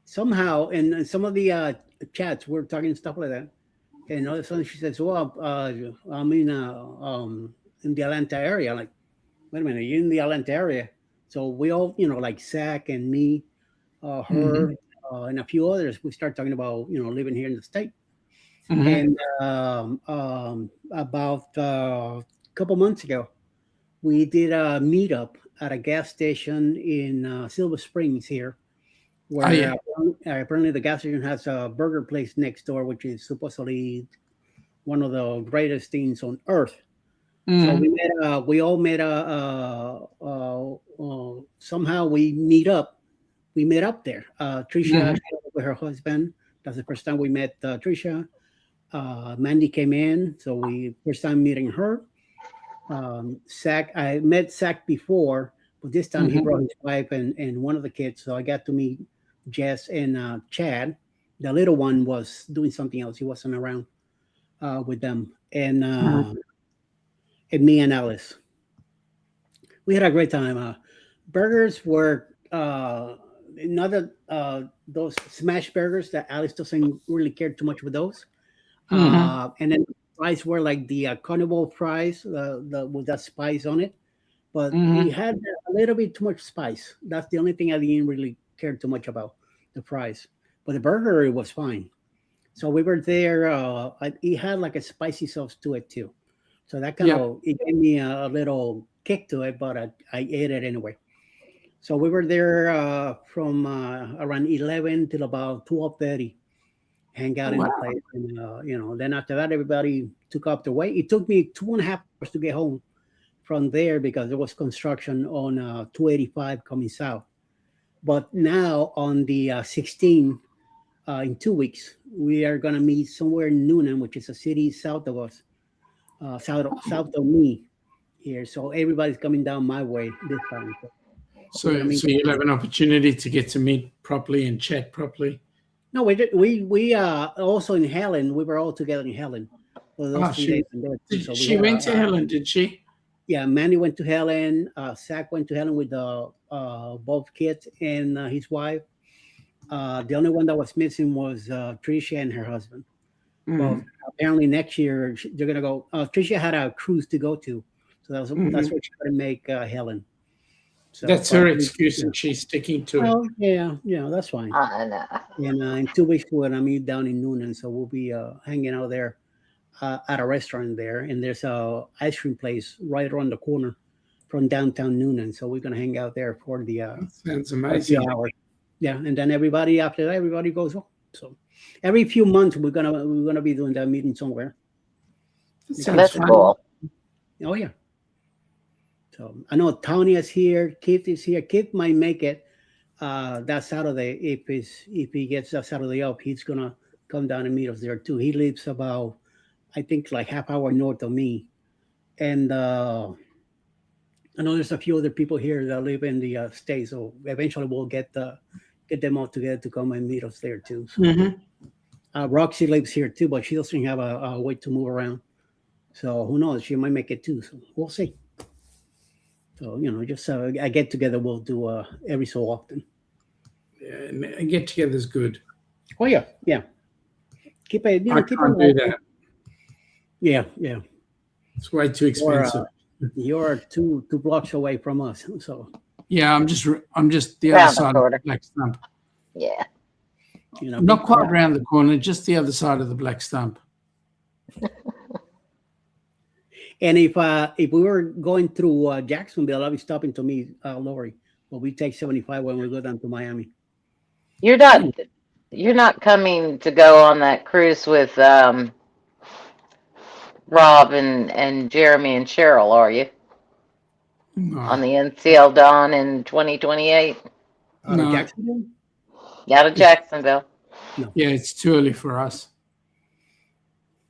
Somehow, in some of the chats, we're talking stuff like that. And all of a sudden she says, well, I'm in the Atlanta area. Like, wait a minute, you're in the Atlanta area. So we all, like Zach and me, her, and a few others, we start talking about, living here in the state. And about a couple months ago, we did a meetup at a gas station in Silver Springs here, where apparently the gas station has a burger place next door, which is supposedly one of the greatest things on earth. So we all met somehow we meet up. We met up there. Trisha with her husband. That's the first time we met Trisha. Mandy came in, so we first time meeting her. Zach, I met Zach before, but this time he brought his wife and one of the kids, so I got to meet Jess and Chad. The little one was doing something else; he wasn't around with them, and me and Alice. We had a great time. Burgers were another those smash burgers that Alice doesn't really care too much with those. And then fries were like the carnival fries, the with that spice on it, but it had a little bit too much spice. That's the only thing I didn't really care too much about the fries. But the burger it was fine. So we were there. It had like a spicy sauce to it too. So that kind of it gave me a little kick to it, but I ate it anyway. So we were there from around 11 till about 12:30, hang out in the place, and then after that everybody took up the way. It took me 2.5 hours to get home from there because there was construction on 285 coming south. But now on the 16th, in 2 weeks, we are gonna meet somewhere in Noonan, which is a city south of us, south of me here. So everybody's coming down my way this time. So you'll have an opportunity to get to meet properly and chat properly. No, we also in Helen. We were all together in Helen. For those 3 days in there. So she went to Helen, did she? Yeah, Manny went to Helen. Zach went to Helen with both kids and his wife. The only one that was missing was Tricia and her husband. Well, apparently next year they're gonna go. Tricia had a cruise to go to, so that's what she couldn't make Helen. So, that's her excuse, and she's sticking to it. Oh yeah, that's fine. No. And in 2 weeks we're gonna meet down in Noonan, so we'll be hanging out there at a restaurant there, and there's a ice cream place right around the corner from downtown Noonan. So we're gonna hang out there for the sounds amazing. Hour. Yeah, and then after that everybody goes home. So every few months we're gonna be doing that meeting somewhere. That's cool. Oh yeah. So I know Tanya's here, Keith is here. Keith might make it that Saturday if he gets that Saturday up. He's gonna come down and meet us there too. He lives about I think like half hour north of me, and I know there's a few other people here that live in the state. So eventually we'll get them all together to come and meet us there too. So, Roxy lives here too, but she doesn't have a way to move around. So who knows? She might make it too. So we'll see. So just a get together we'll do every so often. Yeah, a get together is good. Oh yeah. Keep it. I keep can't it do that. Yeah. It's way too expensive. You're two blocks away from us. So yeah, I'm just the Round other the side of corner. the Black Stump. Yeah. Not quite around the corner, just the other side of the Black Stump. And if we were going through Jacksonville, I'll be stopping to meet Lori. But we take 75 when we go down to Miami. You're not coming to go on that cruise with Rob and Jeremy and Cheryl, are you? No. On the NCL Dawn in 2028? Out of Jacksonville? Out of Jacksonville. No. Yeah, it's too early for us.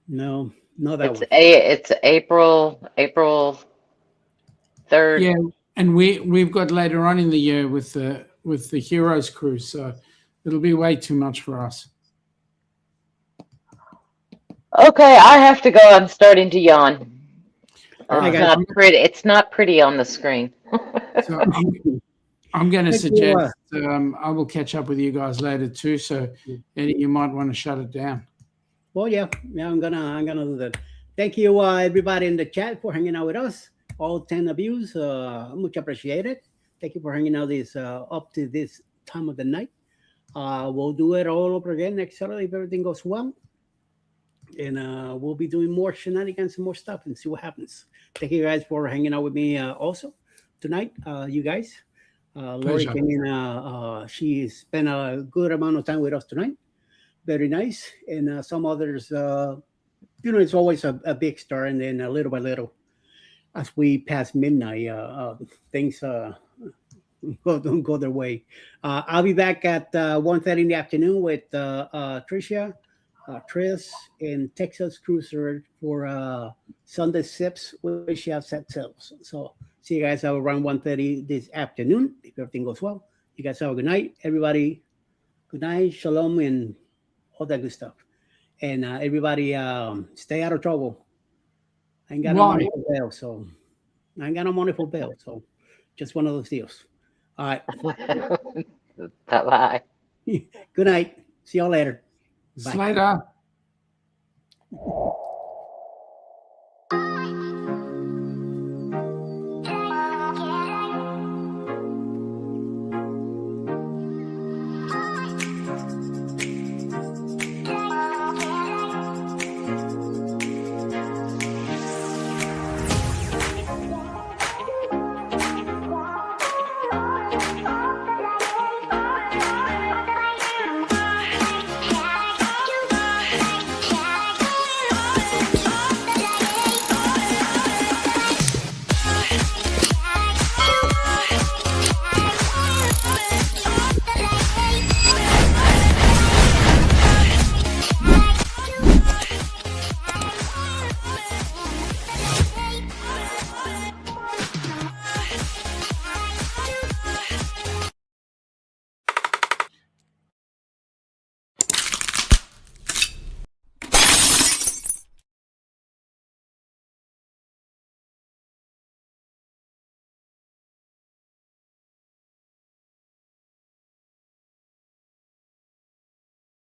No, that one. It's April 3rd. Yeah, and we've got later on in the year with the Heroes cruise, so it'll be way too much for us. Okay, I have to go. I'm starting to yawn. Hi, It's guys. not pretty. It's not pretty on the screen. So I'm going to Thank you, suggest I will catch up with you guys later too. So Eddie, you might want to shut it down. Well, yeah, I'm gonna do that. Thank you, everybody in the chat for hanging out with us. All 10 of you, much appreciated. Thank you for hanging out up to this time of the night. We'll do it all over again next Saturday if everything goes well. And we'll be doing more shenanigans and more stuff and see what happens. Thank you guys for hanging out with me also tonight, you guys. Lori Pleasure. came in. She spent a good amount of time with us tonight. Very nice. And some others, it's always a big start. And then little by little, as we pass midnight, things don't go their way. I'll be back at 1:30 in the afternoon with Tricia, Tris, and Texas Cruiser for Sunday Sips, which she has set sales. So see you guys around 1:30 this afternoon. If everything goes well, you guys have a good night. Everybody, good night, shalom, and all that good stuff. And everybody, stay out of trouble. I ain't got no money for bail, so I ain't got no money for bail. So just one of those deals. All right. Bye bye. Good night. See y'all later. Bye. Later.